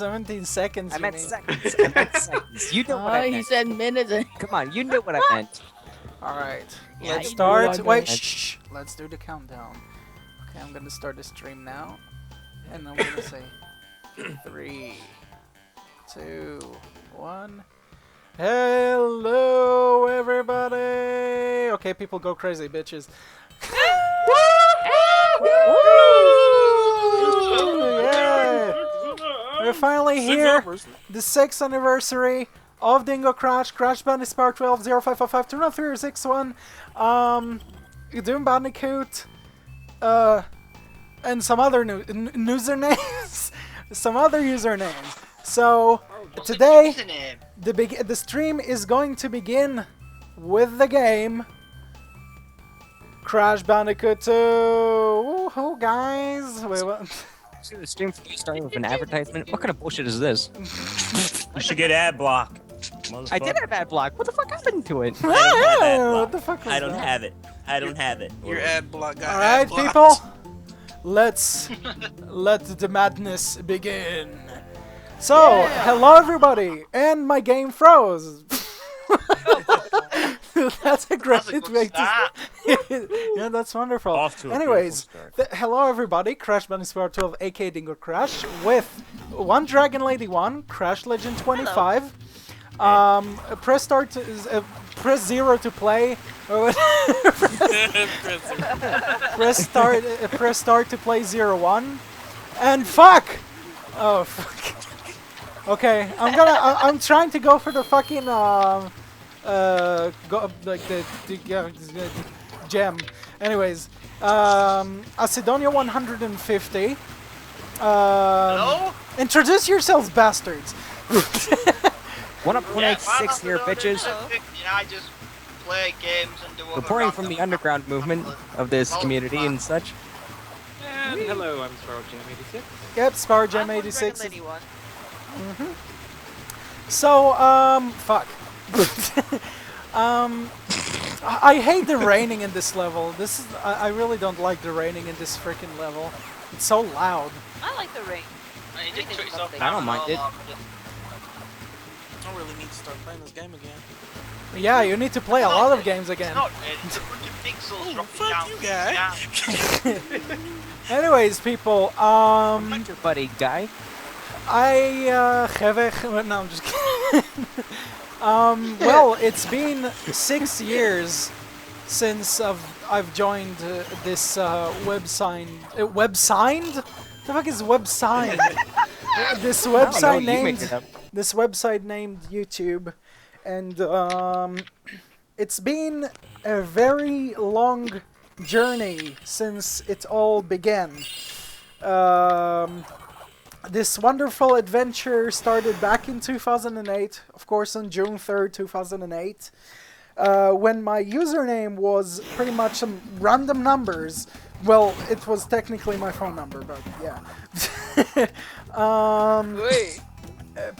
17 seconds. I meant seconds. I meant seconds. You know what I meant. He said minutes. Come on, you knew what I meant. Alright, Yeah, let's you know what I start. meant. Wait, shh. Let's do the countdown. Okay, I'm gonna start the stream now. And I'm gonna say 3, 2, 1. Hello, everybody! Okay, people go crazy, bitches. Yeah! We're finally here. The 6th anniversary of DingoCrash, Crash Bandicoot Part 12, 0555 29361. Doom Bandicoot, and some other usernames. Some other usernames. So, today, the stream is going to begin with the game Crash Bandicoot 2. Woohoo, guys! Wait, what? See the stream starting with an advertisement? What kind of bullshit is this? You should get ad block. I did have ad block. What the fuck happened to it? What the fuck was I don't that? have it. I don't have it. Your ad block got Alright, ad blocked. people, let's let the madness begin. So, hello everybody, and my game froze. That's a great way to. Yeah, that's wonderful. Off to a Anyways, beautiful start. hello everybody, Crash Bandicoot Part 12, aka DingoCrash, with one Dragon Lady 1, Crash Legend 25. Press start to press 0 to play. Press start to play 01. And fuck! Oh fuck. Okay, I'm trying to go for the fucking gem. Anyways, Acidonia 150. Hello? Introduce yourselves, bastards. 1.86 here, bitches. I just play games and do Reporting from the underground movement of this community and such. And hello, I'm SparrowJam86. Yep, Spar Gem 86. So, fuck. I hate the raining in this level. I really don't like the raining in this freaking level. It's so loud. I like the rain. I don't mind it. I don't really need to start playing this game again. Yeah, you need to play a lot of games again. It's a bunch of pixels dropping down. you guys. Anyways, people, Your buddy guy. no, I'm just kidding. Well, it's been 6 years since I've joined this website. Websigned? The fuck is websigned? This website named YouTube, and it's been a very long journey since it all began. This wonderful adventure started back in 2008, of course on June 3rd, 2008, when my username was pretty much some random numbers. Well, it was technically my phone number, but yeah.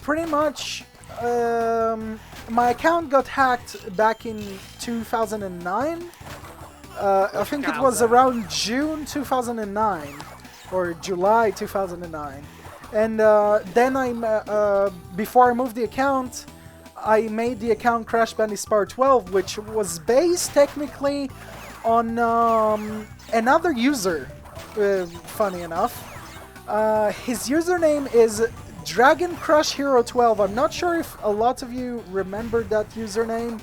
Pretty much, my account got hacked back in 2009. I think it was around June 2009 or July 2009. And then before I moved the account, I made the account Crash Bandicoot Part 12, which was based technically on another user, funny enough. His username is Dragon Crush Hero 12. I'm not sure if a lot of you remember that username,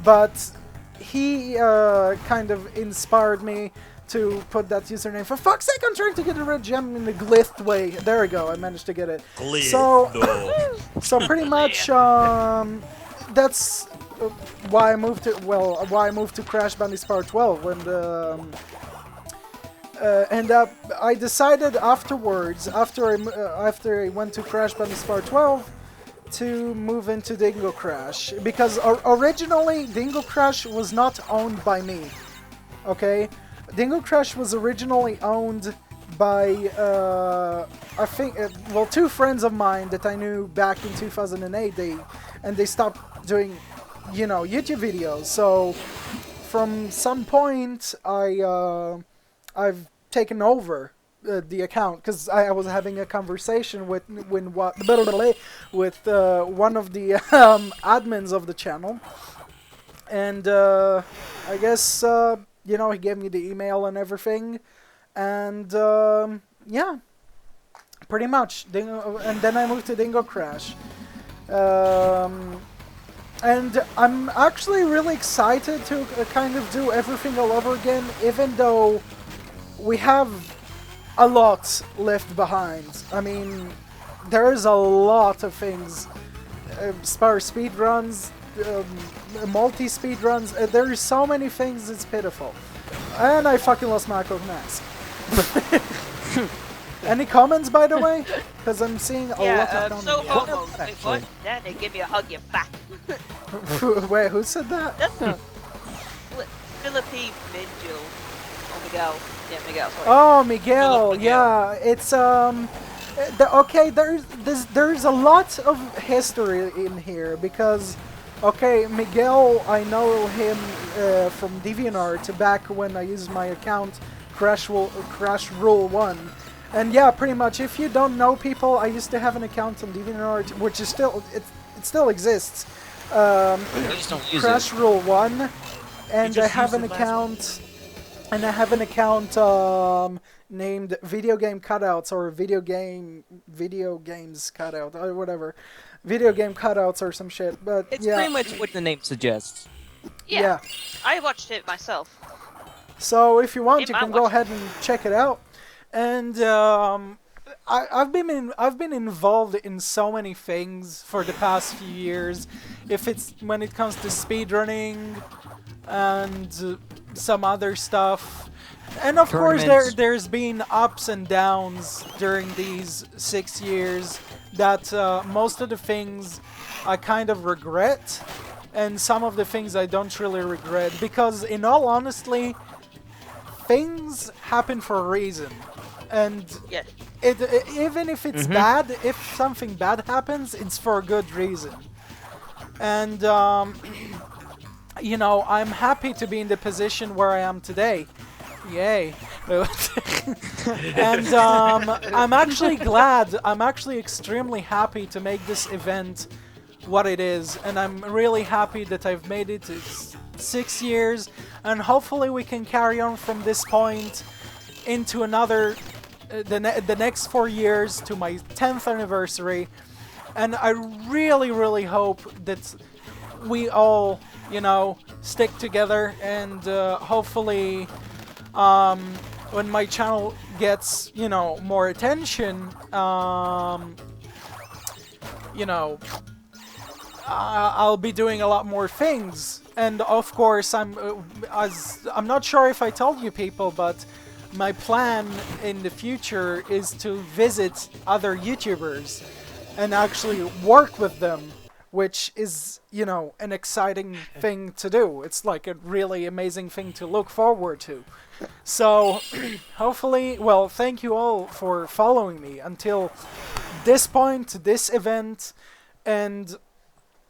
but he kind of inspired me to put that username. For fuck's sake, I'm trying to get a red gem in the glyph way. There we go, I managed to get it. So pretty much, that's why I moved to Crash Bandicoot Part 12 when and I decided afterwards, after I went to Crash Bandicoot Part 12, to move into DingoCrash, because originally DingoCrash was not owned by me. Okay, DingoCrash was originally owned by I think two friends of mine that I knew back in 2008. They stopped doing, YouTube videos. So from some point I've taken over the account because I was having a conversation with with one of the admins of the channel, and I guess you know, he gave me the email and everything, and yeah, pretty much. And then I moved to DingoCrash. And I'm actually really excited to kind of do everything all over again, even though we have a lot left behind. I mean, there's a lot of things. Speedruns, multi-speedruns, there's so many things, it's pitiful. And I fucking lost my mask. Any comments, by the way? Because I'm seeing a lot of comments. So homo. Wait, what? Then they give me a hug, you back. Wait, who said that? That's Philippine Miguel. Oh, Miguel. Yeah, Miguel. Sorry. Oh, Miguel. Yeah, it's okay. There's a lot of history in here because, okay, Miguel, I know him from DeviantArt back when I used my account Crash Rule 1. And yeah, pretty much, if you don't know people, I used to have an account on DeviantArt, which is still, it still exists. Just don't use Crash it. Rule 1, and I have an account, named Video Game Cutouts, or Video Games Cutout, or whatever. Video Game Cutouts or some shit, but It's yeah. pretty much what the name suggests. Yeah. I watched it myself. So if you want, It you might can go watch ahead and check it out. And I've been involved in so many things for the past few years. If it's when it comes to speedrunning and some other stuff, and of course there's been ups and downs during these 6 years. That most of the things I kind of regret, and some of the things I don't really regret, because in all honesty, things happen for a reason. And Yeah. even if it's bad, if something bad happens, it's for a good reason. And, you know, I'm happy to be in the position where I am today. Yay. And I'm actually glad, I'm actually extremely happy to make this event what it is. And I'm really happy that I've made it to 6 years. And hopefully we can carry on from this point into another, the next 4 years to my 10th anniversary. And I really, really hope that we all, you know, stick together, and hopefully when my channel gets, you know, more attention, you know, I'll be doing a lot more things. And of course, I'm not sure if I told you people, but my plan in the future is to visit other YouTubers and actually work with them, which is, you know, an exciting thing to do. It's like a really amazing thing to look forward to. So, hopefully, well, thank you all for following me until this point, this event, and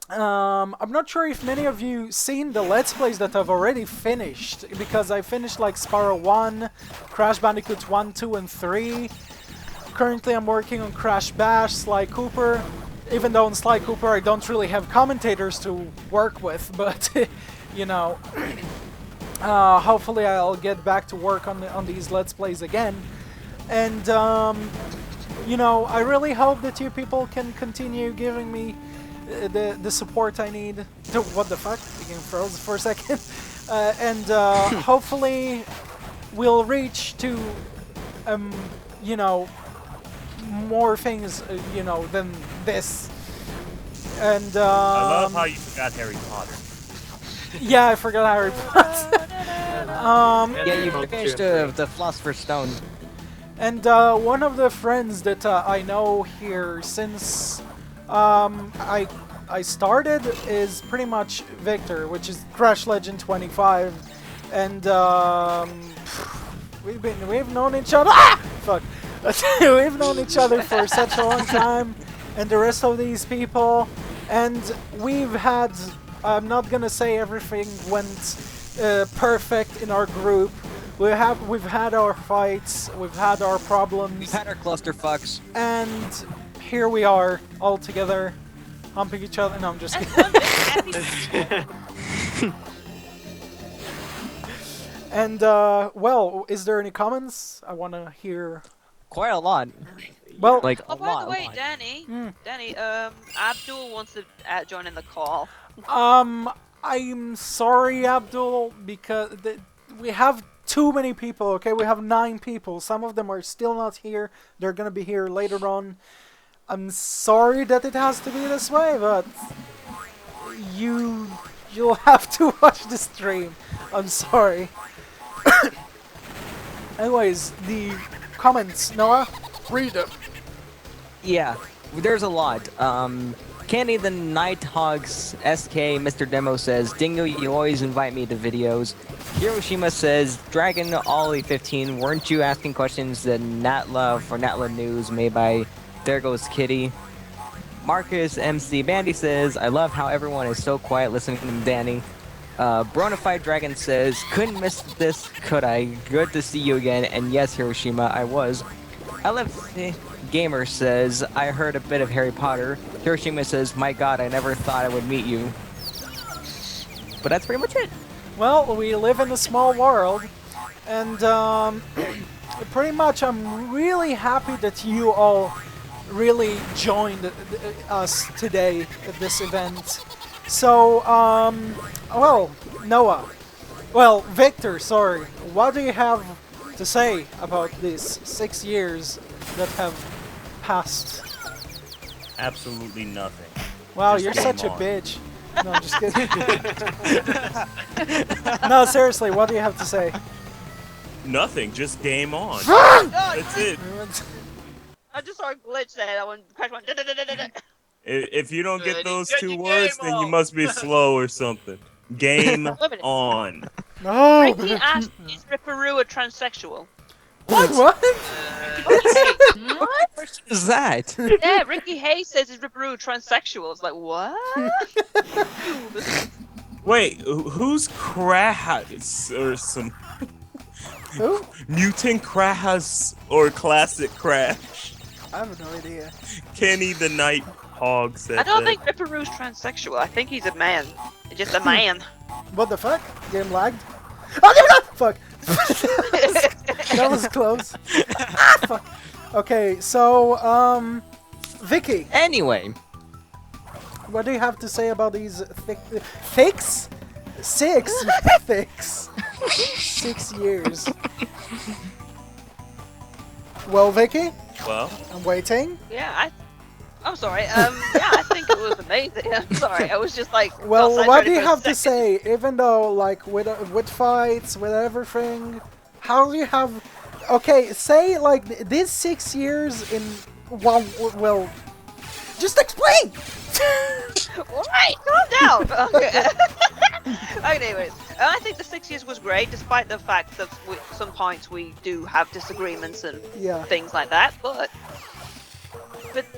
I'm not sure if many of you seen the Let's Plays that I've already finished, because I finished like Spyro 1, Crash Bandicoot 1, 2, and 3. Currently I'm working on Crash Bash, Sly Cooper, even though in Sly Cooper I don't really have commentators to work with, but, you know, hopefully I'll get back to work on these Let's Plays again. And, you know, I really hope that you people can continue giving me the support I need. What the fuck? The game froze for a second. And hopefully we'll reach to, you know, more things, you know, than this. And I love how you forgot Harry Potter. yeah, I forgot Harry Potter. Yeah, you finished the Philosopher's Stone. And one of the friends that I know here since I started is pretty much Victor, which is Crash Legend 25, and we've known each other. Ah! Fuck. We've known each other for such a long time, and the rest of these people, and we've had. I'm not gonna say everything went perfect in our group, We've had our fights, we've had our problems, We've had our clusterfucks. and here we are all together, humping each other. No, I'm just And kidding. one bit And well, is there any comments? I want to hear. Quite a lot. Well, Like, Oh, a by lot. the way, Danny, Abdul wants to join in the call. I'm sorry, Abdul, because we have too many people. Okay, we have 9 people. Some of them are still not here. They're gonna be here later on. I'm sorry that it has to be this way, but you'll have to watch the stream. I'm sorry. Anyways, the comments, Noah, read them. Yeah, there's a lot. Candy the Nighthawks SK Mr. Demo says, Dingo, you always invite me to videos. Hiroshima says, Dragon Ollie 15, weren't you asking questions that Natla for Natla News made by There Goes Kitty? Marcus MC Bandy says, I love how everyone is so quiet listening to Danny. Bronafide Dragon says, couldn't miss this, could I? Good to see you again, and yes, Hiroshima, I was. LFC Gamer says, I heard a bit of Harry Potter. Hiroshima says, my god, I never thought I would meet you. But that's pretty much it. Well, we live in a small world, and pretty much I'm really happy that you all really joined us today at this event. So, well, Noah, well, Victor, sorry, what do you have to say about these 6 years that have passed? Absolutely nothing. Wow, Just you're game such a on. bitch. No, I'm just kidding. No, seriously, what do you have to say? Nothing. Just game on. God, That's it. I just saw a glitch there. I went crash went. If you don't get those Get 2 your words, game then you on. must be slow or something. Game on. No! Ricky asked, is Ripperoo a transsexual? What? What? What is that? Yeah, Ricky Hayes says is Ripperoo transsexual. It's like, what? Wait, who's Kras or some Who? mutant Kras or classic Crash? I have no idea. Kenny the Nighthawk said I don't that. think Ripperoo's transsexual. I think he's a man. Just a man. What the fuck? Game lagged? Oh, no, no! Fuck! That was close. Ah, fuck. Okay, so, Vicky, Anyway, what do you have to say about these thicks? 6 thicks. 6 years. Well, Vicky, Well, I'm waiting. Yeah, I'm sorry. Yeah, I think it was amazing. I'm sorry. I was just like. Well, outside what for do you a have to second. say? Even though, like, with fights, with everything, how do you have? Okay, say like these 6 years in one. Well, just explain. Alright, calm down. Okay. Okay, anyways, I think the 6 years was great, despite the fact that some points we do have disagreements and Yeah. things like that. But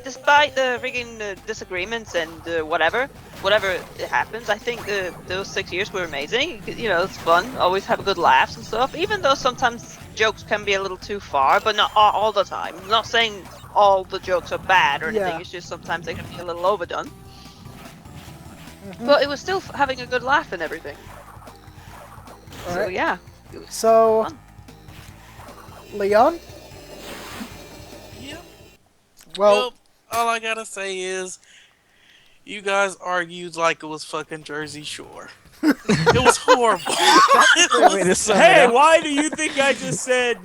despite the friggin' disagreements and whatever it happens, I think those 6 years were amazing. You know, it's fun. Always have good laughs and stuff. Even though sometimes jokes can be a little too far, but not all the time. I'm not saying all the jokes are bad or anything. Yeah. It's just sometimes they can be a little overdone. But it was still having a good laugh and everything. So Alright. yeah. So, Fun. Leon. Yep. Well, Well, all I gotta say is, you guys argued like it was fucking Jersey Shore. It was horrible. wait to sum it hey, up. why do you think I just said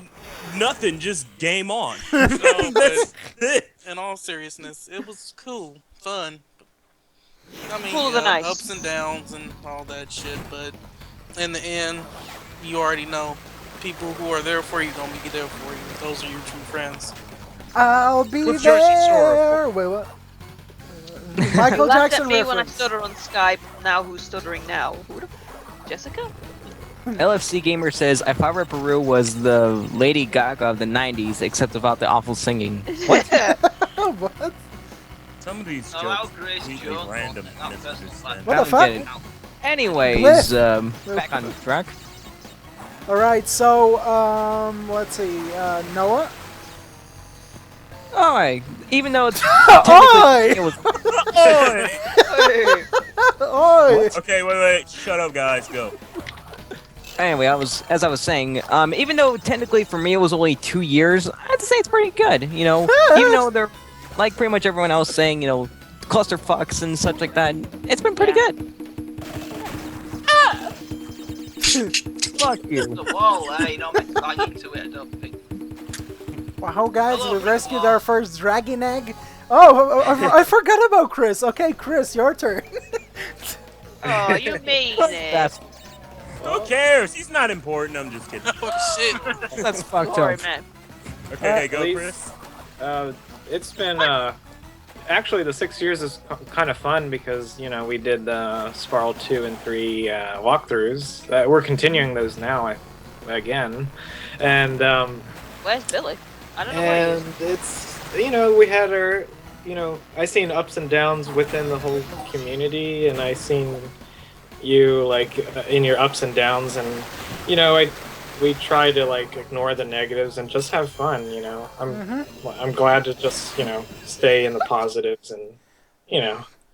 nothing? Just game on. No, but That's it. in all seriousness, it was cool, fun. I mean, Full of the nice. ups and downs and all that shit, but in the end, you already know people who are there for you don't be there for you. Those are your true friends. I'll be With Jersey Shore, there. Wait, what? Michael Laughed Jackson at me when I reference. stutter on Skype. Now who's stuttering now? Who the Jessica? LFC Gamer says, I thought Peru was the Lady Gaga of the 90s, except without the awful singing. What? What? Some of these jokes completely random. What the I don't fuck? get it. Anyways, back on track. All right, so let's see, Noah. Alright, even though it's Oi! technically it was Oi! Oi! Okay, wait. Shut up, guys. Go. anyway, as I was saying, even though technically for me it was only 2 years, I have to say it's pretty good. You know, even though they're like pretty much everyone else saying, you know, clusterfucks and such like that, it's been pretty good. Fuck you. The wall there, you don't make back into it, I don't think. Wow, guys, Hello, we rescued everyone. our first dragon egg. Oh, I forgot about Chris. Okay, Chris, your turn. Oh, you mean it. That's Who cares? He's not important. I'm just kidding. Oh shit. that's fucked Sorry, up. man. Okay, go, Please. Chris. It's been actually the 6 years is kind of fun because you know we did Spiral 2 and 3 walkthroughs. We're continuing those now again, and Where's Billy? I don't know where he is. it's you know we had our I seen ups and downs within the whole community, and I seen you like in your ups and downs, and you know we try to like ignore the negatives and just have fun. You know, I'm glad to just stay in the positives and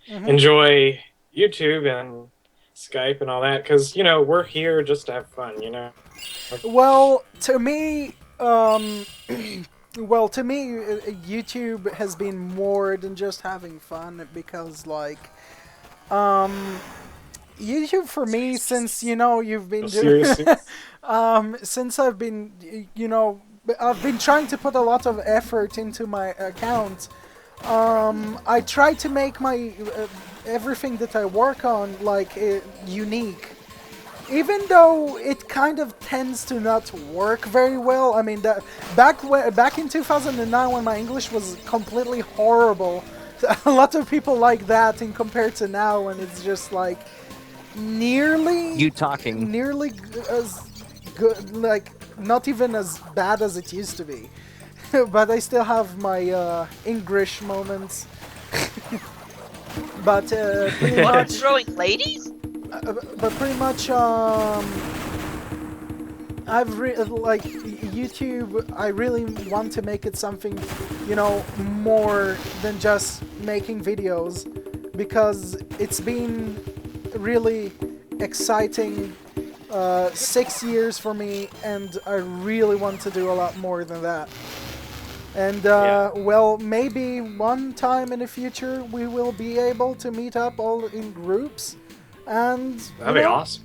enjoy YouTube and Skype and all that because we're here just to have fun. You know. Well, to me, YouTube has been more than just having fun because, like, YouTube for me, since you've been doing, Seriously. since I've been trying to put a lot of effort into my account. I try to make my everything that I work on like unique. Even though it kind of tends to not work very well. I mean, back in 2009 when my English was completely horrible, a lot of people like that in compared to now when it's just like nearly as good, like not even as bad as it used to be. But I still have my English moments. But pretty What, much. throwing ladies? But pretty much, like YouTube. I really want to make it something, more than just making videos, because it's been really exciting 6 years for me, and I really want to do a lot more than that. And well, maybe one time in the future we will be able to meet up all in groups. And That'd be awesome.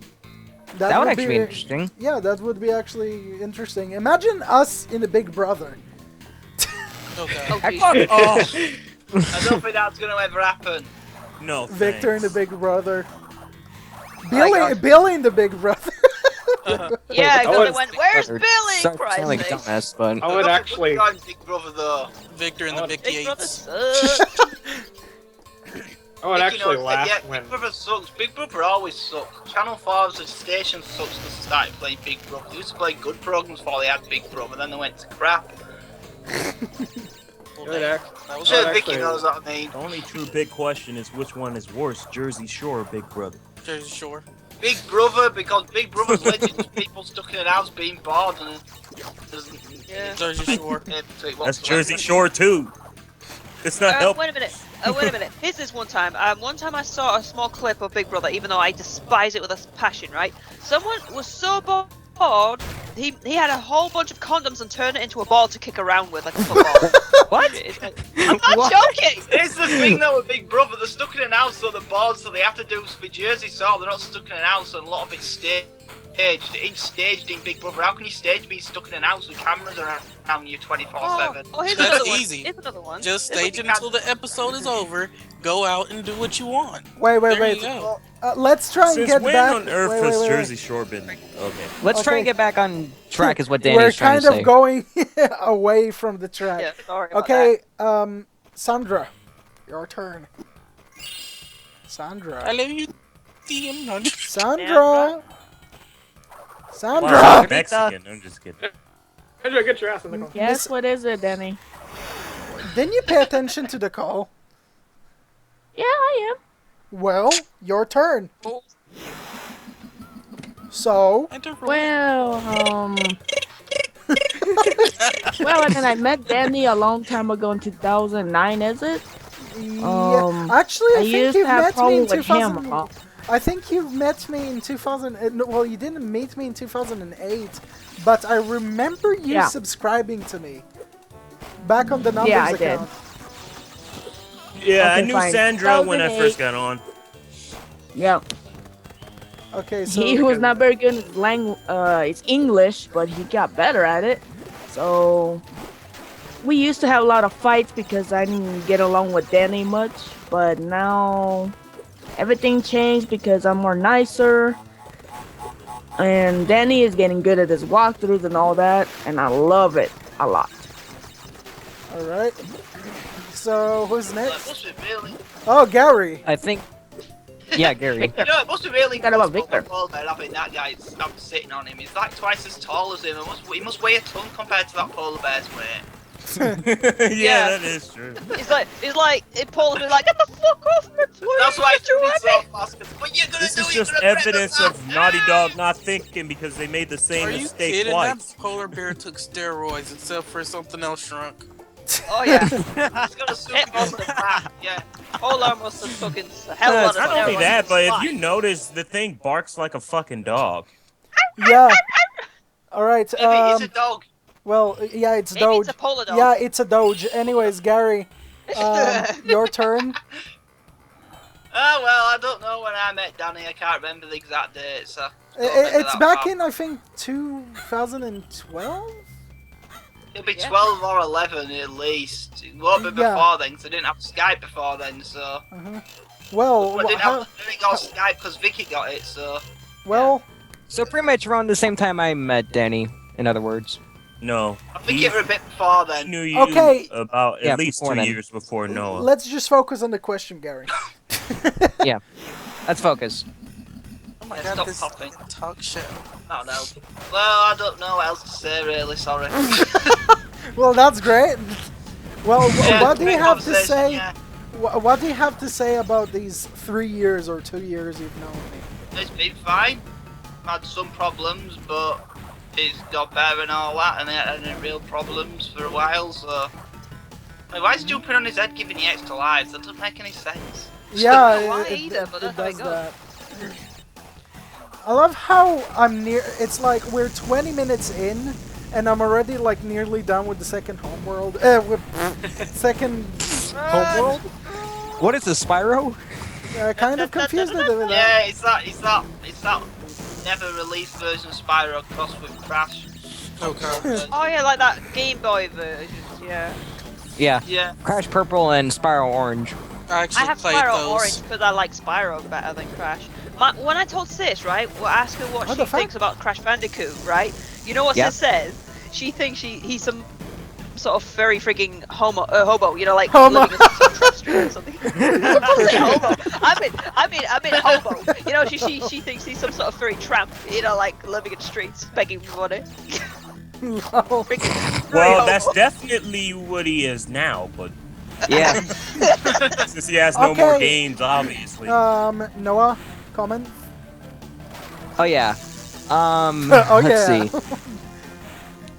That would actually be interesting. Yeah, that would be actually interesting. Imagine us in the Big Brother. Okay. Oh, geez. Oh, I don't think that's going to ever happen. no. Victor in the thanks. Big Brother. God. Billy in the Big Brother. Yeah, I because would- they went, where's Billy? Sound Christ like a sakes. dumbass, but I would actually. Big Brother though. Victor and the Big Big Brother Yates. sucks. I would actually laugh yeah, when. Big Brother sucks. Big Brother always sucks. Channel 4's the station sucks because they started playing Big Brother. They used to play good programs before they had Big Brother, then they went to crap. Well, It would that act- was Sure, I'd Vicky actually- knows what I mean. The only true big question is which one is worse, Jersey Shore or Big Brother? Jersey Shore. Big Brother, because Big Brother's legends, people stuck in an house being bored and there's Yeah. Jersey Shore. That's Jersey Shore too. It's not helping. Wait a minute. Wait a minute. Here's this one time. One time I saw a small clip of Big Brother, even though I despise it with a passion, right? Someone was so bored, he had a whole bunch of condoms and turned it into a ball to kick around with, like a football. what? I'm not joking! Here's the thing though with Big Brother, they're stuck in an house so they're bored, so they have to do for Jersey Shore, they're not stuck in an house and a lot of it's staged. It's staged in Big Brother. How can you stage being stuck in an house with cameras around you 24/7? Oh, here's That's another one. easy. Here's another one. Just This stage it until the episode is over. Go out and do what you want. Wait. There you go. Let's try and Since get when back. on earth wait, has wait. Jersey Shore been? Okay. Let's try Okay. and get back on track, is what We're Danny's trying kind to of say. going away from the track. Yeah, sorry about Okay, Sandra, your turn. Sandra. I love you, DM. Sandra. Wow, Sandra. Mexican. I'm just kidding. Andrew, get your ass in the car. Yes, what is it, Denny? Didn't you pay attention to the call? Yeah, I am. Well, your turn. So, Enter for Well, well, and then I met Danny a long time ago in 2009, is it? yeah. Actually, I I think used to you've have met me problem in with him 2000. a lot. I think you've met me in 2000. No, well, you didn't meet me in 2008, but I remember you Yeah. subscribing to me back on the numbers Yeah, I did. account. Yeah, I Okay, knew fine. Sandra when I 2008. first got on. Yeah. Okay, so He was not very good at it's English, but he got better at it. So we used to have a lot of fights because I didn't get along with Danny much, but now everything changed because I'm more nicer. And Danny is getting good at his walkthroughs and all that, and I love it a lot. all right. So who's It next? must be really. Oh, Gary. I think. Yeah, Gary. You know, it must be really Forgot about impossible for Victor. Paul Bear having that guy sitting on him. He's like twice as tall as him. He must weigh a ton compared to that polar bear's weight. Yeah, that is true. It's like Paul would be like, get the fuck off me, please. That's why You're too it's heavy." so fast. What you gonna This do? is You're just gonna break evidence the of Naughty Dog not thinking because they made the same Are you mistake kidding? twice. That polar bear took steroids except for something else shrunk. Oh yeah, He's gonna super on the back. Yeah. Polar must have fucking a hell of a lot of Not only steroids. that, but if Fine. you notice, the thing barks like a fucking dog. Yeah. All right. Maybe it's a dog. Well, yeah, it's Maybe Doge. it's a polar dog. Yeah, it's a Doge. Anyways, Gary, your turn. Oh well, I don't know when I met Danny. I can't remember the exact date. So It's back in, I think, 2012. It'll be Yeah. 12 or 11 at least. It won't be Yeah. before then, because I didn't have Skype before then. So Well, I didn't got Skype because Vicky got it. So well, So pretty much around the same time I met Danny, in other words. No. I think it was a bit before He then. knew you Okay. about Yeah, at least before 2 then. years before Noah. let's just focus on the question, Gary. Yeah. Let's focus. Oh my Yeah, god, stop this coughing. talk show. Oh no. Well, I don't know what else to say really. Sorry. Well, that's great. Well, Yeah, what do you great have to conversation, say? yeah. What do you have to say about these 3 years or 2 years you've known me? It's been fine. Had some problems, but it's got better and all that, and I had any real problems for a while. So, I mean, why is he jumping on his head, giving you extra lives? That doesn't make any sense. Yeah, know why it either, but that's how it does goes. that. I love how I'm near. It's like we're 20 minutes in, and I'm already like nearly done with the second homeworld. With second homeworld. What is this, Spyro? Kind of confused with that. Yeah, it's that never released version of Spyro crossed with Crash. Okay. Oh yeah, like that Game Boy version. Yeah. Yeah. Yeah. Crash Purple and Spyro Orange. I actually I have played Spyro those. Orange because I like Spyro better than Crash. When I told Sis, right, well, ask her what What she the fuck? thinks about Crash Bandicoot, right? You know what Yeah. Sis says? She thinks he's some sort of very freaking hobo, you know, like Homo. living in some trap street or something. I say hobo. I mean hobo. You know, she thinks he's some sort of furry tramp, you know, like living in the streets begging for money. Lol. Well, that's definitely what he is now, but Yeah. since he has no more Okay. games, obviously. Noah, comment. Oh yeah. Oh, Let's yeah. see.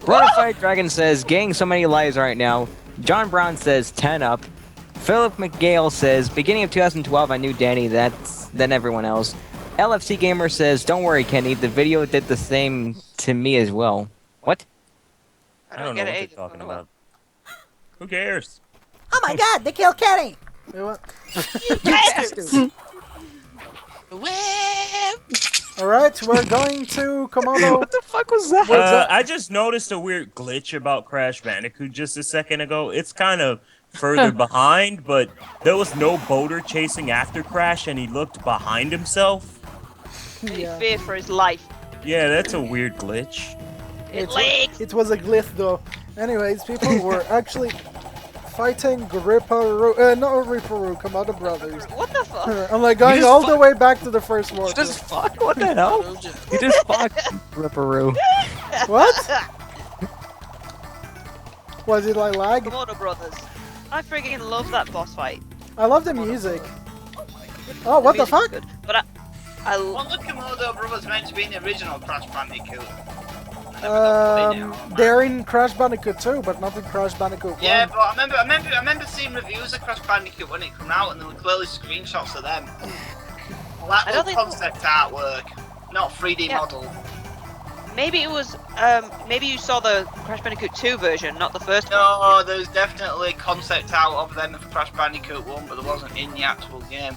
Bonafide Dragon says, getting so many lives right now. John Brown says 10 up. Philip McGale says, beginning of 2012 I knew Danny than everyone else. LFC Gamer says, don't worry Kenny, the video did the same to me as well. What? I don't know get what it they're either. talking about. Who cares? Oh my god, they killed Kenny! You know what? All right, we're going to Komodo. What the fuck was that? What's up? I just noticed a weird glitch about Crash Bandicoot just a second ago. It's kind of further behind, but there was no boater chasing after Crash, and he looked behind himself. He Yeah. feared for his life. Yeah, that's a weird glitch. It was a glyph though. Anyways, people were actually fighting Ripperoo, not Ripperoo, Komodo brothers. What the fuck? I'm like going just all the way back to the first war. You just fuck? What the hell? You just fucked Ripperoo. What? Was it like lag? Komodo Brothers. I freaking love that boss fight. I love the music. Oh, what the music's fuck? good. But Well, the Komodo brothers meant to be in the original Crash Bandicoot. I never got to play it. They're in Crash Bandicoot 2, but not in Crash Bandicoot 1. Yeah, but I remember seeing reviews of Crash Bandicoot when it came out, and there were clearly screenshots of them. Well, that was concept artwork, not 3D model. Maybe it was. Maybe you saw the Crash Bandicoot 2 version, not the first one. No, there's definitely concept art of them for Crash Bandicoot 1, but there wasn't in the actual game.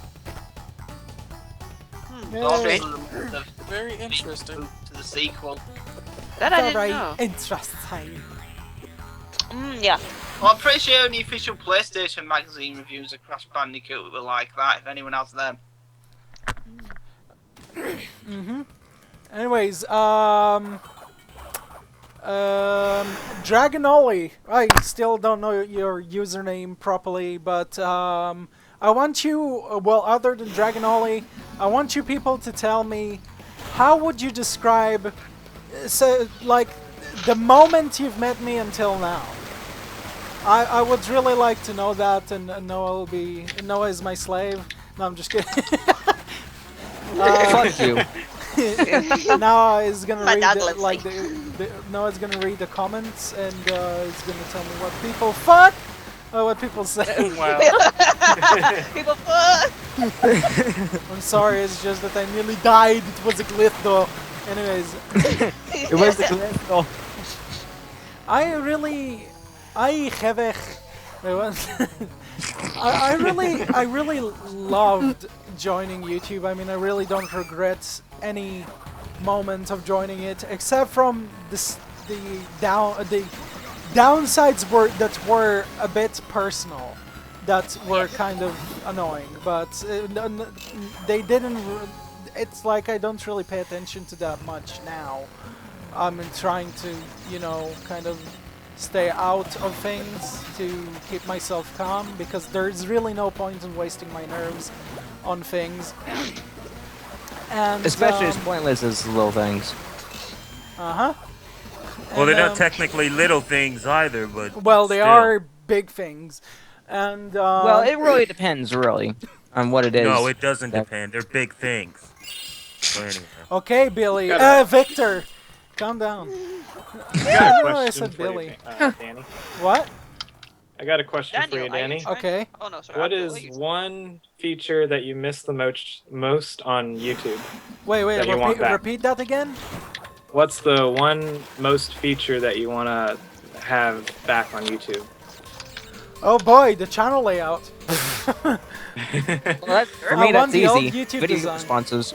Yay. Very interesting. To the sequel. That I didn't Very know. interesting. Yeah. Well, I'm pretty sure the official PlayStation magazine reviews of Crash Bandicoot were like that, if anyone has them. Anyways, Dragonoli, I still don't know your username properly, but I want you, well, other than Dragonoli, I want you people to tell me, how would you describe, so, like, the moment you've met me until now? I would really like to know that, and Noah is my slave. No, I'm just kidding. Fuck you. Noah is gonna My read dad the, lives like like- Noah's gonna read the comments, and he's gonna tell me what people fuck, or what people say. Wow. People fuck. I'm sorry, it's just that I nearly died. It was a glitch though. Anyways, It was the crystal. I really loved joining YouTube. I mean, I really don't regret any moment of joining it, except from the downsides that were a bit personal, that were kind of annoying. But they didn't. It's like I don't really pay attention to that much now. I'm trying to, you know, kind of stay out of things to keep myself calm, because there's really no point in wasting my nerves on things. And Especially as pointless as the little things. well, Well, they're not technically little things either, but well, they still. are big things, and Well, it really depends, really, on what it is. No, it doesn't that- depend. They're big things. So anyway. okay, Billy, Victor, calm down. I got a I don't know why I question said for you, Billy. Danny. What? I got a question for you, Daniel, are you Danny. trying- Okay. Oh no, sorry. What I'll is let you- one feature that you miss the most on YouTube? Wait, That you want back. repeat that again. What's the one most feature that you want to have back on YouTube? Oh boy, the channel layout. Well, for I me, want that's the old easy. YouTube Video design. responses.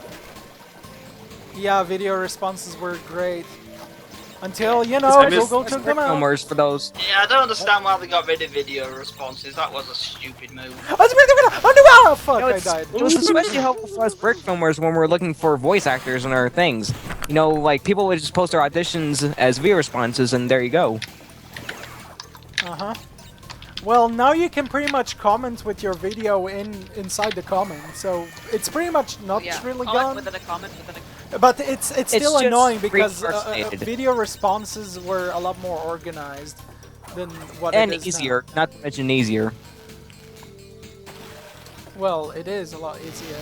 Yeah, video responses were great. Until, you I know, miss- Google took them out. Filmers for those. Yeah, I don't understand why they got rid of video responses. That was a stupid move. Oh, fuck, No, I it's- died. It was especially helpful for us brick filmers when we're looking for voice actors in our things. You know, like people would just post their auditions as video responses, and there you go. Uh-huh. Well, now you can pretty much comment with your video inside the comment, so it's pretty much not Yeah. really Comment gone. within a comment within a. But it's still just annoying because reincarnated. video responses were a lot more organized than what And it is easier, not to mention easier. now. Well, it is a lot easier.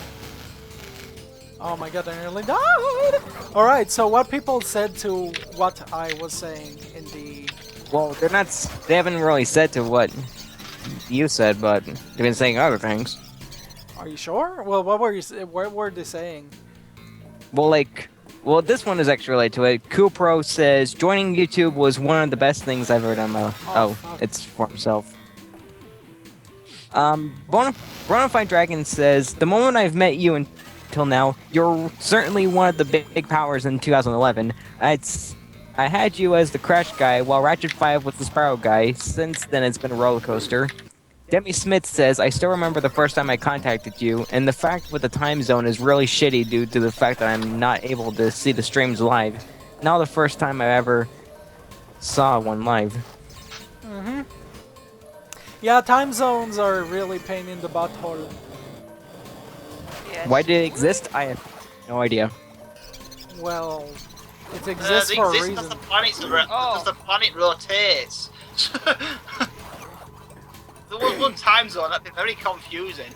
Oh my god, I nearly died! Alright, so what people said to what I was saying in the... Well, they're not. They haven't really said to what you said, but they've been saying other things. Are you sure? Well, what were they saying? Well, this one is actually related to it. Kupro says joining YouTube was one of the best things I've ever done. Oh, fuck. It's for himself. Bonafide Dragon says the moment I've met you until now, you're certainly one of the big powers in 2011. I had you as the Crash guy, while Ratchet 5 was the Sparrow guy. Since then, it's been a roller coaster. Demi Smith says, I still remember the first time I contacted you, and the fact with the time zone is really shitty due to the fact that I'm not able to see the streams live. Now the first time I ever saw one live. Mm-hmm. Yeah, time zones are really pain in the butthole. Yes. Why did it exist? I have no idea. Well, it exists They for a exist reason. because the planet rotates. There was one time zone, that'd be very confusing.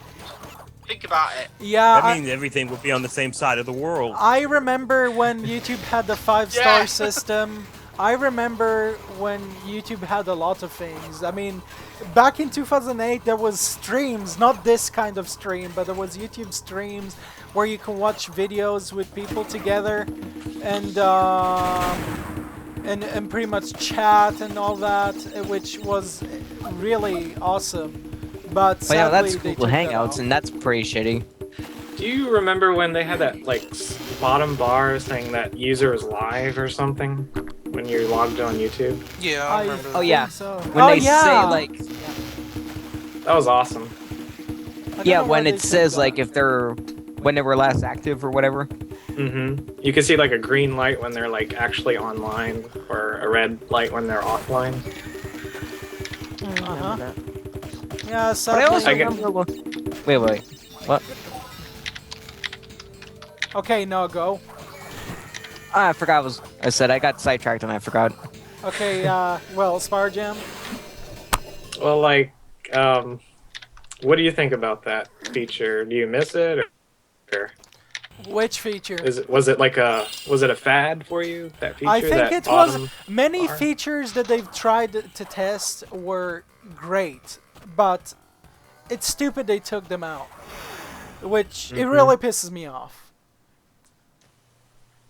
Think about it. Yeah, That means everything would be on the same side of the world. I remember when YouTube had the 5-star Yeah. system. I remember when YouTube had a lot of things. I mean, back in 2008, there was streams, not this kind of stream, but there was YouTube streams where you can watch videos with people together and pretty much chat and all that, which was really awesome. But But yeah, that's sadly, they Google took that Hangouts, off. and that's pretty shitty. Do you remember when they had that like bottom bar saying that user is live or something when you logged on YouTube? Yeah, I remember. Oh, yeah. think so. When Oh, they yeah. say like, That was awesome. I don't yeah, know why when they it took says that. like if they're when they were last active or whatever. You can see like a green light when they're like actually online, or a red light when they're offline. Uh-huh. Yeah, But I sadly. also I get- remember. Wait. What? Okay, no, go. Ah, I forgot. I said I got sidetracked and I forgot. Okay, well, Spire Jam. Well, like, what do you think about that feature? Do you miss it, or Which feature? was it a fad for you? That feature. I think that it was. bottom Many bar? features that they've tried to test were great, but it's stupid they took them out. Which, it really pisses me off.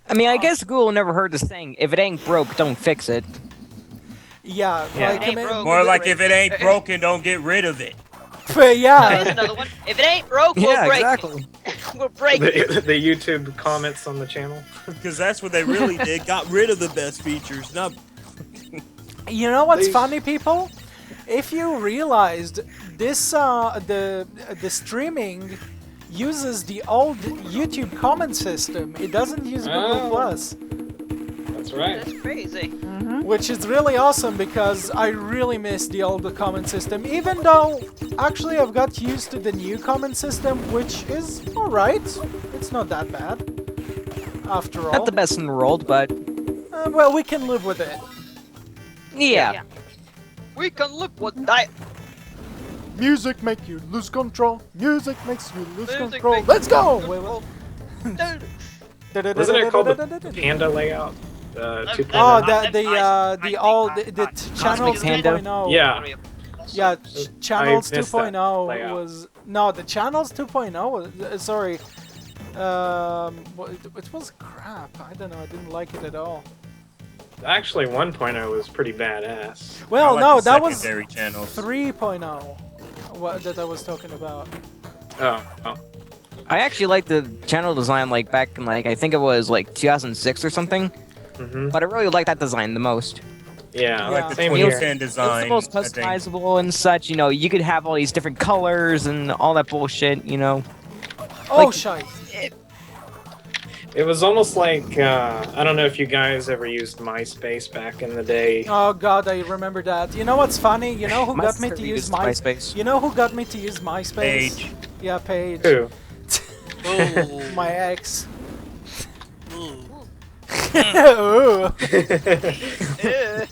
I mean, I guess Google never heard the saying, if it ain't broke, don't fix it. Yeah, Yeah. like, It ain't broke. More like if it ain't broken, don't get rid of it. yeah. Here's another one. If it ain't broke, we'll Yeah, break exactly. it. We'll break it. the YouTube comments on the channel. Because that's what they really did. Got rid of the best features. Not You know what's They- funny, people? If you realized this, the streaming uses the old YouTube comment system. It doesn't use Google Oh. Plus, That's right. That's crazy. which is really awesome because I really miss the old comment system. Even though, actually, I've got used to the new comment system, which is alright. It's not that bad, after all. Not the best in the world, but Well, we can live with it. yeah. We can look what that. Music makes you lose control. Music makes you lose Music control. makes Let's you go! lose Wait, wait. Wasn't it called the Panda layout? 2.0? Oh, That's the nice. old Nice. the channels Panda? 2.0. Yeah. Yeah, channels missed that 2.0 layout. was no, the channels 2.0 was sorry. It was crap. I don't know. I didn't like it at all. Actually, 1.0 was pretty badass. Well, I like no, the that was secondary channels. 3.0. What that I was talking about. Oh. I actually like the channel design like back in like I think it was like 2006 or something. But I really like that design the most. Yeah, I like like the the same It here. was, Tan it was design. the most I think. customizable and such. You know, you could have all these different colors and all that bullshit. You know. Oh, Like- shite. It was almost like I don't know if you guys ever used MySpace back in the day. Oh god, I remember that. You know what's funny? You know who My got me to sister use used MySpace? You know who got me to use MySpace? Paige. Yeah, Paige. Who? Ooh. My ex. Ooh. Ooh. Eh.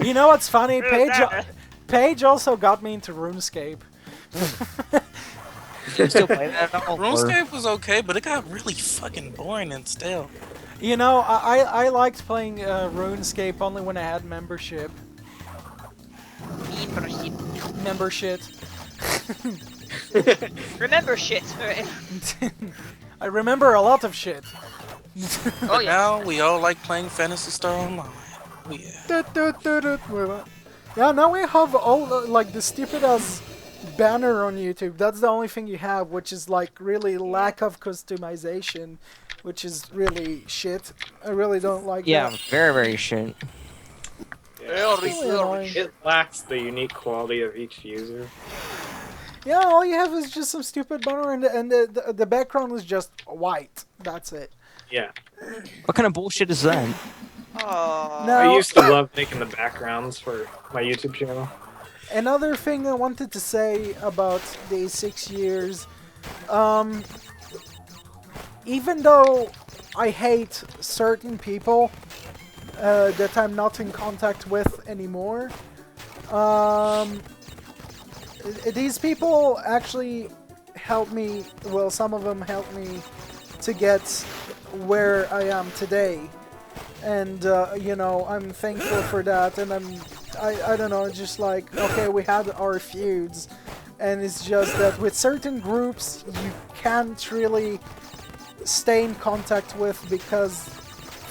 You know what's funny? Paige, that? Paige also got me into RuneScape. Do you still play that at all? or- RuneScape was okay, but it got really fucking boring and stale. You know, I liked playing RuneScape only when I had membership. Membership. Remember shit. Alright. I remember a lot of shit. Oh yeah. Now we all like playing Phantasy Star Online. Oh, yeah. Yeah, now we have all like the stupid as banner on YouTube. That's the only thing you have, which is like really lack of customization, which is really shit. I really don't like Yeah, that. very very shit. It's really annoying. It lacks the unique quality of each user. Yeah, all you have is just some stupid banner and the background is just white. That's it. Yeah. What kind of bullshit is that? Oh. No. I used to love making the backgrounds for my YouTube channel. Another thing I wanted to say about these 6 years, even though I hate certain people that I'm not in contact with anymore, these people actually helped me. Well, some of them helped me to get where I am today, and you know, I'm thankful for that. And I don't know, just like, okay, we had our feuds, and it's just that with certain groups you can't really stay in contact with because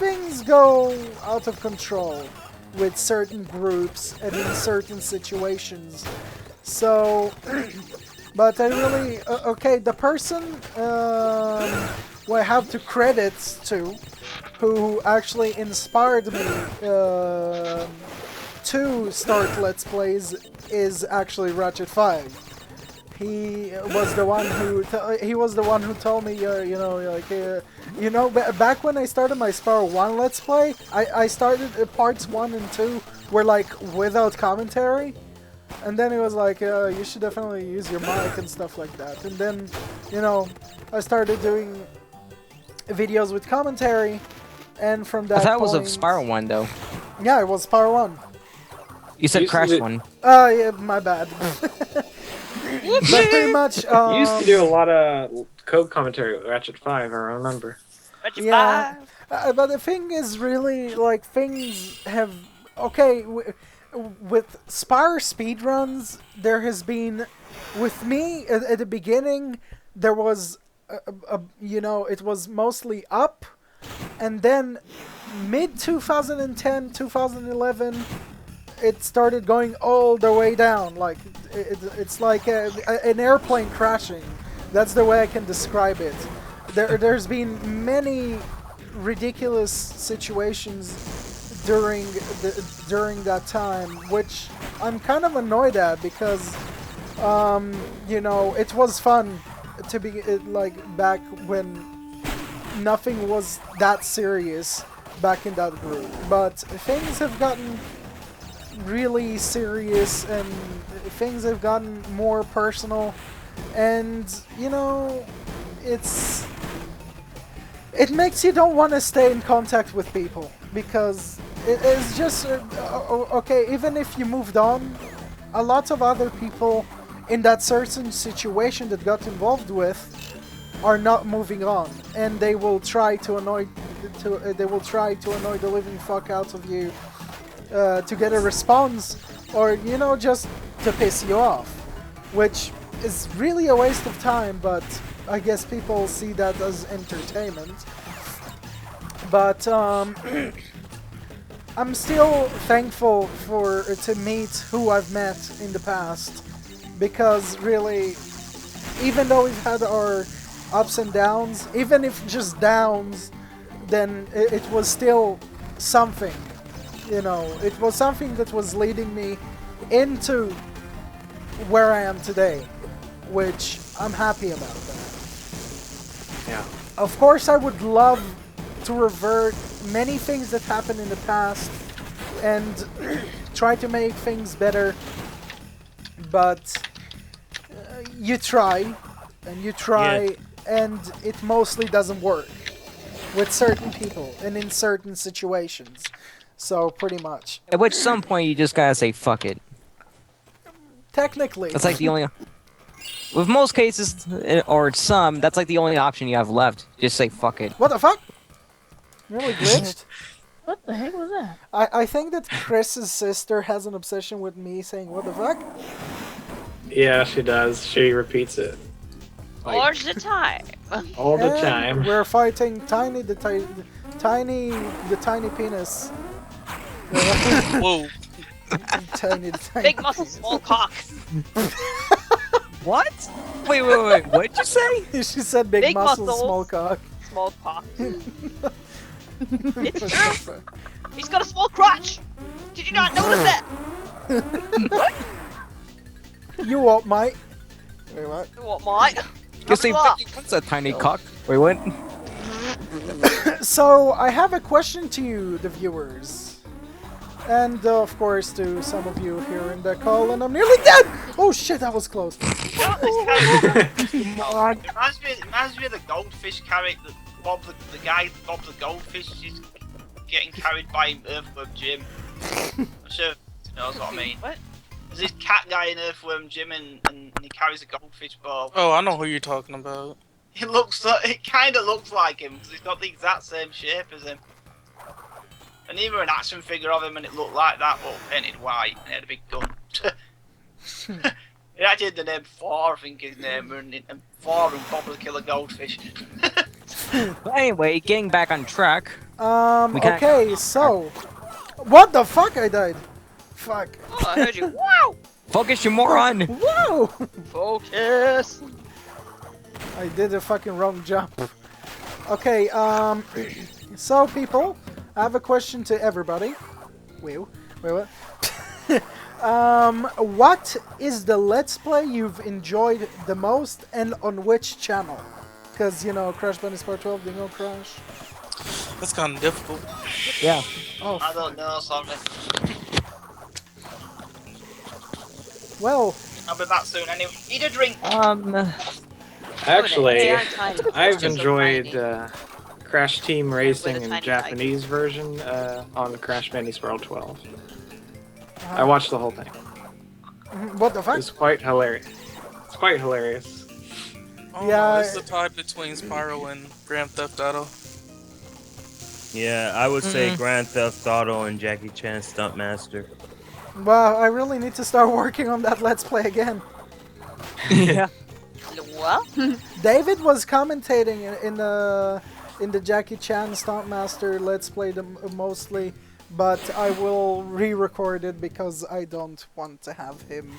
things go out of control with certain groups and in certain situations. So, but I really, okay, the person who I have to credit to, who actually inspired me to start Let's Plays, is actually Ratchet 5. He was the one who told me, you know, like, you know, back when I started my Spyro 1 Let's Play, I started parts 1 and 2 were like without commentary, and then he was like, you should definitely use your mic and stuff like that. And then, you know, I started doing videos with commentary, and from that I thought point, it was of Spyro 1 though. Yeah, it was Spyro 1. You said Used to Crash do- 1. Yeah, my bad. But pretty much, You used to do a lot of code commentary with Ratchet 5, I remember. Ratchet Yeah. 5. But the thing is, really, like, things have... Okay, with Spyro speedruns, there has been... With me, at the beginning, there was, you know, it was mostly up, and then mid-2010, 2011, it started going all the way down. Like, it's like an airplane crashing. That's the way I can describe it. There's been many ridiculous situations during that time, which I'm kind of annoyed at because, you know, it was fun to be like back when nothing was that serious back in that group. But things have gotten really serious and things have gotten more personal, and you know, it makes you don't want to stay in contact with people because it's just okay, even if you moved on, a lot of other people in that certain situation that got involved with are not moving on, and they will try to annoy the living fuck out of you to get a response, or, you know, just to piss you off, which is really a waste of time, but I guess people see that as entertainment. But I'm still thankful to meet who I've met in the past, because really, even though we've had our ups and downs, even if just downs, then it was still something. You know, it was something that was leading me into where I am today, which I'm happy about that. Yeah. Of course, I would love to revert many things that happened in the past and try to make things better, but you try, and you try, Yeah. and it mostly doesn't work with certain people and in certain situations. So, pretty much. At which some point you just gotta say fuck it. Technically. That's like the only... With most cases, or some, that's like the only option you have left. Just say fuck it. What the fuck? Really glitched? What the heck was that? I think that Chris's sister has an obsession with me saying what the fuck? Yeah, she does. She repeats it. All the time. All the And time. we're fighting Tiny the tiny penis. Whoa. Tiny the tiny Big muscle, small cock. What? Wait, what'd you say? She said big, Big muscles, muscles. small cock. Small cock. It's true. He's got a small crotch. Did you not notice that? You won't, mate. Wait, what? What, mate? You say Blah, blah. what's a tiny cock? Wait, what? So, I have a question to you, the viewers. And, of course, to some of you here in the call, and I'm nearly dead! Oh shit, that was close. It reminds me of the goldfish character. Bob the guy, Bob the goldfish is getting carried by Earthworm Jim. I'm sure he knows what I mean. What? There's this cat guy in Earthworm Jim, and he carries a goldfish ball. Oh, I know who you're talking about. It kind of looks like him because he's got the exact same shape as him. And even an action figure of him, and it looked like that, but painted white, and he had a big gun. He actually had the name Thor, I think his name, and Thor and Bob the Killer Goldfish. But anyway, getting back on track. Okay, so... What the fuck? I died. Fuck. Oh, I heard you. Wow! Focus, you moron! Whoa! Focus! I did a fucking wrong jump. Okay, so people, I have a question to everybody. Wait, what? What is the Let's Play you've enjoyed the most and on which channel? Because, you know, Crash Bandicoot Part 12, DingoCrash. That's kind of difficult. Yeah. Oh, I don't know, sorry. well, I'll be back soon anyway. Eat a drink! Actually, Tiny. I've Just so enjoyed tiny. Crash Team Racing With a in tiny Japanese version on Crash Bandicoot World 12. I watched the whole thing. what the fuck? It's quite hilarious. It's quite hilarious. Oh, Yeah, no, it's the tie between Spyro and Grand Theft Auto. Yeah, I would say Grand Theft Auto and Jackie Chan Stuntmaster. Wow, I really need to start working on that Let's Play again. Yeah. Well, David was commentating in the Jackie Chan Stuntmaster Let's Play mostly, but I will re-record it because I don't want to have him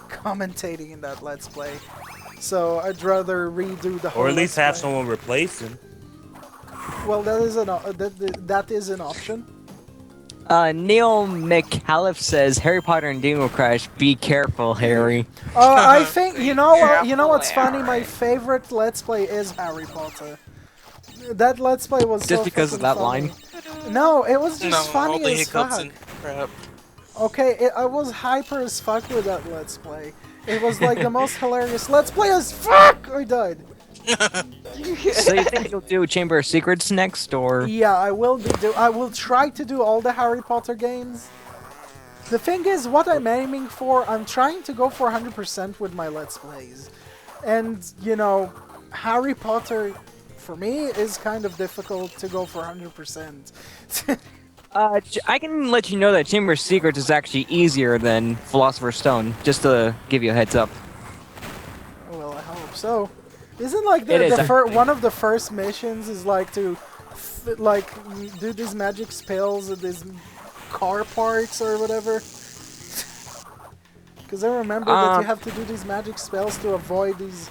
commentating in that Let's Play. So I'd rather redo the whole. Or at least Let's have Play. someone replace him. Well, that is that is an option. Neil McAuliffe says Harry Potter and DingoCrash. Be careful, Harry. I think you know what you know what's Careful, funny. My favorite Let's Play is Harry Potter. That Let's Play was Just so because of fucking that funny. line? No, it was just No, all funny the as hiccups fuck. and crap. Okay, I was hyper as fuck with that Let's Play. It was like the most hilarious Let's Play as fuck! I died. So you think you'll do Chamber of Secrets next, or? Yeah, I will I will try to do all the Harry Potter games. The thing is, what I'm aiming for, I'm trying to go for 100% with my Let's Plays. And, you know, Harry Potter, for me, is kind of difficult to go for 100%. I can let you know that Chamber of Secrets is actually easier than Philosopher's Stone, just to give you a heads up. Well, I hope so. Isn't like It is, one of the first missions is like to do these magic spells at these car parts or whatever? Because I remember that you have to do these magic spells to avoid these,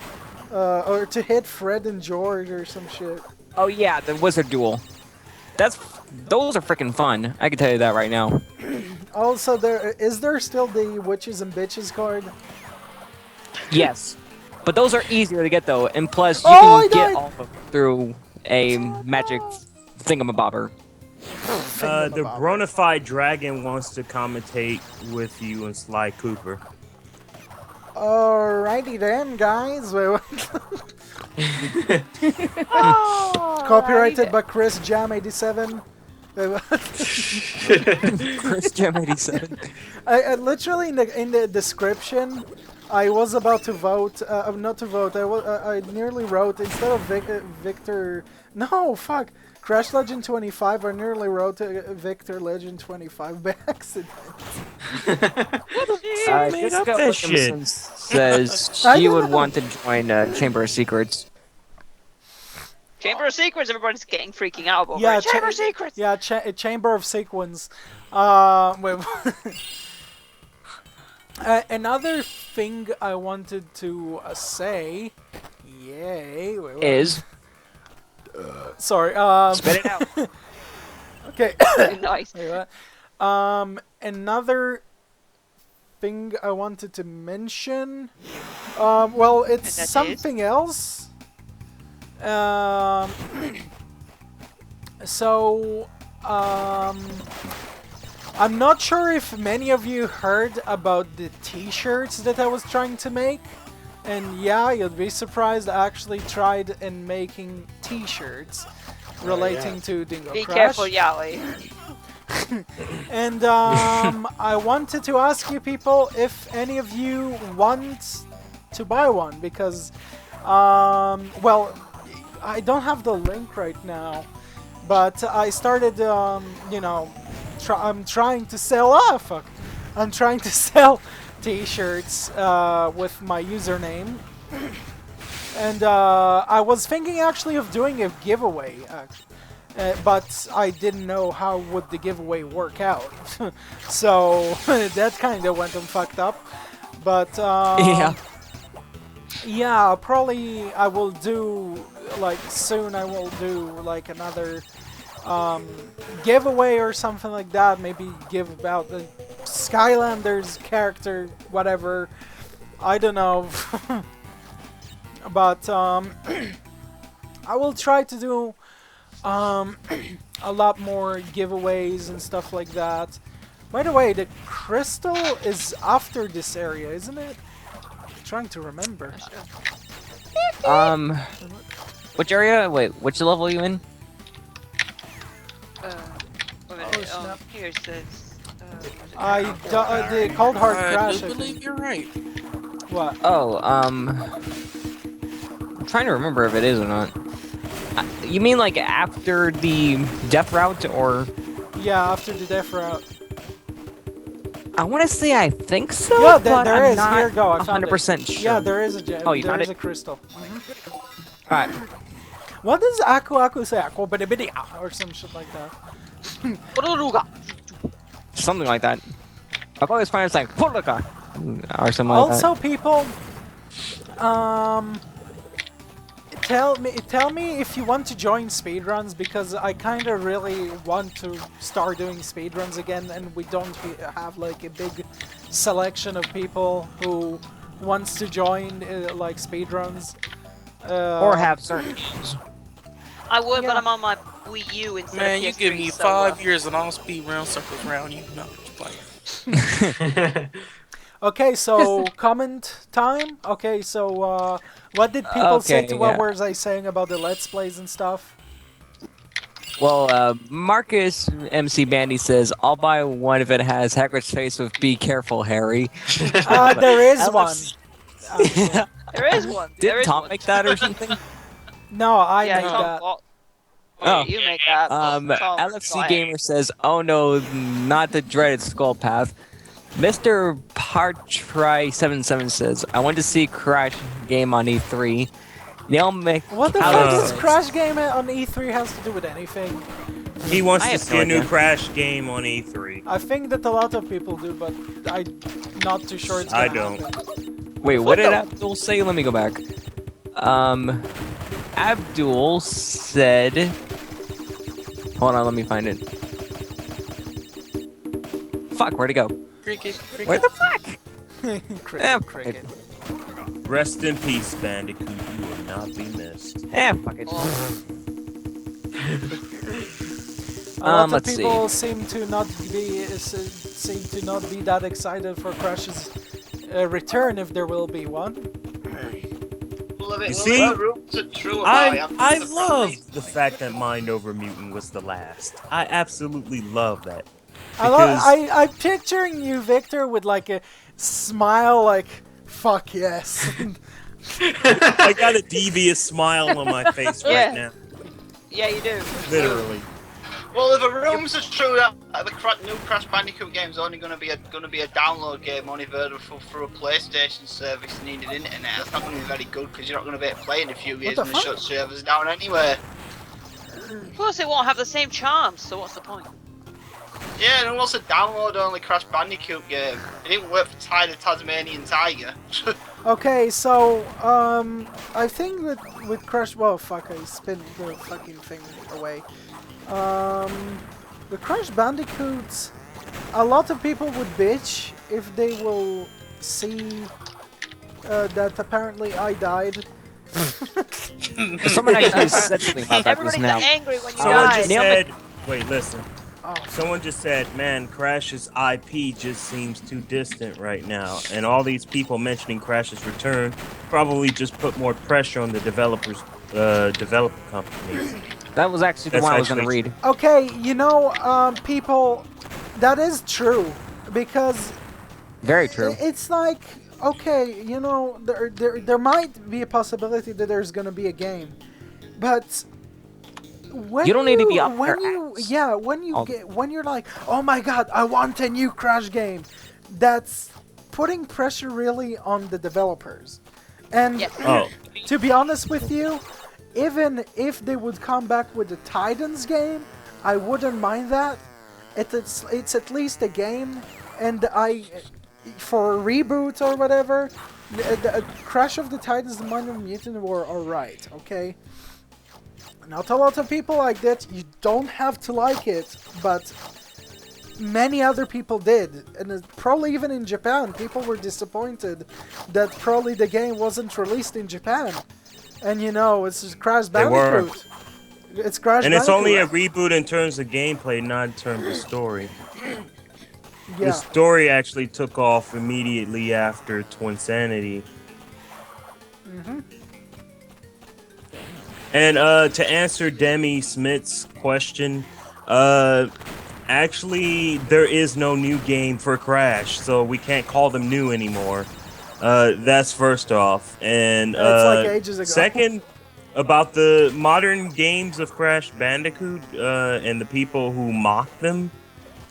or to hit Fred and George or some shit. Oh yeah, the Wizard Duel. Those are freaking fun. I can tell you that right now. Also, is there still the Witches and Bitches card? Yes, but those are easier to get though, and plus you Oh, can I get died! all of them through a magic thingamabobber. The Bronafide Dragon wants to commentate with you and Sly Cooper. Alrighty then, guys. Copyrighted by Chris Jam 87. Chris Jam 87. I literally in the description, I was about to vote. Not to vote. I nearly wrote instead of Victor. No, fuck. Crash Legend 25. I nearly wrote Victor Legend 25 by accident. Jessica that shit? Williamson says I she don't would know. want to join Chamber of Secrets. Chamber of Secrets, everybody's getting freaking out over Yeah, it. Chamber of Secrets! Yeah, Chamber of Sequence. Wait, another thing I wanted to say. Yay! Wait, Is sorry. spit it out. Okay. Nice. Wait, what? Another thing I wanted to mention. Well, it's And that something else. So, I'm not sure if many of you heard about the t-shirts that I was trying to make. And yeah, you'd be surprised, I actually tried in making t-shirts relating to DingoCrash. Be careful, Yali. And I wanted to ask you people if any of you want to buy one because, well, I don't have the link right now, but I started, you know, I'm trying to sell. Ah, fuck! I'm trying to sell T-shirts with my username, and I was thinking actually of doing a giveaway. But I didn't know how would the giveaway work out, so that kind of went and fucked up. But yeah, probably I will do like soon. I will do like another giveaway or something like that. Maybe give about the Skylanders character, whatever. I don't know, but I will try to do. A lot more giveaways and stuff like that. By the way, the crystal is after this area, isn't it? I'm trying to remember. Which area? Wait, which level are you in? Oh, here it says. The Cold Hard Crash. I believe you're right. What? Oh, I'm trying to remember if it is or not. You mean like after the death route, or? Yeah, after the death route. I want to say I think so. Yeah, but there I'm is. not Here, go. I found 100% it. sure. Yeah, there is a Oh, you there found is it? a crystal. Alright. What does Aku say? Aku bidi or some shit like that. Something like that. I've always found it's like Poloka or something like that. Also, people, tell me if you want to join speedruns, because I kind of really want to start doing speedruns again, and we don't have like a big selection of people who wants to join like speedruns. Or have certain games. I would, Yeah. but I'm on my Wii U instead Man, of you PS3, give me so, 5 years and I'll speed round circles round you. No, just playing. Okay, so comment time. Okay, so what did people say Okay, to what yeah. was I saying about the Let's Plays and stuff? Well, Marcus MC Bandy says, I'll buy one if it has Hagrid's face with "Be careful, Harry." There is one. There is one. Did there is Tom one. make that or something? No, I Yeah, made Tom, that. well, Oh. you make that. Tom, go LFC ahead. Gamer says, "Oh no, not the dreaded skull path." Mr. Partry77 says, "I want to see Crash game on E3." Neil What the McCallum fuck does says- Crash game on E3 has to do with anything? He wants I to have see no a new idea. Crash game on E3. I think that a lot of people do, but I'm not too sure it's gonna I don't. happen. Wait, what did Abdul say? Let me go back. Abdul said... Hold on, let me find it. Fuck, where'd it go? Cricket, Where the fuck? Cricket, cricket. Rest in peace, Bandicoot. You will not be missed. Fuck it. A lot of let's people seem to not be that excited for Crash's return, if there will be one. You see, rumors are true about it. I love the fact that Mind Over Mutant was the last. I absolutely love that. I'm picturing you, Victor, with like a smile, like fuck yes. I got a devious smile on my face Yeah. right now. Yeah, you do. Literally. Well, if the rumors are true that the new Crash Bandicoot game is only going to be a download game, only available for a PlayStation service and needed internet, it's not going to be very good because you're not going to be able to play in a few years the and the fuck? shut servers down anyway. Plus, it won't have the same charms, so what's the point? Yeah, and it was a download-only Crash Bandicoot game. It didn't work for Ty the Tasmanian Tiger. Okay, so I think that with Crash, well, fuck, I spin the fucking thing away. The Crash Bandicoots, a lot of people would bitch if they will see that apparently I died. Someone actually said something about that just Everybody now. got angry when you Someone died. just Nail said, wait, listen. Oh. Someone just said, man, Crash's IP just seems too distant right now. And all these people mentioning Crash's return probably just put more pressure on the developer companies. That was actually the That's one I was going to actually- read. Okay, you know, people, That is true, because Very true. it's like, okay, you know, there might be a possibility that there's gonna be a game, but when You don't need to be up when their you ass. yeah when you All- get when you're like, oh my god, I want a new Crash game, that's putting pressure really on the developers. And Yes. Oh, to be honest with you, even if they would come back with the Titans game, I wouldn't mind that. It's at least a game, and for a reboot or whatever, the Crash of the Titans, the Minor Mutant were alright, okay? Not a lot of people like that. You don't have to like it, but many other people did, and probably even in Japan, people were disappointed that probably the game wasn't released in Japan. And you know, it's just Crash They were. Bandicoot. It's Crash and it's only a Bandicoot. reboot in terms of gameplay, not in terms of story. The Yeah. story actually took off immediately after Twinsanity. And to answer Demi Smith's question, actually there is no new game for Crash, so we can't call them new anymore. That's first off. And That's like ages ago. second, about the modern games of Crash Bandicoot and the people who mock them,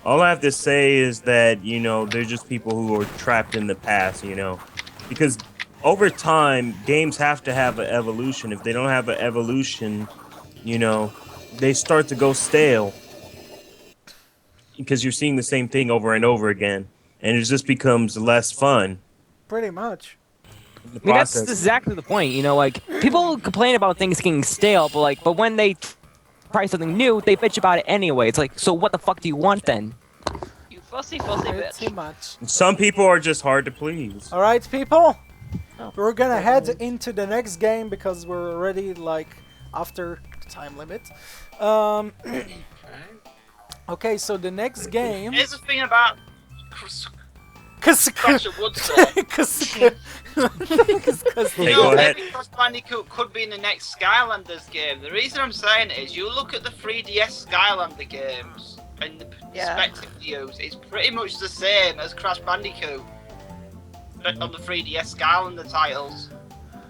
all I have to say is that, you know, they're just people who are trapped in the past, you know. Because over time, games have to have an evolution. If they don't have an evolution, you know, they start to go stale. Because you're seeing the same thing over and over again. And it just becomes less fun. Pretty much. in the I mean, that's process. exactly the point. You know, like people complain about things getting stale, but when they try something new, they bitch about it anyway. It's like, so what the fuck do you want then? You fussy, fussy It's too bitch. much. Some people are just hard to please. Alright, people. Oh. We're gonna head into the next game because we're already like after the time limit. Okay, so the next game. Here's the thing about Cause Crash at Woodstock. Hey, You go know, ahead. maybe Crash Bandicoot could be in the next Skylanders game. The reason I'm saying it is you look at the 3DS Skylander games and the Yeah. perspective views, it's pretty much the same as Crash Bandicoot on the 3DS Skylander titles.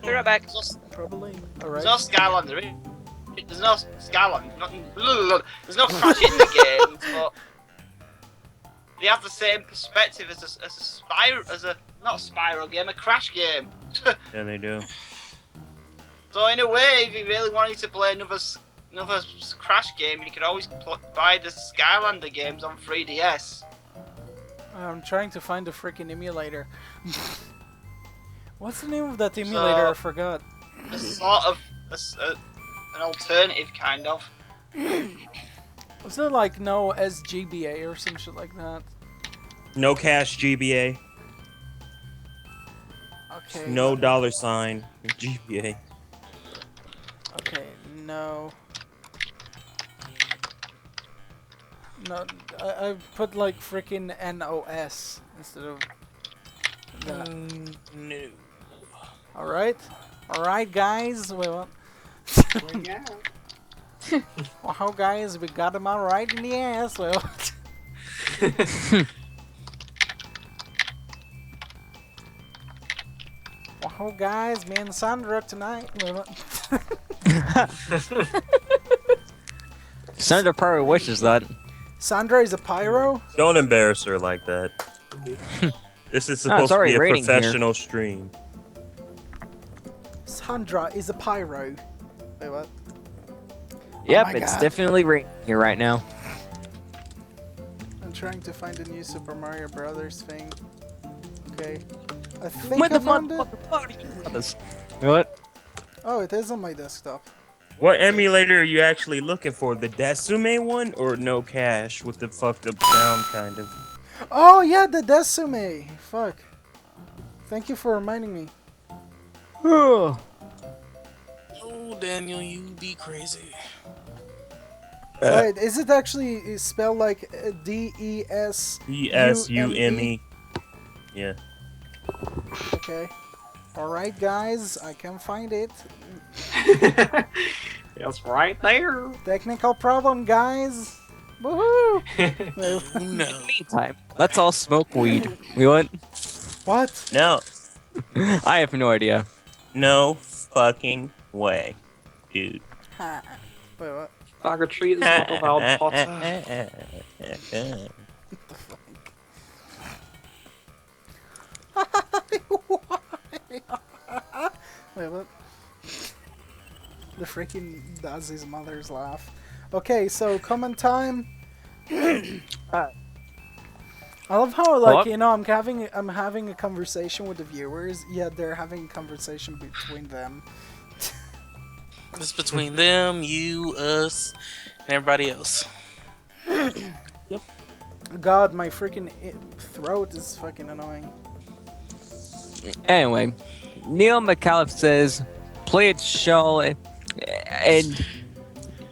Be right back. There's Probably. no Alright. Skylander in There's no Skylander. There's no Crash in the games, but they have the same perspective as not a Spyro game, a Crash game. Yeah, they do. So in a way, if you really wanted to play another Crash game, you could always buy the Skylander games on 3DS. I'm trying to find the freaking emulator. What's the name of that emulator? I forgot. A sort of an alternative, kind of. Was it like no SGBA or some shit like that? No cash GBA. Okay. No $ GBA. Okay, no. No, I put like freaking NOS instead of that. No. Alright guys, well, wow guys, we got him all right in the ass, well. Wow guys, me and Sandra tonight, well. Senator probably wishes that. Sandra is a pyro? Don't embarrass her like that. This is supposed sorry, to be a rating here. professional stream. Sandra is a pyro. Wait, what? Yep, my it's God. definitely raining here right now. I'm trying to find a new Super Mario Brothers thing. Okay. I think When I the found it. motherfucker party brothers. What? Oh, it is on my desktop. What emulator are you actually looking for? The Desume one or no cash with the fucked up sound kind of? Oh yeah, the Desume. Fuck. Thank you for reminding me. Oh, Daniel, you be crazy. Wait, is it actually spelled like D-E-S? ESUME. Yeah. Okay. Alright guys, I can find it. It's right there. Technical problem, guys. Woohoo! No. Meantime, let's all smoke weed. We want? What? No, I have no idea. no fucking way, dude. Ha. Wait, what? Bag of trees, not allowed Potter. Wait, what? The freaking does his mother's laugh. Okay, so comment time. I love how, like, What? you know, I'm having a conversation with the viewers, yet they're having a conversation between them. It's between them, you, us, and everybody else. God, my freaking throat is fucking annoying. Anyway, Neil McAuliffe says, play it show, and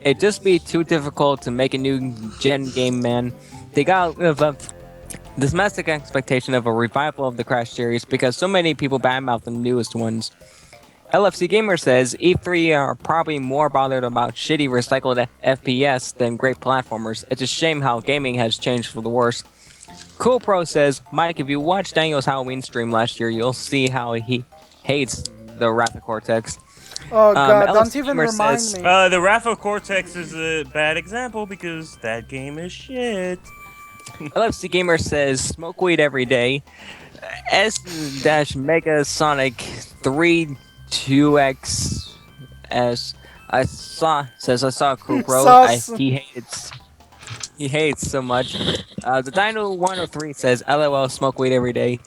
it just be too difficult to make a new gen game, man. They got this massive expectation of a revival of the Crash series because so many people badmouth the newest ones. LFC Gamer says E3 are probably more bothered about shitty recycled FPS than great platformers. It's a shame how gaming has changed for the worse. Cool Pro says, Mike, if you watch Daniel's Halloween stream last year, you'll see how he hates the Wrath of Cortex. Oh God, don't LFC even Gamer remind says, me. The Wrath of Cortex is a bad example because that game is shit. LFC Gamer says, smoke weed every day. S-Mega Sonic 3 2XS I saw Cool Pro. He hates so much. The Dino 103 says, LOL, smoke weed every day.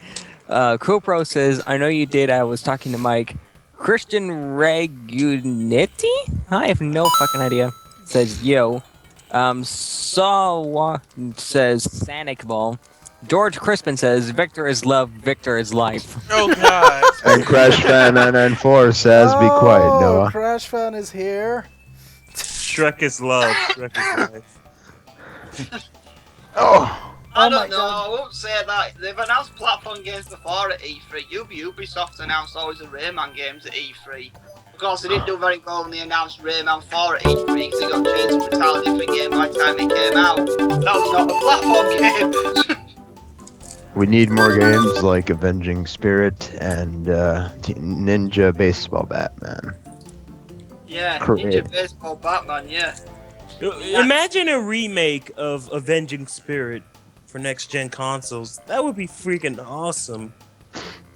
Cool Pro says, I know you did. I was talking to Mike. Christian Reguniti? I have no fucking idea. Says, yo. Saw says, Sanic Ball. George Crispin says, Victor is love, Victor is life. Oh God. And Crash Fan 994 says, be quiet, Noah. Crash Fan is here. Shrek is love. Shrek is life. Oh, I my don't know, God. I won't say that. They've announced platform games before at E3. Ubisoft announced always the Rayman games at E3. Of course, they didn't do very well when they announced Rayman 4 at E3 because they got changed to an entirely different game by the time it came out. That was not a platform game. we need more games like Avenging Spirit and Ninja Baseball Batman. Yeah, Correct. Ninja Baseball Batman, yeah. Imagine a remake of Avenging Spirit for next-gen consoles. That would be freaking awesome.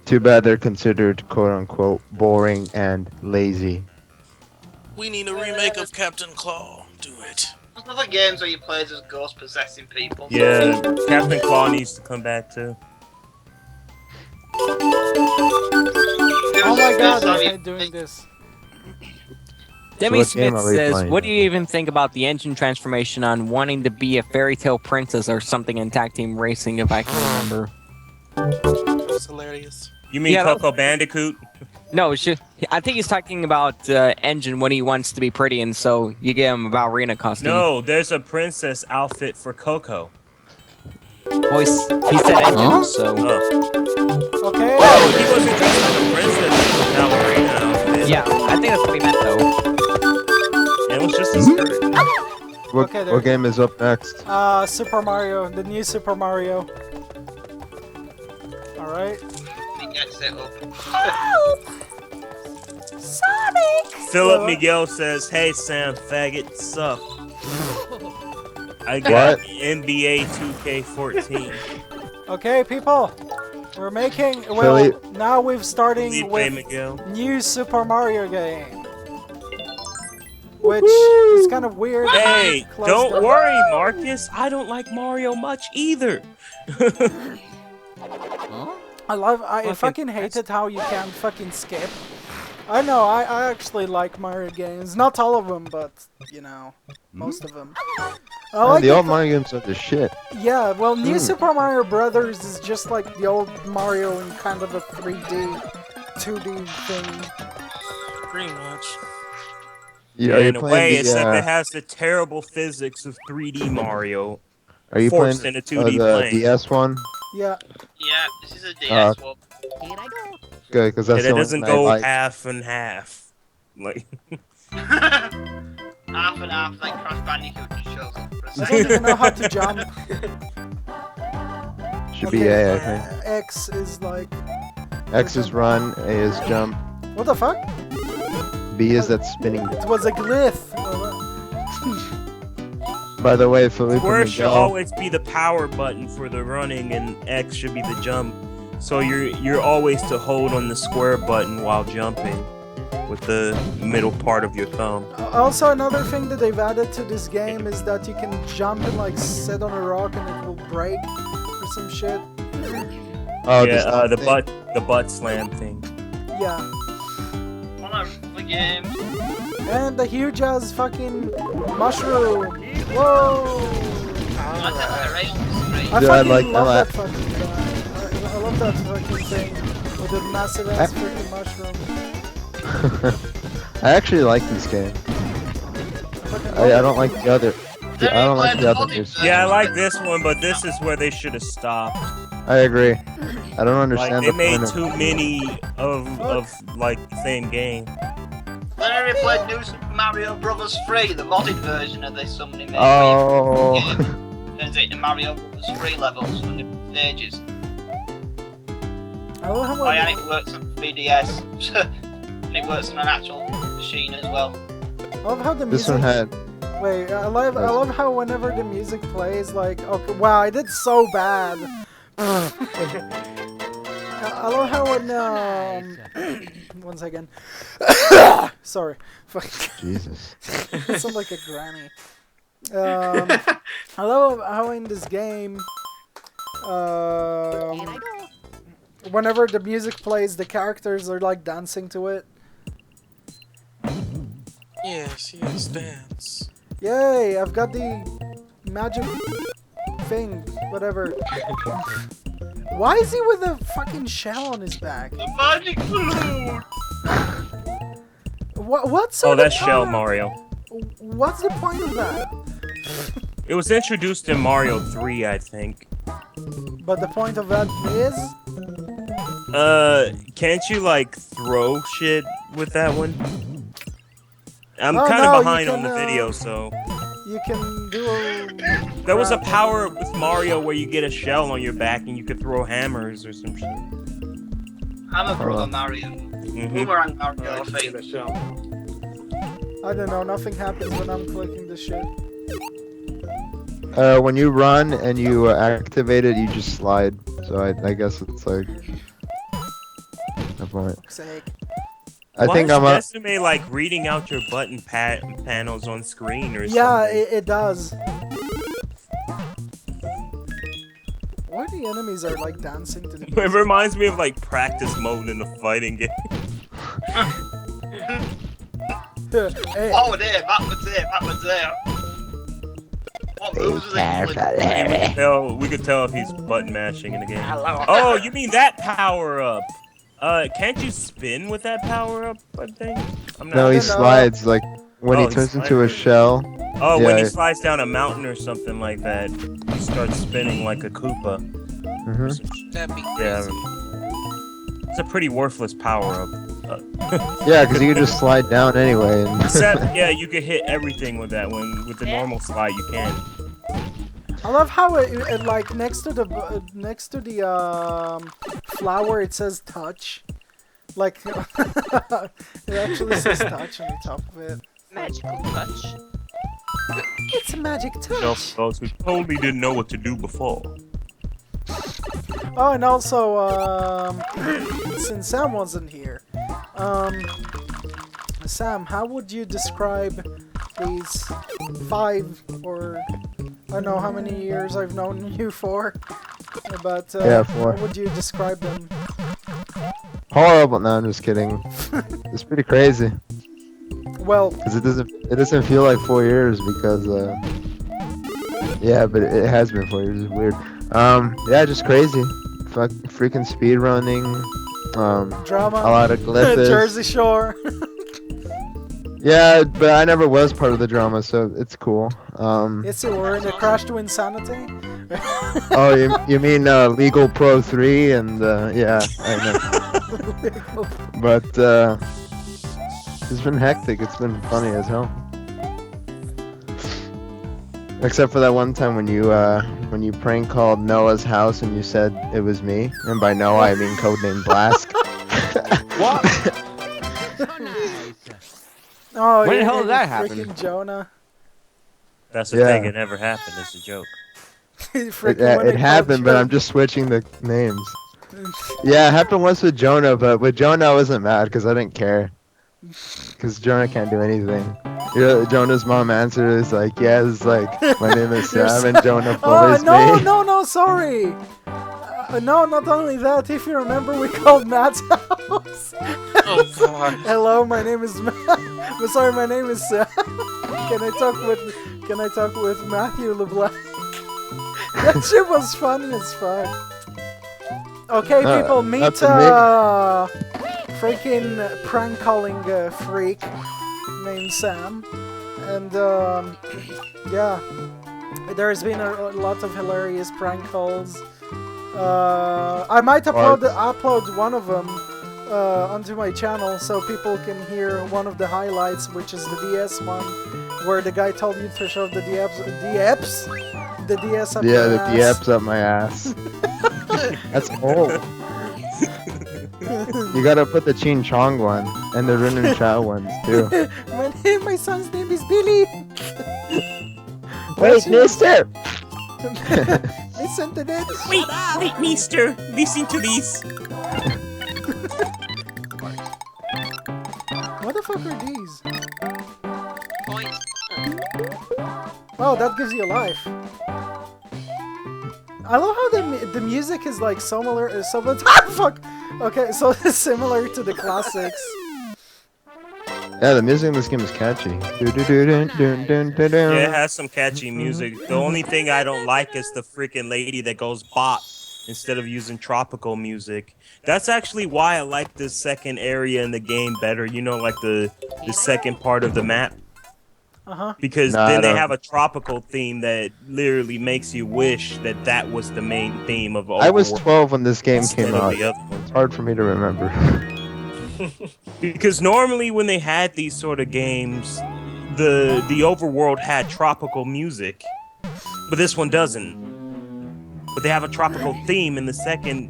Too bad they're considered quote-unquote boring and lazy. We need a remake of Captain Claw. Do it. There's other games where you play as ghosts possessing people. Yeah, Captain Claw needs to come back too. Oh my God, I hate doing this. Demi what Smith game are we says, playing? what do you even think about the engine transformation on wanting to be a fairy tale princess or something in tag team racing, if I can remember? It's hilarious. You mean Yeah, Coco Bandicoot? No, I think he's talking about engine when he wants to be pretty, and so you give him a ballerina costume. No, there's a princess outfit for Coco. Well, he said engine, so... Oh, Okay. oh he wasn't dressed like a princess. Ballerina outfit. Yeah, I think that's what he meant, though. It was just a skirt. What, Okay, there- what game is up next? Super Mario, the new Super Mario. Alright. It gets it up. Sonic! Philip What? Miguel says, "Hey Sam, faggot, sup? I got What? NBA 2K14. Okay, people. We're making... Well, Philly- now we've starting Felipe with Miguel. new Super Mario game. Which is kind of weird. Hey, Close don't down. worry, Marcus. I don't like Mario much either. I fucking hated how you can't fucking skip. I know, I actually like Mario games. Not all of them, but, you know, most of them. I like the the old fa- Mario games are the shit. Yeah, well, New Super Mario Brothers is just like the old Mario in kind of a 3D, 2D thing. Pretty much. Yeah, are you in a playing way, the, except it has the terrible physics of 3D Mario. are you forced playing in a 2D the plane. DS one? Yeah. Yeah, this is a DS one. Here I go. Good, because that's And the it only doesn't one I go like. half and half. Like, Half and half, like Crash Bandicoot just shows up for a I don't even know how to jump. Should be A, I think. X is like... X is run, A is jump, What the fuck? B is that spinning. It was a glyph. By the way, Felipe Square should Miguel, always be the power button for the running, and X should be the jump. So you're always to hold on the square button while jumping with the middle part of your thumb. Also, another thing that they've added to this game is that you can jump and like sit on a rock and it will break or some shit. oh, Yeah, this the butt slam thing. Yeah. The game. And the huge ass fucking mushroom. Whoa! I I Yeah, fucking I love like- that fucking guy. I love that fucking thing with the massive ass freaking mushroom. I actually like this game. I don't like the other. I don't like the other news. Yeah, I like this one, but this is where they should have stopped. I agree. I don't Like understand they the made point of. too many of like the same game. Then I replayed New Super Mario Bros. 3, the modded version of this somebody made. Oh. Turns it into Mario Bros. 3 levels for different stages. I love how Oh yeah, and it works on 3DS. And it works on an actual machine as well. I love how the This music. one had. Wait, I love how whenever the music plays, like, okay, wow, I did so bad. I love how when, 1 second. Sorry. Fuck. Jesus. I sound like a granny. I love how in this game, whenever the music plays, the characters are like dancing to it. Yes, dance. Yay, I've got the magic thing, whatever. Why is he with a fucking shell on his back? The magic balloon! What's Oh, the that's Shell power- Mario. What's the point of that? It was introduced in Mario 3, I think. But the point of that is... Can't you like throw shit with that one? I'm Oh, kind no, of you behind on can, the video, so You can do a... there was a power with Mario where you get a shell on your back and you could throw hammers or some shit. Hammer Brother Mario. Boomerang Mario, I think. I don't know, nothing happens when I'm clicking this shit. When you run and you activate it, you just slide. So I guess it's like. No point. Fuck's sake. I Why think does I'm up. Destiny like reading out your button panels on screen or Yeah, something? it does. Why the enemies are like dancing to the It reminds me of like practice mode in a fighting game. Hey, Oh, there, backwards there, backwards there. What moves are they We could tell if he's button mashing in the game. Oh, you mean that power up? Can't you spin with that power up? I think. I'm not. No, he don't know. slides like when Oh, he he turns into a slides. shell. Oh, when he Yeah. slides down a mountain or something like that, he starts spinning like a Koopa. Mhm. That'd be Yeah. crazy. It's a pretty worthless power up. Yeah, because you can just slide down anyway. And Except, yeah, you could hit everything with that one. With the normal slide, you can. I love how it like next to the flower it says touch. Like it actually says touch on the top of it. Magical touch. It's a magic touch. Just those who totally didn't know what to do before. Oh, and also, since Sam wasn't here, Sam, how would you describe these 5 or I don't know how many years I've known you for? But Yeah, 4. how would you describe them? horrible. No, I'm just kidding. It's pretty crazy Well, because it doesn't feel like 4 years because yeah, but it has been 4 years. It's weird. Yeah, just crazy. Fuck, freaking speed running. drama, A lot of glitches. Jersey Shore. Yeah, but I never was part of the drama, so it's cool. Yes, you were in the Crash to Insanity. Oh, you mean Legal Pro 3 and yeah, I know. But it's been hectic. It's been funny as hell. Except for that one time when you prank called Noah's house and you said it was me, and by Noah I mean codename Blask. What? Oh, When the yeah, hell did that freaking happen? Jonah. That's the Yeah. thing. It never happened. It's a joke. Freaking Yeah, when it I called happened, but Jonah. I'm just switching the names. Yeah, it happened once with Jonah, but with Jonah I wasn't mad because I didn't care. Because Jonah can't do anything. Jonah's mom answered is like, yes, like, my name is You're Sam, and Jonah Oh, bullies no, me. no, sorry. No, not only that, if you remember, we called Matt's house. Oh god. Hello, my name is Matt. Sorry, my name is Sam. Can I talk with Matthew LeBlanc? That shit was funny as fuck. Okay, people, meet that's a freaking prank calling freak named Sam, and yeah, there's been a lot of hilarious prank calls. I might upload one of them onto my channel so people can hear one of the highlights, which is the DS one, where the guy told you to shove the DS up Yeah, your the ass. DF's up my ass. That's old. You gotta put the Chin Chong one and the Rin and Chao ones too. my son's name is Billy. Wait, mister! Listen to this. Wait, mister. Listen to this. What the fuck are these? Point. Oh, that gives you a life. I love how the music is like similar. Ah, fuck. Okay, so it's similar to the classics. Yeah, the music in this game is catchy. Yeah, it has some catchy music. The only thing I don't like is the freaking lady that goes bop instead of using tropical music. That's actually why I like the second area in the game better. You know, like the second part of the map. Because Nah, I then they don't. have a tropical theme that literally makes you wish that that was the main theme of I was Overworld 12 when this game instead came of out. the other ones. It's hard for me to remember. Because normally when they had these sort of games, the overworld had tropical music, but this one doesn't. But they have a tropical theme in the second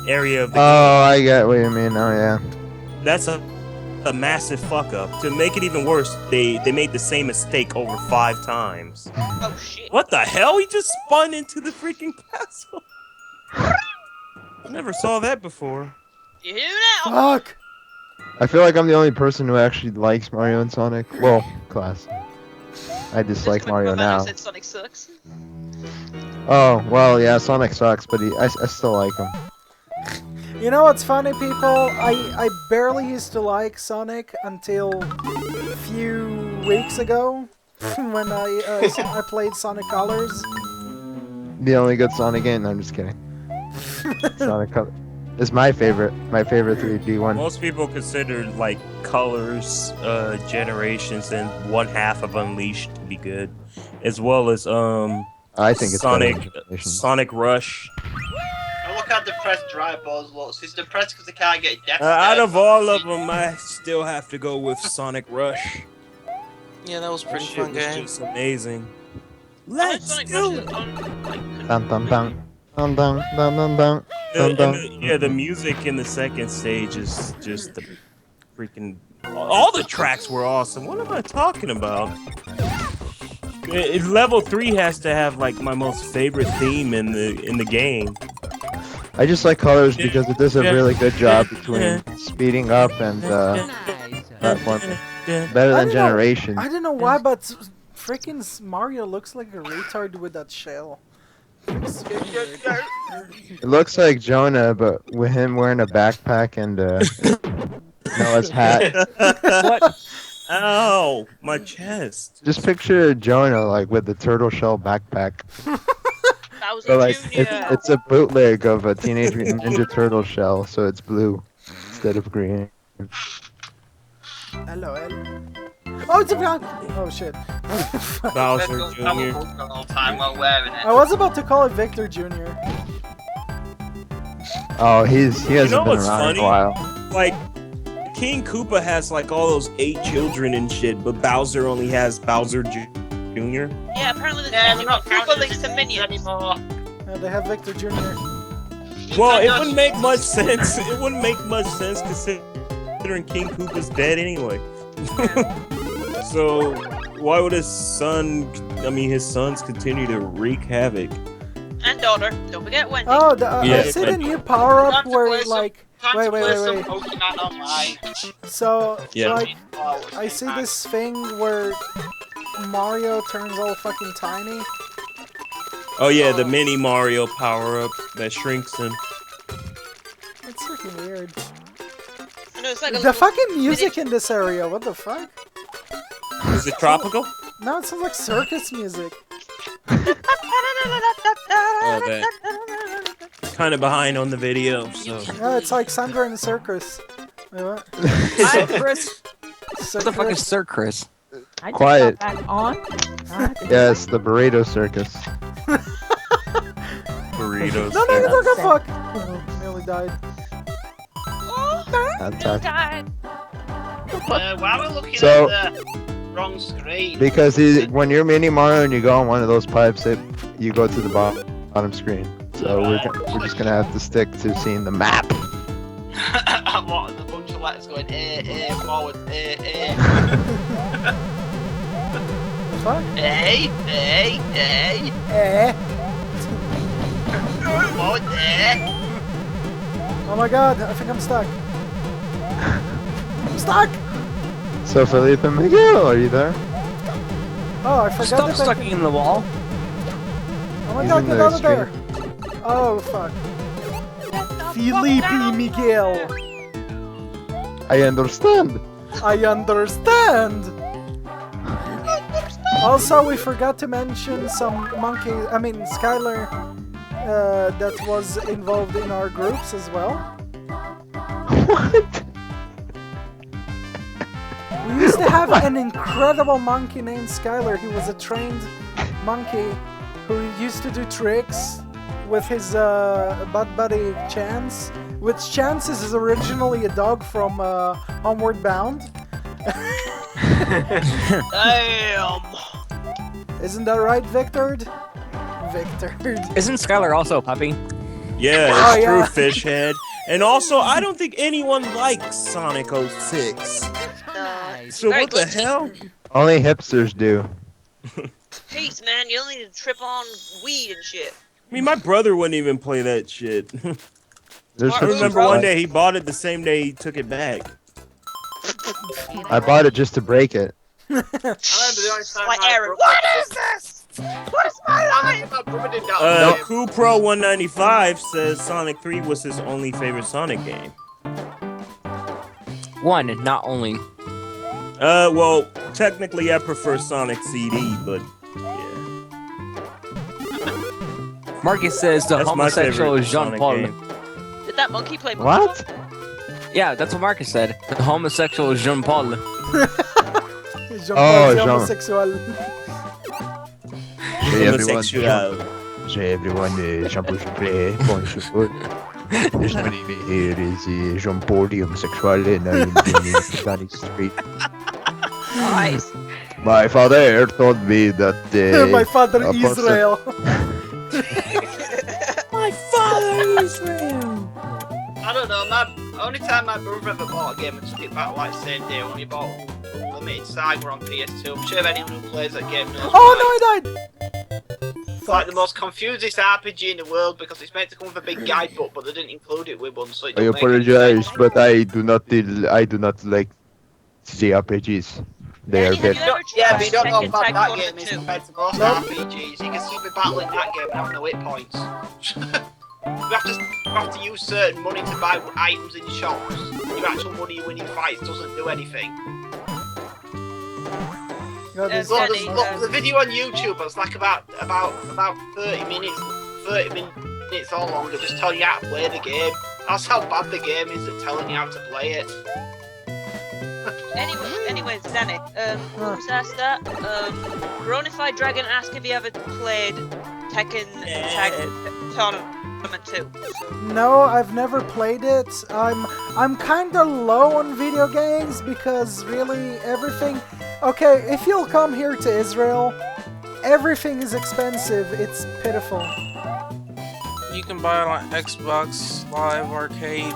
area of the game. Oh, I get what you mean. Oh, yeah. That's a massive fuck up. To make it even worse, they made the same mistake over 5 times. Oh shit. What the hell? He just spun into the freaking castle. I never saw that before. You hear now? Fuck. I feel like I'm the only person who actually likes Mario and Sonic. Well, class. I dislike Just when Mario Romano now. said Sonic sucks. Oh, well, yeah, Sonic sucks, but I still like him. You know what's funny, people? I barely used to like Sonic until a few weeks ago when I played Sonic Colors. The only good Sonic game? No, I'm just kidding. Sonic Color. It's my favorite 3D one. Most people consider Colors, Generations, and one half of Unleashed to be good, as well as I think it's better than Generations. Sonic Rush. Oh, look how depressed Dry Balls looks. He's depressed because he can't get death. Out of all of them, I still have to go with Sonic Rush. Yeah, that was a That pretty shit fun was game. just amazing. Let's Let's do do it. it. Dun dun dun. Dun dun dun dun dun. Yeah, the music in the second stage is just the freaking. All the tracks were awesome. What am I talking about? Level 3 has to have my most favorite theme in the game. I just like Colors because it does a really good job between speeding up and platforming. Better than Generations. I don't know why, but freaking Mario looks like a retard with that shell. It looks like Jonah, but with him wearing a backpack and Noah's hat. What? Ow, my chest. Just picture Jonah with the turtle shell backpack. Bowser So Jr. it's a bootleg of a Teenage Mutant Ninja Turtle shell, so it's blue instead of green. LOL. Oh, it's a blank! Oh shit. Bowser Let's go Jr. the whole time while wearing it. I was about to call it Victor Jr. Oh, he hasn't know been what's around in funny? a while. King Koopa has all those 8 children and shit, but Bowser only has Bowser Jr. Jr. Yeah, apparently Yeah, there's they're not two counting buildings as to minions. anymore. They have Victor Jr. Well, it wouldn't make much sense. It wouldn't make much sense considering King Koopa's dead anyway. So why would his sons continue to wreak havoc? And daughter. Don't forget Wendy. Oh, Yeah, I see the new power up Time to where play it, some- like. Time Wait, to wait, play wait, some wait. Pokemon online. So, Yeah. like, I see this thing where Mario turns all fucking tiny. Oh yeah, the mini Mario power up that shrinks him. It's freaking weird. I know, it's like a The little fucking music miniature- in this area, what the fuck? Is it tropical? No, it sounds like circus music. Oh, that. Kind of behind on the video, so. Yeah, it's like Sandra in the circus. Wait, what? Hi, Chris. What the fuck is Circus. Sir Chris? I just Quiet. got back on. Yes, the burrito circus. Burritos. No, no, no, no, fuck! Nearly died. That's it. God. Why are we looking So- at the wrong screen? Because when you're Mini Mario and you go on one of those pipes, you go to the bottom screen. So we're just gonna have to stick to seeing the map. What? A bunch of letters going forward, Fuck? forward, Oh my god, I think I'm stuck. I'm stuck! So Felipe Miguel, are you there? Oh, I forgot Stop that stuck in the wall. Oh my He's god, in get the out of there! Oh, fuck. Felipe Miguel! I understand. I understand! Also, we forgot to mention some Skylar, that was involved in our groups as well. What? We used to have an incredible monkey named Skylar. He was a trained monkey who used to do tricks with his bud buddy Chance, which Chance is originally a dog from Homeward Bound. Damn. Isn't that right, Victor? Victor. Isn't Skylar also a puppy? Yeah, Oh, it's true, yeah. fish head. And also, I don't think anyone likes Sonic 06. So Very what the glitchy. hell? Only hipsters do. Peace, man. You only need to trip on weed and shit. I mean, my brother wouldn't even play that shit. There's I I hipsters remember that one like- day he bought it the same day he took it back. I bought it just to break it. I remember the only time Like my Aaron. brother- What is this? What is my life? My brother did that. Cool Pro 195 says Sonic 3 was his only favorite Sonic game. One, not only. Well, technically I prefer Sonic CD, but yeah. Marcus says the That's my homosexual favorite Jean Sonic Paul. game. Did that monkey play What? Yeah, that's what Marcus said. The homosexual Jean Paul. Oh, Jean. homosexual. Hey everyone, Homosexual. hey everyone, Jean-Paul Soufflet, bonjour. This man here is Jean-Paul the homosexual and I am in Sonic Street. Nice. My father told me that My father a person- Israel. My father Israel. I don't know, only time my brother ever bought a game and took it back like same day when he bought Limited Saga on PS2. I'm sure anyone who plays that game knows why. Oh no, I died! It's like the most confusing RPG in the world because it's meant to come with a big guidebook, but they didn't include it with one, so it I don't make any apologize, sense. but I do not like JRPGs. They are Danny, have bad. you ever Yeah, tried but you don't know Tekken about Tag that Tournament game is 2? compared to most Nope. RPGs. You can still be battling that game and have no hit points. You have to use certain money to buy items in shops. Your actual money you win in fights doesn't do anything. God, this- Yeah, Look, the video on YouTube it's like about 30 minutes or longer just telling you how to play the game. That's how bad the game is at telling you how to play it. Anyways, Danny, who's asked that? Gronified Dragon asked if you ever played Tekken Tag Tournament 2. No, I've never played it. I'm kinda low on video games because really everything. Okay, if you'll come here to Israel, Everything is expensive. It's pitiful. You can buy it on Xbox Live Arcade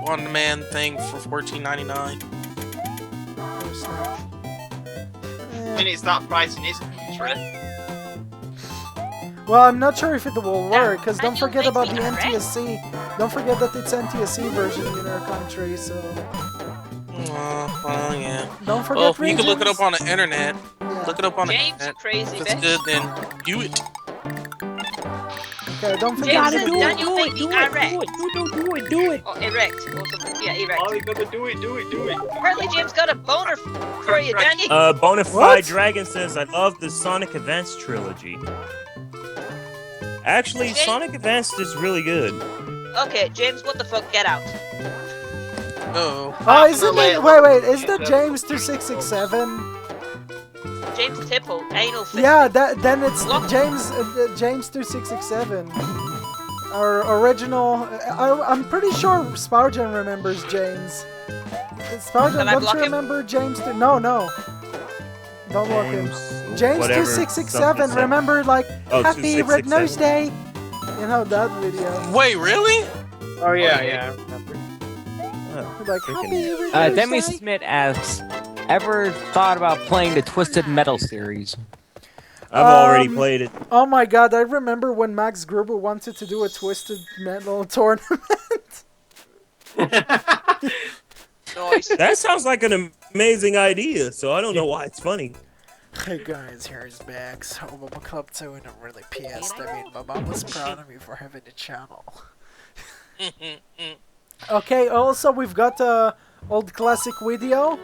on-demand thing for $14.99. I mean, it's that price in this country. Well, I'm not sure if it will work, because don't Daniel forget makes about me the correct. NTSC. Don't forget that it's NTSC version in our country, so... Yeah. Don't forget Well, you can look it regions. up on the internet. Yeah. Look it up on the James, internet. crazy If it's bitch. good, then do it. Okay, don't forget... James gotta says do it, Daniel make me erect. Do it. Or erect, or something. Yeah, erect. Oh, you gotta do it. Apparently James got a boner for you, Daniel. Bonafide What? Dragon says, I love the Sonic Advance trilogy. Actually, James- Sonic Advance is really good. Okay, James, what the fuck? Get out. Oh. Oh, isn't it... Wait, is that Yeah. James 2667? James Tipple, anal fist. Yeah, then it's What? James 2667. Our original... I'm pretty sure Sparjan remembers James. Sparjan, Can I don't block you him? remember James... No. Don't block him. James whatever, 2667, something. remember, like, Oh, Happy Red Nose 2667. Day? You know, that video. Wait, really? Oh yeah, yeah. I remember. Like, Freaking- Happy Red Nose Demi Day? Smith asks, ever thought about playing the Twisted Metal series? I've already Um, played it. Oh my god, I remember when Max Gruber wanted to do a Twisted Metal tournament. Noise. That sounds like an amazing idea, so I don't know why it's funny. Hey guys, here's Max, home of a Club 2, and I'm really pissed. I mean, my mom was proud of me for having a channel. Okay, also we've got old classic video.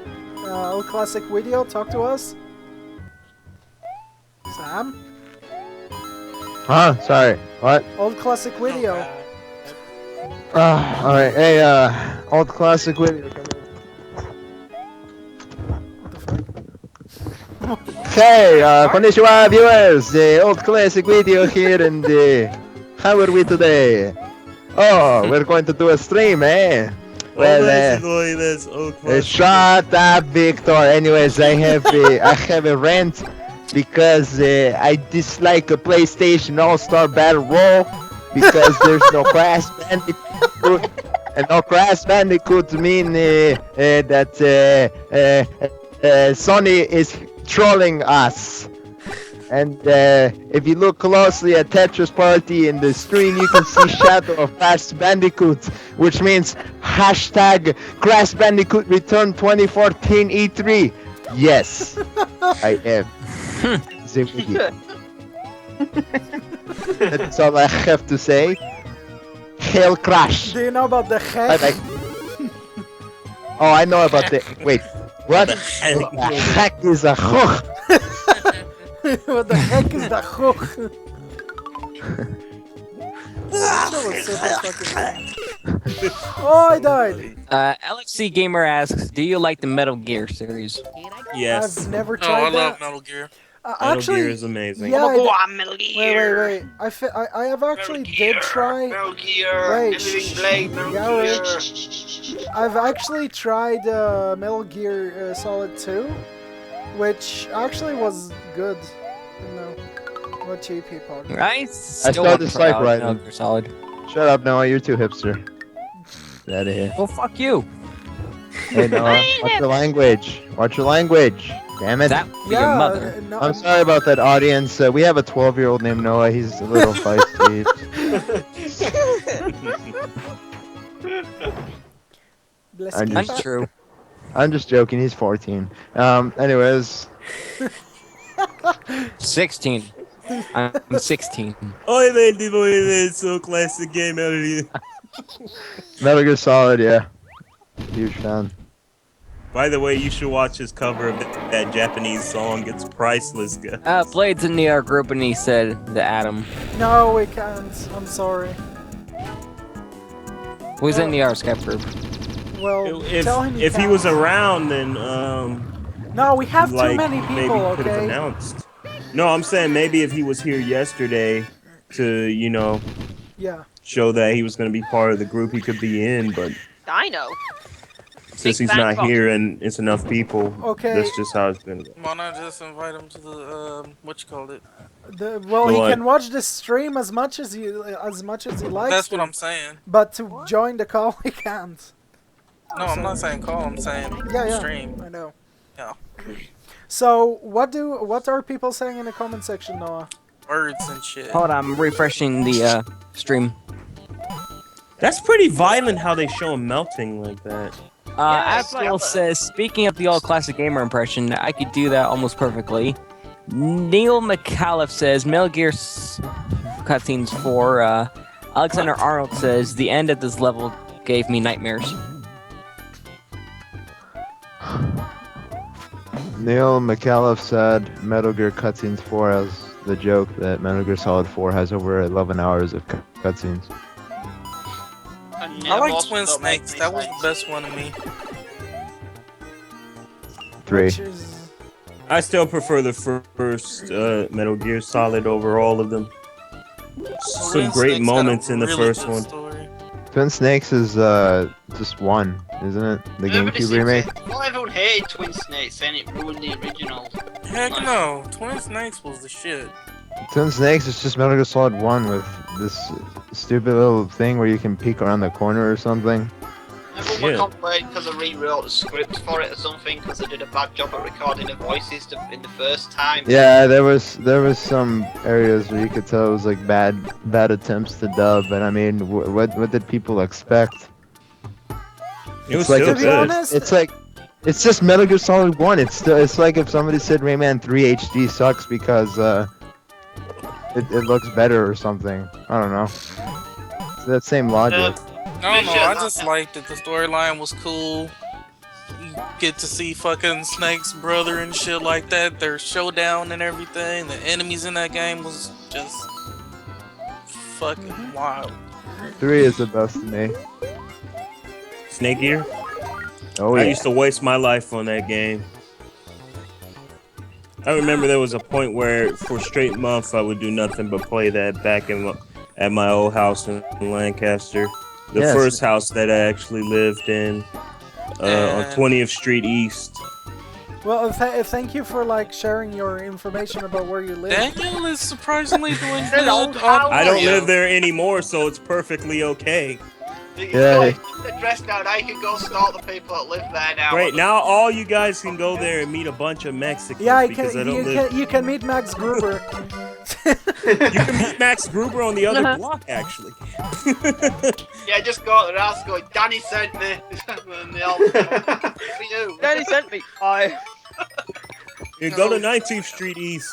Talk to us. Sam? Huh? Sorry. What? Old classic video. Alright. Hey, old classic video. Okay, konnichiwa viewers, the old classic video here, and how are we today? Oh, we're going to do a stream, eh? Well, that's okay. shut up, Victor. Anyways, I have a rant because I dislike a PlayStation All-Star Battle Royale because there's no Crash Bandicoot, and no Crash Bandicoot mean that Sony is trolling us. And if you look closely at Tetris Party in the stream, you can see Shadow of Crash Bandicoot, which means hashtag Crash Bandicoot Return 2014 E3. Yes, I am. The wiki. That's all I have to say. Hail Crash. Do you know about the Bye heck? bye. Oh, I know about the. Wait, what? The heck is a hook? What the heck is that hook? Oh, I died. LFC Gamer asks, do you like the Metal Gear series? Yes. I've never Oh, tried I that. love Metal Gear. Metal Actually, Gear is amazing. yeah. Oh, I'm Metal Wait. Gear. I have actually Metal Gear, did try. Metal Gear. Wait, Everything Blade. Metal Gary. Gear. I've actually tried Metal Gear Solid 2, which actually was good. No, what cheapy part. I still still want to dislike try out writing. Metal Gear Solid. Shut up, Noah. You're too hipster. Get out of here. Well, fuck you. Hey, Noah. Watch your language. Watch your language. Damn it. That would be your mother. No, I'm sorry about that, audience. We have a 12-year-old named Noah. He's a little feisty. bless I'm you. just- That's true. I'm just joking. He's 14. Anyways. 16. I'm 16. Oh, man, it's so classic game out of here. Metal Gear Solid, yeah. Huge fan. By the way, you should watch his cover of that Japanese song. It's priceless, guys. Blade's in our group and he said the Adam. No, we can't. I'm sorry. Who's in the Skype group? Well, tell him If he can't. was around, then No, we have like too many maybe people. could have Okay. announced. No, I'm saying maybe if he was here yesterday to Yeah. show that he was going to be part of the group he could be in, but I know. since Big he's not bang here and it's enough people. Okay. That's just how it's gonna go. Why not just invite him to the what you called it? Well, he What? can watch the stream as much as he likes. That's what to, I'm saying. But to join the call, he can't. No, I'm not saying call. I'm saying Yeah. stream. I know. Yeah. So what are people saying in the comment section, Noah? Words and shit. Hold on, I'm refreshing the stream. That's pretty violent how they show him melting like that. Abdul says, speaking of the old classic gamer impression, I could do that almost perfectly. Neil McAuliffe says, Metal Gear cutscenes 4. Alexander Arnold says, the end of this level gave me nightmares. Neil McAuliffe said Metal Gear Cutscenes 4 has the joke that Metal Gear Solid 4 has over 11 hours of cutscenes. I like Twin Snakes. That was the best one to me. 3. I still prefer the first Metal Gear Solid over all of them. Some great moments in the first one. Twin Snakes is just one, isn't it? The GameCube remake. Well, everyone hated Twin Snakes, saying it ruined the original. Heck no, Twin Snakes was the shit. Twin Snakes is just Metal Gear Solid 1 with this stupid little thing where you can peek around the corner or something. Everyone would complain because I rewrote the script for it or something because I did a bad job at recording the voices in the first time. Yeah, there was some areas where you could tell it was like bad attempts to dub, but I mean, what did people expect? It was like still good. It's just Metal Gear Solid 1. It's like if somebody said Rayman 3 HD sucks because it looks better or something. I don't know. It's that same logic. I don't know, I just liked that the storyline was cool. You get to see fucking Snake's brother and shit like that, their showdown and everything. The enemies in that game was just fucking wild. 3 is the best to me. Snake Ear? Oh I yeah. used to waste my life on that game. I remember there was a point where for a straight month I would do nothing but play that back at my old house in Lancaster. The first house that I actually lived in on 20th Street East. Well, thank you for sharing your information about where you live. Daniel is surprisingly doing good. I don't live there anymore, so it's perfectly okay. You can go the address now, now you can go stalk the people that live there now. Great, now all you guys can go there and meet a bunch of Mexicans. Yeah, you can meet Max Gruber. You can meet Max Gruber on the other block, actually. Yeah, just go to the house going, Danny sent me. And they all, for you. Danny sent me. You go to 19th Street East,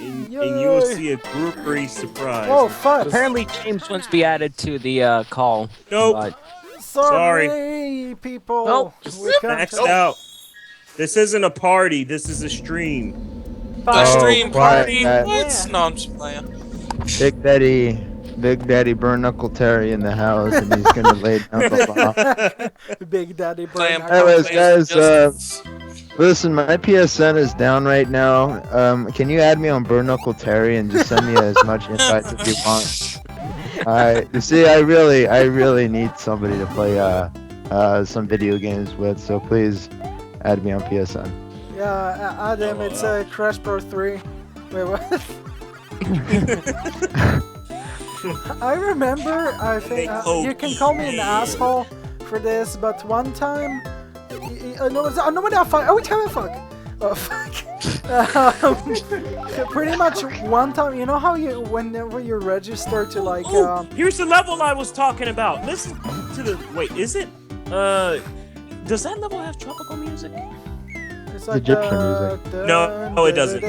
and you will see a Grubery surprise. Oh, fuck. Apparently, James wants to be added to the call. Nope. But Sorry, people. Nope. Maxed out. This isn't a party. This is a stream. A stream party? quiet, What? No, I'm just playing. Big Daddy Burn Knuckle Terry in the house, and he's gonna lay down the law. Big Daddy Playing Burn. Anyways, guys, listen, my PSN is down right now. Can you add me on Burn Knuckle Terry and just send me as much invites as you want? Alright, you see, I really need somebody to play some video games with, so please add me on PSN. Yeah, Adam, it's Crash Pro 3. Wait, what? I remember, I think, you can call me an asshole for this, but one time, pretty much one time, you know how whenever you register to here's the level I was talking about. Listen to the, wait, is it, does that level have tropical music? It's like, Egyptian music. No, it doesn't.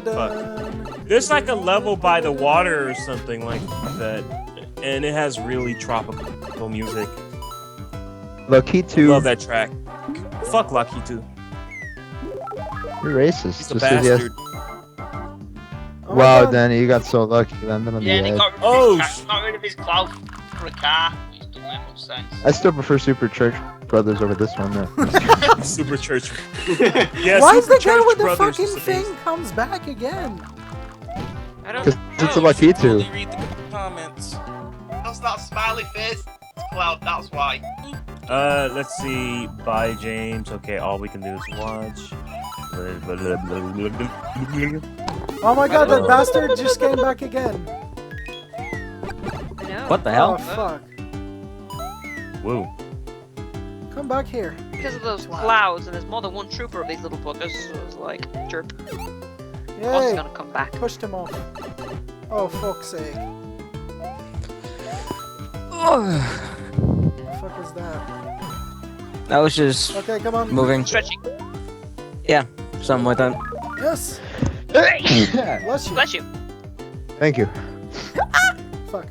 Fuck. There's like a level by the water or something like that, and it has really tropical music. Lucky 2. Love that track. Fuck Lucky 2. You're racist. He's a just 'cause he has- bastard. Wow, Danny, you got so lucky. Landed on the Yeah, and he edge. got rid of his cloud for a car, which doesn't make much sense. I still prefer Super Church Brothers over this one, though. Super Church. Yeah, why is Super the guy Church with the Brothers fucking is the thing best. comes back again? I don't Because know. it's a Lucky 2. Read the comments. That's that smiley face cloud, that's why. Let's see. Bye, James. Okay, all we can do is watch. Oh my god, that bastard just came back again. I know. What the Oh hell? fuck. Woo. Come back here. Because of those clouds, and there's more than one trooper of these little fuckers, so it's like, chirp. Also Yay! gonna come back. Pushed him off. Oh fuck's sake. Oh, What the fuck was that? that was just Okay, come on. moving. Stretching. Yeah, something like that. Yes! Bless you. Bless you. Thank you. Fuck.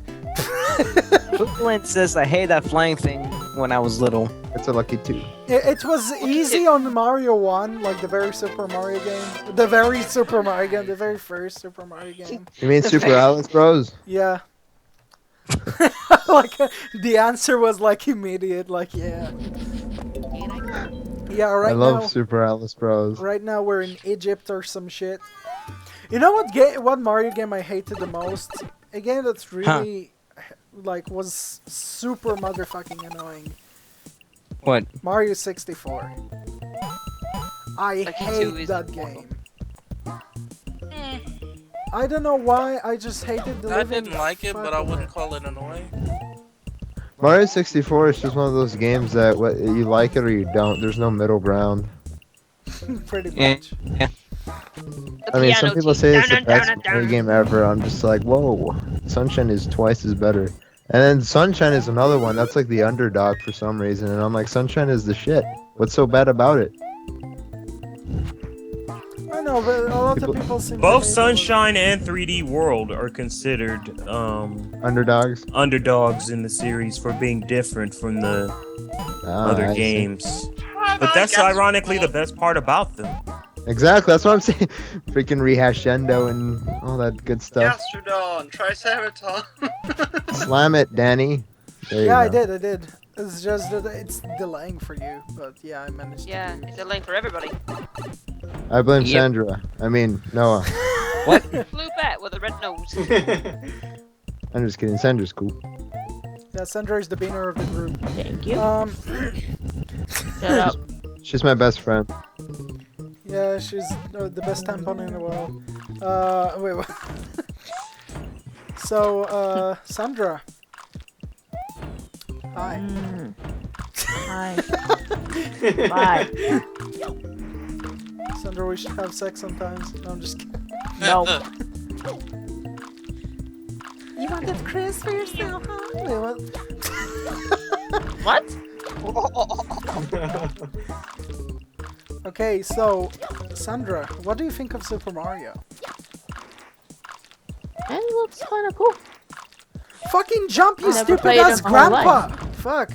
Flint says I hate that flying thing when I was little. It's a lucky 2. It was easy on Mario 1, like the very Super Mario game. The very Super Mario game, the very first Super Mario game. You mean Super Alice Bros? Yeah. Like, the answer was like immediate, like, yeah. Yeah, right I love now. Super Alice Bros. Right now we're in Egypt or some shit. You know what Mario game I hated the most? A game that's really like was super motherfucking annoying. What? Mario 64. I Like, too hate easy. that game. I don't know why, I just hated the I living didn't like it, fuck but I out of wouldn't it. call it annoying. Mario 64 is just one of those games that you like it or you don't. There's no middle ground. Pretty Yeah. much. The I mean, some piano people team. say it's the Dun, dun, best dun, Mario dun. game ever. I'm just like, whoa. Sunshine is twice as better. And then Sunshine is another one. That's like the underdog for some reason. And I'm like, Sunshine is the shit. What's so bad about it? I know, but a lot People- of people seem to Both hate it. Sunshine and 3D World are considered Underdogs? underdogs in the series for being different from the Ah, other I see. games. But that's ironically the best part about them. Exactly, that's what I'm saying. Freaking rehashendo and all that good stuff. Gastrodon, Triceratops. Slam it, Danny. There you Yeah, I go. did. It's just that it's delaying for you, but yeah, I managed Yeah, to do it's a link for everybody. I blame Yep. Sandra. I mean, Noah. What? Blue bat with a red nose. I'm just kidding. Sandra's cool. Yeah, Sandra is the beaner of the group. Thank you. Shut up. She's my best friend. Yeah, she's the best tampon in the world. Wait, what? So, Sandra. Hi. Hi. Bye. Sandra, we should have sex sometimes. No, I'm just kidding. No. You want that Chris for yourself, huh? Wait, what? What? Okay, so, Sandra, what do you think of Super Mario? It looks kind of cool. Fucking jump, you I never stupid played ass it my whole grandpa! Fuck.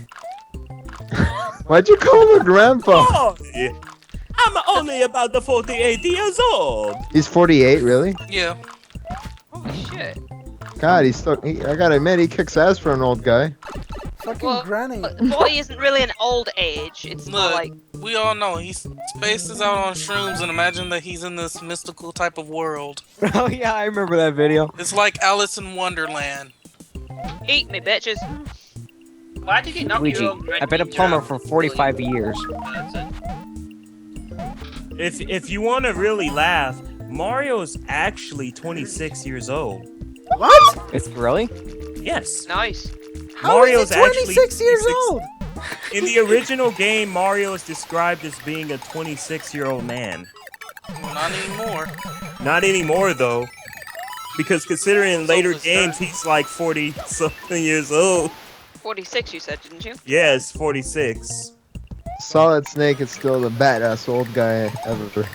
Why'd you call him a grandpa? Oh, I'm only about the 48 years old. He's 48, really? Yeah. Holy shit. God, he's still. I gotta admit, he kicks ass for an old guy. Fucking Well, granny. But 40 isn't really an old age. It's more Look, like we all know he spaces out on shrooms and imagine that he's in this mystical type of world. Oh yeah, I remember that video. It's like Alice in Wonderland. eat me, bitches. Why did you knock Luigi, your own red I've been a ninja plumber out? for 45 years. If you want to really laugh, Mario is actually 26 years old. What? It's really? Yes. Nice. How Mario's is he 26 actually years 26 old? In the original game, Mario is described as being a 26-year-old man. Not anymore. Not anymore, though. Because considering in So later was games, that. he's like 40-something years old. 46, you said, didn't you? Yes, 46. Solid Snake is still the badass old guy ever.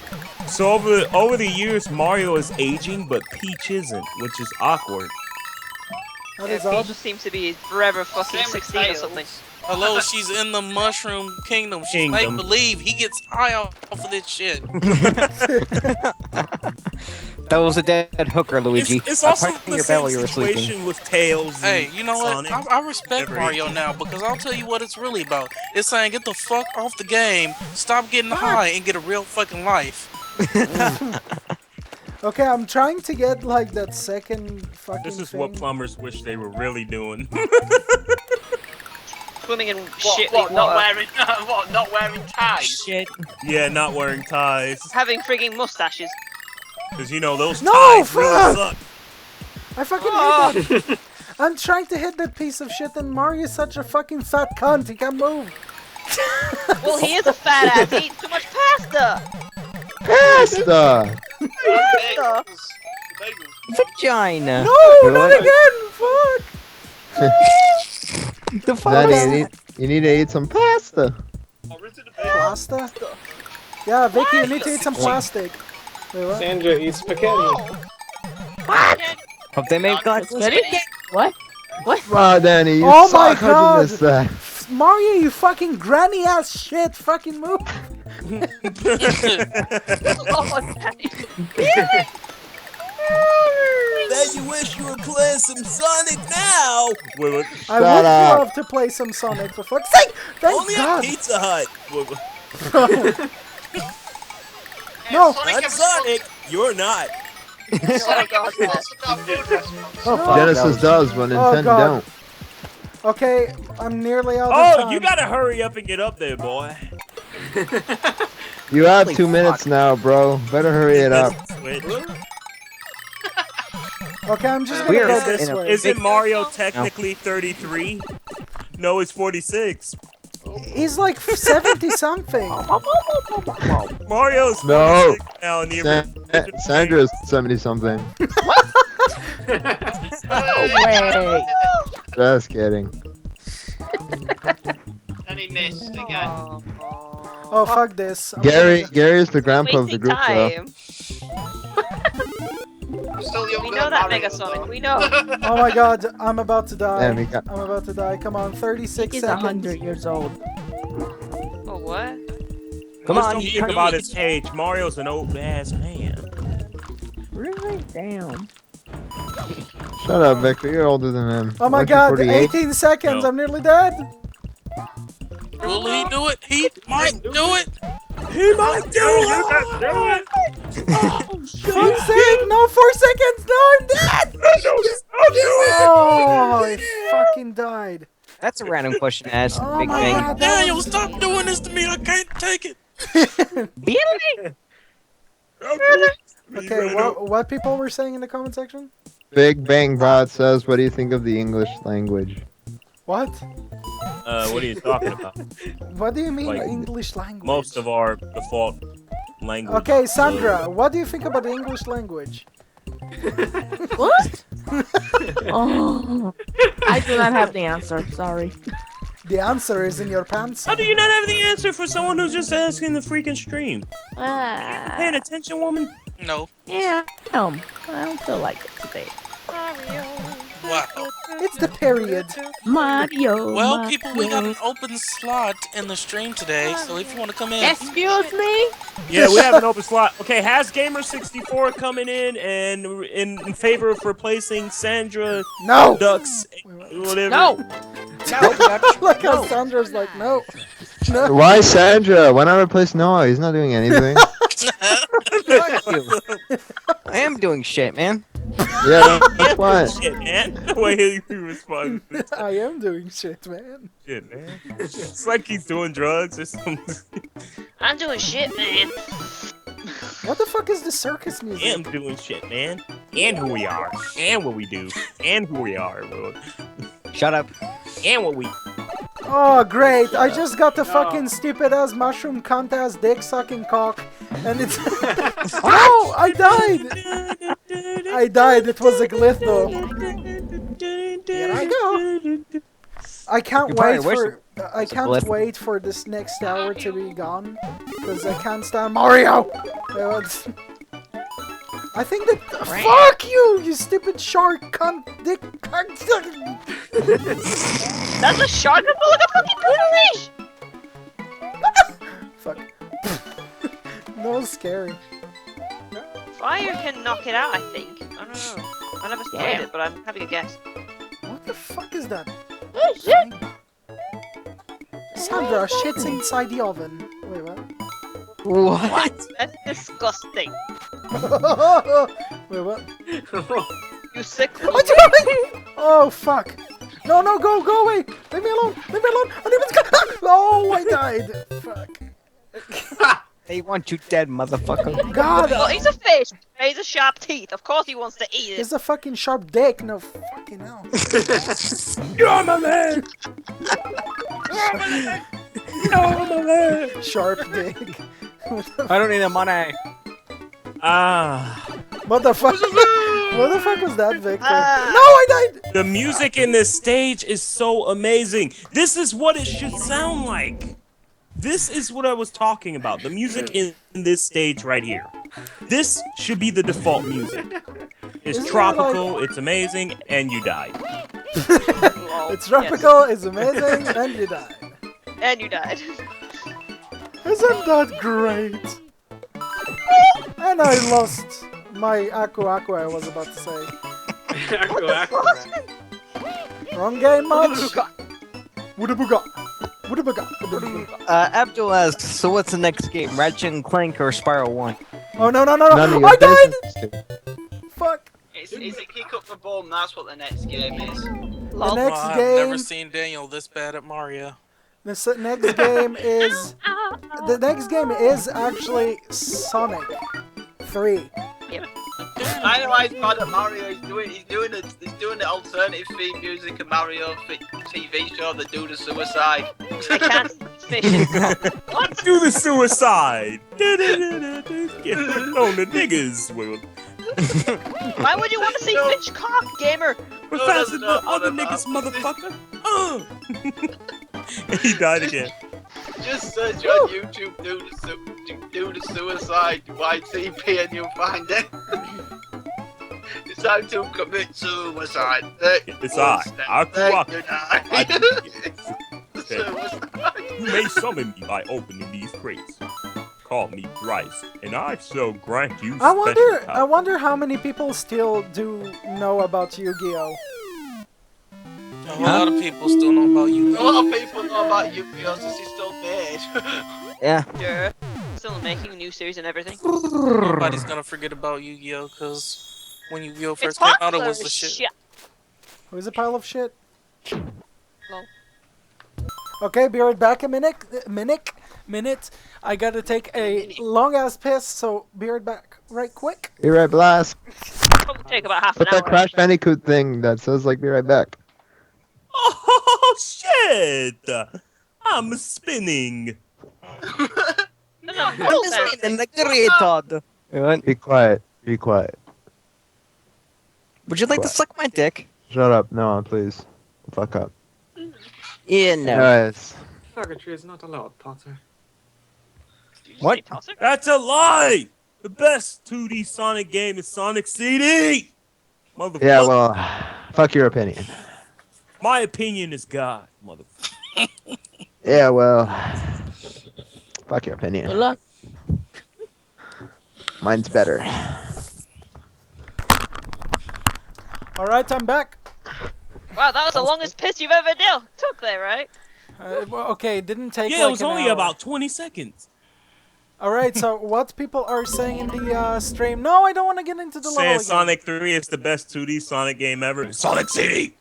So over the years, Mario is aging, but Peach isn't, which is awkward. That Yeah, is odd. Peach seems to be forever fucking Same with 16 or Tails. something. Hello, she's in the Mushroom Kingdom. She's make believe. He gets high off of this shit. That was a dead hooker, Luigi. It's I also punched the your bell same while you were sleeping. situation with Tails. Hey, and you know what? Sonic. I respect Never Mario aged. now because I'll tell you what it's really about. It's saying get the fuck off the game, stop getting high, and get a real fucking life. Okay, I'm trying to get like that second fucking This is thing. what plumbers wish they were really doing. swimming in What, shitty not water. wearing, what, not wearing ties? Shit. Yeah, not wearing ties. Having frigging mustaches. Because, you know, those No, ties really fuck! suck. I fucking Oh. hate that. I'm trying to hit that piece of shit and Mario's such a fucking fat cunt, he can't move. Well, he is a fat ass. He eats too much pasta. Pasta! Pasta. Vagina. No, not again! Fuck! The fuck? Danny, you need to eat some pasta. Pasta? Yeah, Vicky, you need to eat some plastic. Wait, what? Sandra eats spaghetti. Hope they make glass. Ready? What? Wow, Danny, you Oh my suck. How'd you miss God. that? Mario, you fucking granny ass shit! Fucking move! Oh, Daddy. Bet you wish you were playing some Sonic now. Wait, what? I would up. love to play some Sonic for fuck's sake! Thank Only God! at Pizza Hut. Wait, what? No! I'm Sonic. You're not. Sonic also got food restaurants. Oh, fuck. Genesis does, but Nintendo God. don't. Okay, I'm nearly out of Oh, time. you gotta hurry up and get up there, boy. You have 2 minutes now, bro. Better hurry it up. Switch. Okay, I'm just We gonna are go this in a- way. Isn't Mario technically 33? No, it's 46. He's like 70 something. Mario's 46 No. now in the original. Sandra's 70 something. Wait. Just kidding. And he missed again. Oh, fuck this. I'm Gary is the grandpa of the Wasting group, though. time. I'm still younger We know than that Mario, Mega Sonic. though. We know. Oh my God, I'm about to die. Damn, he got- I'm about to die. Come on, 36 He's seconds. 100 years old. Oh, what? Come Let's on, don't you talk do about it. his age. Mario's an old ass man. Really? Damn. Shut up, Victor. You're older than him. Oh my Aren't you God, 48? 18 seconds. No. I'm nearly dead. Will he do it? He might do it. He might do it. Fuck's sake, no, 4 seconds. No, I'm dead. Oh, I fucking died. That's a random question to ask, Oh Big my Bang. God, that Daniel, was- stop doing this to me. I can't take it. Really? Okay, what people were saying in the comment section? Big Bang Bot says, what do you think of the English language? What? What are you talking about? What do you mean Like, English language? Most of our default language. Okay, Sandra, what do you think about the English language? What? Oh, I do not have the answer. Sorry. The answer is in your pants. How do you not have the answer for someone who's just asking the freaking stream? Paying attention, woman? No. Yeah. I don't feel like it today. Wow. It's the period. Mario. Well, Mario. people, we got an open slot in the stream today, so if you want to come in. Excuse me? Yeah, we have an open slot. Okay, has Gamer64 coming in and in favor of replacing Sandra No! Ducks, whatever. No. Look how Sandra's like, no. No. Why Sandra? Why not replace Noah? He's not doing anything. Fuck you. I am doing shit, man. Yeah, that's why. Shit, man. The way he responds. I am doing shit, man. Shit, man. It's like he's doing drugs or something. I'm doing shit, man. What the fuck is the circus I am music? doing shit, man. And who we are. And what we do. And who we are, bro. Shut up. And what we... Oh, great. I just got the fucking stupid ass mushroom cunt ass dick sucking cock. And it's. Oh, I died! I died. It was a glyph though. Here I go. I can't You probably wait wish for. I was a can't glyph. wait for this next hour to be gone. Because I can't stand Mario! I think that. Fuck you, you stupid shark cunt dick cunt. That's a shark with a fucking leash. Fuck. That was scary. Fire can knock it out, I think. I don't know. I never played Yeah. it, but I'm having a guess. What the fuck is that? Oh, shit. Sandra shits inside the oven. Wait, what? What? That's disgusting. Wait, what? You sick What you doing? Oh, fuck. No, no, go away! Leave me alone! Leave me alone! I need to Oh, I died! Fuck. They want you dead, motherfucker. God! Well, he's a fish. He's a sharp teeth. Of course he wants to eat it. He's a fucking sharp dick. No fucking hell. You're my man! You're my man! Sharp dick. I don't need the money. What the fuck? What the fuck was that, Victor? Ah. No, I died! The music in this stage is so amazing. This is what it should sound like. This is what I was talking about. The music in this stage right here. This should be the default music. It's tropical, it's amazing, and you died. It's tropical, it's amazing, and you died. And you died. Isn't that great? And I lost my Aku I was about to say. Wrong game much? Woodabuga. Abdul asks, so what's the next game? Ratchet and Clank or Spiral 1? Oh no! None of your I died! business. Fuck! It's a kick up the ball, and that's what the next game is. The next I've game. never seen Daniel this bad at Mario. The next game is. The next game is actually Sonic 3. I know he's bad at Mario. He's doing the alternative theme music of Mario TV show, The Do the Suicide. I can't fish. What? Do the suicide! Get on the niggas! Why would you want to see Finch cock, gamer? We're faster than the other niggas, motherfucker! He died again. Just search on YouTube, do the suicide YTP, and you'll find it. It's time to commit suicide. It's I, Aku. Suicide. You may summon me by opening these crates. Call me Bryce, and I shall grant you I special wonder how many people still do know about Yu-Gi-Oh. A lot of people still know about you. A lot of people know about Yu-Gi-Oh! Since he's still made. Yeah. Yeah. Still making a new series and everything. Nobody's gonna forget about Yu-Gi-Oh! Because when Yu-Gi-Oh! It's first came out, it popular was the as shit. Who's a pile of shit? Lol. Okay, be right back a minute. I gotta take a long ass piss, so be right back right quick. Be right blast. Probably take about half an Put that hour. Crash Bandicoot thing that says like be right back. Oh shit! I'm spinning. In the creator. What? Be quiet. Be quiet. Would you like to suck my dick? Shut up. No, please. Fuck up. Yeah, no. Guys. Circuitry is not allowed, Potter. What? That's a lie! The best 2D Sonic game is Sonic CD! Motherfucker. Yeah, well, fuck your opinion. My opinion is God, motherfucker. Yeah, well, fuck your Good opinion. luck. Mine's better. Alright, I'm back. Wow, that was the longest piss you've ever took there, right? Well, okay, it didn't take Yeah, like it was an only hour. about 20 seconds. Alright, so what people are saying in the stream? No, I don't want to get into the level Saying again. Sonic 3 is the best 2D Sonic game ever. Sonic CD!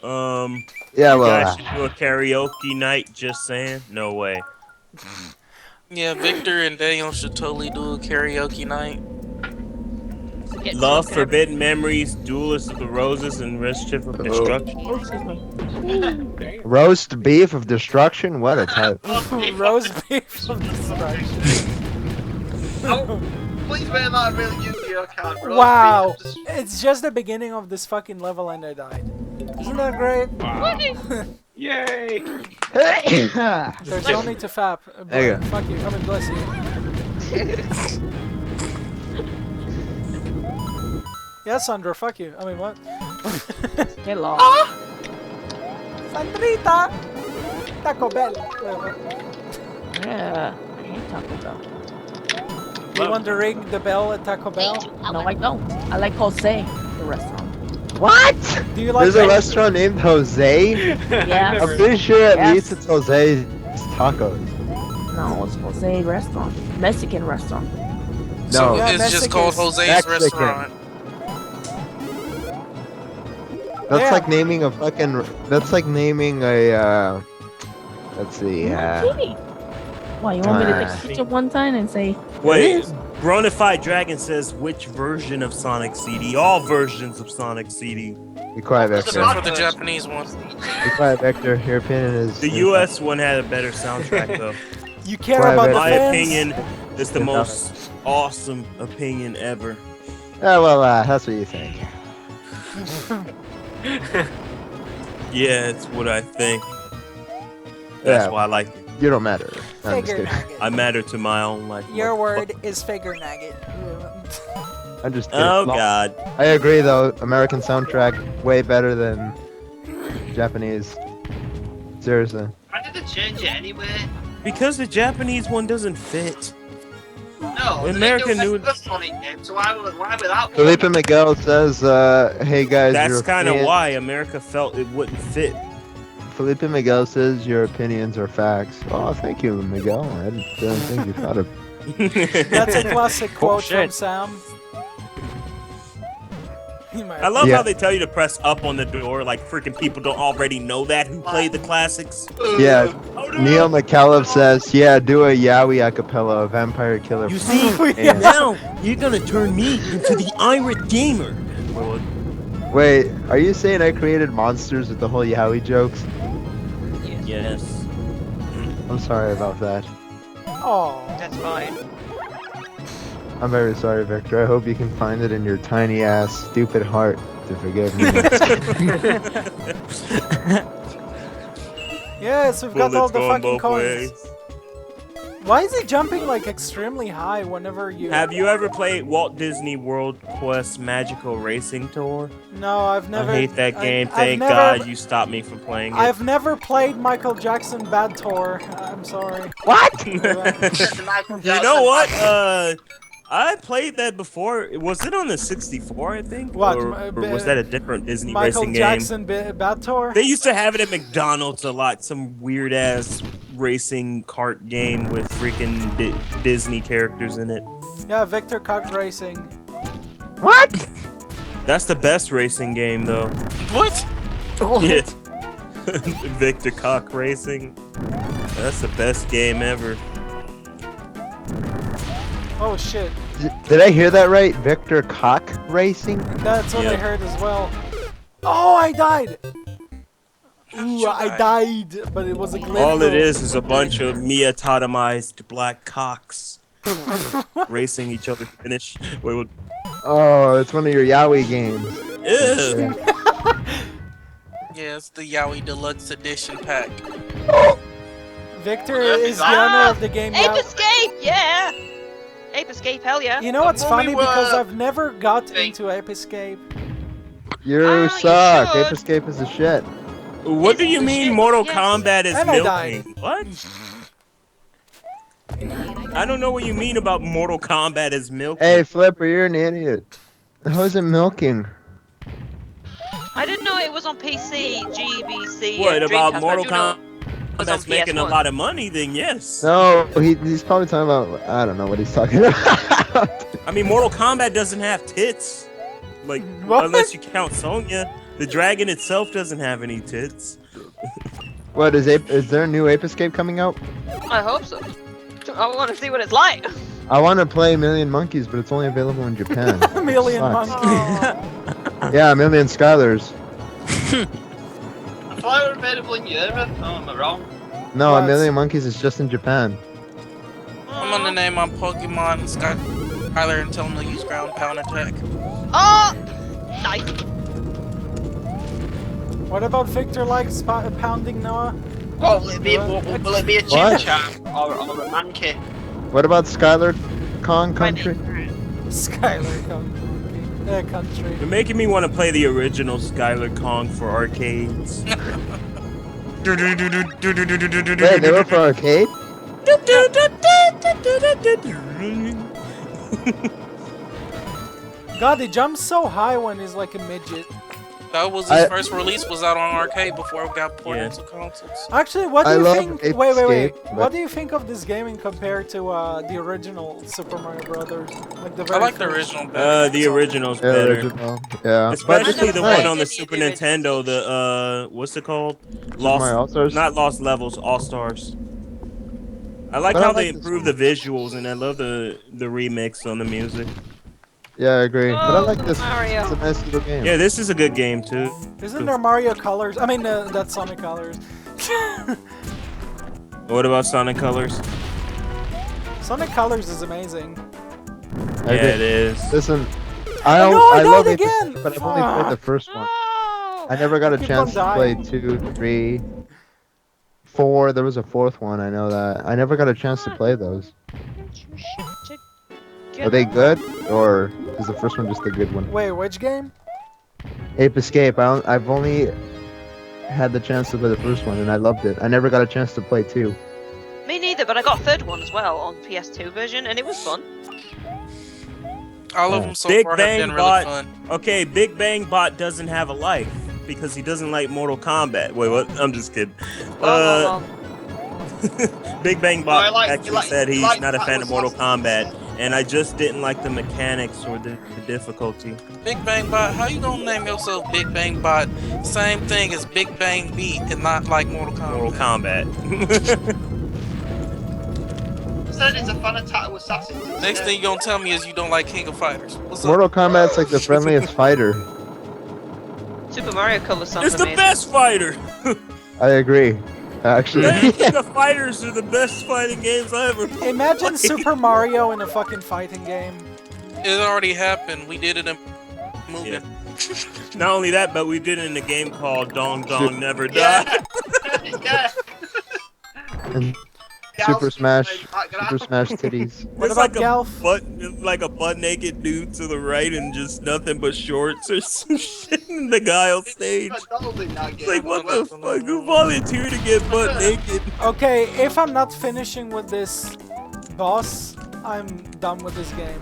Yeah, You well, guys should do a karaoke night, just saying. No way. Yeah, Victor and Daniel should totally do a karaoke night. Get Love, drunk and Forbidden Memories, Duelist of the Roses, and Mischief of Destruction. Oh, excuse me. roast beef of destruction? What a type. Roast beef of destruction. Please make that a real Yu-Gi-Oh! Card, bro. Wow, it's just the beginning of this fucking level and I died. Isn't that great? Yay! There's no need to fap. There you go. Fuck you. I mean, bless you. Yeah, Sandra, fuck you. I mean, what? Hello. Sandrita! Taco Bell. Yeah, I hate Taco Bell. Do you want to ring the bell at Taco Bell? No, I don't. I like Jose, the restaurant. What? Do you like There's a restaurant named Jose? Yeah. I'm pretty sure at Yes. least it's Jose's Tacos. No, it's Jose restaurant. Mexican restaurant. So No. Yeah, it's just called Mexicans. Jose's Mexican. Restaurant. That's Yeah. like naming a fucking. That's like naming a. Let's see. Why, you want me to take Ah. a picture one time and say, Wait, Bronafide Dragon says which version of Sonic CD? All versions of Sonic CD. Be quiet, That's Vector. a Except for the Japanese one. Be quiet, Vector. Your opinion is. The US one had a better soundtrack though. You care Why, about the My fans? opinion is the most awesome opinion ever. Oh well, that's what you think. Yeah, it's what I think. That's Yeah. why I like it. You don't matter. No, I'm just Figure kidding. nugget. I matter to my own life. Your motherfucker. word is figure nugget. I'm just kidding. Oh No, God. I agree though. American soundtrack way better than Japanese. Seriously. Why did they change it anyway? Because the Japanese one doesn't fit. No, America they knew- knew Sonic game, so why without Felipe Miguel says, "Hey guys, That's your kind of opinion-" why America felt it wouldn't fit. Felipe Miguel says your opinions are facts. Oh, thank you, Miguel. I didn't think you thought of. That's a classic quote from Bullshit. Sam. He might- I love Yeah. how they tell you to press up on the door, like freaking people don't already know that who played the classics. Yeah, Oh, no. Neil McCallum says, "Yeah, do a Yowie acapella, a vampire killer." You from- see, Yeah. now you're gonna turn me into the irate gamer. Well, Wait, are you saying I created monsters with the whole Yowie jokes? yes. I'm sorry about that. Oh. That's fine. I'm very sorry, Victor. I hope you can find it in your tiny ass, stupid heart to forgive me. Yes, we've got all Bullets the going fucking both coins. ways. Why is he jumping like extremely high whenever you? Have you ever played Walt Disney World Quest Magical Racing Tour? No, I've never. I hate that game. I've Thank never- God you stopped me from playing it. I've never played Michael Jackson Bad Tour. I'm sorry. You know what? I played that before. Was it on the 64? I think. What, Or, was that a different Disney Michael racing Jackson Bad Tour? game? They used to have it at McDonald's a lot. Some weird ass racing kart game with freaking Disney characters in it. Yeah, Victor Kart Racing. What? That's the best racing game though. What? Yeah. Victor Cock Racing. That's the best game ever. Oh shit, Did I hear that right? Victor Cock Racing? that's what I Yeah. heard as well. Oh, I died! Ooh, you I die? died, but it was a glitch. All it is a bunch of Miatotomized black cocks racing each other to finish. Wait, what? Oh, it's one of your Yowie games. Ew. Yeah, it's the Yowie Deluxe Edition pack. Victor is the owner of the game Ape now. Escape, yeah! Ape Escape, hell yeah. You know what's funny? Mommy, Because what? I've never got into Ape Escape. You you suck. should. Ape Escape is a shit. What do you mean Mortal Yes. Kombat is And I died. milking? What? I don't know what you mean about Mortal Kombat is milking. Hey, Flipper, you're an idiot. How is it milking? I didn't know it was on PC, GBC, What and about Dreamcast, Mortal but I do know Kombat? was That's on making a PS1. lot of money, then yes. No, he's probably talking about. I don't know what he's talking about. I mean, Mortal Kombat doesn't have tits. Like, What? unless you count Sonya. The dragon itself doesn't have any tits. What is there a new Ape Escape coming out? I hope so. I want to see what it's like. I want to play Million Monkeys, but it's only available in Japan. A million Sucks. monkeys. Yeah, Million Scholars. I thought it was available in Europe. Oh, am I wrong? No, What? A Million Monkeys is just in Japan. I'm gonna name my Pokemon Skyler and tell him to use ground pound attack. Oh! Nice. What about Victor likes pounding Noah? Oh, will it be a What? Chimchar or a Mankey? What about Skylar Kong Country? Skylar Country. You're making me want to play the original Skylar Kong for arcades. Wait, they were for arcade? God, he jumps so high when he's like a midget. That was his first release. Was out on arcade before it got ported to consoles. Actually, what do I you love think? Ape Wait. Escape, What but- do you think of this gaming compared to the original Super Mario Brothers? Like the I very like the first? original better. The original's Yeah, better. original. Yeah. Especially the played one on the any of Super the originals. Nintendo, the what's it called? Mario All-Stars? Not Lost Levels, All Stars. I like But I how like they this improved one. the visuals, and I love the remix on the music. Yeah, I agree. But I like this. Mario. It's a nice little game. Yeah, this is a good game too. Isn't there Mario Colors? I mean, that's Sonic Colors. What about Sonic Colors? Sonic Colors is amazing. I Yeah, agree. it is. Listen, I I died love Ape again! Escape, but I've only played the first one. I never got a keep chance on to play dying. 2, 3, 4. There was a 4th one, I know that. I never got a chance to play those. Are they good, or is the first one just a good one? Wait, which game? Ape Escape, I've only had the chance to play the first one, and I loved it. I never got a chance to play 2. Me neither, but I got a third one as well on PS2 version, and it was fun. All of them so Big far have Bang been really Bot. fun. Okay, Big Bang Bot doesn't have a life because he doesn't like Mortal Kombat. Wait, what? I'm just kidding. Big Bang Bot actually said he's not a fan of Mortal Kombat, and I just didn't like the mechanics or the difficulty. Big Bang Bot, how you gonna name yourself Big Bang Bot? Same thing as Big Bang Beat and not like Mortal Kombat. Mortal Kombat. Said it's a fan attack with assassins. Next thing you gonna tell me is you don't like King of Fighters. What's up? Mortal Kombat's like the friendliest fighter. Super Mario Color sounds It's the amazing. best fighter. I agree, actually. The fighters are the best fighting games I ever played. Imagine Super Mario in a fucking fighting game. It already happened. We did it in movie. Yeah. Not only that, but we did it in a game called Dong Dong Never Die. Yeah. And Super Smash titties. What It's about like Gelf? like a butt naked dude to the right and just nothing but shorts or some shit in the guy on stage. It's like, what the fuck? Who volunteered to get butt naked? Okay, if I'm not finishing with this boss, I'm done with this game.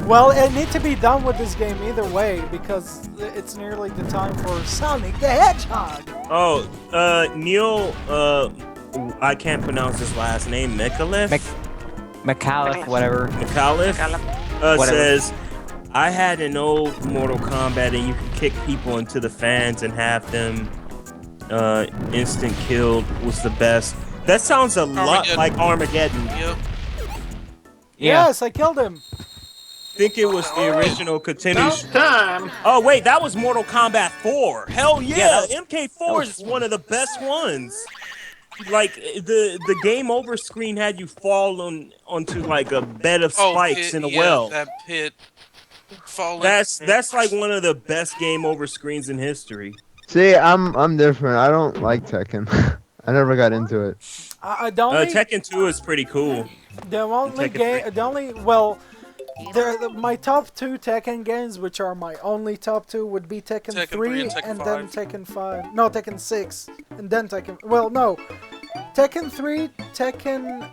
Well, I need to be done with this game either way because it's nearly the time for Sonic the Hedgehog. Oh, Neil, I can't pronounce his last name. McAuliffe? McAuliffe, whatever. McAuliffe Whatever. says, I had an old Mortal Kombat and you could kick people into the fans and have them instant killed was the best. That sounds a lot Armageddon. like Armageddon. Yep. Yeah. Yes, I killed him. I think it was the original continuation. Time. Oh wait, that was Mortal Kombat 4. Hell yeah, Yeah, MK4 is one of the best ones. Like the game over screen had you fall onto like a bed of spikes pit, in a yeah, well. That pit. Falling. That's like one of the best game over screens in history. See, I'm different. I don't like Tekken. I never got into it. The only, Tekken 2 is pretty cool. the only Tekken game, 3. the only, well, my top 2 Tekken games, which are my only top 2, would be Tekken, Tekken 3 3 and Tekken and then 5. Tekken 5. No, Tekken 6 and then Tekken. Well, no, Tekken 3, Tekken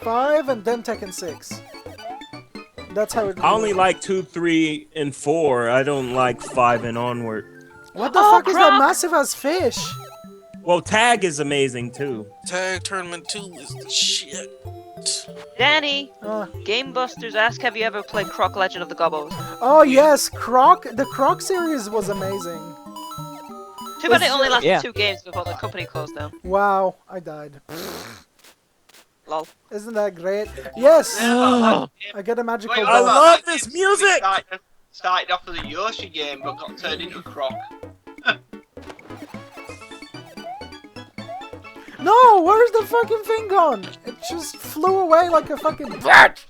5, and then Tekken 6. That's how it. I only like 2, 3, and 4. I don't like 5 and onward. What the fuck is that massive ass fish? Well, Tag is amazing too. Tag Tournament 2 is the shit. Danny, Uh, Game Busters ask, have you ever played Croc Legend of the Gobbos? oh yes, Croc. The Croc series was amazing. Too bad it only lasted Yeah. 2 games before the company closed down. Wow, I died. Lol. Isn't that great? Yes, I get a magical. Wait, I ball. love this music! Started off as a Yoshi game, but got turned into a Croc. No, where's the fucking thing gone? It just flew away like a fucking bat.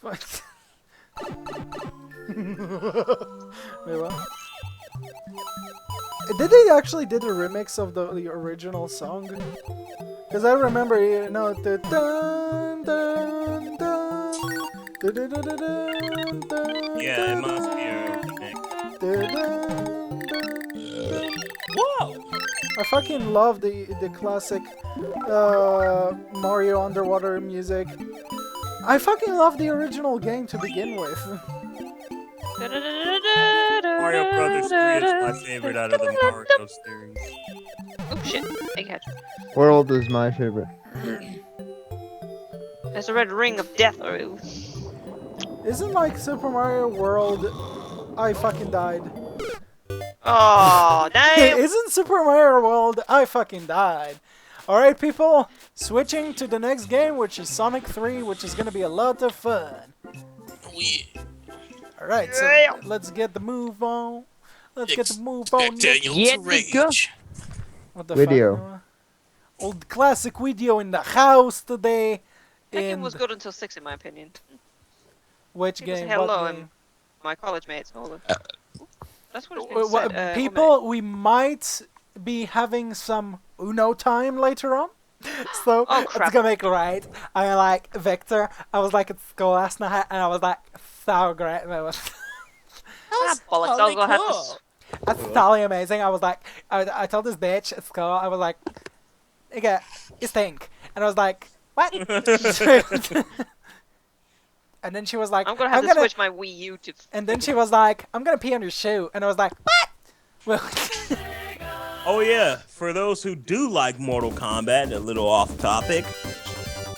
Wait, what? Did they actually did a remix of the original song? Because I remember, you know, the dun dun dun, dun dun dun dun dun. Yeah, it must be a remix. Whoa! I fucking love the classic Mario underwater music. I fucking love the original game to begin with. Mario Brothers my favorite out of the Mario series. Oh shit! I catch. World is my favorite. There's a red ring of death. Or Isn't like Super Mario World? I fucking died. oh damn! Isn't Super Mario World? I fucking died. Alright, people, switching to the next game, which is Sonic 3, which is gonna be a lot of fun. Oh, yeah. Alright, so let's get the move on. Let's get the move on. Daniel Yeah, to rage. What the Video. fuck? Noah? Old classic video in the house today. That game In was good until 6, in my opinion. which People say game? hello What and game? my college mates. Hold on. That's what it's been What- said. people, we might be having some Uno time later on. So Oh, it's crap. gonna make right. I like Victor. I was like at school last night, and I was like so great. And it was Ah, bollocks! I'll go have to. that's totally amazing. I was like, I told this bitch at school. I was like, "Nigga, you stink," and I was like, "What?" And then she was like, I'm gonna have to switch my Wii U to. And then she was like, "I'm gonna pee on your shoe," and I was like, "What?" Well. Oh yeah, for those who do like Mortal Kombat, a little off topic,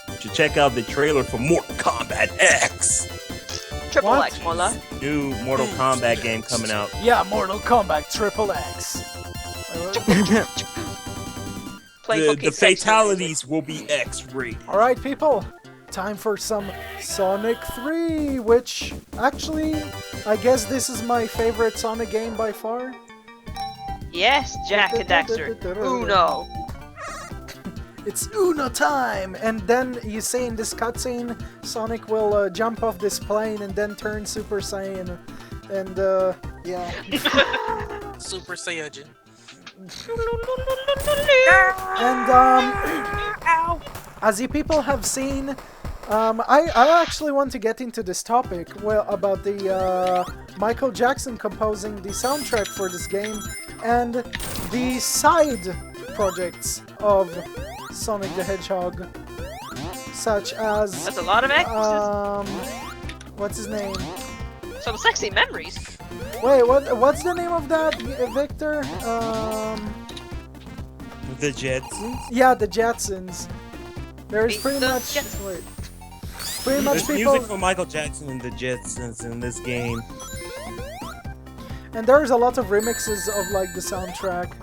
you should check out the trailer for Mortal Kombat X. Triple What? X, Mola. New Mortal Kombat game coming out. Yeah, Mortal Kombat Triple X. Play The fucking sex fatalities will be X-rated. Alright, people. Time for some Sonic 3, which actually, I guess this is my favorite Sonic game by far. Yes, Jack and Daxter. Uno. It's Uno time! And then you see in this cutscene, Sonic will jump off this plane and then turn Super Saiyan. And, yeah. Super Saiyajin. And, as you people have seen, I actually want to get into this topic about the Michael Jackson composing the soundtrack for this game and the side projects of Sonic the Hedgehog, such as That's a lot of X's. what's his name? Some sexy memories. Wait, what's the name of that, Victor? The Jets. Yeah, the Jetsons. There's Beat pretty the much Jetsons. wait, pretty much There's people. music from Michael Jackson and the Jetsons in this game. And there's a lot of remixes of like the soundtrack.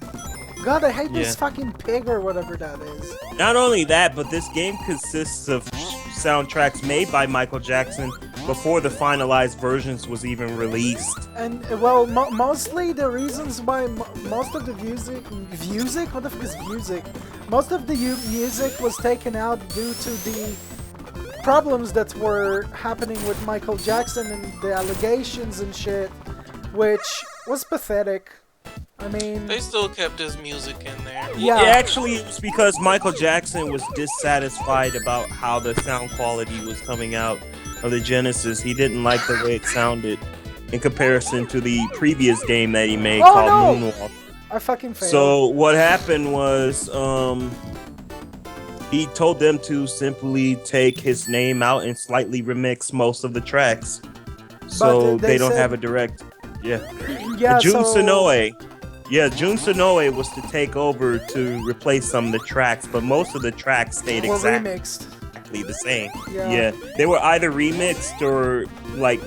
God, I hate this Yeah. fucking pig or whatever that is. Not only that, but this game consists of soundtracks made by Michael Jackson before the finalized versions was even released. And well, mostly the reasons why most of the music, what the fuck is music? Most of the music was taken out due to the problems that were happening with Michael Jackson and the allegations and shit, which was pathetic. I mean, They still kept his music in there. yeah. Actually, it's because Michael Jackson was dissatisfied about how the sound quality was coming out of the Genesis. He didn't like the way it sounded in comparison to the previous game that he made Oh, called no! Moonwalk. I fucking failed. So what happened was, he told them to simply take his name out and slightly remix most of the tracks, so they they don't said- have a direct. Yeah, yeah, Jun so Sonoe. Yeah, Jun Sonoe was to take over to replace some of the tracks, but most of the tracks stayed were exactly remixed. the same. Yeah. Yeah, they were either remixed or like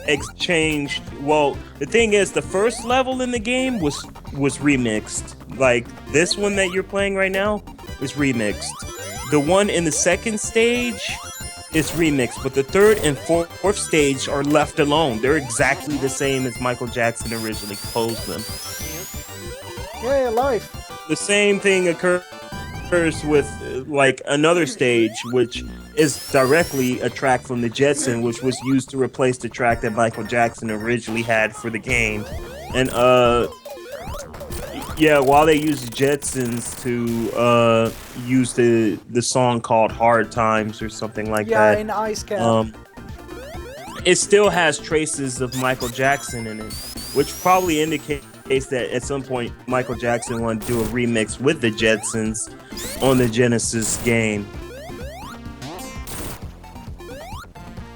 exchanged. Well, the thing is, the first level in the game was remixed. Like this one that you're playing right now is remixed. The one in the second stage is remixed, but the third and fourth stage are left alone. They're exactly the same as Michael Jackson originally composed them. Yeah, life. The same thing occurs with like another stage, which is directly a track from the Jetson, which was used to replace the track that Michael Jackson originally had for the game. And yeah, while they used the Jetsons to use the song called Hard Times or something like Yeah, that. in Ice Cap. It still has traces of Michael Jackson in it, which probably indicates that at some point Michael Jackson wanted to do a remix with the Jetsons on the Genesis game.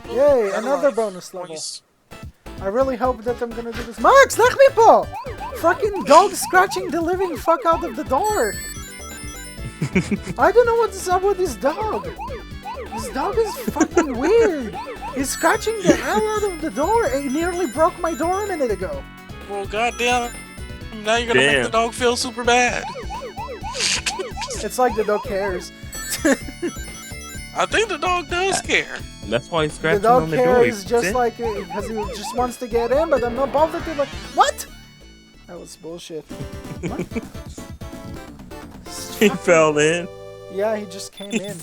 Yay, another bonus level. Nice. I really hope that I'm gonna do this. Max, let me po! Fucking dog scratching the living fuck out of the door. I don't know what's up with this dog. This dog is fucking weird. He's scratching the hell out of the door. It nearly broke my door a minute ago. Well, goddamn. Now you're gonna make the dog feel super bad. It's like the dog cares. I think the dog does care. That's why he's The scratching dog on the door. cares just like because he just wants to get in, but I'm not bothered to like, what? That was bullshit. What? He fell in. Yeah, he just came in.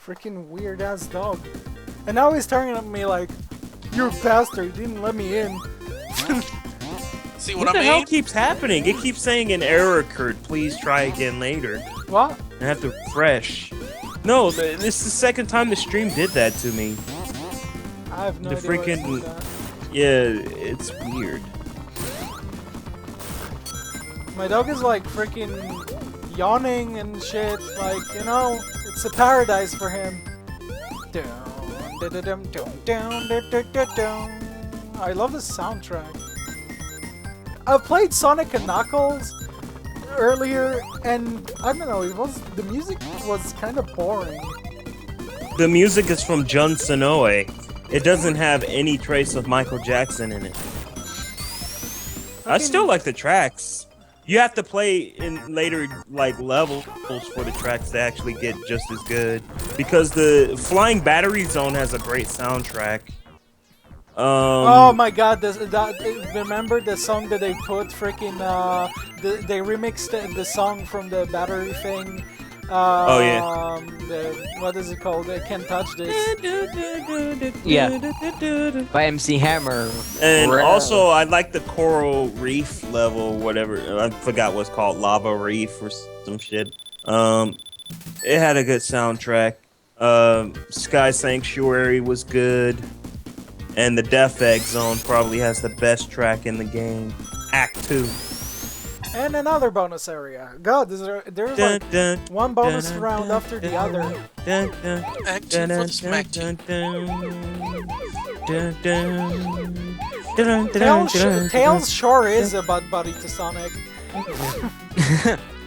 Freaking weird ass dog. And now he's turning at me like, you bastard, you didn't let me in. See What what the I hell mean? keeps happening? It keeps saying an error occurred. Please try again later. What? I have to refresh. No, this is the second time the stream did that to me. I have no The idea what freaking- it's that. Yeah, it's weird. My dog is like freaking yawning and shit. Like, you know, it's a paradise for him. Down, da da dum, down, da da da down. I love the soundtrack. I played Sonic and Knuckles earlier, and I don't know. The music was kind of boring. The music is from Jun Sonoe. It doesn't have any trace of Michael Jackson in it. I still like the tracks. You have to play in later like levels for the tracks to actually get just as good. Because the Flying Battery Zone has a great soundtrack. Oh my god, remember the song that they put freaking, they remixed the song from the battery thing? Oh yeah. What is it called? I Can't Touch This. Yeah. By MC Hammer. And Wow. also, I like the Coral Reef level, whatever. I forgot what's called, Lava Reef or some shit. It had a good soundtrack. Sky Sanctuary was good. And the Death Egg Zone probably has the best track in the game. Act 2. And another bonus area. God, there's like one bonus round after the other. Act 2 for the smack team. Tails sure is a butt buddy to Sonic.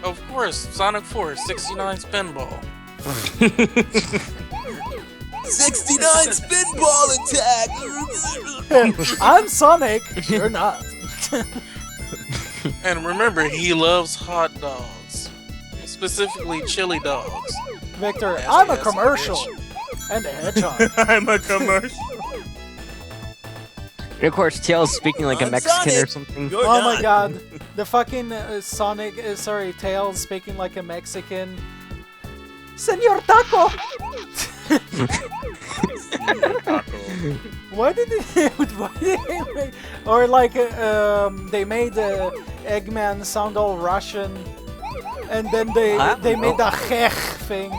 Of course, Sonic 4, 69 spinball. 69 spinball attack! I'm Sonic, you're not. And remember, he loves hot dogs. Specifically, chili dogs. Victor, Nasty I'm a ass commercial. bitch. And a hedgehog. I'm a commercial. And of course, Tails speaking like a I'm Mexican Sonic. or something. You're Oh my not. god. The fucking Tails speaking like a Mexican. Senor Taco! Why did they make... Or like, they made Eggman sound all Russian. And then they made the hech thing.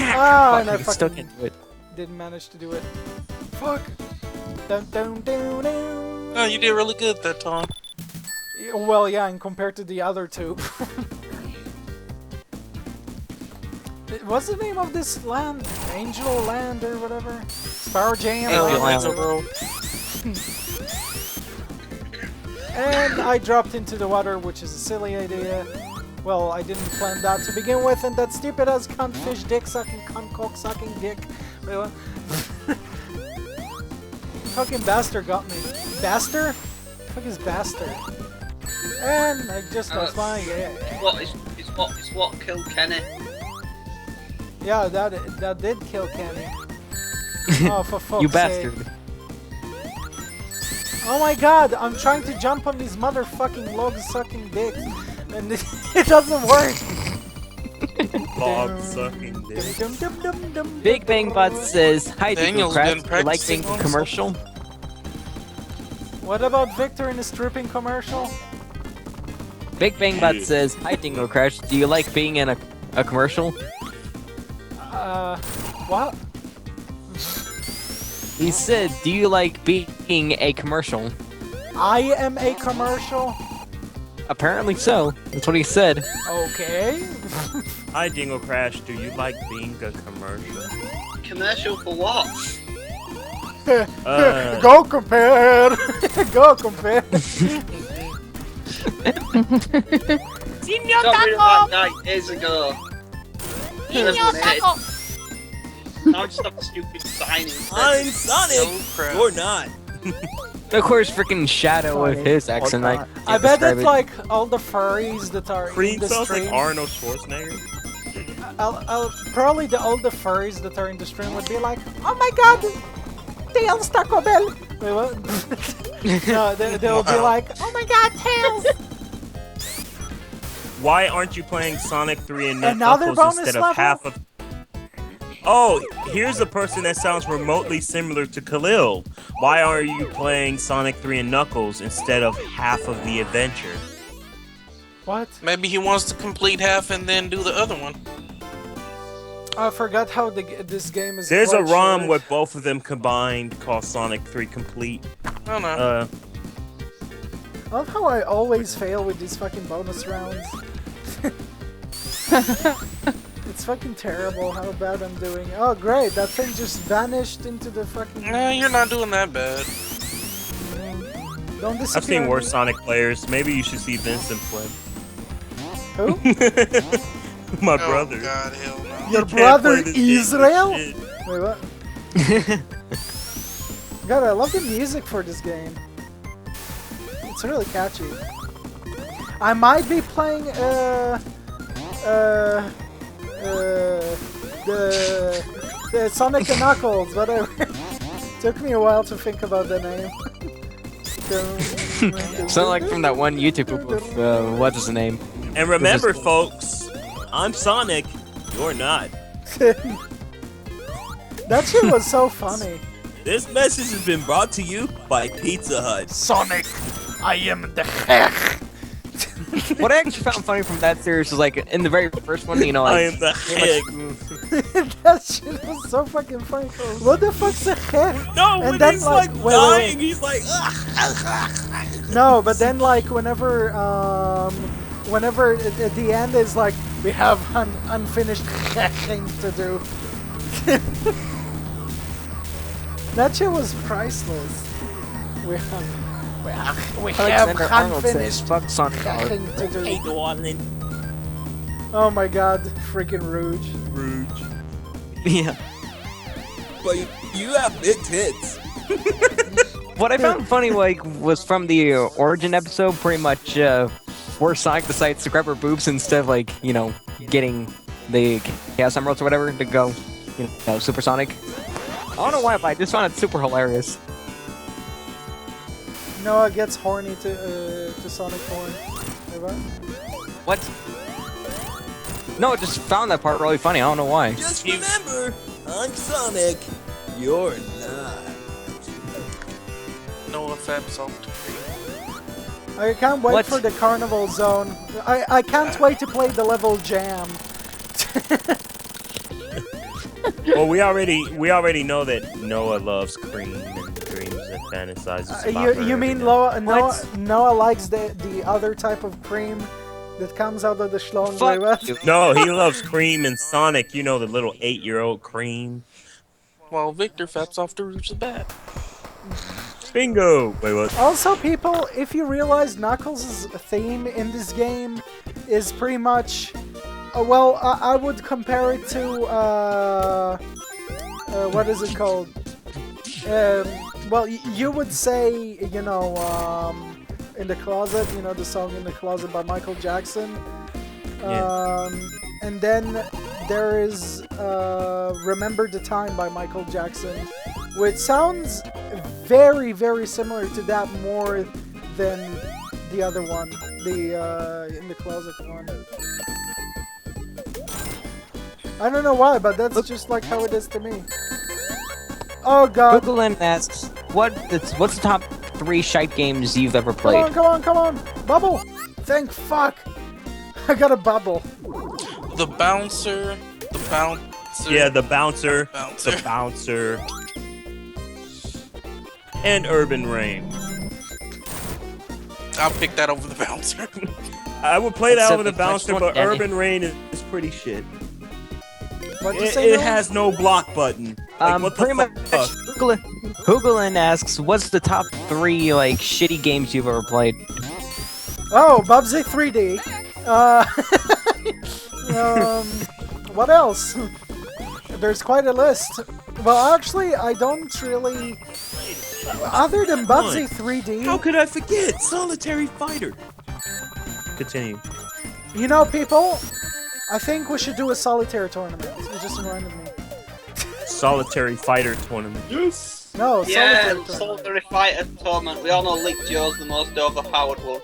And I Still fucking can't do it. didn't manage to do it. Fuck. Dun, dun, dun, dun. No, you did really good that time. Well, yeah, and compared to the other two. What's the name of this land? Angel Land or whatever? Sparrow Jam? Angel Land? Land. And I dropped into the water, which is a silly idea. Well, I didn't plan that to begin with, and that stupid ass cunt fish dick sucking cunt cock sucking dick. Wait, what? Fucking bastard got me. Bastard? Fuck is bastard? And I just lost my. It's what killed Kenny. Yeah, that did kill Kenny. Oh, for fuck's You sake. bastard. Oh my god, I'm trying to jump on these motherfucking log-sucking dicks, and it doesn't work. Log sucking dick. Big Bang Bot says, hi, Daniel's DingoCrash. been You like practicing being on commercial? What about Victor in the stripping commercial? Big Bang Bot says, hi, DingoCrash. Do you like being in a commercial? What? He said, do you like being a commercial? I am a commercial? Apparently so. That's what he said. Okay. Hi, DingoCrash. Do you like being a commercial? Commercial for what? Go compare! Go compare! Señor Got rid of Taco! that 9 days ago. Señor Taco! Now just stop the stupid sign instead. I'm Sonic. No crap. You're not. Of course, freaking Shadow with his accent. I, I bet it's like all the furries that are in Cream the sounds stream. like Arnold Schwarzenegger. Probably all the furries that are in the stream would be like, oh my god, Tails Taco Bell. Wait, what? No, they'll be like, oh my god, Tails. Why aren't you playing Sonic 3 and Another Knuckles bonus instead level? of half of... Oh, here's a person that sounds remotely similar to Khalil. Why are you playing Sonic 3 and Knuckles instead of half of the adventure? What? Maybe he wants to complete half and then do the other one. I forgot how this game is. There's a quite ROM short. with both of them combined called Sonic 3 Complete. I don't know. I love how I always fail with these fucking bonus rounds. It's fucking terrible how bad I'm doing. Oh great, that thing just vanished into the fucking... Nah, you're not doing that bad. Don't disappear. I've seen on worse me. Sonic players. Maybe you should see Vincent play. Who? My Oh brother. God, hell no. Your You can't brother play this game for Israel? shit. Wait, what? God, I love the music for this game. It's really catchy. I might be playing the Sonic and Knuckles, but it took me a while to think about the name. Sound like from that one YouTube group of, what's his name? And remember, folks, I'm Sonic. You're not. That shit was so funny. This message has been brought to you by Pizza Hut. Sonic, I am the heck. What I actually found funny from that series was like in the very first one, you know, I like am the heck. That shit was so fucking funny. What the fuck's a heck? No, And when then, he's like, like, wait, dying, wait. he's like, No, but then like whenever at the end is like we have an unfinished thing to do. That shit was priceless. We have Alexander Arnold says, unfinished "Fuck Sonic." thing to do. hey, darling. Oh my god, freaking Rouge. Rouge. Yeah. But you have big tits. What I found funny like was from the Origin episode, pretty much where Sonic decides to grab her boobs instead of like, you know, getting the Chaos Emeralds or whatever to go, you know, supersonic. I don't know why, but I just found it super hilarious. Noah gets horny to Sonic porn. Wait, what? What? No, I just found that part really funny. I don't know why. Just remember, I'm Sonic. You're not. Noah Fabsoft. I can't wait What? for the Carnival Zone. I can't wait to play the level Jam. Well, we already know that Noah loves cream and dreams and fantasizes about her You mean every day. Noah likes the other type of cream that comes out of the schlong? Fuck What? you. No, he loves cream and Sonic. You know, the little 8-year-old cream. Well, Victor Fabsoft is bad. Bingo. Wait, what? Also, people, if you realize Knuckles' theme in this game is pretty much, well, I would compare it to, what is it called? Well, you would say, you know, In the Closet, you know, the song In the Closet by Michael Jackson. Yeah. And then there is Remember the Time by Michael Jackson, which sounds very, very similar to that more than the other one, the In the Closet one. I don't know why, but that's just like how it is to me. Oh god. Google and asks, what's the top 3 shite games you've ever Come played? on, come on, come on! Bubble! Thank fuck! I got a bubble. The bouncer. Yeah, the bouncer. Bouncer. The bouncer. And Urban Rain. I'll pick that over the bouncer. I would play that Except over the the first bouncer, one, but Danny. Urban Rain is pretty shit. What'd you It, say, it Noah? has no block button. Like, what the Pretty much fuck? Google it. Hooglin asks, what's the top 3 like shitty games you've ever played? Oh, Bubsy 3D. What else? There's quite a list. Well, actually, I don't really. Other than Bubsy 3D. How could I forget? Solitary Fighter. Continue. You know, people, I think we should do a solitaire tournament. You just reminded me. Solitary Fighter tournament. Yes. No, Yeah, solitaire tournament. Solitary Fighter tournament. We all know Link Joe's the most overpowered one.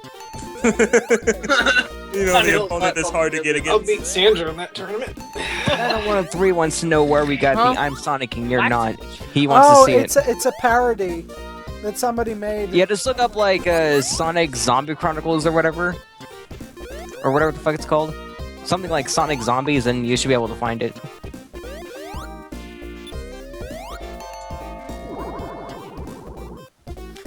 You know, the opponent is hard to get I'll against. beat Sandra in that tournament. Battle 103 wants to know where we got the I'm Sonic and you're not. He wants to see it. It's a parody that somebody made. Yeah, just look up like Sonic Zombie Chronicles or whatever. Or whatever the fuck it's called. Something like Sonic Zombies and you should be able to find it.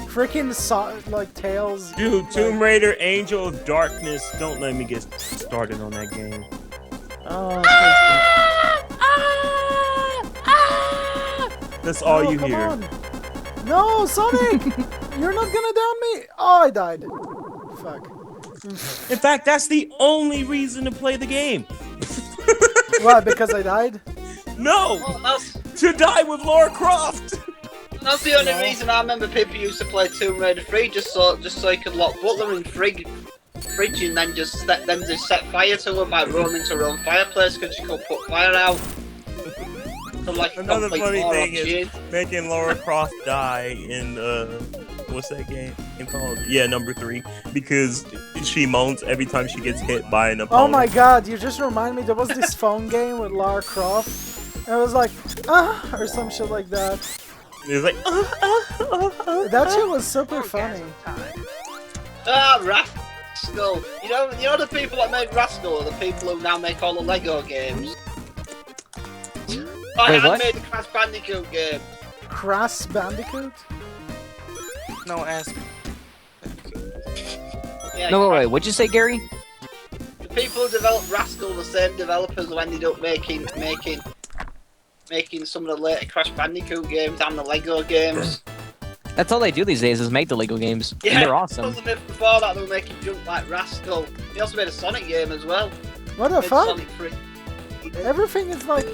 Freaking like Tails. Dude, Tomb Raider, Angel of Darkness. Don't let me get started on that game. Oh, That's all you come hear. on. No, Sonic! You're not gonna down me! Oh, I died. Fuck. In fact, that's the only reason to play the game. What, because I died? No! Oh, To die with Lara Croft! that's the only reason I remember people used to play Tomb Raider 3 just so you could lock Butler in fridge and then just set fire to her by roaming to her own fireplace because she could put fire out. So like Another funny thing is cheese. making Lara Croft die in what's that game called? Yeah, number 3, because she moans every time she gets hit by an opponent. Oh my god, you just remind me, there was this phone game with Lara Croft. And it was like, or some shit like that. It was like, That shit was super funny. Ah, Rascal. You know the people that made Rascal are the people who now make all the Lego games. I what? made the Crash Bandicoot game. Crash Bandicoot? No, ask me. Yeah, No, wait, what'd you say, Gary? the people who developed Rascal, the same developers who ended up making some of the later Crash Bandicoot games and the Lego games. That's all they do these days is make the Lego games. Yeah, And they're awesome. Before that, they were making junk like Rascal. They also made a Sonic game as well. What the Made fuck? Sonic 3. Everything is like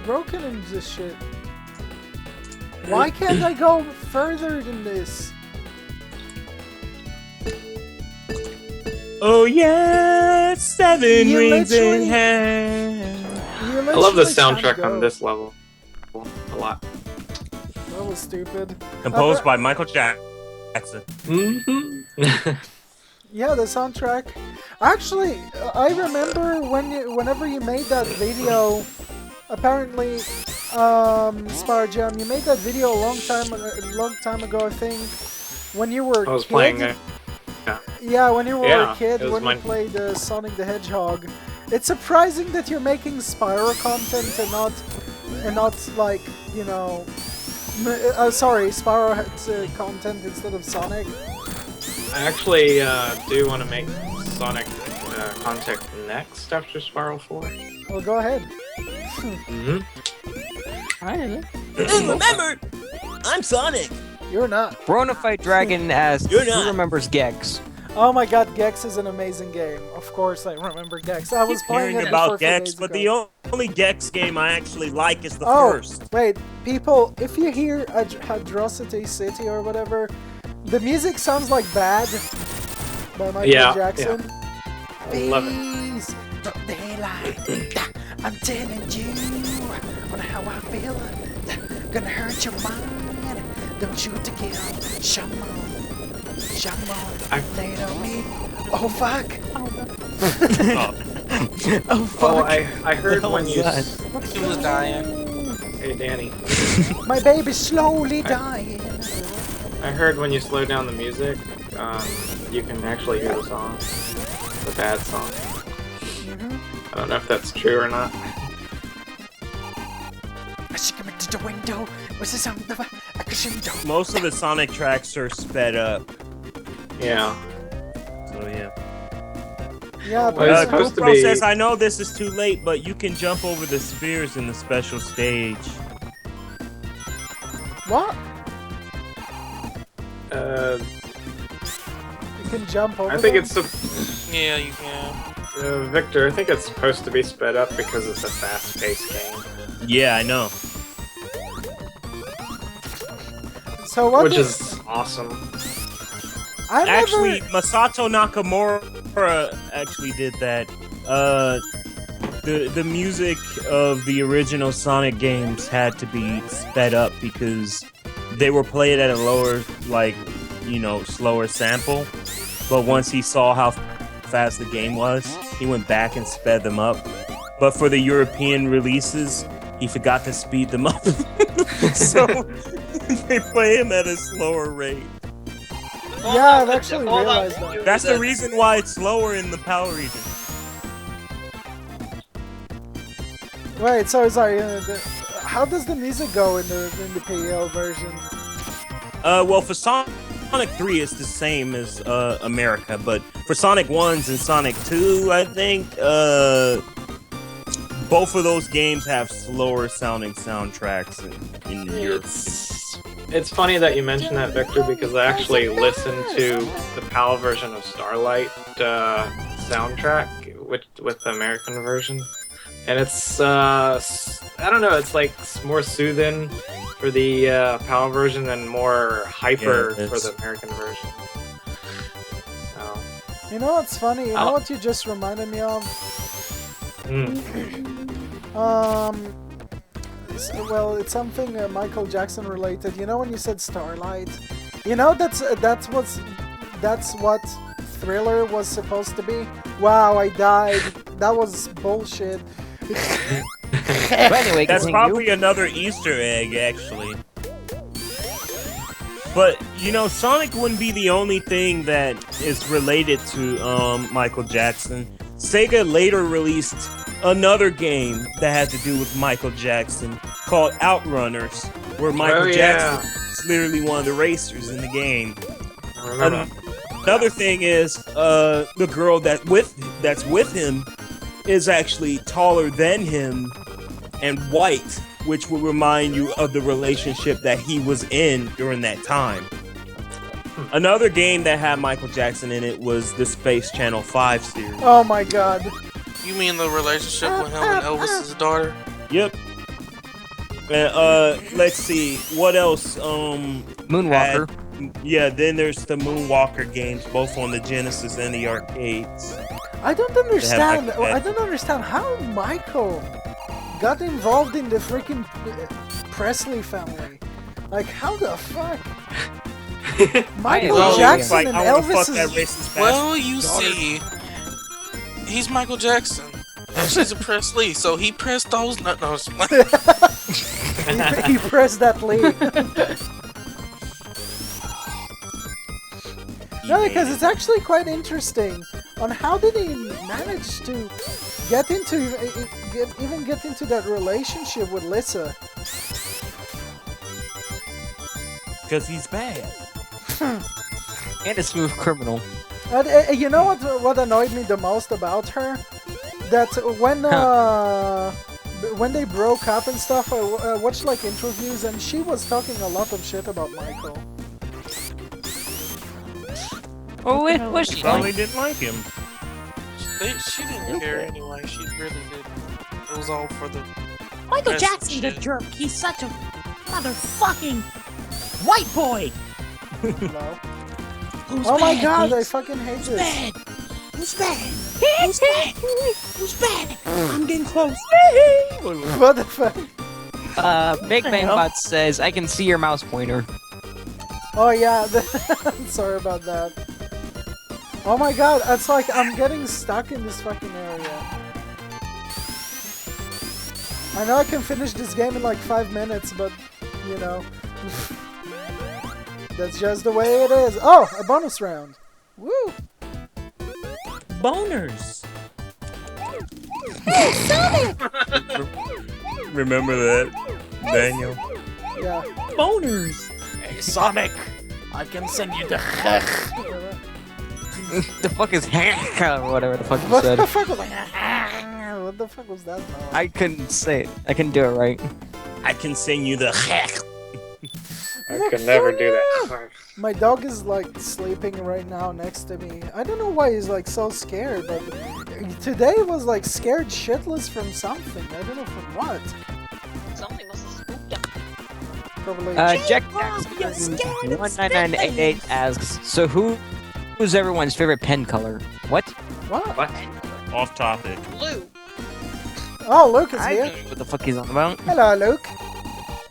broken in this shit. Why can't I go further than this? oh yeah, 7 You rings in literally- hand. You I love the literally can't soundtrack go. on this level a lot. That was stupid. Composed by Michael Jackson. Mm-hmm. Yeah, the soundtrack. Actually, I remember whenever you made that video. Apparently, Sparjam, you made that video a long time ago. I think when you were I was kid. playing it. Yeah, when you were Yeah, a kid, it was when mine. you played Sonic the Hedgehog. It's surprising that you're making Spyro content and not like, you know, sorry, Spyro content instead of Sonic. I actually do want to make Sonic content next after Spiral 4. Well, go ahead. Mm-hmm. And remember, I'm Sonic. You're not. Fight Dragon asks, You're who not. remembers Gex? Oh my god, Gex is an amazing game. Of course I remember Gex. I was playing Hearing it before about 4 Gex, days but ago. the only Gex game I actually like is the Oh, first. wait, people, if you hear Hadrosity City or whatever, the music sounds like Bad by Michael Jackson. I love it. Peace from daylight. I'm telling you on how I feel. Gonna hurt your mind. Don't shoot to kill. Shaman. Lay it on me. Oh fuck. Oh fuck. Oh, I heard hell when was you. that? He was dying. Hey, Danny. My baby's slowly dying. I heard when you slow down the music, you can actually hear the song. The bad song. I don't know if that's true or not. She came into the window. What's the sound of a crescendo? Most of the Sonic tracks are sped up. Yeah. So yeah. Yeah, Well, it's but supposed to Pro be- says, I know this is too late, but you can jump over the spheres in the special stage. what? You can jump over I think them? it's Yeah, you can. Victor. I think it's supposed to be sped up because it's a fast-paced game. Yeah, I know. So what? Which is awesome. I never... Actually, Masato Nakamura actually did that. The music of the original Sonic games had to be sped up because they were played at a lower, like, you know, slower sample. But once he saw how fast the game was, he went back and sped them up. But for the European releases, he forgot to speed them up. So they play him at a slower rate. Yeah, I've actually realized that. That's the reason why it's slower in the PAL region. Wait, so sorry. How does the music go in the PAL version? Well, for Sonic 3, it's the same as America, but for Sonic 1s and Sonic 2, I think both of those games have slower sounding soundtracks in Europe. It's funny that you mention that, Victor, because I actually listened to the PAL version of Starlight soundtrack with the American version, and it's I don't know, it's like more soothing for the PAL version and more hyper for the American version. So. You know what's funny? You know what you just reminded me of? Well, it's something Michael Jackson related. You know when you said Starlight? You know that's what Thriller was supposed to be? Wow, I died. That was bullshit. But anyway, that's continue. probably another Easter egg, actually. But, you know, Sonic wouldn't be the only thing that is related to Michael Jackson. Sega later released another game that had to do with Michael Jackson called Outrunners, where Michael Jackson is literally one of the racers in the game. Another thing is the girl that's with him is actually taller than him and white, which will remind you of the relationship that he was in during that time. Another game that had Michael Jackson in it was the Space Channel 5 series. Oh my god. You mean the relationship with him and Elvis's daughter? Yep. Let's see, what else? Moonwalker. Yeah, then there's the Moonwalker games, both on the Genesis and the arcades. I don't understand. I don't understand how Michael got involved in the freaking Presley family. Like, how the fuck? Michael Jackson and Elvis. Well, you see, he's Michael Jackson. And she's a Presley, so he pressed those. No, he pressed that lead. No, because it's actually quite interesting on how did he manage to get into that relationship with Lisa. Because he's bad. And a smooth criminal. You know what annoyed me the most about her? That when they broke up and stuff, I watched like interviews and she was talking a lot of shit about Michael. Oh, was she probably didn't like him. She didn't care anyway. She really did. It was all for the. Michael Jackson's a jerk. He's such a motherfucking white boy. No. Who's oh my bad, god, bitch? I fucking hate Who's this. bad? Who's bad? Who's bad? Who's bad? I'm getting close. What the fuck? Big Bang Bot says, I can see your mouse pointer. Oh yeah, sorry about that. Oh my god, it's like I'm getting stuck in this fucking area. I know I can finish this game in like 5 minutes, but, you know. That's just the way it is. Oh, a bonus round. Woo! Boners! Hey, Sonic! Remember that, Daniel? Yeah. Boners! Hey, Sonic! I can send you the The fuck is or whatever the fuck you What said. the fuck was What the fuck was that? I couldn't say it. I couldn't do it right. I can send you the I could never do that. My dog is like sleeping right now next to me. I don't know why he's like so scared, but today was like scared shitless from something. I don't know from what. Something must have spooked him. Probably. Jack 19988 asks, so who's everyone's favorite pen color? What? What? Off topic. Blue. Oh, Luke is I here. don't know what the fuck he's on about. Hello, Luke.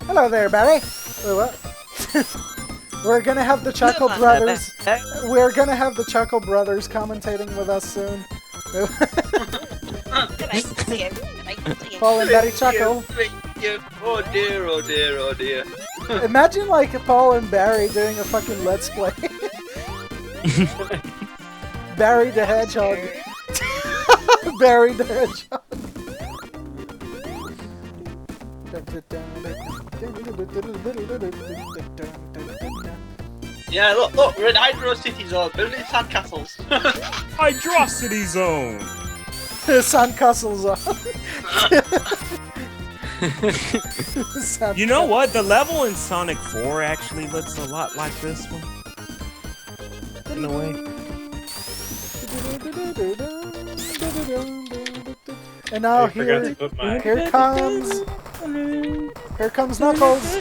Hello there, Barry. Wait, what? We're gonna have the Chuckle Brothers. We're gonna have the Chuckle Brothers commentating with us soon. Paul and Barry Chuckle. Oh dear, oh dear, oh dear. Imagine like Paul and Barry doing a fucking Let's Play. Barry the Hedgehog. Barry the Hedgehog. Yeah, look, we're in Hydro City Zone, building sandcastles. Hydrocity Zone! Sandcastle Zone. You know what? The level in Sonic 4 actually looks a lot like this one. In a way. And now I forgot to put my... here comes Knuckles.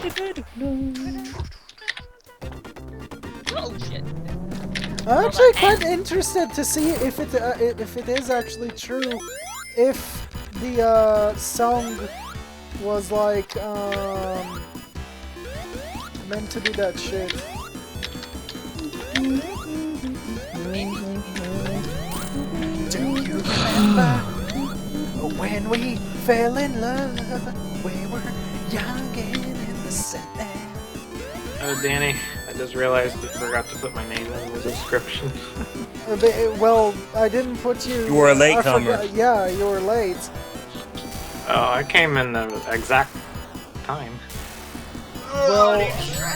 Oh shit. I'm actually quite interested to see if it is actually true, if the song was like meant to be that shit. Do you remember when we fell in love? We were young and innocent. Oh, Danny, I just realized I forgot to put my name in the description. Well, I didn't put you... You were a latecomer. Yeah, you were late. Oh, I came in the exact time. Well,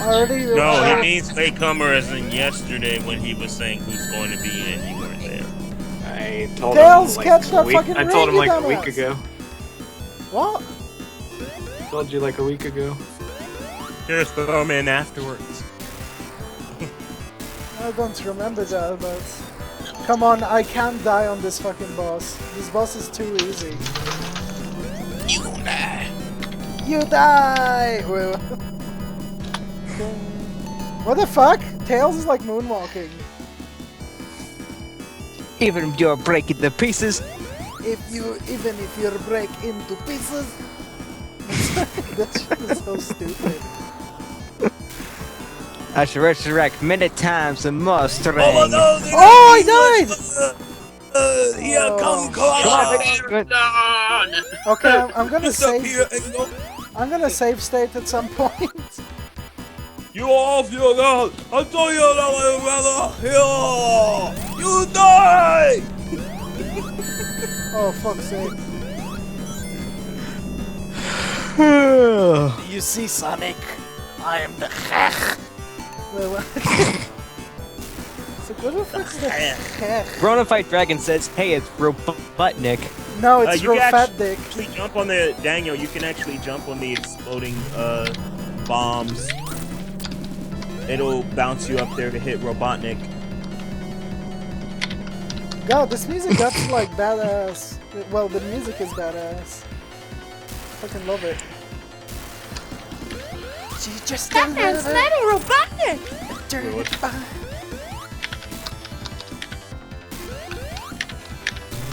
already... No, he means latecomer as in yesterday when he was saying who's going to be in, you weren't there. I told Tails, him catch that like fucking I told him ring, like you a week dumbass. ago. What? I told you like a week ago. Just throw him in afterwards. I don't remember that, but... Come on, I can't die on this fucking boss. This boss is too easy. You gon' die. You die! Well, what the fuck? Tails is like moonwalking. Even if you're breaking the pieces. Even if you break into pieces. That shit is so stupid. I should resurrect many times the monster. Oh, I died! Here come Okay, I'm gonna save. I'm gonna save state at some point. You off your god! I told you that my brother! Here! You die! Oh, fuck's sake. You see, Sonic? I am the Hech. So what the fuck's the Hech? Bonafide Dragon says, hey, it's Robotnik. No, it's you real can fat dick. actually jump on the... Daniel, you can actually jump on the exploding bombs. It'll bounce you up there to hit Robotnik. God, this music got like badass. Well, the music is badass. Fucking love it. She just That man's not a Robotnik!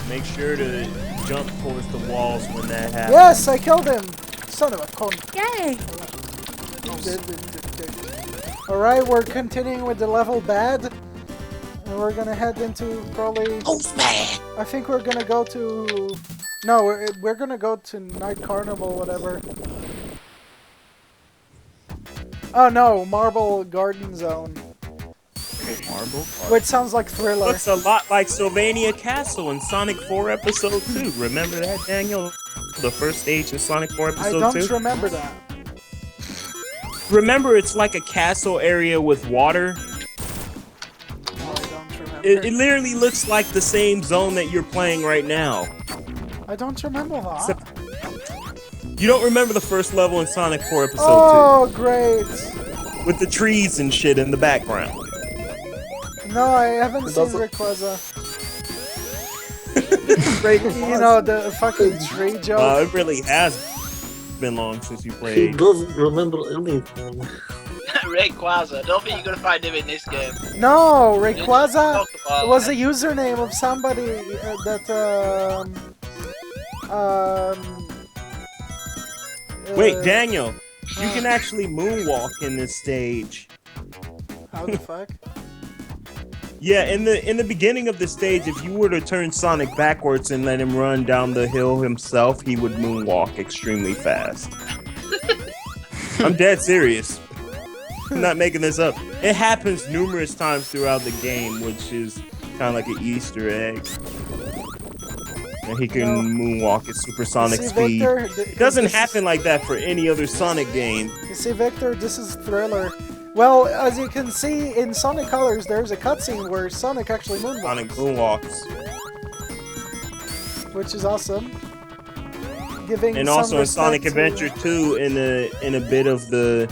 Make sure to jump towards the walls when that happens. Yes, I killed him! Son of a cunt. Yay! Alright, we're continuing with the level bad. And we're gonna head into probably... I think we're gonna go to... No, we're gonna go to Night Carnival, whatever. Oh no, Marble Garden Zone. Marble? Which sounds like Thriller. Looks a lot like Sylvania Castle in Sonic 4 Episode 2. Remember that, Daniel? The first stage of Sonic 4 I Episode 2? don't remember that. Remember, it's like a castle area with water. No, I don't remember. It literally looks like the same zone that you're playing right now. I don't remember that. You don't remember the first level in Sonic 4 Episode 2? Oh, great. with the trees and shit in the background. No, I haven't seen Rayquaza. You know, the fucking tree joke. It really has been long since you He played. doesn't remember anything. Rayquaza. I don't think you're gonna find him in this game. No, You just Rayquaza talked about was a it. username of somebody Wait, Daniel, you can actually moonwalk in this stage. How the fuck? Yeah, in the beginning of the stage, if you were to turn Sonic backwards and let him run down the hill himself, he would moonwalk extremely fast. I'm dead serious. I'm not making this up. It happens numerous times throughout the game, which is kind of like an Easter egg. And he can moonwalk at supersonic See, speed. Victor, It doesn't happen like that for any other Sonic game. You see, Victor, this is Thriller. Well, as you can see in Sonic Colors, there's a cutscene where Sonic actually moonwalks. Sonic moonwalks. Which is awesome. Giving And some also in Sonic respect Adventure 2, in a bit of the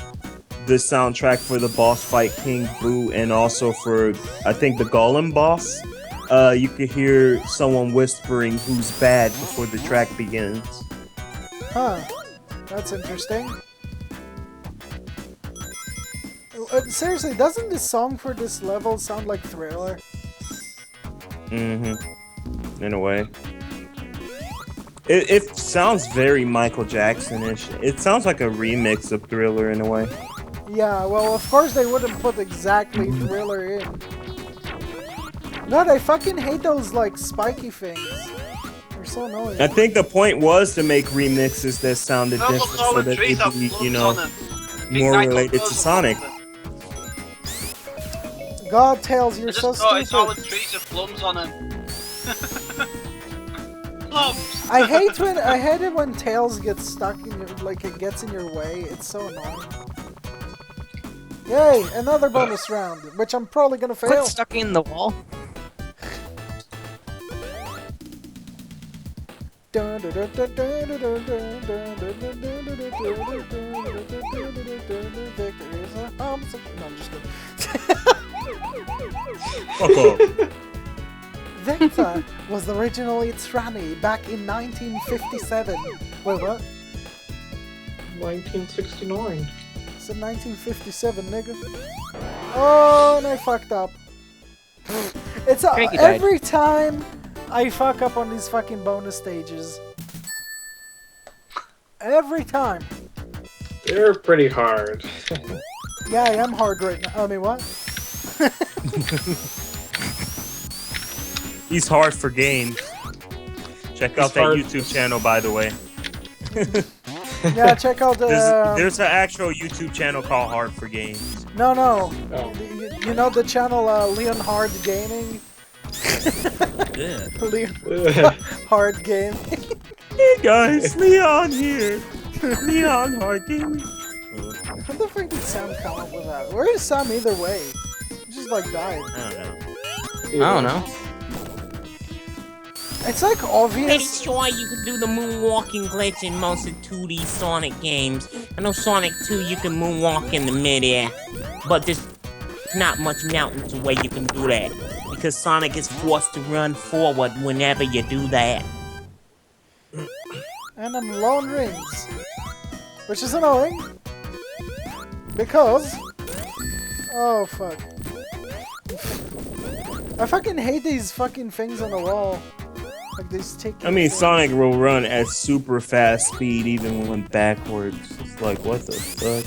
soundtrack for the boss fight King Boo, and also for I think the Golem boss, you could hear someone whispering "Who's bad" before the track begins. Huh. That's interesting. Seriously, doesn't the song for this level sound like Thriller? Mm-hmm. In a way. It sounds very Michael Jackson-ish. It sounds like a remix of Thriller in a way. Yeah, well, of course they wouldn't put exactly Thriller in. God, I fucking hate those, like, spiky things. They're so annoying. I think the point was to make remixes that sounded Those different all so the that trees they'd have be, plums on them. more Ignite related to those Sonic. God, Tails, you're I just so noticed all the stupid. trees have plums on them. Plums! I hate it when Tails gets stuck in your, like, it gets in your way. It's so annoying. Yay, another bonus round, which I'm probably gonna fail. Quit stuck in the wall. Victor is a homosexual. No, I'm just kidding. Fuck off. Victor was originally Tranny back in 1957. Wait, what? 1969. It's in 1957, nigga. Oh, and I fucked up. It's Cranky died. every time I fuck up on these fucking bonus stages. Every time. They're pretty hard. Yeah, I am hard right now. I mean, what? He's hard for games. Check out that hard. YouTube channel, by the way. Yeah, check out the. There's an actual YouTube channel called Hard for Games. No. Oh. You know the channel Leon Hard Gaming? Yeah. Leon Hard Game. Hey guys, Leon here. Leon Hard Gaming. How the fuck did Sam come up with that? Where is Sam either way? He just like died. I don't know. I don't know. It's like Pretty obvious. sure you can do the moonwalking glitch in most of 2D Sonic games. I know Sonic 2 you can moonwalk in the midair, but there's not much mountains where you can do that, because Sonic is forced to run forward whenever you do that. And I'm low on rings. Which is annoying. Because... Oh, fuck. I fucking hate these fucking things on the wall. Like these tickets. I mean, Sonic will run at super fast speed even when backwards. It's like, what the fuck?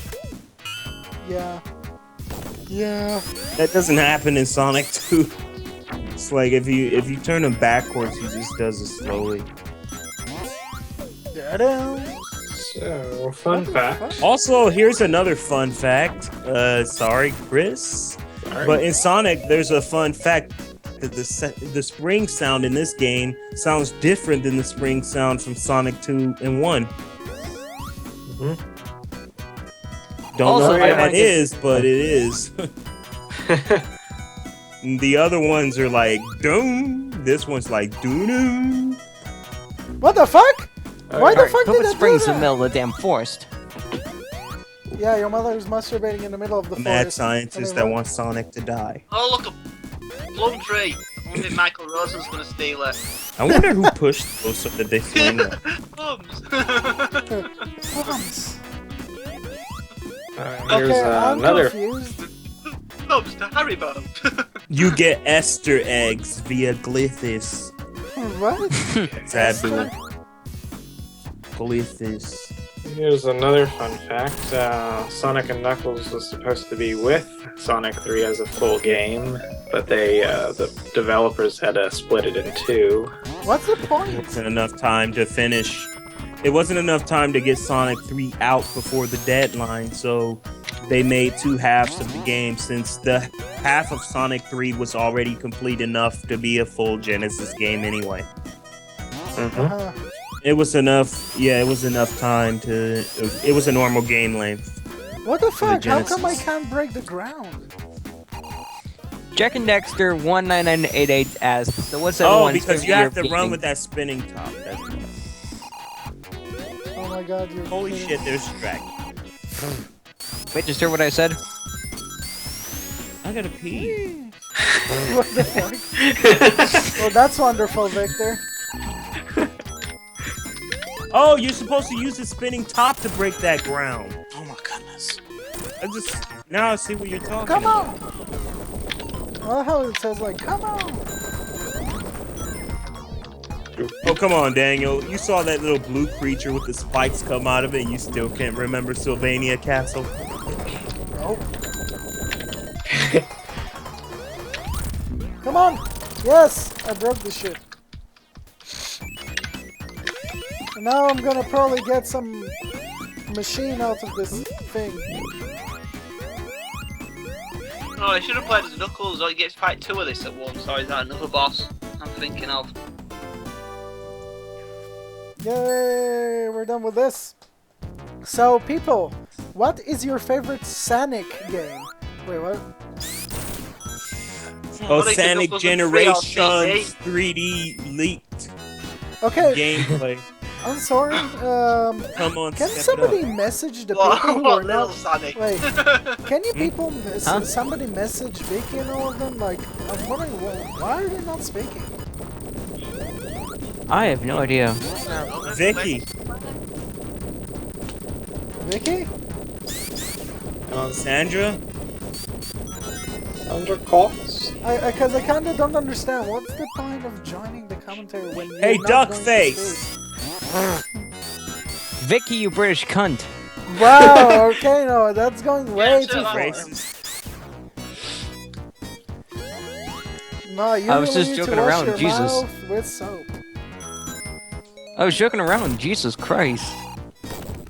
Yeah. Yeah. That doesn't happen in Sonic 2. It's like if you turn him backwards, he just does it slowly. So, fun fact. Also, here's another fun fact. Sorry, Chris. Sorry. But in Sonic, there's a fun fact that the spring sound in this game sounds different than the spring sound from Sonic 2 and 1. Mm-hmm. Don't Also, know what I that like is, but it is. The other ones are like doom. This one's like doo-doo. What the fuck? Why the fuck Hope did it I do springs in the that? middle of the damn forest. Yeah, your mother is masturbating in the middle of the A forest. mad scientist that Anyway. wants Sonic to die. Oh, look, a plum tree. I wonder if Michael Rosen's gonna steal it. I wonder who pushed those so that they swing them. Plums. Plums. Here's Okay, I'm another. confused. Plums to Haribo. You get Easter eggs via Glyphis. What? Taboo. Glyphis. Here's another fun fact. Sonic and Knuckles was supposed to be with Sonic 3 as a full game, but the developers had to split it in two. What's the It point? wasn't enough time to finish. It wasn't enough time to get Sonic 3 out before the deadline, so they made two halves of the game since the half of Sonic 3 was already complete enough to be a full Genesis game anyway. Uh-huh. It was enough, yeah, it was enough time to... It was a normal game length. What the fuck? How come I Genesis. can't break the ground? Jack and Dexter 19988 asks, so what's Oh, everyone's because you favorite have to year of run gaming? with that spinning top. That's why. Oh my god, you're Holy kidding. shit, there's Dragon. Wait, just hear what I said? I gotta pee. What the fuck? Well, that's wonderful, Victor. Oh, you're supposed to use the spinning top to break that ground. Oh my goodness. Now I see what you're talking Come about. on! I love how it says, like, come on! Oh, come on, Daniel. You saw that little blue creature with the spikes come out of it, and you still can't remember Sylvania Castle? Nope. Come on! Yes! I broke the shit. And now I'm gonna probably get some machine out of this thing. Oh, I should have played as Knuckles, or he gets to fight two of this at once, or is that another boss I'm thinking of? Yay! We're done with this. So, people, what is your favorite Sonic game? Wait, what? Oh, Sonic Sonic Knuckles and 3 on Generations 3D leaked Okay, gameplay. I'm sorry. Come on, Can step somebody it up. message the What, people who what are little not... Sonic? Wait, can you people Huh? somebody message Vicky and all of them? Like, I'm wondering why are they not speaking? I have no idea. Vicky. Vicky? Sandra? Undercots? Because I kind of don't understand. What's the point of joining the commentary when you're Hey, not duck going to face. speak? Vicky, you British cunt. Wow, okay, no, that's going way too far. Racist. No, you I was really just need joking to wash around, your Jesus. mouth with soap. I was joking around, Jesus Christ.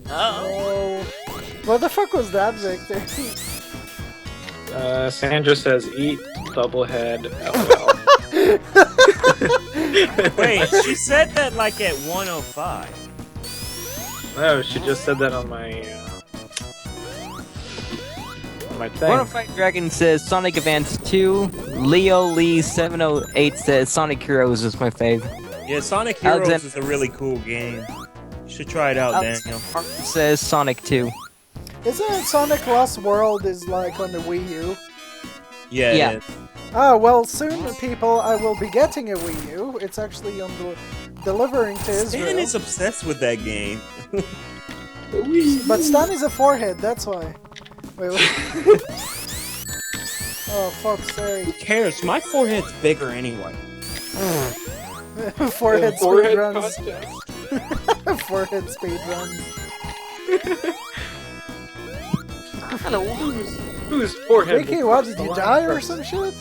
Oh, what the fuck was that, Victor? Sandra says, eat bubblehead, LOL. Wait, she said that like at 105. No, she just said that on my thing. 105 Dragon says Sonic Advance 2. Leo Lee 708 says Sonic Heroes is my fave. Yeah, Sonic Heroes Alexander- is a really cool game. You should try it out, Daniel. Says Sonic 2. Isn't it Sonic Lost World is like on the Wii U? Yeah. Yeah. it is. Ah, well, soon, people, I will be getting a Wii U. It's actually on the delivering to Stan Israel. is obsessed with that game. But Stan is a forehead, that's why. Wait, wait. Oh, fuck's sake. Who cares? My forehead's bigger anyway. Forehead Forehead speedruns. contest. Forehead speedruns. Hello. Whose forehead? Vicky, will what, cross did the you line die or first? some shit?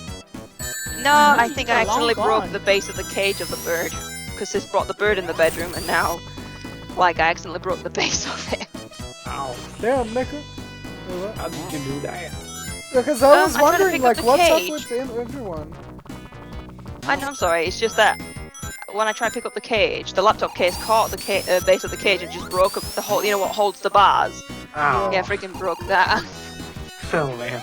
No, I think I Long accidentally broke gone. the base of the cage of the bird. Because this brought the bird in the bedroom, and now, like, I accidentally broke the base of it. Ow. Damn, nigga. Wait, what? How did you do that? Because I was I tried to wondering, pick up like, the what's cage. up with everyone? I'm sorry, it's just that when I tried to pick up the cage, the laptop case caught the base of the cage and just broke up the whole, you know what holds the bars? Ow. Yeah, freaking broke that. Oh man.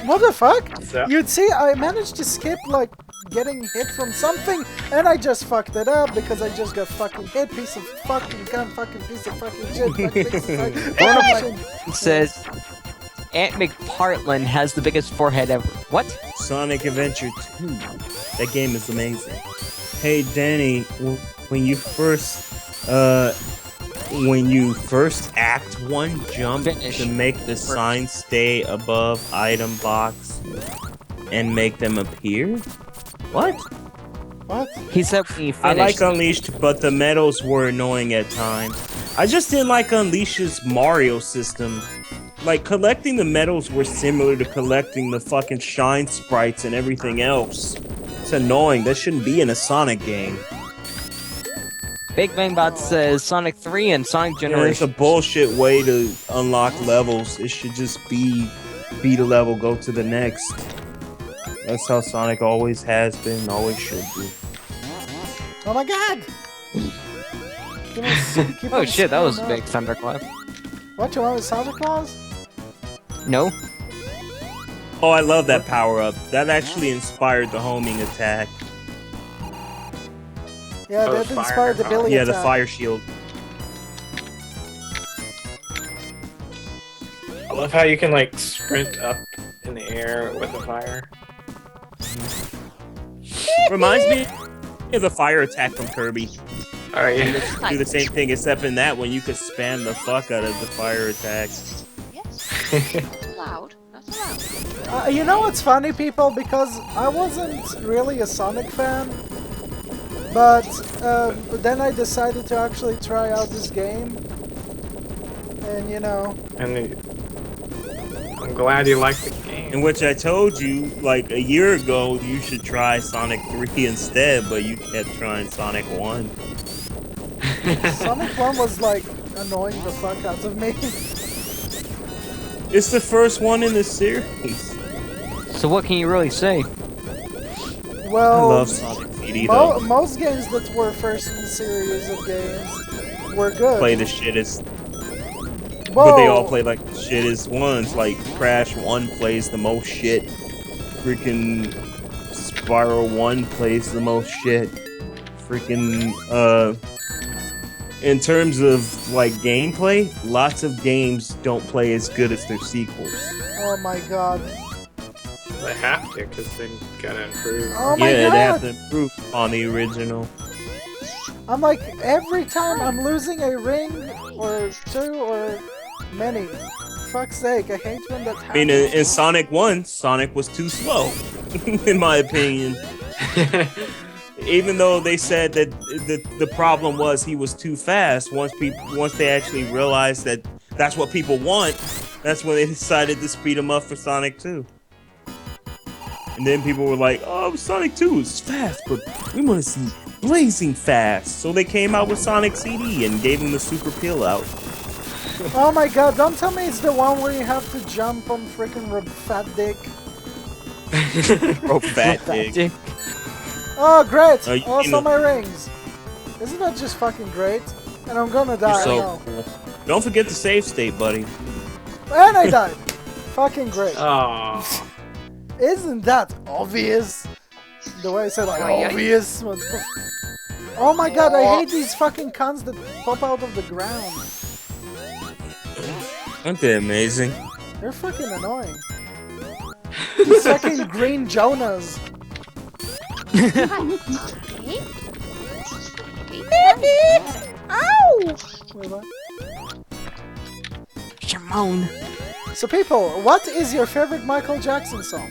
What the fuck? So, You'd see, I managed to skip, like, getting hit from something, and I just fucked it up because I just got fucking hit. Piece of fucking gun, fucking piece of fucking shit. Says Aunt McPartland has the biggest forehead ever. What? Sonic Adventure 2. That game is amazing. Hey Danny, when you first act one jump to make the sign stay above item box and make them appear? What? What? He said when he finished. I like Unleashed, but the medals were annoying at times. I just didn't like Unleashed's Mario system. Like, collecting the medals were similar to collecting the fucking shine sprites and everything else. It's annoying. That shouldn't be in a Sonic game. Big Bang Bot says Sonic 3 and Sonic It's Generation. a bullshit way to unlock levels. It should just be beat a level, go to the next. That's how Sonic always has been, always should be. Oh my god! Oh shit, that was a big thunderclap. What, you want with Santa Claus? No. Oh, I love that power-up. That actually inspired the homing attack. Yeah, that inspired the Billy Yeah, attack. the fire shield. I love how you can like sprint up in the air with a fire. Reminds me of the fire attack from Kirby. Alright, yeah. Do the same thing, except in that one you could spam the fuck out of the fire attack. Loud. That's loud. You know what's funny, people? Because I wasn't really a Sonic fan, but then I decided to actually try out this game, and you know. And I'm glad you liked the game. In which I told you, like, a year ago, you should try Sonic 3 instead, but you kept trying Sonic 1. Sonic 1 was like annoying the fuck out of me. It's the first one in the series. So what can you really say? Well, I love Sonic CD though. Most games that were first in the series of games were good. Play the shittest. Whoa. But they all play like the shittest ones. Like Crash 1 plays the most shit. Freaking Spiral 1 plays the most shit. Freaking in terms of like gameplay, lots of games don't play as good as their sequels. Oh my god. They have to, because they gotta improve. Oh my Yeah, god. they have to improve on the original. I'm like, every time I'm losing a ring or two or many. Fuck's sake, I hate when that happens. I mean, in Sonic 1, Sonic was too slow, in my opinion. Even though they said that the problem was he was too fast, once they actually realized that that's what people want, that's when they decided to speed him up for Sonic 2. And then people were like, oh, Sonic 2 is fast, but we want to see blazing fast. So they came out with Sonic CD and gave him the super peel out. Oh my god, don't tell me it's the one where you have to jump on freaking Fat Dick. Oh, Fat Dick. Oh, great! You Also know- my rings. Isn't that just fucking great? And I'm gonna die, You're I so know. cool. Don't forget the save state, buddy. And I died. Fucking great. Aww. Isn't that obvious? The way I said like, obvious. Oh my god, I hate these fucking cons that pop out of the ground. Aren't they amazing? They're fucking annoying. These fucking green Jonas. Ow! Wait, what? Shimon. So people, what is your favorite Michael Jackson song?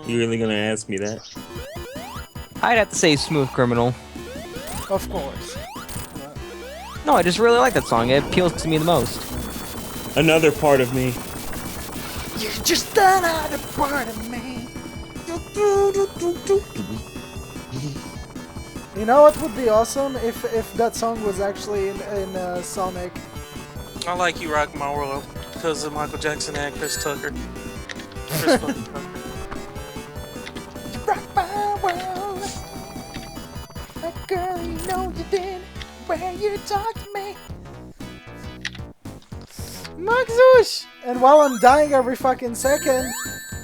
You really gonna ask me that? I'd have to say Smooth Criminal. Of course. No, I just really like that song. It appeals to me the most. Another part of me. You're just another part of me. You know what would be awesome if that song was actually in Sonic? I like You Rock My World because of Michael Jackson and Chris Tucker. Chris fucking Tucker. Rock my world. That girl, you know you did when you talk to me. Maxush! And while I'm dying every fucking second,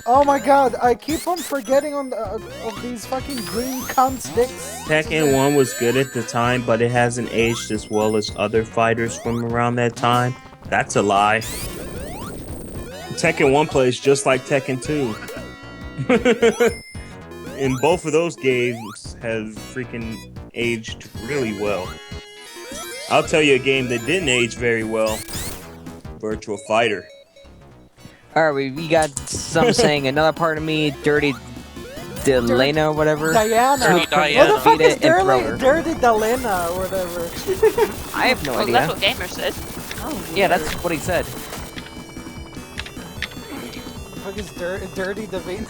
Oh my god, I keep on forgetting on the, of these fucking green cunt sticks. Tekken 1 was good at the time, but it hasn't aged as well as other fighters from around that time. That's a lie. Tekken 1 plays just like Tekken 2. And both of those games have freaking aged really well. I'll tell you a game that didn't age very well. Virtual Fighter. Alright, we got some saying another part of me, Dirty Delena or whatever. Diana. Dirty Diana. What the fuck is Beat it and throw her. Dirty Delena or whatever? I have no Well, idea. that's what Gamer said. Yeah, that's what he said. What the fuck is Dirty Davina?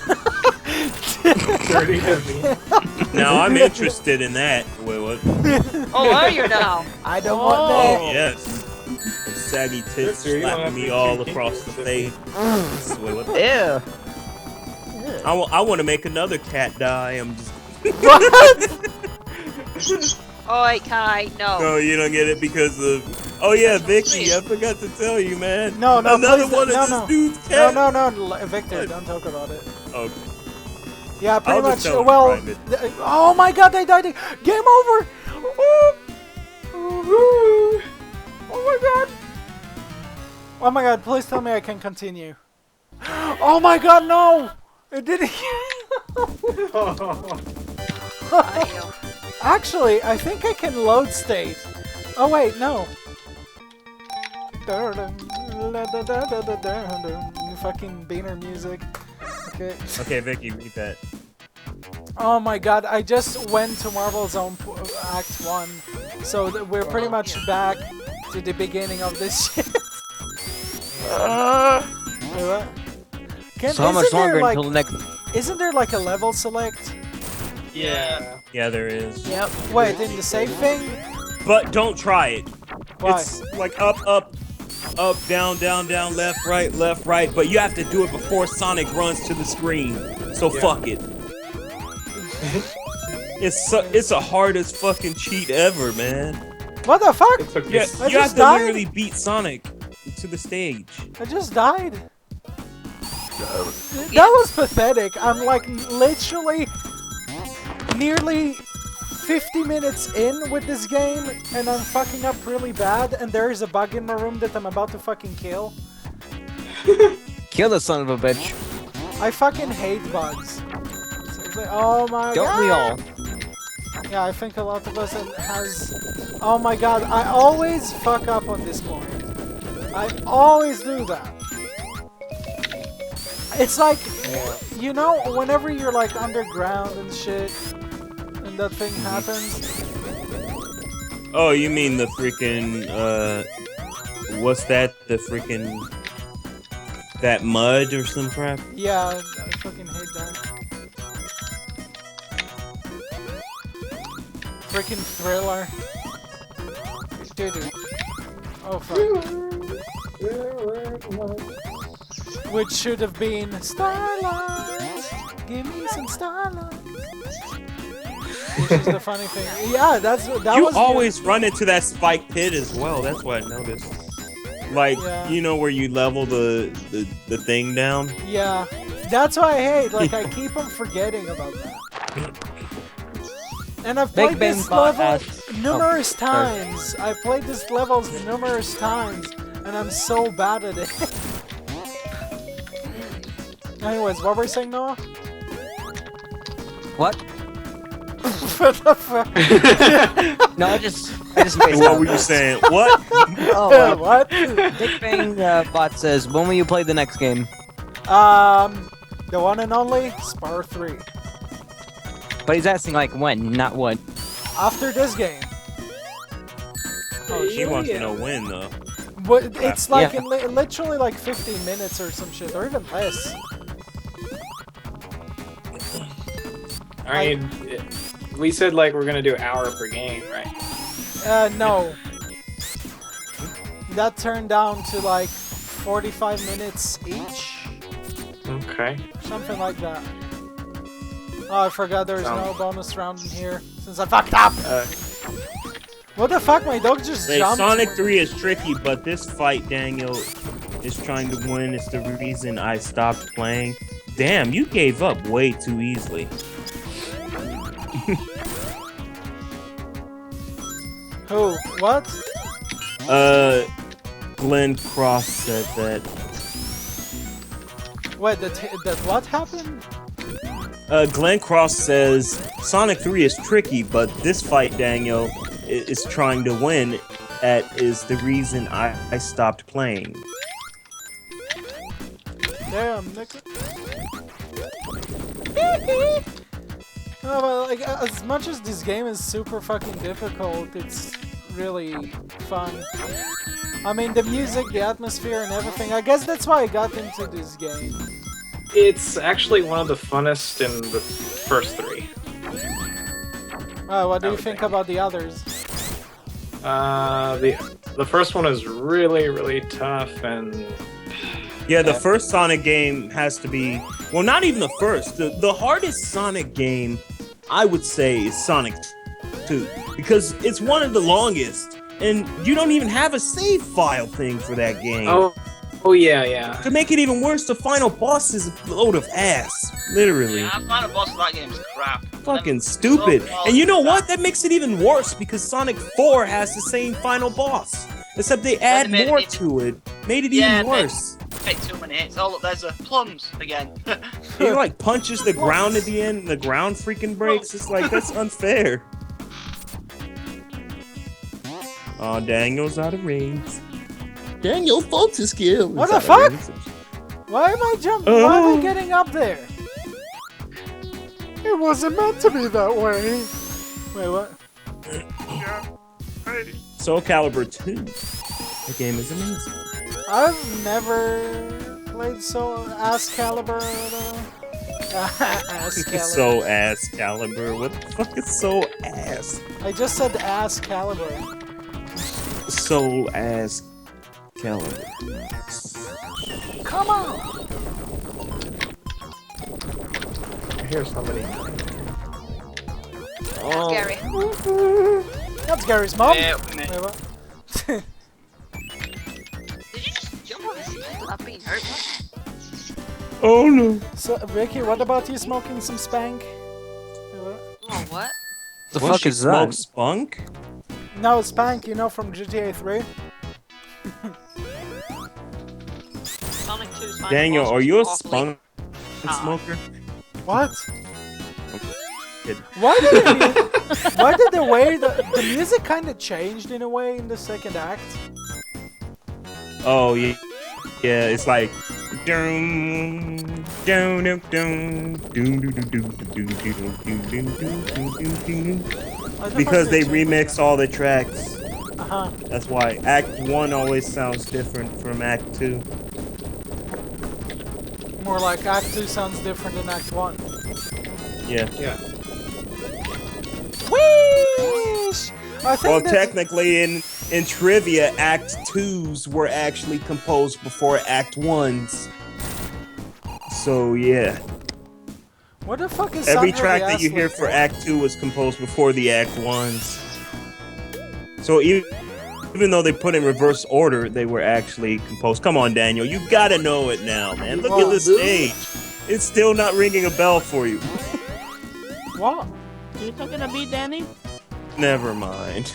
Dirty Heavy. Now I'm interested in that. Wait, what? Oh, are you now? I don't want that. Yes. The saggy tits Victor, you don't slapping have me to all keep across the face. Wait, what? Ew. I want to make another cat die. I'm just. Oi, Kai, no. No, you don't get it because of. Oh yeah, Vicky, I forgot to tell you, man. No, another please, one of no, this no. dude's cat. No, Victor, don't talk about it. Okay. Yeah, pretty I'll much. just tell him Well, private. oh my god, they died. Game over. Oh my god. Oh my god, please tell me I can continue. Oh my god, no! It didn't. Actually, I think I can load state. Oh wait, no. Fucking Beaner music. Okay. Okay, Vicky, read that. Oh my god, I just went to Marvel Zone Act 1. So we're pretty much back to the beginning of this shit. Wait, what? So how much longer until the next... Isn't there like a level select? Yeah. Yeah, there is. Yep. Wait, in the save thing? But don't try it. Why? It's like up, down, left, right. But you have to do it before Sonic runs to the screen. So fuck it. It's the hardest fucking cheat ever, man. What the fuck? Yeah, I you just have to died? literally beat Sonic to the stage. I just died. That was pathetic. I'm like literally nearly 50 minutes in with this game and I'm fucking up really bad and there is a bug in my room that I'm about to fucking kill. Kill the son of a bitch. I fucking hate bugs. Seriously. Oh my god. Don't we all? Yeah, I think a lot of us has... Oh my god, I always fuck up on this point. I always do that. It's like, you know, whenever you're like underground and shit, and that thing happens. Oh, you mean the freaking, what's that? The freaking, that mud or some crap? Yeah, I fucking hate that. Freaking Thriller. Dude. Oh fuck. Which should have been Starlight. Give me some Starlight. Which is the funny thing. Yeah, that You was always run into that spike pit as well. That's what I noticed. Like, Yeah. you know where you level the thing down? Yeah, that's what I hate. Like I keep on forgetting about that. And I've Big played Ben this bot level asks- numerous Oh, sorry. times. I played this level numerous times, and I'm so bad at it. Anyways, what were you saying, Noah? What? What the fuck? No, I just made What were you saying? What? Oh, What? Big Bang Bot says, when will you play the next game? The one and only Spar 3. But he's asking like when, not what. After this game. Oh, she wants to know when, though. But it's like Yeah. literally like 15 minutes or some shit, or even less. I mean, we said like we're gonna do an hour per game, right? No. That turned down to like 45 minutes each. Okay. Something like that. Oh, I forgot there's no bonus round in here since I fucked up. What the fuck? My dog just Say, jumped. Sonic 3 is tricky, but this fight Daniel is trying to win is the reason I stopped playing. Damn, you gave up way too easily. Who? What? Glenn Cross said that. Wait, that what happened? Glenn Cross says Sonic 3 is tricky, but this fight Daniel is trying to win is the reason I stopped playing. Damn, nigga. No, but like, as much as this game is super fucking difficult, it's really fun. I mean, the music, the atmosphere, and everything. I guess that's why I got into this game. It's actually one of the funnest in the first 3. What do you think about the others? The first one is really, really tough, and yeah, the first Sonic game has to be, well, not even the first. The hardest Sonic game, I would say, is Sonic 2, because it's one of the longest, and you don't even have a save file thing for that game. Oh yeah, yeah. To make it even worse, the final boss is a load of ass, literally. Yeah, final boss of that game is crap. Fucking stupid. And you know what? That makes it even worse because Sonic 4 has the same final boss. Except they add more to it. Made it even worse. Take 2 minutes. Oh look, there's a plums again. He like punches the ground at the end and the ground freaking breaks. It's like, that's unfair. Oh, Daniel's out of range. Daniel Fulton skill. What the fuck? Why am I jumping? Why am I getting up there? It wasn't meant to be that way. Wait, what? Soul Calibur 2. The game is amazing. I've never played Soul Calibur. Ass Calibur. Soul Ass Calibur. What the fuck is Soul Ass? I just said Ass Calibur. Soul Ass Calibur. Come on! I hear somebody. Oh. Gary. That's Gary's mom. Yeah, Wait, what? Did you just jump on his head without being hurt? Oh no. So, Ricky, what about you smoking some spank? Wait, what? Oh, what? The fuck is that? Spunk? No, spank, you know, from GTA 3. Sonic 2's final Daniel, boss are was you a awfully- spunk smoker? What? Kid. Why did the way the music kind of changed in a way in the second act? Oh yeah, yeah. It's like because they remix all the tracks. That's why Act 1 always sounds different from Act 2. More like Act 2 sounds different than Act 1. Yeah. Yeah. Whoosh! I think Well, that's- technically, in trivia, Act 2s were actually composed before Act 1s. So yeah. What the fuck is Every Sandra track the that you Ass hear Lick for Act 2 was composed before the Act 1s. So even though they put in reverse order, they were actually composed. Come on, Daniel, you gotta know it now, man. Look at the stage. It's still not ringing a bell for you. What? You talking to me, Danny? Never mind.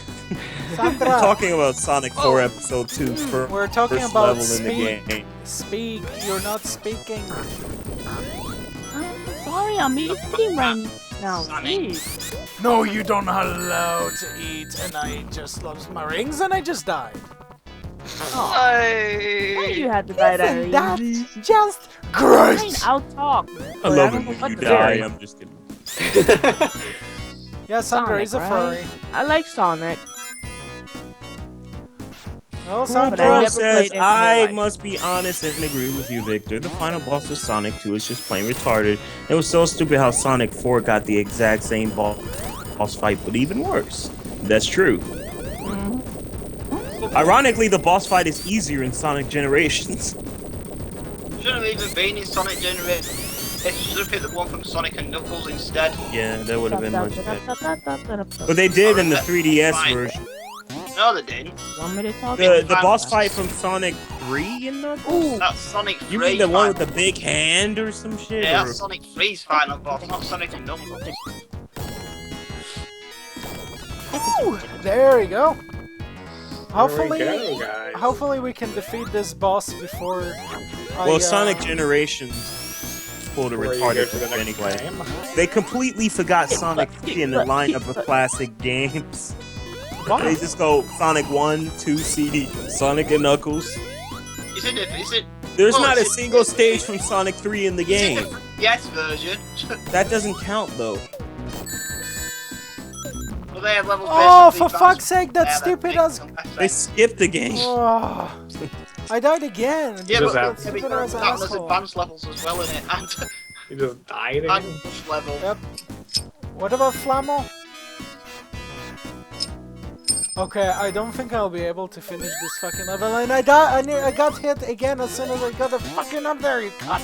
Sandra. We're talking about Sonic 4 Episode 2 first We're talking first about level in the speak. game. Speak. You're not speaking. Sorry, I'm eating right now. Please. No, you don't allow to eat, and I just lost my rings, and I just died. Why you had to die that Isn't that easy? just Fine, great? I'll talk. I love it when you die. I'm just kidding. Yeah, Sandra is a furry. I like Sonic. Well, But I Sandra never Bro says, played it in my I life. must be honest and agree with you, Victor. The final boss of Sonic 2 is just plain retarded. It was so stupid how Sonic 4 got the exact same boss fight, but even worse. That's true. Ironically, the boss fight is easier in Sonic Generations. Shouldn't have even been in Sonic Generations. They should have picked the one from Sonic and Knuckles instead. Yeah, that would have been much better. But they did in the 3DS version. No, they didn't. Want me to talk? The boss fight from Sonic 3 in Knuckles? Ooh. That's Sonic 3. You mean the one with the big hand or some shit? Yeah, or- that's Sonic 3's final boss, not Sonic and Knuckles. Woo, there we go. Hopefully, There we go, guys. hopefully we can defeat this boss before. Well, Sonic Generations pulled a Before you go retarded to the next anyway. game. They completely forgot Sonic 3 in the lineup of classic games. What? They just go Sonic 1, 2 CD, Sonic and Knuckles. Is it? There's Well, not a is it- single stage from Sonic 3 in the Is game. it the yes version? That doesn't count though. Well, they have levels Oh, based on for the fuck's sake, that Yeah, stupid big ass. They skipped the game. Oh, I died again. Yeah, Does but that- that yeah, stupid but ass that was asshole. advanced levels as well in it, and You just died and again. push level. Yep. What about Flammo? Okay, I don't think I'll be able to finish this fucking level, and I got hit again as soon as I got the fucking up there, you cunt.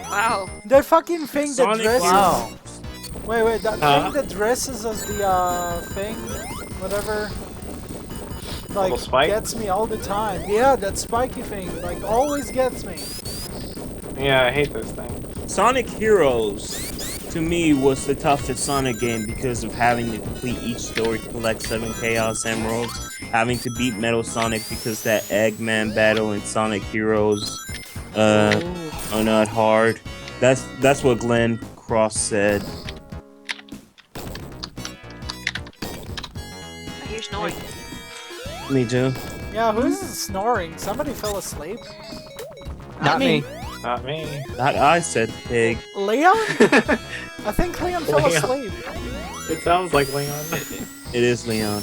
Wow. The fucking thing that Sonic dresses. Wow. Wait, that Huh? thing that dresses as the thing, whatever. Like Little spike? gets me all the time. Yeah, that spiky thing, like always gets me. Yeah, I hate this thing. Sonic Heroes, to me, was the toughest Sonic game because of having to complete each story to collect 7 Chaos Emeralds, having to beat Metal Sonic because that Eggman battle in Sonic Heroes are not hard. That's what Glenn Cross said. I hear snoring. Me too. Yeah, who's snoring? Somebody fell asleep. Not me. Not me. That I said pig. Leon? I think Leon fell Leon. asleep. It sounds like Leon. It is Leon.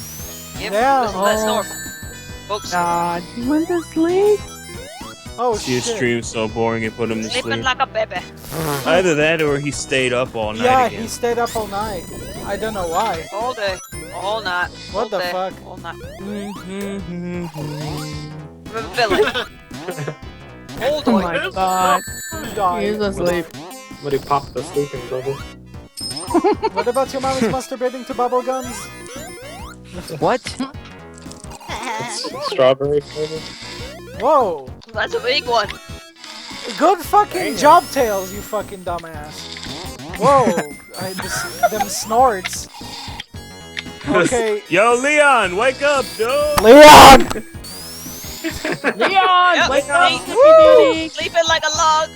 Yep. Yeah. Listen to that snore, folks. God, he went to sleep. Oh His shit. stream so boring it put him to Sleeping sleep. like a baby. Either that or he stayed up all night Yeah, again. he stayed up all night. I don't know why. All day. All night. What all the day, fuck? All night. Mm-hmm. Villain. All Oh day. my God, Who died? he's asleep. Somebody popped the sleeping bubble. What about your mom is masturbating to bubble guns? What? Strawberry flavor. Whoa! That's a big one. Good fucking job, Tails, you fucking dumbass. Whoa! Them snorts. Okay, Yo, Leon, wake up, dude! Leon! Leon, Yep, wake up, sleep. Sleepy Beauty. Sleeping like a log.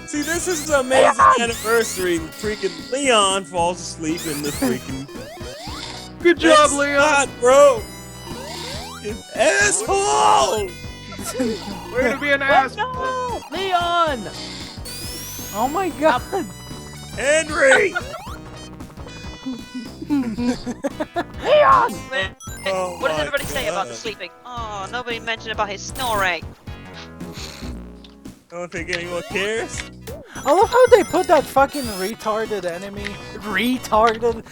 See, this is the amazing anniversary. Freaking Leon falls asleep in the freaking. Good job, Leon. Not, bro. You asshole! We're gonna be an Let's ass. go, Leon. Oh my god! Henry! Leon. Oh What does my everybody say about the God. sleeping? Oh, nobody mentioned about his snoring. I don't think anyone cares. I love how they put that fucking retarded enemy. Retarded?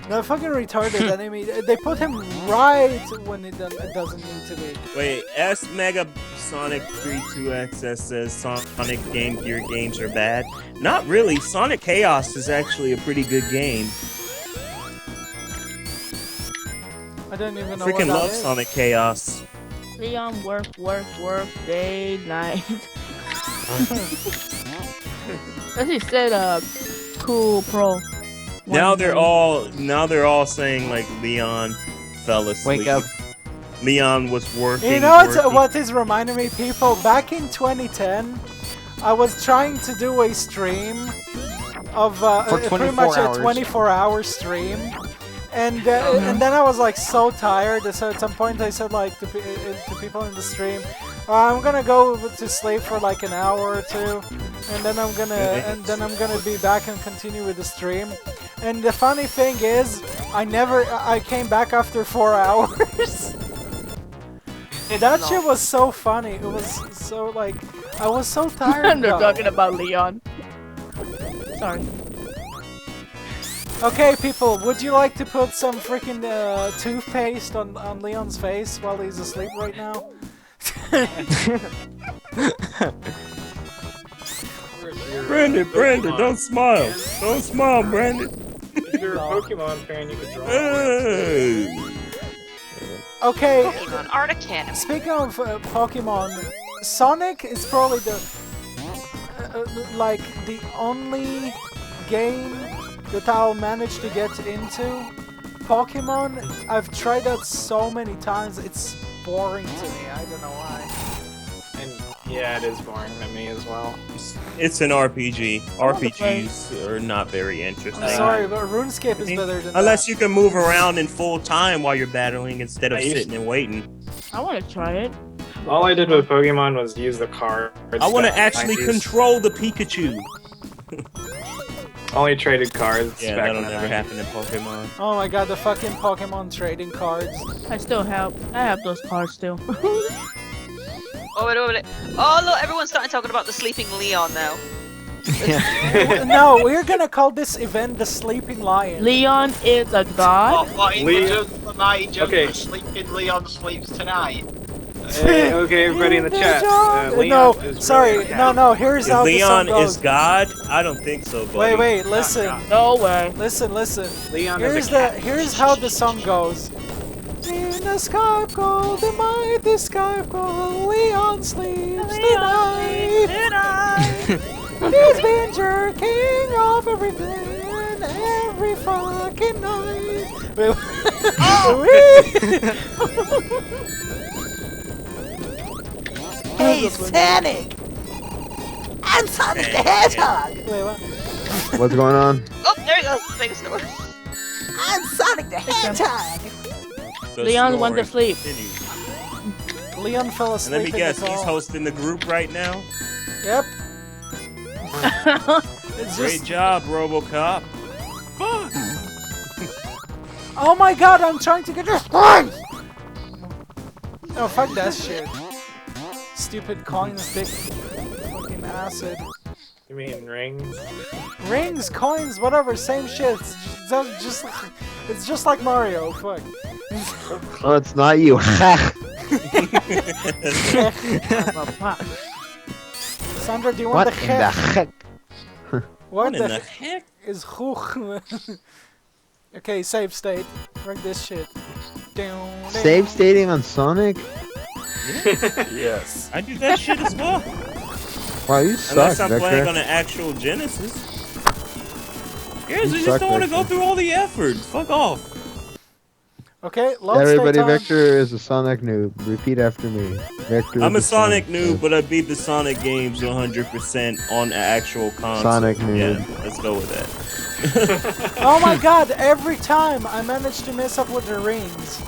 That fucking retarded enemy. They put him right when it doesn't need to be. Wait, S Mega Sonic 32XS says Sonic Game Gear games are bad. Not really. Sonic Chaos is actually a pretty good game. I don't even know Freaking what that love is. Sonic Chaos. Leon, work, day, night. As he said, cool pro. Now One they're day. all saying like Leon fell asleep. Wake up. Leon was working. You know working. what is reminding me, people? Back in 2010, I was trying to do a stream of pretty 24 much hours. a 24-hour stream. And then I was like so tired. So at some point I said like to people in the stream, I'm gonna go to sleep for like an hour or two, and then I'm gonna be back and continue with the stream. And the funny thing is, I came back after 4 hours. That shit was so funny. It was so like I was so tired. They're though. talking about Leon. Sorry. Okay, people, would you like to put some freaking toothpaste on Leon's face while he's asleep right now? Brandon, don't smile. Don't smile, Brandon. If you're a Pokemon fan, you could draw. Okay. Pokemon Art Academy. Speaking of Pokemon, Sonic is probably the like the only game that I'll manage to get into. Pokemon, I've tried that so many times, it's boring to me. I don't know why. And yeah, it is boring to me as well. It's an RPG. RPGs are not very interesting. I'm sorry, but RuneScape is better than Unless you can move around in full time while you're battling instead of sitting and waiting. I want to try it. All I did with Pokemon was use the cards. I want to that actually I control the Pikachu. Only traded cards. Yeah, back that'll in the never 90s. happen in Pokemon. Oh my god, the fucking Pokemon trading cards. I have those cards still. Oh, wait. Oh, look, everyone's starting talking about the sleeping Leon now. No, we're gonna call this event the Sleeping Lion. Leon is a god. What in Leon- the mighty joke Okay. for sleeping Leon sleeps tonight? Okay, everybody in the chat. Leon No, is sorry, really no, here's If how Leon the song is goes. God? I don't think so, buddy. Wait, listen. No way. Listen. Leon is Here's a cat. here's how the song goes. In the sky gold, the mighty sky gold, Leon sleeps tonight. He's been jerking off everything every fucking night. Hey, Sonic! I'm Sonic the Hedgehog! Wait, what? What's going on? Oh, there he goes. Make a snore. I'm Sonic the Hedgehog! The Leon went to snoring sleep. continues. Leon fell And asleep. let me in the guess, he's call. hosting the group right now? Yep. It's Great just. job, RoboCop. Fuck! Oh my god, I'm trying to get this point! Oh, fuck that shit. Stupid coins, big fucking acid. You mean rings? Rings, coins, whatever, same shit. It's just like Mario. Fuck. Oh, it's not you. Sandra, do you want What the in the heck? heck? What in the the heck is hook? Okay, save state. Break this shit. Save stating on Sonic? Yes. I do that shit as well. Wow, you suck, Unless I'm Victor. playing on an actual Genesis. Yes, I You just suck, don't want to Victor. go through all the effort. Fuck off. Okay, load Everybody, state time. Victor is a Sonic noob. Repeat after me. Victor I'm a is Sonic noob, but I beat the Sonic games 100% on an actual console. Sonic noob. Yeah, let's go with that. Oh my god, every time I manage to mess up with the rings.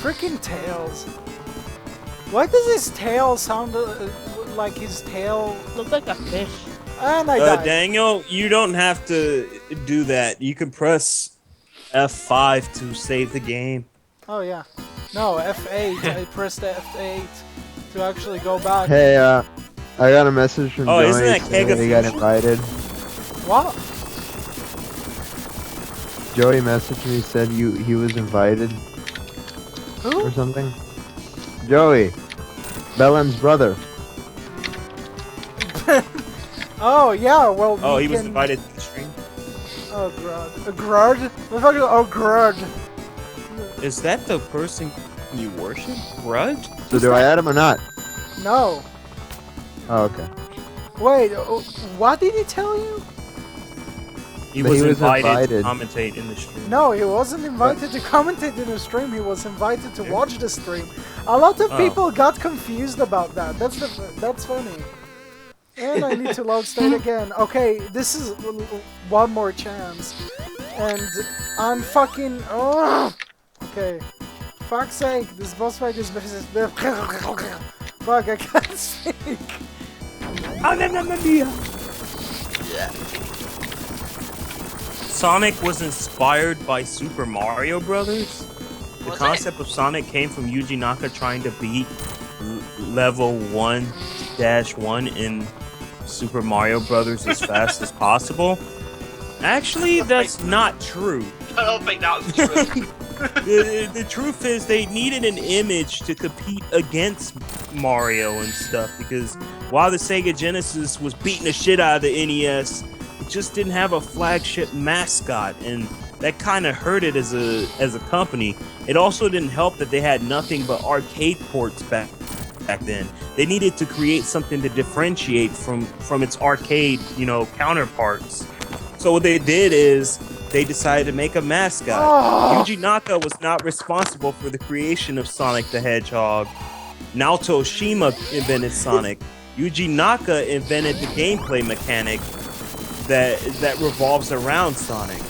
Freaking Tails. Why does his tail sound like his tail? Looks like a fish. And I died. Daniel, you don't have to do that. You can press F5 to save the game. Oh yeah. No, F8. I pressed F8 to actually go back. Hey, I got a message from Oh, Joey isn't that saying that he got Kega invited. What? Joey messaged me, said he was invited Who? or something. Joey, Belen's brother. Oh yeah, well. Oh, we he was can- invited to the stream. Oh grud. A grud? Oh grud. Is that the person you worship? Grudge? So do I add him or not? No. Oh, okay. Wait. What did he tell you? He But was, he was invited to invited. commentate in the stream. No, he wasn't invited to commentate in the stream. He was invited to watch the stream. A lot of Oh. people got confused about that. That's funny. And I need to load state again. Okay, this is one more chance, and I'm fucking. Oh. Okay. Fuck's sake, this boss fight is. Fuck, I can't speak. Sonic was inspired by Super Mario Brothers. The Was concept of Sonic came from Yuji Naka trying to beat level 1-1 in Super Mario Brothers as fast as possible. Actually, that's not true. I don't think that's true. The truth is they needed an image to compete against Mario and stuff because while the Sega Genesis was beating the shit out of the NES, it just didn't have a flagship mascot, and that kind of hurt it as a company. It also didn't help that they had nothing but arcade ports back then. They needed to create something to differentiate from its arcade, counterparts. So what they did is they decided to make a mascot. Yuji Naka was not responsible for the creation of Sonic the Hedgehog. Naoto Oshima invented Sonic. Yuji Naka invented the gameplay mechanic that revolves around Sonic.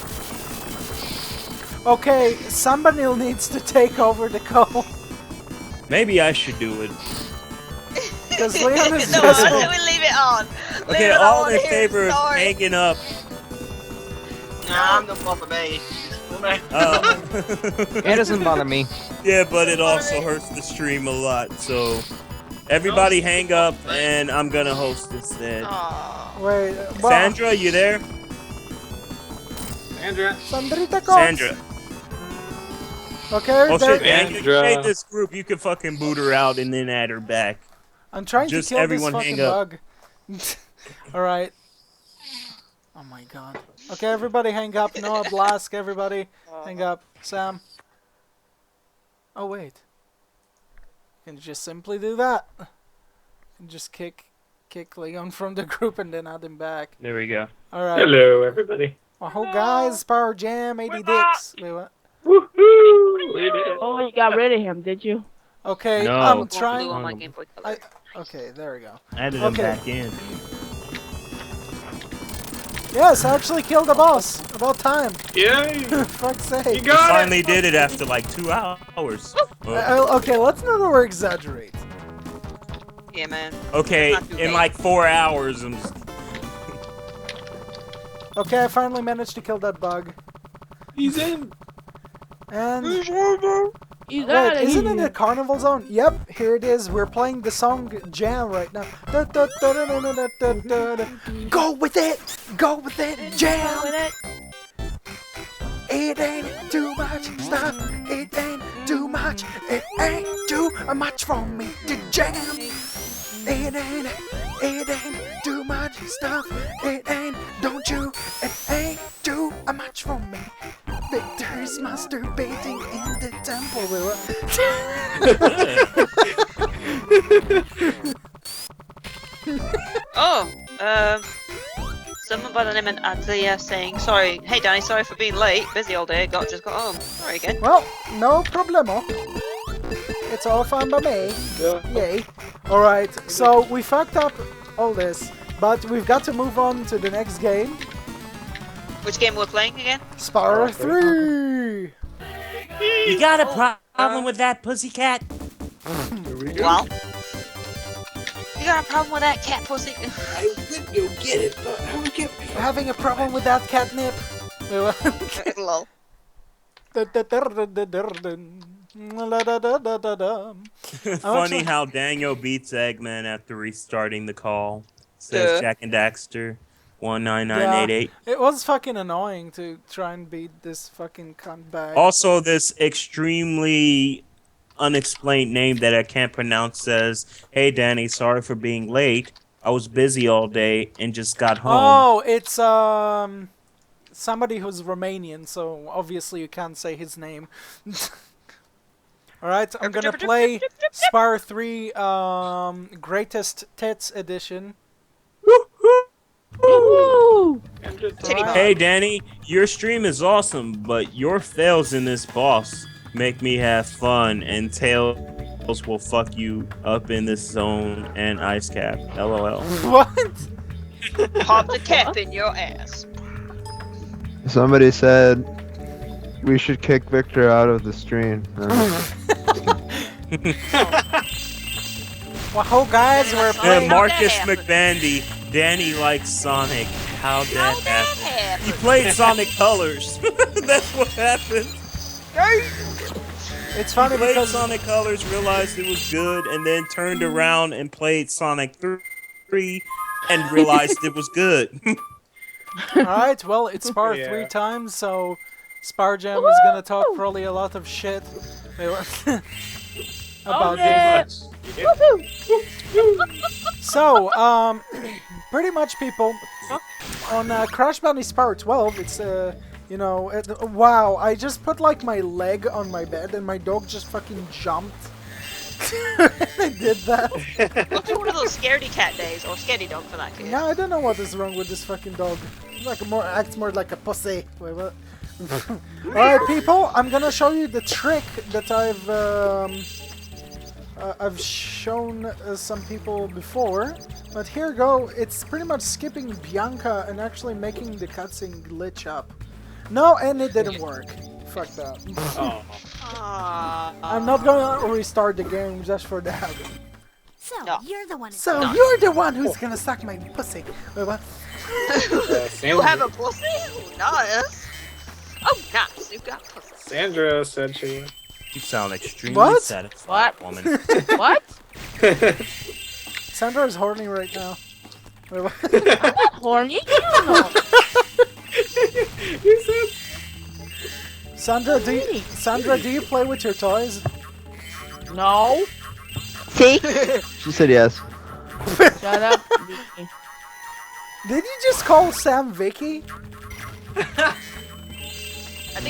Okay, somebody needs to take over the call. Maybe I should do it. Because Leon is No, just... I say we leave it on. Okay, all in favor of hanging up. Nah, I'm not bothered me. It doesn't bother me. Yeah, but it also hurts the stream a lot, so everybody hang up, and I'm gonna host instead. Wait, Sandra, you there? Sandrita Sandra. Okay, Oh there... shit, man, you create this group, you can fucking boot her out and then add her back. I'm trying Just to kill everyone this hang fucking up. bug. Alright. Oh my god. Okay, everybody hang up. Noah, Blask, everybody hang up. Sam. Oh wait. You can just simply do that. You can just kick Leon from the group and then add him back. There we go. Alright. Hello, everybody. Oh guys, Power Jam, 80 dicks. Wait, what? Woohoo! Oh, you got rid of him, did you? Okay, No. I'm trying. On my Game Boy Color. Okay, there we go. Added him Okay. back in. Yes, I actually killed the boss. About time. Yay! Fuck's sake. You got Finally did it after like 2 hours. Okay, let's not over-exaggerate. Yeah, man. Okay, Not too in bad. like 4 hours, I'm just... Okay, I finally managed to kill that bug. He's in. And He's wait, out of isn't it here. a carnival zone? Yep, here it is. We're playing the song Jam right now. Go with it! Go with it! Jam! It ain't too much stuff. It ain't too much. It ain't too much for me to jam. It ain't too much stuff. It ain't, don't you? It ain't too much for me. Victor's masturbating in the temple. Someone by the name of Adzia saying, sorry, hey Danny, sorry for being late, busy all day, just got home. Sorry again. Well, no problemo. It's all fine by me. Yay. Alright, so we fucked up all this, but we've got to move on to the next game. Which game we're playing again? Spar 3! You got a problem with that, pussycat? Well, you got a problem with that cat pussy? I could go get it, but I will get me. Having a problem with that catnip? Lol. Funny how Daniel beats Eggman after restarting the call. Says Jack and Daxter 19988. It was fucking annoying to try and beat this fucking cunt bag. Also, this extremely unexplained name that I can't pronounce says, "Hey Danny, sorry for being late. I was busy all day and just got home." Oh, it's somebody who's Romanian, so obviously you can't say his name. Alright, I'm gonna play Spar 3 Greatest Tits Edition. Woo! Hey Danny, your stream is awesome, but your fails in this boss make me have fun, and Tails will fuck you up in this zone and ice cap. LOL. What? Pop the cap in your ass. Somebody said we should kick Victor out of the stream. Well, guys, we're playing. Marcus McBandy, Danny likes Sonic. How'd that happen? He played Sonic Colors. That's what happened. It's funny he played because Sonic Colors, realized it was good, and then turned around and played Sonic 3 and realized it was good. Alright, well, it's Spar 3 times, so Spar Jam is gonna talk probably a lot of shit. about yeah. this. So, pretty much, people, on Crash Bandicoot Power 12, it's you know, wow! I just put like my leg on my bed and my dog just fucking jumped. I did that. Must be one of those scaredy cat days, or scaredy dog for that case. No, I don't know what is wrong with this fucking dog. Acts more like a pussy. Wait, what? Alright, people, I'm gonna show you the trick that I've shown some people before. But here you go. It's pretty much skipping Bianca and actually making the cutscene glitch up. No, and it didn't work. Fuck that. Oh. I'm not gonna restart the game just for that. So, you're the one. So, you're the one who's gonna suck my pussy. Wait, what? You have a pussy? Nice. Oh, nice. You got pussy. Sandra said she would. You sound extremely What? satisfied, woman. What? Sandra is horny right now. Wait, what? I'm not horny. You don't know. You said. Sandra, do you play with your toys? No. See? She said yes. Shut up, Vicky. Did you just call Sam Vicky?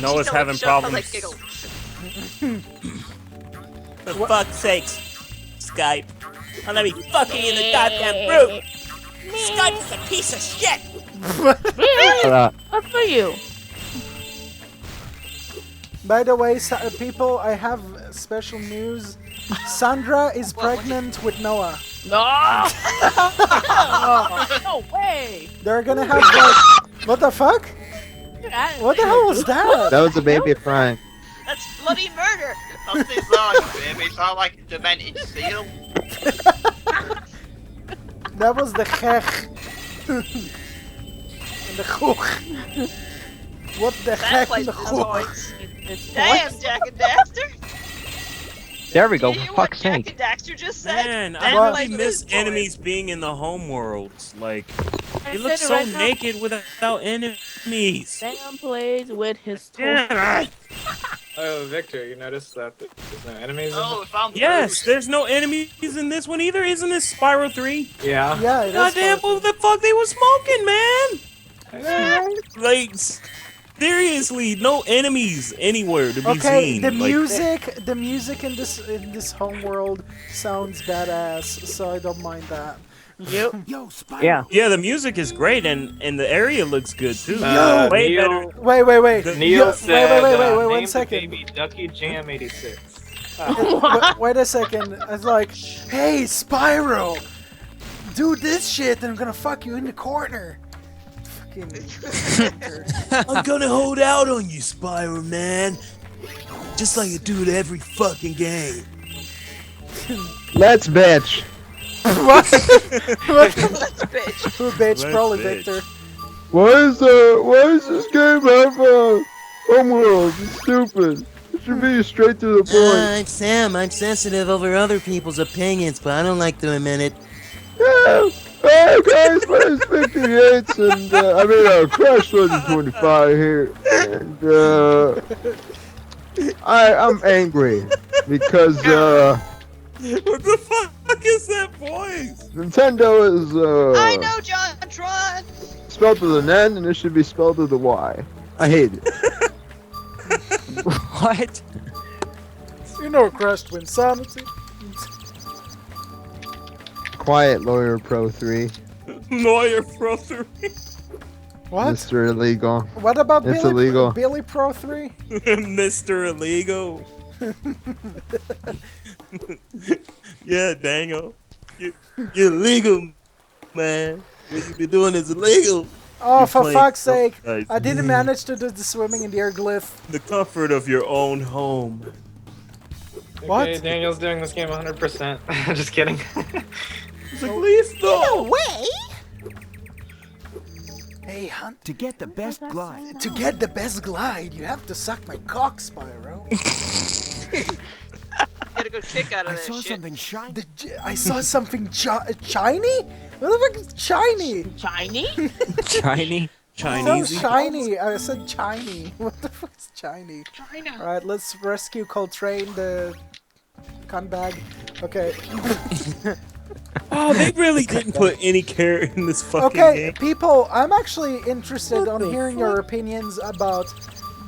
Noah's having problems. For fuck's sakes, Skype. I'll let me fucking in the goddamn room. Skype is a piece of shit. Really? Good for you. By the way, people, I have special news. Sandra is pregnant with Noah. No. No way. They're gonna have like... What the fuck? What the hell was that? That was a baby crying. That's bloody murder. That's his life, baby. It's not like a demented seal. That was the hech. And the hook. What the That heck? place The is hook. noise. Damn, Jack and Daxter. There we go, Did you for hear what fuck's Jack sake. and Daxter just said? Man, That I place really miss is noise. enemies being in the home worlds. Like, it said looks it so right now. naked without enemies. Sam plays with his toys. Yeah. Oh, Victor, you noticed that there's no enemies in Oh, we found the Yes, food. there's no enemies in this one either. Isn't this Spyro 3? Yeah. Yeah, it is. Goddamn, what the fuck they were smoking, man? Like, seriously, no enemies anywhere to be Okay, seen. the Like, music in this home world sounds badass, so I don't mind that. Yep. Yo, Spyro. Yeah. yeah, the music is great, and the area looks good too. Way Neil, better. Wait. Neil Yo, said, wait, name 1 the second. baby Ducky Jam 86. Wait a second. I was like, hey, Spyro, do this shit, and I'm gonna fuck you in the corner. Fucking. I'm gonna hold out on you, Spyro, man. Just like I do at every fucking game. Let's bitch. What? Let's bitch. Who bitch? Let's Probably bitch. Victor. Why is this game have homeworld? It's stupid. It should be straight to the point. Sam, I'm sensitive over other people's opinions, but I don't like to admit it. Yeah. Hey guys, my name's Victor Yates, and Crash Legend 25 here, and I'm angry because What the fuck is that voice? Nintendo is I know, John Tron. spelled with an N, and it should be spelled with a Y. I hate it. What? You know, Crash to Insanity. Quiet, Lawyer Pro 3, Lawyer Pro 3. What? Mr. Illegal. What about It's Billy, illegal. Billy Pro 3? Mr. Illegal. Yeah, Dango. You're illegal, man. What you be doing is illegal. Oh, You're for playing fuck's sake. outside. I didn't manage to do the swimming in the airglyph. The comfort of your own home. What? Okay, Daniel's doing this game 100%. Just kidding. It's like, please No way! Hey, Hunt. To get the best glide. To get the best glide, you have to suck my cock, Spyro. Get a good kick out of I that saw shit. something shiny. I saw something shiny? What the fuck is shiny? Shiny? Shiny? So shiny. I said shiny. What the fuck is shiny? China. Alright, let's rescue Coltrane, the Cunt bag. Okay. Oh, they really didn't put any care in this fucking Okay, game. people, I'm actually interested on hearing your opinions about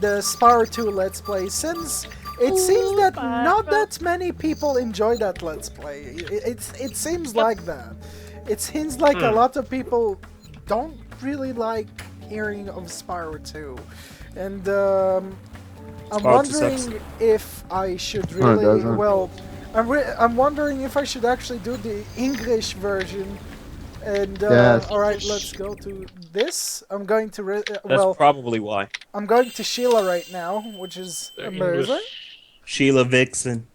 the Spyro 2 Let's Play, since it seems that not that many people enjoy that Let's Play. It seems like that. It seems like a lot of people don't really like hearing of Spyro 2. And I'm wondering if I should really, well, I'm wondering if I should actually do the English version. And alright, let's go to this. I'm going to That's probably why. I'm going to Sheila right now, which is amazing. Sheila Vixen.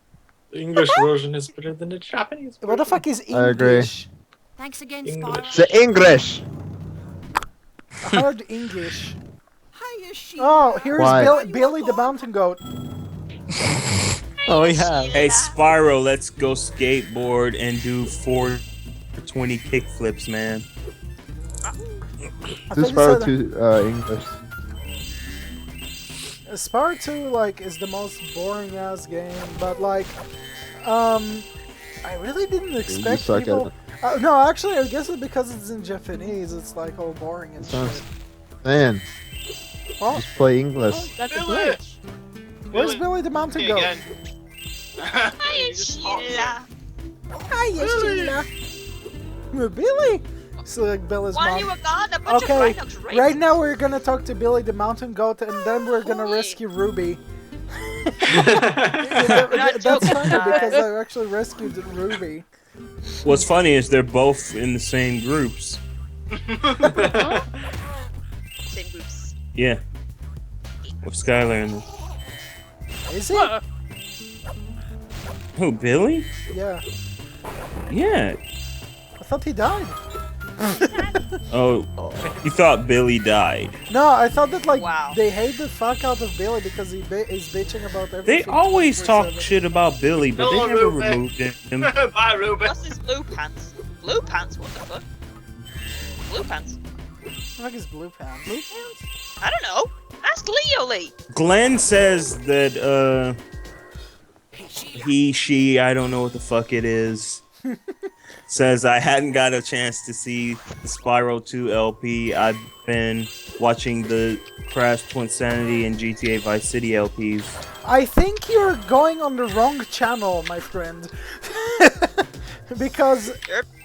The English version is better than the Japanese version. What the fuck is English? I agree. Thanks again, English. The English. I heard English. Hiya, Oh, here's Why? Billy the Mountain Goat. Oh yeah. Hey Spyro, let's go skateboard and do 420 kickflips, man. This Spyro 2 English. Spyro 2 like is the most boring ass game, but like, I really didn't expect suck at people. No, actually, I guess it's because it's in Japanese. It's like all boring and shit. Man, Well, just play English. That's a glitch. where's Billy the Mountain Goat? Again. Hiya, Sheila. Hiya, Sheila. Billy. So like Billy's While mom. you were gone, a bunch Okay, of rhinos raped right now we're gonna talk to Billy the Mountain Goat, and then we're gonna rescue Ruby. That's funny because I actually rescued Ruby. What's funny is they're both in the same groups. Same groups. Yeah. With Skylar in them. Is he? Who, Billy? Yeah. Yeah. I thought he died. Oh, you thought Billy died. No, I thought that like Wow. they hate the fuck out of Billy because he is bitching about They everything. always talk 24/7. shit about Billy, but Hello, they never Ruby. removed him. Bye, Ruby. What's his blue pants? Blue pants? What the fuck? Blue pants? What the fuck is Blue Pants? Blue pants? I don't know. Ask Leo Lee. Glenn says that, he, she, I don't know what the fuck it is, says I hadn't got a chance to see the Spyro 2 LP. I've been watching the Crash Twinsanity and GTA Vice City LPs. I think you're going on the wrong channel, my friend. Because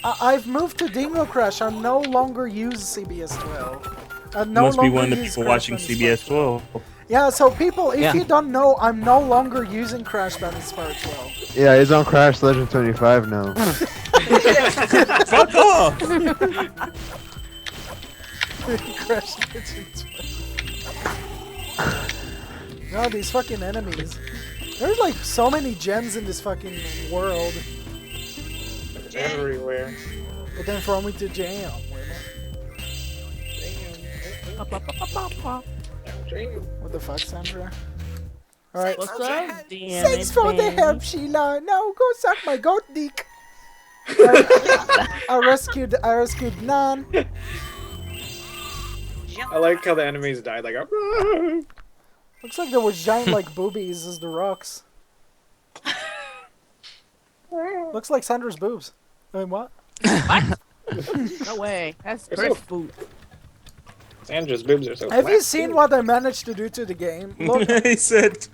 I've moved to DingoCrash. I no longer use CBS 12. I no Must be longer one of the use people Crash watching Bandicoot CBS 12. 12. Yeah, so people, if Yeah. you don't know, I'm no longer using Crash Bandicoot 12. Yeah, he's on Crash Legend 25 now. Fuck off! Crash Bandicoot 12. No, these fucking enemies. There's like so many gems in this fucking world. Everywhere. But then throw me to jail. What the fuck, Sandra? Alright. What's up? Thanks for the help, Sheila. Now go suck my goat dick. I rescued Nan. I like how the enemies died. Like, Looks like there was giant like boobies as the rocks. Looks like Sandra's boobs. I mean, what? No way. That's They're so- Chris food. Sandra's boobs are so Have flat, you seen too. what I managed to do to the game? Look, He said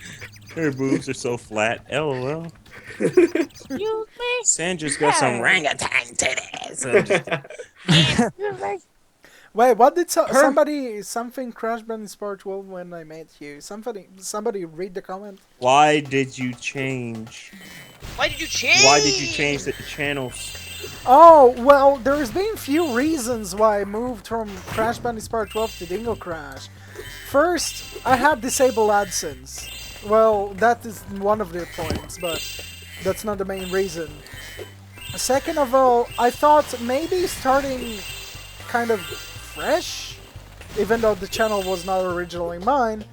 her boobs are so flat. LOL. Excuse me? Sandra's got some orangutan titties. wait, what did something Crash Bandicoot Spyro 12 when I met you? Somebody read the comment. Why did you change? Why did you change? Why did you change the channels? Oh, well, there's been few reasons why I moved from Crash Bandicoot Spyro 12 to DingoCrash. First, I had disabled AdSense. Well, that is one of the points, but that's not the main reason. Second of all, I thought maybe starting kind of fresh, even though the channel was not originally mine,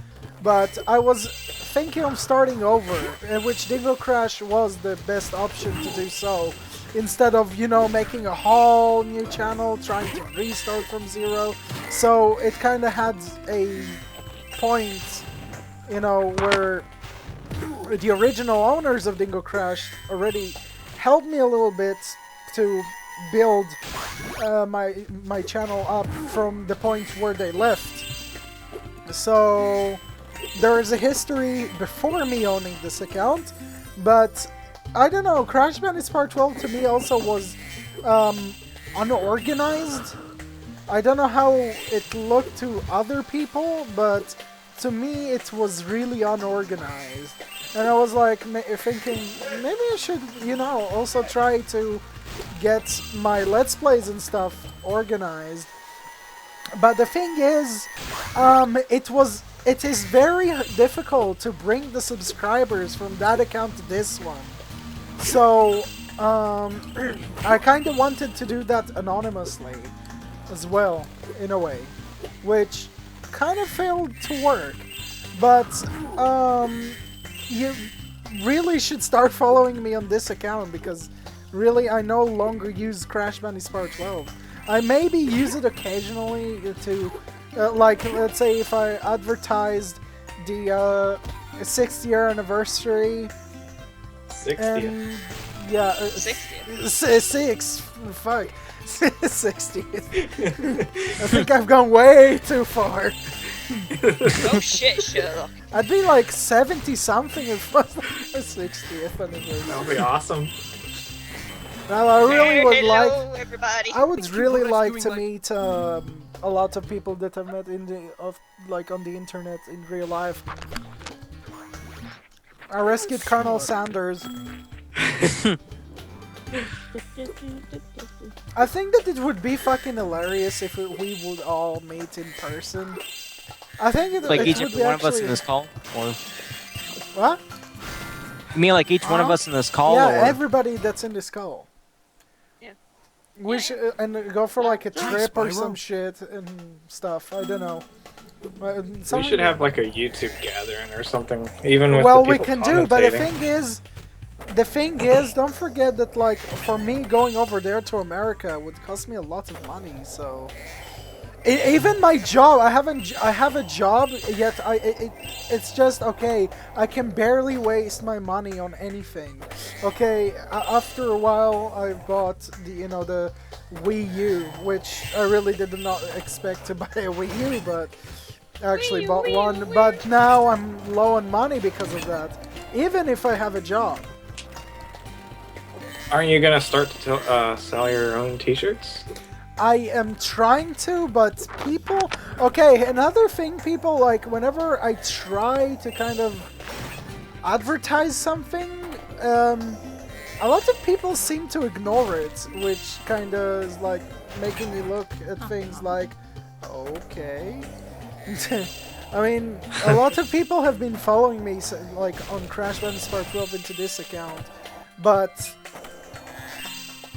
but I was thinking of starting over, in which DingoCrash was the best option to do so. Instead of, you know, making a whole new channel, trying to restart from zero. So it kind of had a point, you know, where the original owners of DingoCrash already helped me a little bit to build my channel up from the point where they left. So there is a history before me owning this account, but I don't know, Crash Bandicoot Part 12 to me also was unorganized. I don't know how it looked to other people, but to me it was really unorganized. And I was like thinking, maybe I should, you know, also try to get my Let's Plays and stuff organized. But the thing is, it is very difficult to bring the subscribers from that account to this one. So, I kind of wanted to do that anonymously as well, in a way, which kind of failed to work. But, you really should start following me on this account, because really I no longer use Crash Bandicoot Part 12. I maybe use it occasionally to, like, let's say if I advertised the 6th year anniversary. 60th. Yeah. 60th. Fuck. 60th. I think I've gone way too far. Oh shit, Sherlock. I'd be like 70 something if it was the 60th anniversary. That would be awesome. Now I really would Hello, like. everybody. I would really like to meet a lot of people that I've met in the like on the internet in real life. I rescued Colonel Sanders. I think that it would be fucking hilarious if we would all meet in person. I think it Like it each would one be of us in actually- this call, or What? you mean like each one of us in this call? Yeah, or... everybody that's in this call. Yeah. We should and go for like a Nice, trip or Spyro. some shit and stuff. I don't know. We should have like a YouTube gathering or something, even with Well, the we people can do, but the commentating. thing is, don't forget that like for me going over there to America would cost me a lot of money. So even my job, I have a job yet. It's just okay. I can barely waste my money on anything. Okay, after a while, I bought the Wii U, which I really did not expect to buy a Wii U, but I actually bought one. But now I'm low on money because of that. Even if I have a job. Aren't you gonna start to sell your own T-shirts? I am trying to, but people... Okay, another thing, people, like, whenever I try to kind of advertise something, a lot of people seem to ignore it, which kind of is, like, making me look at things like, okay. I mean, a lot of people have been following me, like, on Crash Bandicoot Part 12 into this account, but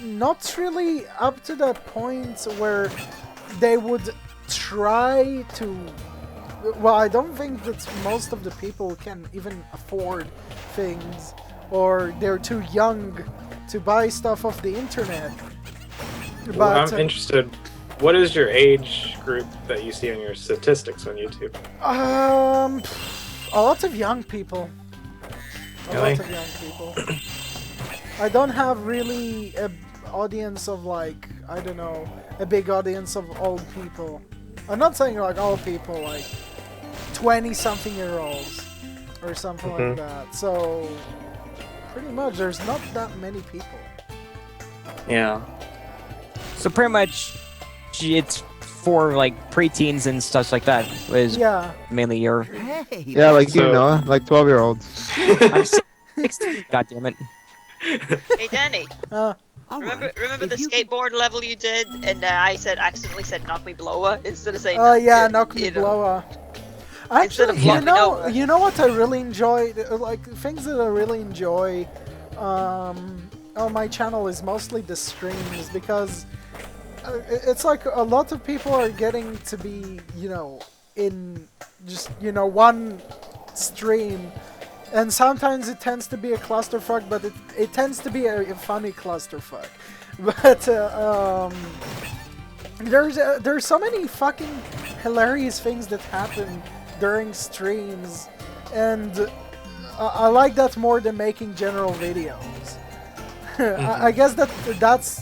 not really up to that point where they would try to... Well, I don't think that most of the people can even afford things, or they're too young to buy stuff off the internet. But Well, I'm interested. What is your age group that you see on your statistics on YouTube? A lot of young people. A Really? lot of young people. I don't have really a audience of like, I don't know, a big audience of old people. I'm not saying like old people, like 20-something-year-olds or something like that. So pretty much there's not that many people. Yeah. So pretty much, it's for like preteens and stuff like that. Is Yeah. mainly your. Hey. Yeah, like you So- know, like 12-year-olds. I'm 16. God damn it. Hey Danny, Uh, All remember right. the If you- skateboard level you did, and I accidentally said knock me blower instead of saying. Oh yeah, knock me you know. blower. Instead of Actually, knock me over. you know what I really enjoy, like things that I really enjoy on my channel is mostly the streams, because it's like a lot of people are getting to be, in just, one stream. And sometimes it tends to be a clusterfuck, but it tends to be a funny clusterfuck. But there's so many fucking hilarious things that happen during streams, and I like that more than making general videos. I guess that's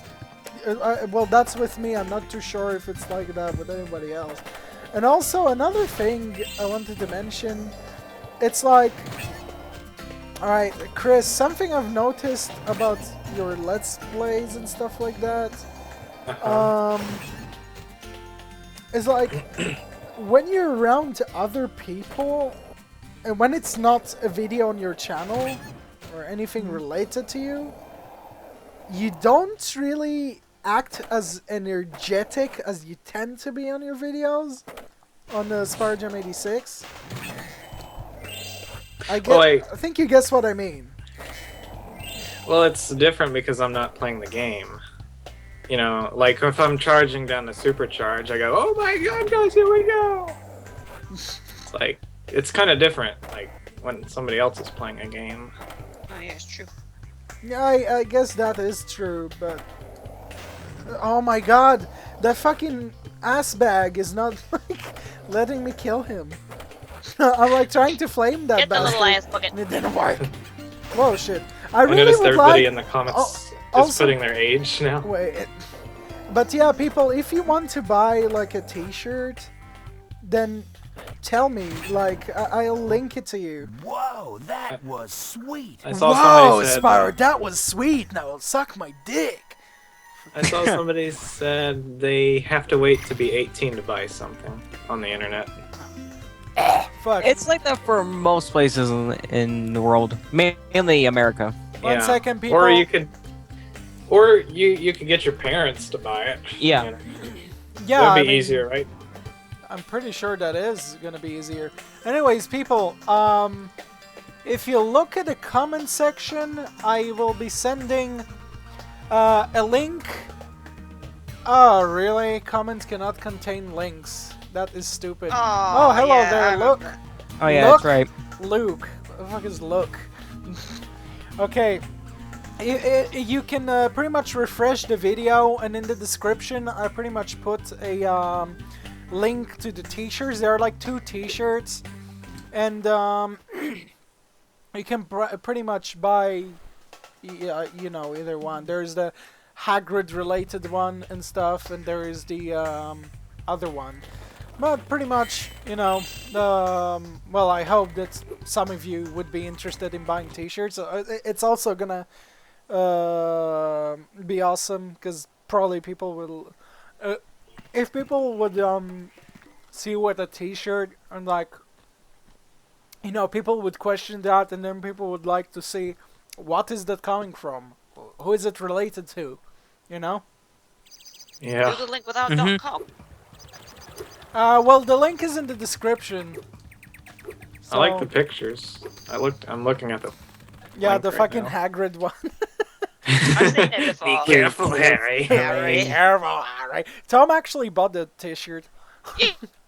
well, that's with me. I'm not too sure if it's like that with anybody else. And also another thing I wanted to mention, it's like, all right, Chris, something I've noticed about your Let's Plays and stuff like that, is like when you're around other people, and when it's not a video on your channel or anything related to you, you don't really act as energetic as you tend to be on your videos on the Sparjam 86. I think you guess what I mean. Well, it's different because I'm not playing the game. You know, like if I'm charging down the supercharge, I go, "Oh my God, guys, here we go!" It's like it's kind of different, like when somebody else is playing a game. Oh yeah, it's true. Yeah, I guess that is true, but oh my God, that fucking ass bag is not like letting me kill him. I'm like trying to flame that Get the bastard. little ass bucket. And it didn't work. Whoa, shit. I really noticed would everybody like... in the comments is also, putting their age now. Wait. But yeah, people, if you want to buy like a t-shirt, then tell me. Like, I'll link it to you. Whoa, that was sweet. I saw Whoa, somebody said, Spyro, that was sweet. Now suck my dick. I saw somebody said they have to wait to be 18 to buy something on the internet. Fuck. It's like that for most places in the world, mainly America. One second, people. Or you could get your parents to buy it. Yeah. You know. Yeah, That'd be I mean, easier, right? I'm pretty sure that is gonna be easier. Anyways, people, if you look at the comment section, I will be sending a link. Oh, really? Comments cannot contain links. That is stupid. Oh, hello yeah, there, Luke. Oh yeah, that's right. Luke. What the fuck is Luke? Okay. You can pretty much refresh the video, and in the description I pretty much put a link to the t-shirts. There are like 2 t-shirts, and you can pretty much buy, you know, either one. There's the Hagrid related one and stuff, and there is the other one. But pretty much, you know, well, I hope that some of you would be interested in buying t-shirts. It's also gonna be awesome, because probably people will... if people would see you with a t-shirt, and like, you know, people would question that, and then people would like to see, what is that coming from? Who is it related to? You know? Yeah. Do the link without .com. Well, the link is in the description. So, I like the pictures. I'm looking at the. Yeah, link the right fucking now. Hagrid one. I've seen it before. Be careful, Harry. Harry, careful, Harry. Tom actually bought the t-shirt.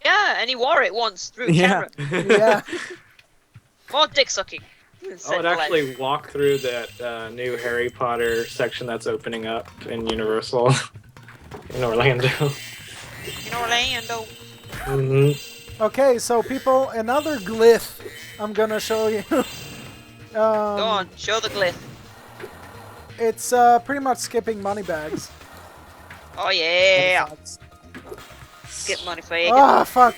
Yeah, and he wore it once through Yeah. camera. Yeah. More dick sucking. I would actually walk through that new Harry Potter section that's opening up in Universal in Orlando. In Orlando. Okay, so people, another glyph I'm gonna show you. Go on, show the glyph. It's pretty much skipping money bags. Oh yeah. Get money for you. Ah, fuck.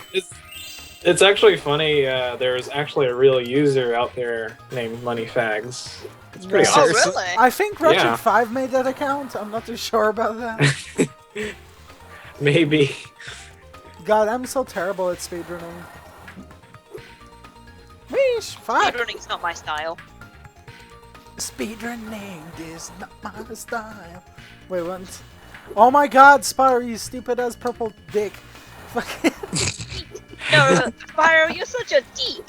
It's actually funny. There's actually a real user out there named Moneyfags. It's pretty Yeah. awesome. Oh really? I think Ratchet Yeah. 5 made that account. I'm not too sure about that. Maybe. God, I'm so terrible at speedrunning. Weesh, fuck. Speedrunning's not my style. Speedrunning is not my style. Wait, what? Oh my God, Spyro, you stupid ass purple dick. Fucking. No, Spyro, you're such a geek.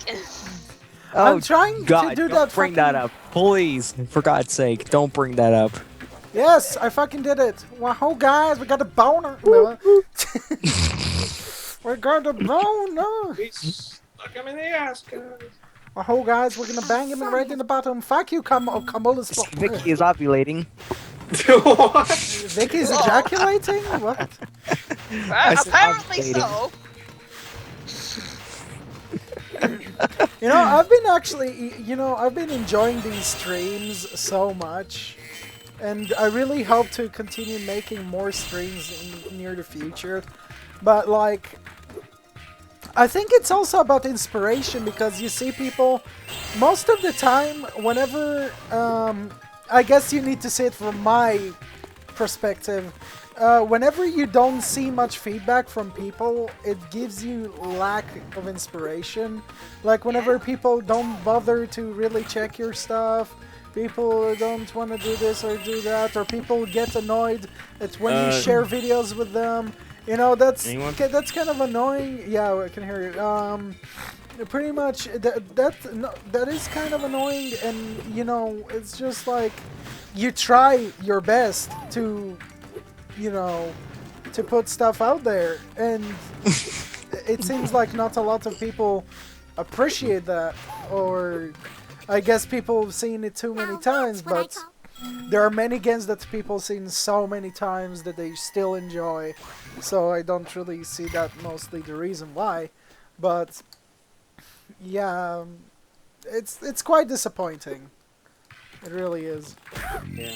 I'm trying God, to do don't that. bring that up, please. For God's sake, don't bring that up. Yes, I fucking did it. Wahoo, guys, we got a boner. We got a boner. Look him in the ass, guys. Wahoo, guys, we're gonna bang him right in the bottom. Fuck you, Kamala's. Vicky is ovulating. What? Vicky's ejaculating? What? Apparently so. You know, I've been actually, I've been enjoying these streams so much, and I really hope to continue making more streams in near the future. But like, I think it's also about inspiration, because you see people most of the time whenever I guess you need to see it from my perspective. Whenever you don't see much feedback from people, it gives you lack of inspiration. Like whenever people don't bother to really check your stuff, people don't want to do this or do that, or people get annoyed at when you share videos with them. You know, that's kind of annoying. Yeah, I can hear you. Pretty much that is kind of annoying, and you know, it's just like you try your best to, to put stuff out there, and it seems like not a lot of people appreciate that, or I guess people have seen it too many times, but there are many games that people seen so many times that they still enjoy, so I don't really see that mostly the reason why, but yeah, it's quite disappointing. It really is. Yeah.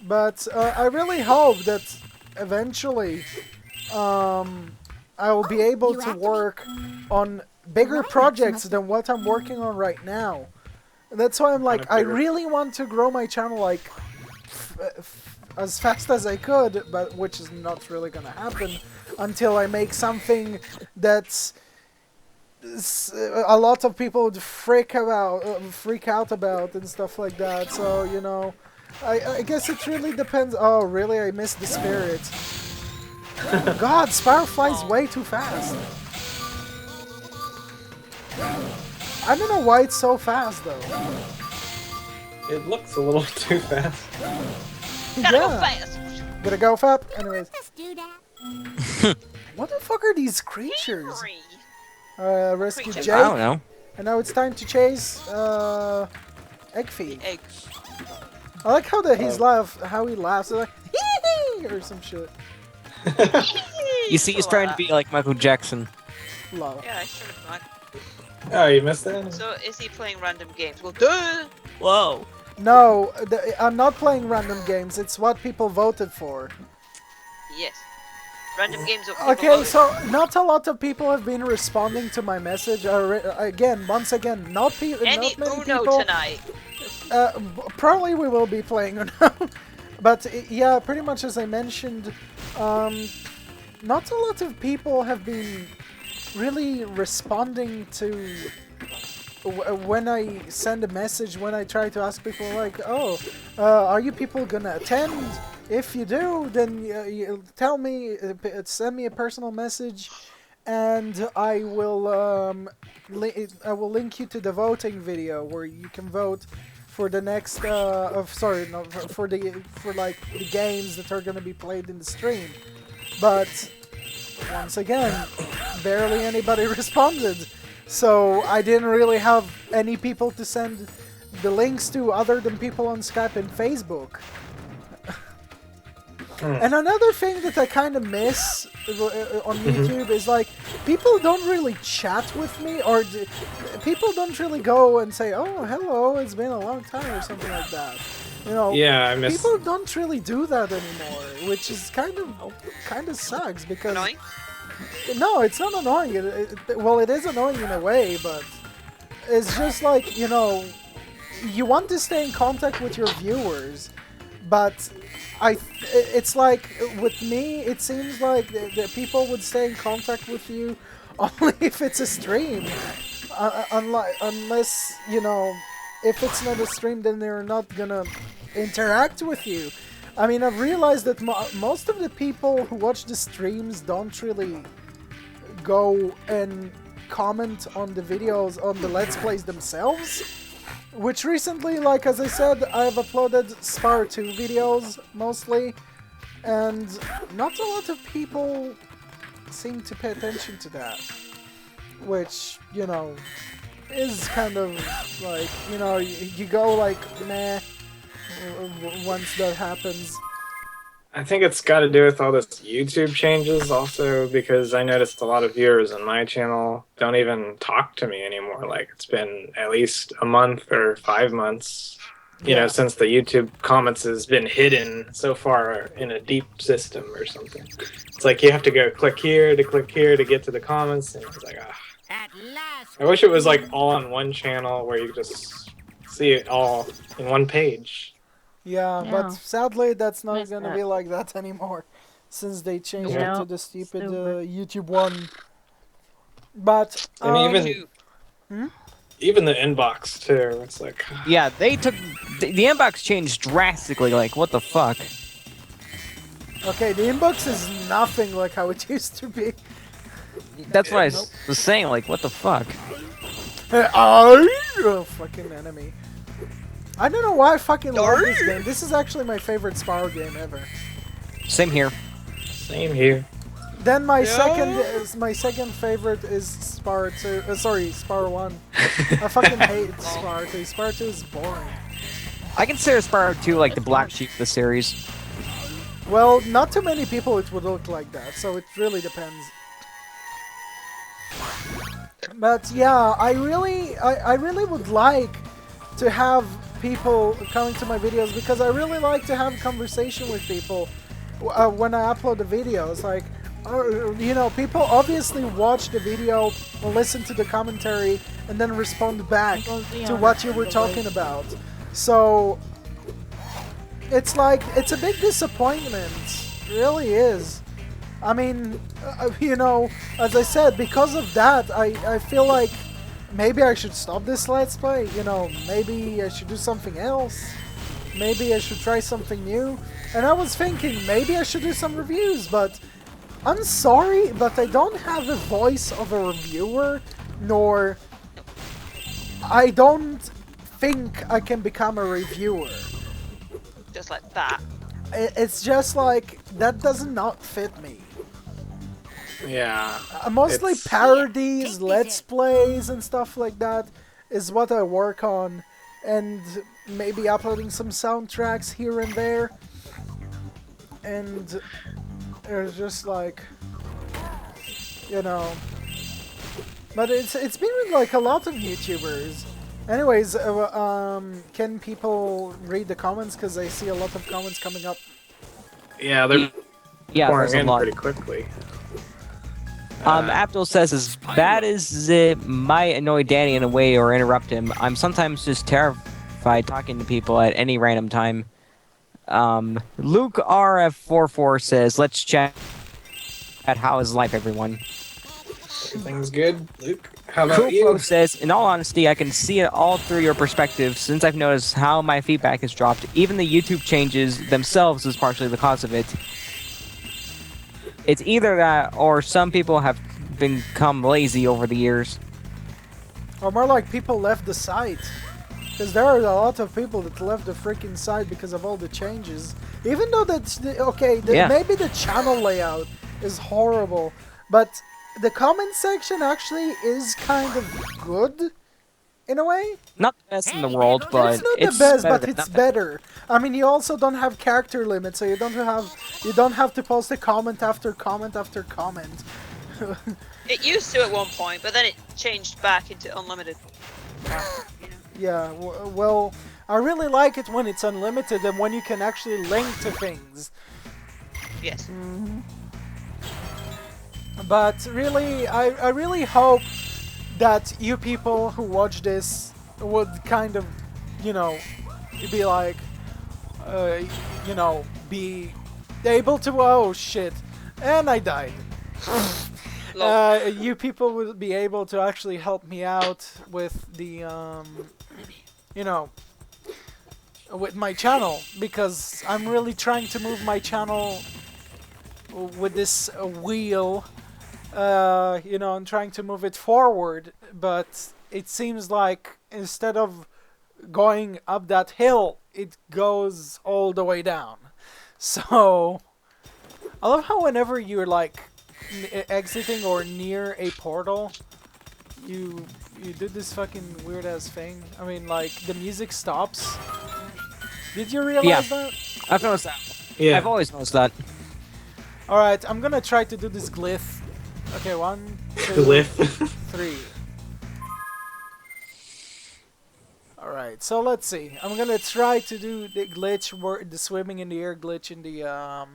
But I really hope that eventually I will be able to work on bigger projects than what I'm working on right now. That's why I'm like, I really want to grow my channel like as fast as I could, but which is not really gonna happen until I make something that's a lot of people would freak out about and stuff like that. So, you know, I guess it really depends. Oh, really? I missed the spirit. God, Sparrow flies way too fast. I don't know why it's so fast, though. It looks a little too fast. Gotta go fast. Gotta go fast. Anyways. Let's do that. What the fuck are these creatures? Rescue Jake. I don't know. And now it's time to chase Egg Feed. Eggs. I like how he laughs like hee or some shit. You see, he's trying to be like Michael Jackson. Lol. Yeah, I should have not. Oh, you missed that? So is he playing random games? Well, duh! Whoa. No, I'm not playing random games. It's what people voted for. Yes. Random games of people Okay, voted. so not a lot of people have been responding to my message. Once again, not many Uno people. tonight. Probably we will be playing Uno. But yeah, pretty much as I mentioned, not a lot of people have been really responding to when I send a message, when I try to ask people like, oh, are you people gonna attend? If you do, then you tell me, send me a personal message, and I will link you to the voting video where you can vote for the next for like the games that are gonna be played in the stream. But once again, barely anybody responded, so I didn't really have any people to send the links to other than people on Skype and Facebook. And another thing that I kind of miss on YouTube is like people don't really chat with me, or people don't really go and say, "Oh, hello, it's been a long time" or something like that. You know, yeah, I miss. People don't really do that anymore, which is kind of sucks because. Annoying? No, it's not annoying. Well, it is annoying in a way, but it's just like, you know, you want to stay in contact with your viewers, but it's like with me, it seems like the people would stay in contact with you only if it's a stream. Unless, you know, if it's not a stream, then they're not gonna interact with you. I mean, I've realized that most of the people who watch the streams don't really go and comment on the videos, on the Let's Plays themselves. Which recently, like as I said, I've uploaded Spar 2 videos, mostly. And not a lot of people seem to pay attention to that. Which, you know, is kind of like, you know, you go like, meh. Once that happens. I think it's got to do with all this YouTube changes also, because I noticed a lot of viewers on my channel don't even talk to me anymore. Like, it's been at least a month or 5 months, you know, since the YouTube comments has been hidden so far in a deep system or something. It's like you have to go click here to get to the comments, and it's like, ah. I wish it was like all on one channel where you just see it all in one page. Yeah, Yeah. but sadly that's not Miss gonna that. be like that anymore, since they changed it Yeah. to the stupid Super. YouTube one. But And even the inbox too. It's like, Yeah, they took the inbox changed drastically. Like, what the fuck? okay, the inbox is nothing like how it used to be. That's what I was saying. Like, what the fuck? Oh, fucking enemy. I don't know why I fucking love this game. This is actually my favorite Spyro game ever. Same here. same here. Then my second favorite is Spyro 2. Sorry, Spyro 1. I fucking hate Spyro 2. Spyro 2 is boring. I consider Spyro 2 like the black sheep of the series. Well, not too many people it would look like that, so it really depends. But yeah, I really would like to have people coming to my videos, because I really like to have a conversation with people when I upload the videos. Like, you know, people obviously watch the video, listen to the commentary, and then respond back to what you were talking about. So it's like, it's a big disappointment. It really is. I mean, you know, as I said, because of that, I feel like maybe I should stop this Let's Play. You know, maybe I should do something else. Maybe I should try something new. And I was thinking maybe I should do some reviews, but I'm sorry, but I don't have the voice of a reviewer, nor I don't think I can become a reviewer. Just like that. It's just like, that does not fit me. Yeah. Mostly it's- parodies, Let's Plays, and stuff like that is what I work on. And maybe uploading some soundtracks here and there. And it's just like, you know. But it's been with like a lot of YouTubers. Anyways, can people read the comments? Because I see a lot of comments coming up. Yeah, they're Yeah, pouring there's a in lot. pretty quickly. Abdul says, as bad as it might annoy Danny in a way or interrupt him, I'm sometimes just terrified talking to people at any random time. Luke RF44 says, let's chat at how is life, everyone. Everything's good, Luke. How about Kupo you? says, in all honesty, I can see it all through your perspective since I've noticed how my feedback has dropped. Even the YouTube changes themselves is partially the cause of it. It's either that or some people have become lazy over the years. Or more like people left the site. Because there are a lot of people that left the freaking site because of all the changes. Even though that's, maybe the channel layout is horrible, but the comment section actually is kind of good, in a way. Not the best in the world, but It's not it's the best, better but than it's nothing. better. I mean, you also don't have character limits, so you don't have to post a comment after comment after comment. It used to at one point, but then it changed back into unlimited. Yeah, well, I really like it when it's unlimited and when you can actually link to things. Yes. But really, I really hope that you people who watch this would kind of, you know, be like, you know, be able to, oh shit, and I died. You people would be able to actually help me out with the, you know, with my channel, because I'm really trying to move my channel with this wheel. You know, I'm trying to move it forward, but it seems like instead of going up that hill, it goes all the way down. So, I love how whenever you're like exiting or near a portal, you do this fucking weird ass thing. I mean, like the music stops. Did you realize that? I've noticed that. Yeah. I've always noticed that. Alright, I'm gonna try to do this glyph. Okay, 1, 2, Glyph. 3. Alright, so let's see. I'm gonna try to do the glitch, the swimming in the air glitch in the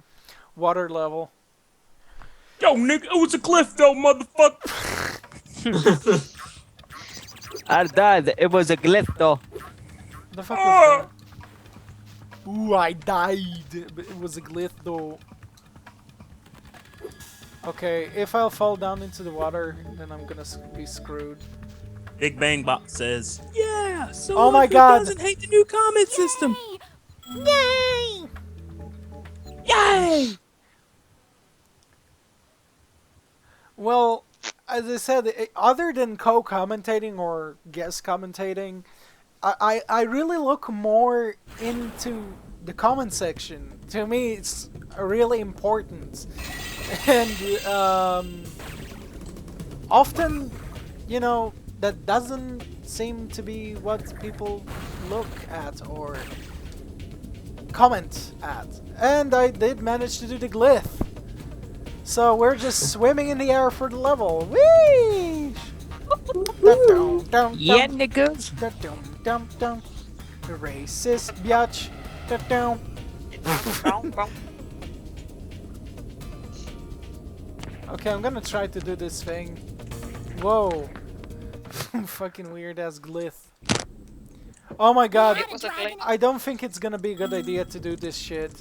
water level. Yo, nigga, it was a cliff though, motherfucker. I died. It was a glyph though. The fuck was that? Ooh, I died. But it was a glyph though. Okay, if I'll fall down into the water, then I'm gonna be screwed. Big Bang Bot says, Yeah, so Oh my who God. doesn't hate the new comment system? Yay! Yay! Well, as I said, other than co-commentating or guest commentating, I really look more into the comment section. To me, it's really important. And often, you know, that doesn't seem to be what people look at or comment at. And I did manage to do the glyph. So we're just swimming in the air for the level. Whee! Yeah, niggas. The racist biatch. Okay, I'm gonna try to do this thing. Whoa. Fucking weird ass glyph. Oh my god. I don't think it's gonna be a good idea to do this shit.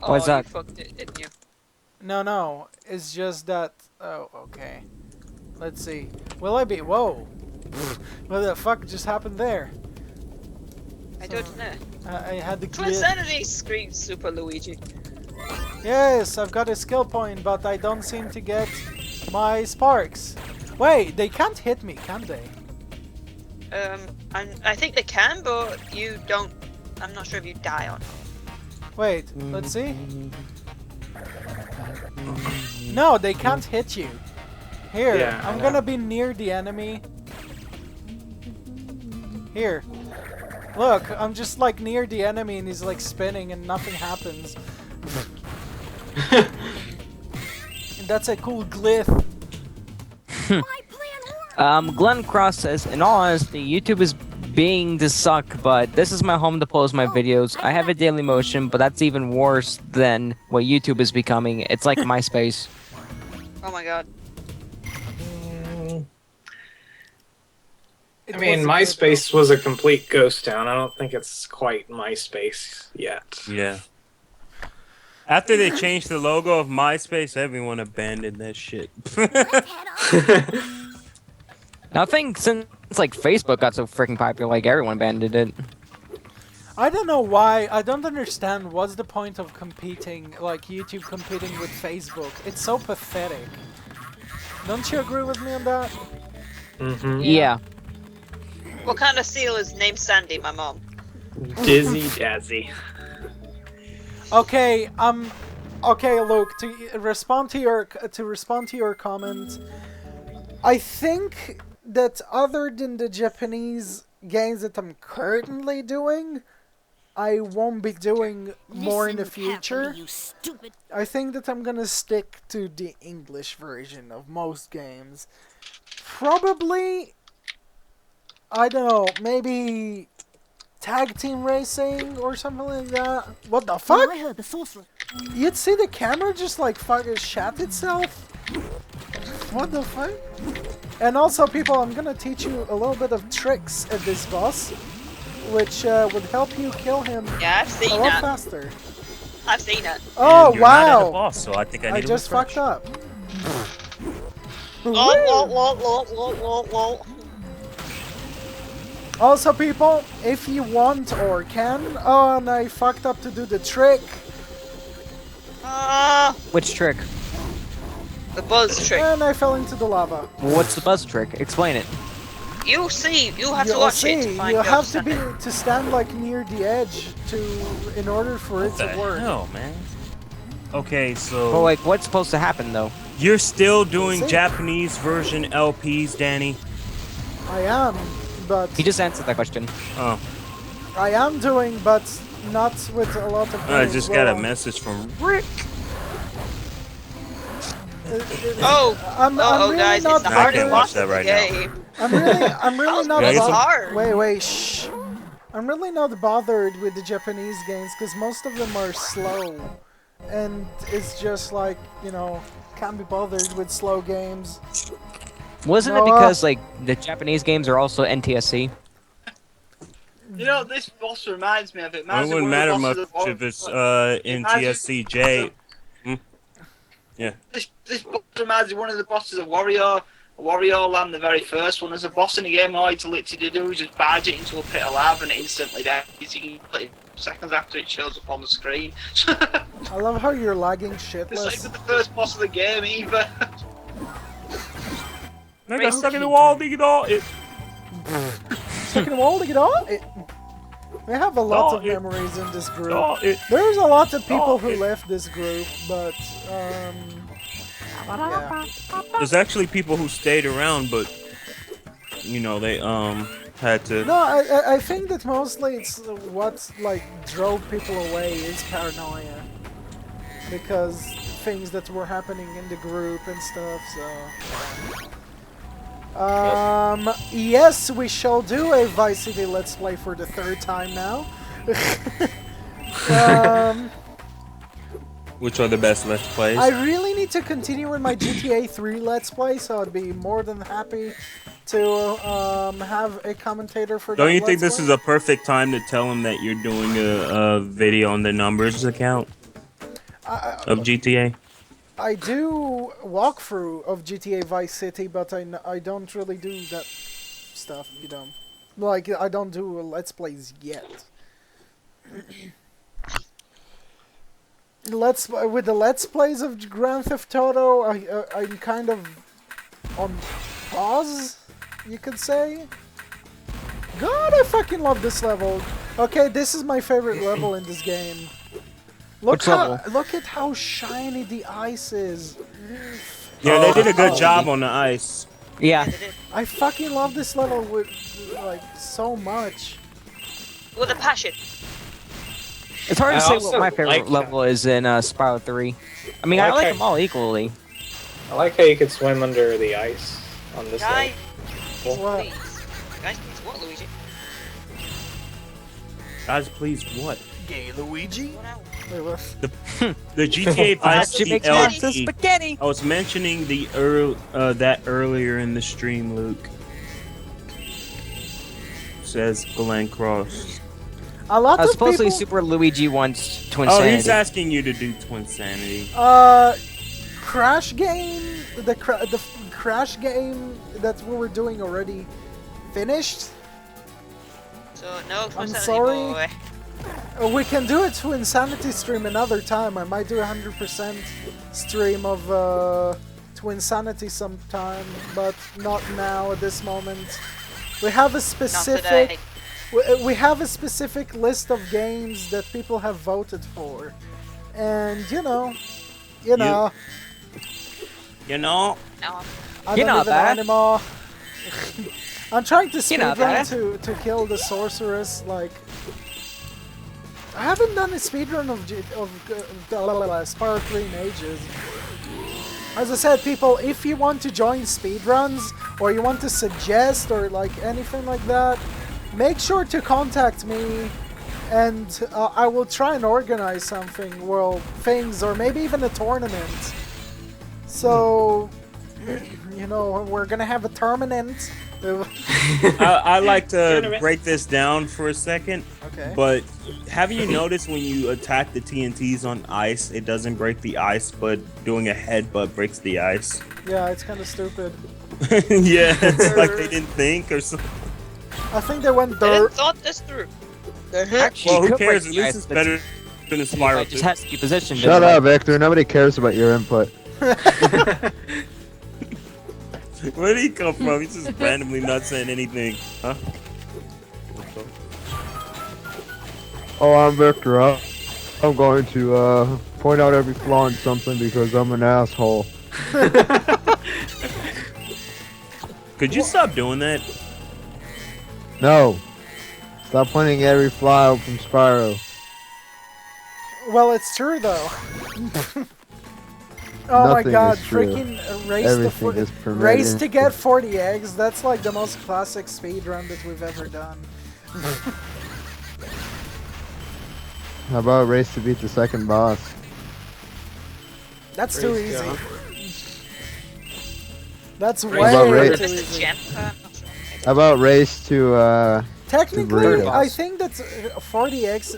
What's that? You fucked it, didn't you? No. It's just that... Oh, okay. Let's see. Will I be... Whoa. What the fuck just happened there? I don't know. I had the To glyph. insanity screams Super Luigi. Yes, I've got a skill point, but I don't seem to get my sparks. Wait, they can't hit me, can they? I think they can, but you don't. I'm not sure if you die or not. Wait, let's see. No, they can't hit you. Here, Yeah, I'm I gonna know. be near the enemy. Here. Look, I'm just like near the enemy and he's like spinning and nothing happens. And that's a cool glyph. Glenn Cross says, in all honesty, YouTube is being to suck, but this is my home to post my videos. I have a Daily Motion, but that's even worse than what YouTube is becoming. It's like MySpace. Oh my god. I mean, MySpace was a complete ghost town. I don't think it's quite MySpace yet. yeah. After they changed the logo of MySpace, everyone abandoned that shit. I think since like Facebook got so freaking popular, like everyone abandoned it. I don't know why. I don't understand what's the point of competing, like YouTube competing with Facebook. It's so pathetic. Don't you agree with me on that? Mm-hmm. Yeah. What kind of seal is named Sandy, my mom? Dizzy Jazzy. Okay, okay, Luke, to respond to your comment, I think that other than the Japanese games that I'm currently doing, I won't be doing more in the future. I think that I'm gonna stick to the English version of most games. Probably, I don't know, maybe tag team racing or something like that. What the fuck? I heard the sorcerer. You'd see the camera just like fucking shat itself? What the fuck? And also, people, I'm gonna teach you a little bit of tricks at this boss, which would help you kill him Yeah, I've seen a lot that. faster. I've seen it. Oh, You're not at the wow! boss, so I think I I need to just refresh. fucked up. Lol. Also, people, if you want or can, oh, and I fucked up to do the trick. Which trick? The buzz trick. And I fell into the lava. What's the buzz trick? Explain it. You'll see. You have to You'll watch it see, to find you out. have to stand like near the edge in order for it What the to work. hell, man? Okay, so But like, what's supposed to happen though? you're still doing See? Japanese version LPs, Danny? I am, but He just answered that question. Oh. I am doing, but not with a lot of. I just got a message from Rick. I'm really guys, not it's the I hardest can't watch boss that of the right now. game. I'm really not. Yeah, I guess I'm- hard. Wait, shh. I'm really not bothered with the Japanese games because most of them are slow, and it's just like can't be bothered with slow games. Wasn't it because like the Japanese games are also NTSC? You know, this boss reminds me of it. It wouldn't matter much if it's NTSCJ. Yeah. This boss reminds me of one of the bosses of Warrior Land, the very first one. As a boss in the game, all you literally do is just barge it into a pit of lava and it instantly dies. You can play it seconds after it shows up on the screen. I love how you're lagging It's shitless. like the first boss of the game, either. I got stuck in the wall, dig it all. Stuck in the wall to get on it. We have a lot of memories in this group. There's a lot of people who left this group, but yeah. There's actually people who stayed around, but they had to. No, I think that mostly it's what like drove people away is paranoia, because things that were happening in the group and stuff. So. Yes, we shall do a Vice City Let's Play for the 3rd time now. Which are the best Let's Plays? I really need to continue with my GTA 3 Let's Play, so I'd be more than happy to have a commentator for that. Don't you think Let's this is a perfect time to tell him that you're doing a video on the numbers account of GTA? I do walkthrough of GTA Vice City, but I don't really do that stuff, Like, I don't do Let's Plays yet. With the Let's Plays of Grand Theft Auto, I'm kind of on pause, you could say. God, I fucking love this level. Okay, this is my favorite level in this game. Look at how shiny the ice is. Yeah, they did a good job on the ice. Yeah. I fucking love this level with like so much. With a passion. It's hard to I say also what my favorite like level is in Spyro 3. I mean, I like them all equally. I like how you could swim under the ice on this Guys, level. What? please. Guys, please, what, Luigi? Guys, please, what? Gay Luigi? The GTA 5 She makes lots of LG. spaghetti. I was mentioning that earlier in the stream, Luke. Says Glenn Cross. A lot of supposedly people... Super Luigi wants Twin Oh, Sanity. he's asking you to do Twin Sanity. Crash game, the Crash game that we were doing already finished. So, no I'm Twin Sanity, sorry. boy. We can do it to Insanity stream another time. I might do a 100% stream of Twin Sanity sometime, but not now at this moment. We have a specific... We have a specific list of games that people have voted for. And, you know... No. I You're don't not even bad. anymore. I'm trying to You're not bad. speedrun to kill the sorceress, like... I haven't done a speedrun of Spyro 3 in ages. As I said, people, if you want to join speedruns, or you want to suggest, or like anything like that, make sure to contact me, and I will try and organize something, well, things, or maybe even a tournament. So, you know, we're gonna have a tournament. I like to break this down for a second. Okay. But have you noticed when you attack the TNTs on ice, it doesn't break the ice, but doing a headbutt breaks the ice? Yeah, it's kind of stupid. Yeah, it's like they didn't think or something. I think they went They didn't dirt. thought this through. Actually, Well, who could cares? break At the least ice, it's but better than a it Spyro. just has to be positioned. Shut up, Victor. Nobody cares about your input. Where did he come from? He's just randomly not saying anything. Huh? Oh, I'm Victor. I'm going to point out every flaw in something because I'm an asshole. Could you stop doing that? No. Stop pointing at every fly out from Spyro. Well, it's true though. Oh my Nothing god, is true. freaking race Everything is race to permitted. get 40 eggs, that's like the most classic speedrun that we've ever done. How about race to beat the second boss? That's too Race, easy. yeah. That's How about way race? too Mr. easy. Gem? How about race to Technically, burritos. I think that's 40 eggs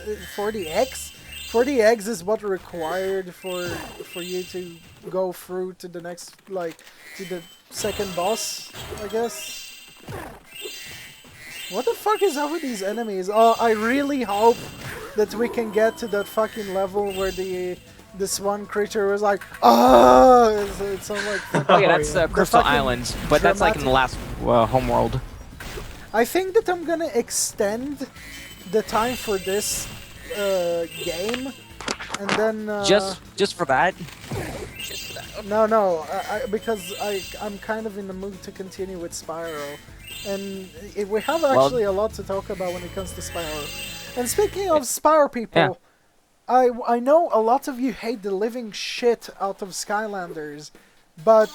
is what required for you to go through to the next, like, to the second boss, I guess. What the fuck is up with these enemies? Oh, I really hope that we can get to that fucking level where this one creature was like, oh, it's on like. Oh yeah, that's the Crystal fucking Islands, but that's like in the last homeworld. I think that I'm gonna extend the time for this game, and then just for that. No, because I'm kind of in the mood to continue with Spyro, and we have actually a lot to talk about when it comes to Spyro. And speaking of Spyro people, I know a lot of you hate the living shit out of Skylanders, but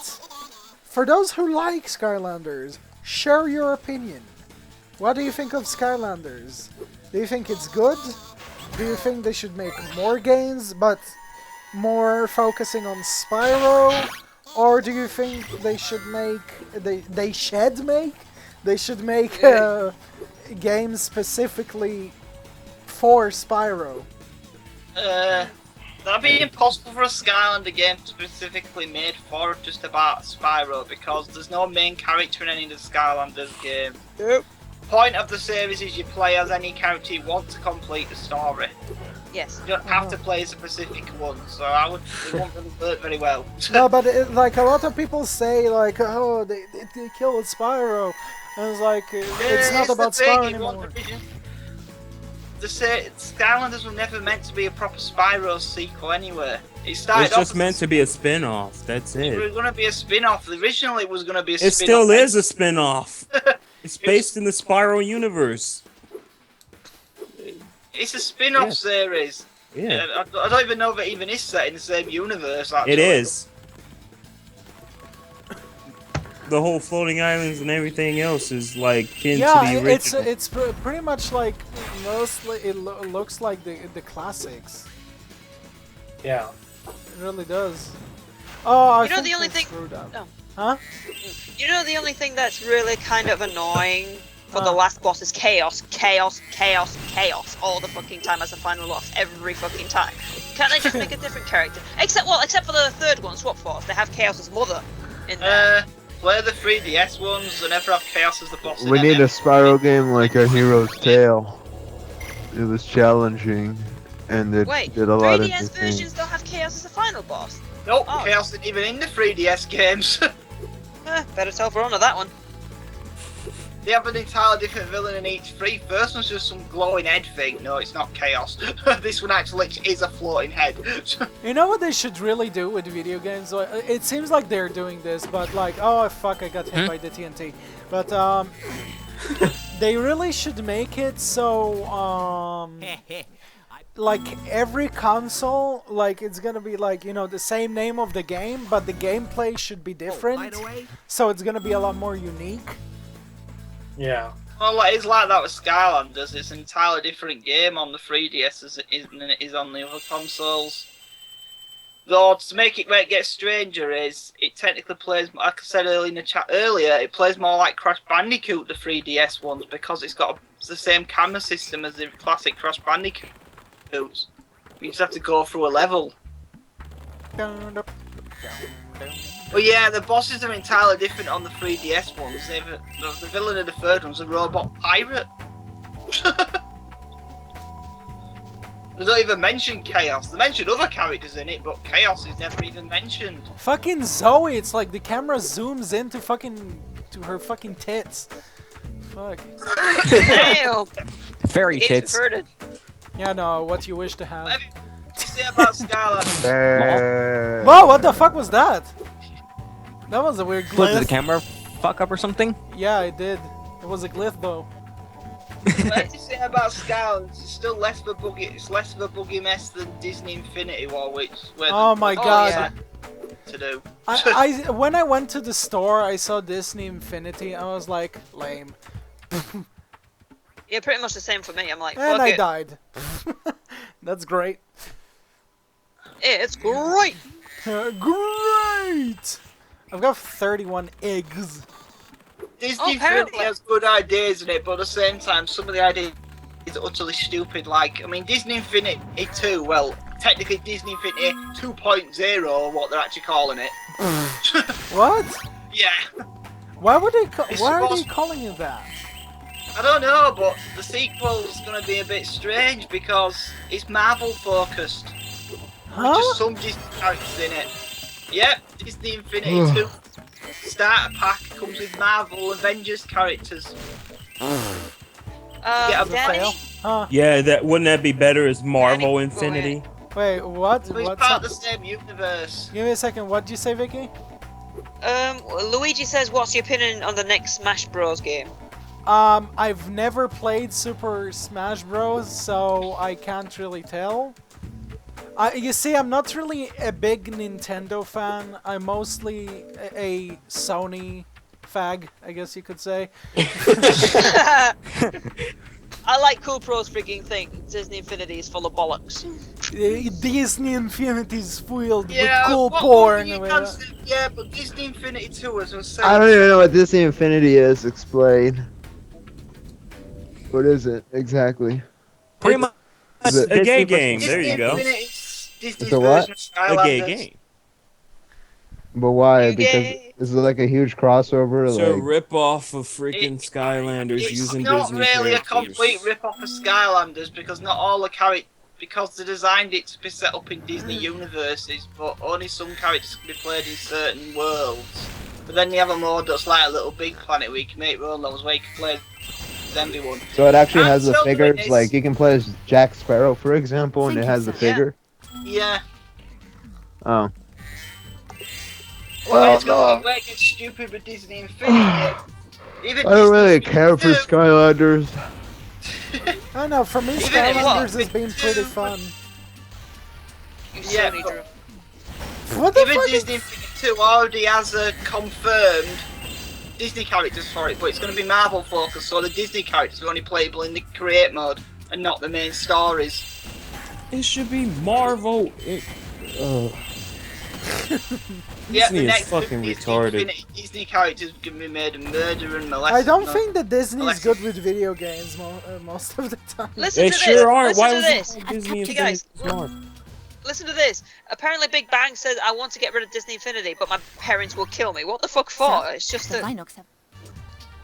for those who like Skylanders, share your opinion. What do you think of Skylanders? Do you think it's good? Do you think they should make more games, but more focusing on Spyro? Or do you think they should make games specifically for Spyro? That'd be impossible for a Skylander game specifically made for just about Spyro because there's no main character in any of the Skylanders games. Nope. Point of the series is you play as any character you want to complete the story. Yes. You don't have to play as a specific one, so it won't really work very well. No, but like a lot of people say, like, oh, they killed Spyro, and it's like it's not about Spyro anymore. The Skylanders were never meant to be a proper Spyro sequel anyway. It started It's just meant to be a spin-off. That's It it. was going to be a spin-off. Originally, it was going to be a spin-off. It still is a spin-off. It's based in the Spyro universe. It's a spin-off series. Yeah. I don't even know if it even is set in the same universe. Actually. It is. The whole floating islands and everything else is like kin to the original. it's pretty much like mostly it looks like the classics. Yeah. It really does. Oh, I You know think the only they thing. screwed up. Oh. Huh? You know the only thing that's really kind of annoying for the last boss is chaos, chaos, chaos, chaos all the fucking time as a final boss every fucking time. Can't they just make a different character? Except for the third one, Swap Force, they have Chaos's mother in there. Play the 3DS ones and never have Chaos as the boss. We need a Spyro game like A Hero's Tale. It was challenging, and it Wait, did a lot of 3DS good things. versions don't have Chaos as the final boss. Nope, Oh. Chaos isn't even in the 3DS games. Better tell Verona that one. They have an entirely different villain in each free. First one's just some glowing head thing. No, it's not Chaos. This one actually is a floating head. You know what they should really do with video games? It seems like they're doing this, but like, oh fuck, I got hit by the TNT. But they really should make it so like every console, like it's gonna be like, you know, the same name of the game, but the gameplay should be different. By the way, So it's gonna be a lot more unique. Yeah. Well, it's like that with Skylanders. It's an entirely different game on the 3DS as it is than it is on the other consoles. Though, to make it where it gets stranger is, it technically plays, like I said earlier in the chat earlier, it plays more like Crash Bandicoot, the 3DS ones, because it's got the same camera system as the classic Crash Bandicoots. You just have to go through a level. But yeah, the bosses are entirely different on the 3DS ones. The villain of the third one's a robot pirate. They don't even mention Chaos. They mention other characters in it, but Chaos is never even mentioned. Fucking Zoe, it's like the camera zooms into to her fucking tits. Fuck. Damn! Fairy tits. Inverted. Yeah, no, what you wish to have. What do you say about Skylanders? Whoa, what the fuck was that? That was a weird Did the glyph. camera fuck up or something? Yeah, it did. It was a glyph though. What you say about Skylanders? It's still less of a buggy. It's less of a buggy mess than Disney Infinity War, Oh my god! Yeah. To do. When I went to the store, I saw Disney Infinity. I was like, lame. Yeah, pretty much the same for me. I'm like, And fuck I it. died. That's great. It's great. Great. I've got 31 eggs. Disney Infinity has good ideas in it, but at the same time, some of the ideas is utterly stupid. Like, I mean, Disney Infinity 2, well, technically Disney Infinity 2.0, or what they're actually calling it. What? Yeah. Why would they? It's Why are they supposed- calling it that? I don't know, but the sequel's gonna be a bit strange because it's Marvel focused. Huh? With just some Disney characters in it. Yep, Disney Infinity 2 starter pack comes with Marvel Avengers characters. Danny? Huh? Yeah, wouldn't that be better as Marvel Infinity? Wait, what? So it's What's part up? of the same universe. Give me a second. What did you say, Vicky? Luigi says, what's your opinion on the next Smash Bros. Game? I've never played Super Smash Bros, so I can't really tell. You see, I'm not really a big Nintendo fan. I'm mostly a Sony fag, I guess you could say. I like Cool Pro's freaking thing. Disney Infinity is full of bollocks. Disney Infinity is filled Yeah, with cool what porn. you can say- yeah, but Disney Infinity 2 as I was saying. I don't even know what Disney Infinity is. Explain. What is it exactly? Pretty much Is it A gay Disney game. There you go. Disney's It's a what? version of A gay Skylanders. game. But why? You Because gay? is it like a huge crossover? It's a Like, rip off of freaking Skylanders It's using not Disney really a characters. complete rip-off of Skylanders because not all the characters, because they designed it to be set up in Disney universes, but only some characters can be played in certain worlds. But then you have a mode that's like a Little Big Planet where you can make your own levels where you can play as everyone. so it actually has the Until figures. it's- Like you can play as Jack Sparrow, for example, and it has the figure. Yeah. Oh. Well, Well, it's gonna no. be where it gets stupid with Disney Infinity. Even I don't really Disney care for Infinity Skylanders. I don't know, for me, Even if Skylanders what? has been pretty fun. You Yeah, Sony but- Drew. What the Even fuck Disney Infinity 2 already has a confirmed Disney characters for it, but it's going to be Marvel focused, so the Disney characters are only playable in the create mode and not the main stories. It should be Marvel. Yeah, Disney the is next fucking Disney retarded. Infinity Disney characters are going to be made a murder and molested. I don't and think that Disney is molested. good with video games most of the time. Listen They to sure this. are. Listen Why to was this. it Disney Hey Infinity guys, smart? listen to this. Apparently, Big Bang says I want to get rid of Disney Infinity, but my parents will kill me. What the fuck for? It's just a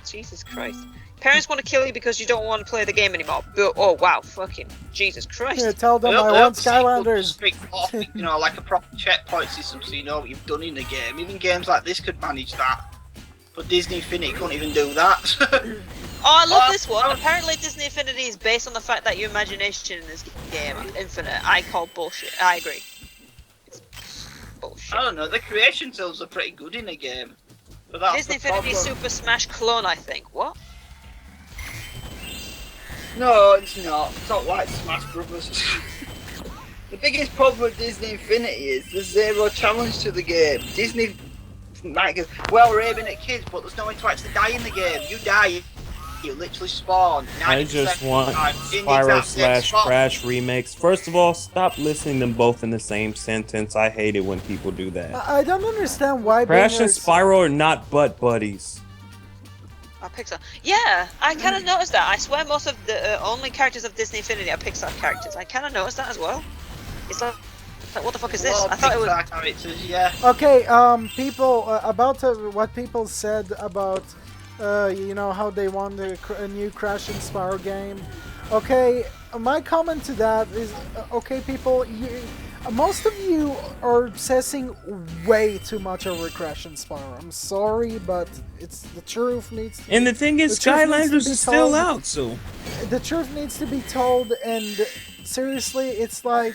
Jesus Christ. Parents want to kill you because you don't want to play the game anymore. But, oh wow, fucking Jesus Christ. Yeah, tell them Well, I well, want Skylanders. speak off, you know, like a proper checkpoint system so you know what you've done in the game. Even games like this could manage that. But Disney Infinity couldn't even do that. Oh, I love this one. Apparently, Disney Infinity is based on the fact that your imagination in this game is infinite. I call bullshit. I agree. It's bullshit. I don't know, the creation tools are pretty good in the game. But that's Disney the Infinity problem. Super Smash clone, I think. What? No, it's not. It's not like Smash Brothers. The biggest problem with Disney Infinity is there's zero challenge to the game. Disney might go, well, we're aiming at kids, but there's no way to actually die in the game. You die, you literally spawn. I 90% just of the want time in the Spyro exact same / spot. Crash remakes. First of all, stop listening to them both in the same sentence. I hate it when people do that. I don't understand why Crash and bangers- Spyro are not butt buddies. Oh, Pixar. Yeah, I kind of noticed that. I swear most of the only characters of Disney Infinity are Pixar characters. I kind of noticed that as well. It's like what the fuck is this? A lot I of thought it was. Pixar characters, yeah. Okay, people, about what people said about, you know, how they want a new Crash and Spyro game. Okay, my comment to that is, okay, people, most of you are obsessing way too much over Crash and Spyro. I'm sorry, but it's the truth needs to And the thing is, the truth needs to Skylanders be is still told. out, so. The truth needs to be told, and seriously, it's like,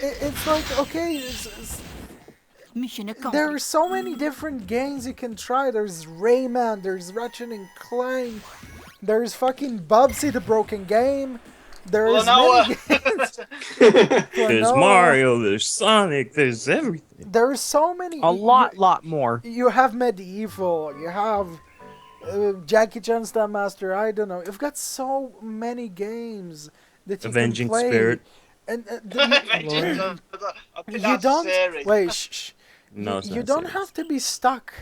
it's like, okay, Mission accomplished. there are so many different games you can try. There's Rayman, there's Ratchet and Clank, There's fucking Bubsy the Broken Game. There's Well, many games. There's Mario, there's Sonic, there's everything. There's so many. A lot more. You have Medieval. You have Jackie Chan Stunt Master. I don't know. You've got so many games that you Avenging can play. Spirit. And you you don't wait. Shh. No, it's You not don't serious. have to be stuck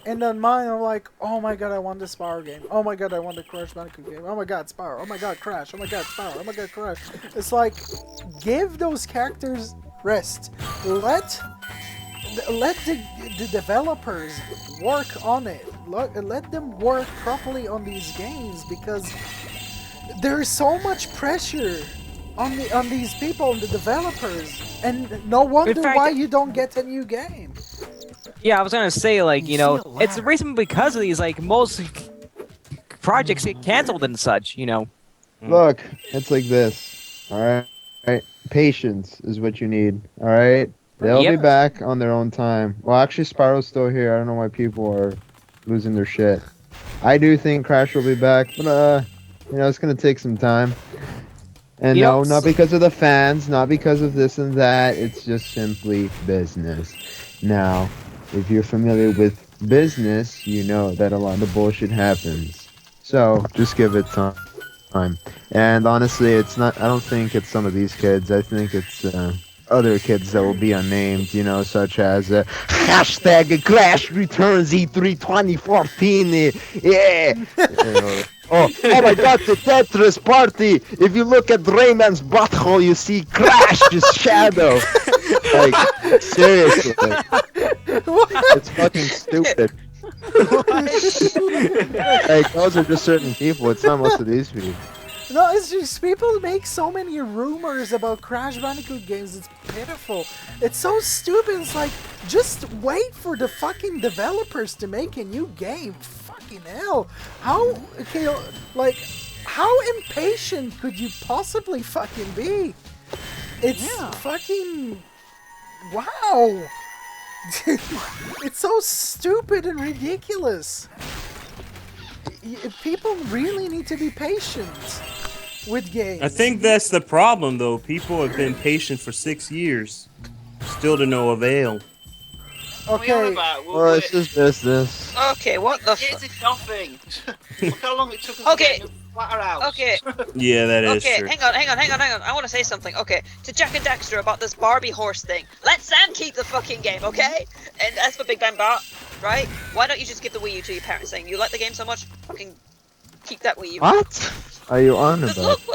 in the mind of like, oh my god, I want the Spyro game. Oh my god, I want the Crash Bandicoot game. Oh my god, Spyro. Oh my god, Crash. Oh my god, Spyro. Oh my god, Crash. It's like, give those characters rest. Let the developers work on it. Let them work properly on these games, because there is so much pressure on these people, on the developers, and no wonder why you don't get a new game. Yeah, I was gonna say, like, you know, it's the reason because of these, like, most projects get canceled and such, you know. Look, it's like this. Alright? Patience is what you need. Alright? They'll be back on their own time. Well, actually, Spyro's still here. I don't know why people are losing their shit. I do think Crash will be back, but, you know, it's gonna take some time. And no, not because of the fans, not because of this and that. It's just simply business. Now, if you're familiar with business, you know that a lot of bullshit happens. So, just give it time. And honestly, it's not, I don't think it's some of these kids. I think it's other kids that will be unnamed, you know, such as hashtag Crash Returns E3 2014. Yeah. Oh my god, the Tetris party! If you look at Rayman's butthole, you see Crash, just shadow. Like, seriously. It's fucking stupid. Like, those are just certain people, it's not most of these people. No, it's just people make so many rumors about Crash Bandicoot games, it's pitiful. It's so stupid, it's like, just wait for the fucking developers to make a new game. Fucking hell. How, okay, like, how impatient could you possibly fucking be? It's fucking, wow. It's so stupid and ridiculous. People really need to be patient with games. I think that's the problem, though. People have been patient for 6 years, still to no avail. Okay. Well, it's just business. Okay, what the Here's the shopping. Look how long it took us to get a new flatter house. Okay. Yeah, that is Okay, true. hang on. I want to say something. Okay, to Jack and Dexter about this Barbie horse thing. Let Sam keep the fucking game, okay? And as for Big Bang Bot, right? Why don't you just give the Wii U to your parents, saying you like the game so much, fucking keep that Wii U. What are you on Just about?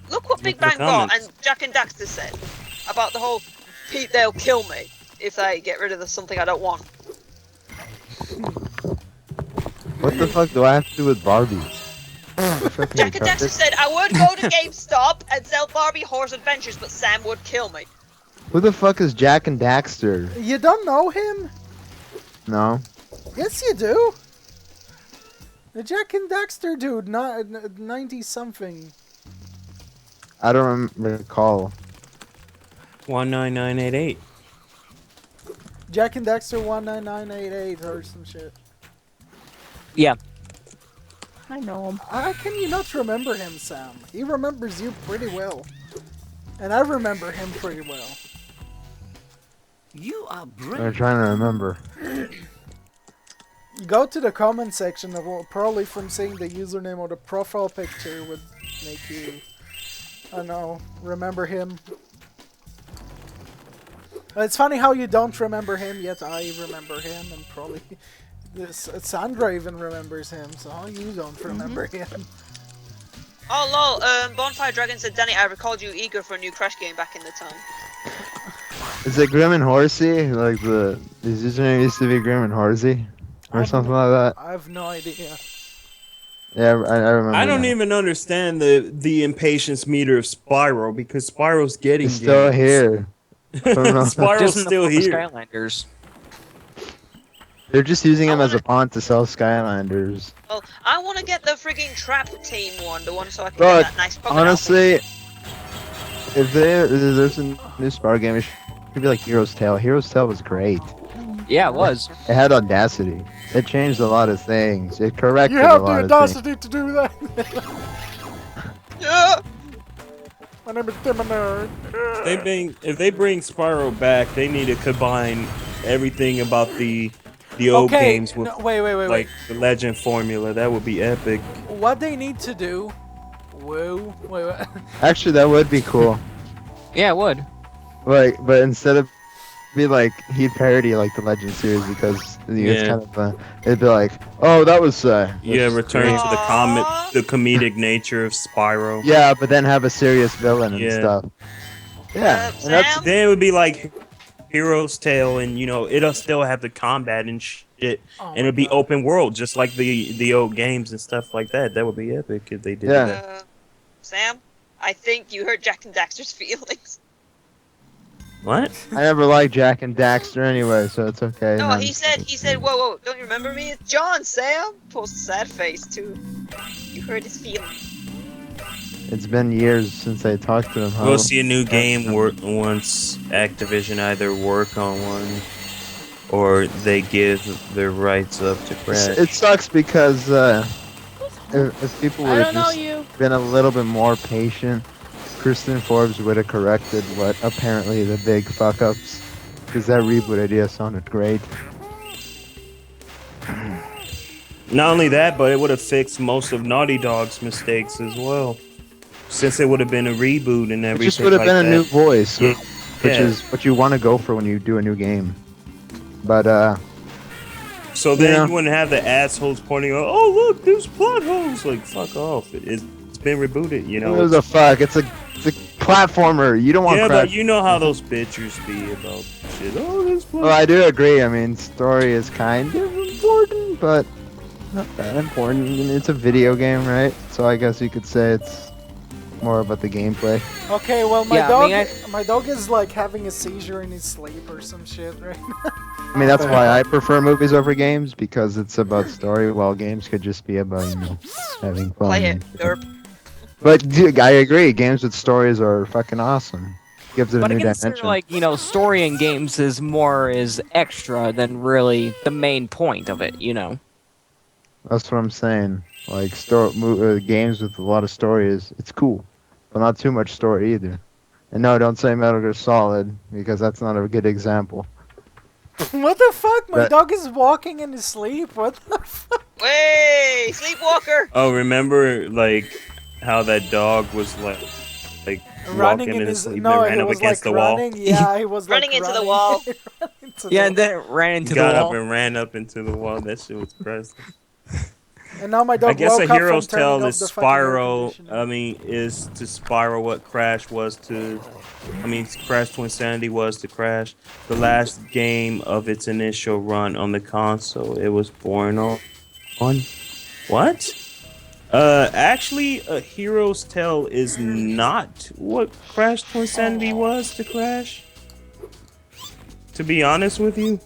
look what Big Bang Bot and Jack and Daxter said about the whole Pete, they'll kill me if I get rid of something I don't want. What the fuck do I have to do with Barbies? Jack and Daxter said I would go to GameStop and sell Barbie Horse Adventures, but Sam would kill me. Who the fuck is Jack and Daxter? You don't know him? No. Yes, you do. The Jack and Daxter dude, 90-something. I don't recall. 19988. Jack and Daxter 19988 or some shit. Yeah. I know him. How can you not remember him, Sam? He remembers you pretty well. And I remember him pretty well. You are I'm brilliant. trying to remember. Go to the comment section, probably from seeing the username or the profile picture would make you, I don't know, remember him. It's funny how you don't remember him, yet I remember him, and probably Sandra even remembers him, so how you don't remember him? Oh lol, Bonfire Dragon said, Danny, I recalled you eager for a new Crash game back in the time. Is it Grim and Horsey? Like his username used to be Grim and Horsey? Or something like that? I have no idea. Yeah, I remember. I don't that. even understand the impatience meter of Spyro, because Spyro's getting He's still games. here. I don't know. Just Spyro's in the still form of here. Skylanders. They're just using him as a pawn to sell Skylanders. Well, I want to get the frigging Trap Team one, the one so I can Look, get that nice pocket honestly, if there's a new Spyro game, it should be like Hero's Tale. Hero's Tale was great. Yeah, it was. It had Audacity. It changed a lot of things. It corrected You a have lot the of things. audacity to do that. Yeah. My name is Tim Nerd. If they bring Spyro back, they need to combine everything about the old games with wait. like the Legend formula. That would be epic. What they need to do. Whoa. Wait. Actually, that would be cool. Yeah, it would. Like, but instead of be like he'd parody like the Legend series because it's kind of it'd be like, oh, that was return to the comedic nature of Spyro. Yeah, but then have a serious villain and stuff. Yeah, and then it would be like Hero's Tale, and it'll still have the combat and shit, and it'll be open world just like the old games and stuff like that. That would be epic if they did that. Sam, I think you hurt Jack and Daxter's feelings. What? I never liked Jack and Daxter anyway, so it's okay. No, he said, whoa, don't you remember me? It's John, Sam. Pulls a sad face too. You hurt his feelings. It's been years since I talked to him. We'll see a new game once Activision either work on one or they give their rights up to Crash. It sucks because if people would have just been a little bit more patient, Kristen Forbes would have corrected what apparently the big fuck-ups, because that reboot idea sounded great. Not only that, but it would have fixed most of Naughty Dog's mistakes as well, since it would have been a reboot and everything. It just would have been a new voice, Yeah. which is what you want to go for when you do a new game. But so then you wouldn't have the assholes pointing out, oh look, there's plot holes. Like, fuck off. It's been rebooted, it was a fuck. It's a platformer. You don't want. Yeah, Crash. but you know how those bitches be about shit. Oh, there's plot. Well, I do agree. I mean, story is kind of important, but not that important. I mean, it's a video game, right? So I guess you could say it's more about the gameplay. Okay, well, my dog is like having a seizure in his sleep or some shit right now. I mean, that's why I prefer movies over games, because it's about story, while games could just be about, having fun. Play it, derp. But dude, I agree. Games with stories are fucking awesome. Gives it a new dimension. Like, story in games is extra than really the main point of it. That's what I'm saying. Like games with a lot of stories, it's cool, but not too much story either. And no, don't say Metal Gear Solid, because that's not a good example. What the fuck? My dog is walking in his sleep. What the fuck? Way, sleepwalker. Oh, remember how that dog was like running walking in his sleep no, and ran he up was against like the wall? running. Yeah, he was running like into the wall. And then it ran into the Got wall. up and ran up into the wall. That shit was crazy. And now my dog I guess woke a up Hero's from turning Tale off is the fucking air Spyro. conditioner. Is to Spyro what Crash was to. Crash Twinsanity was to Crash. The last game of its initial run on the console. It was born on. What? Actually, a Hero's Tale is not what Crash Twinsanity was to Crash. To be honest with you.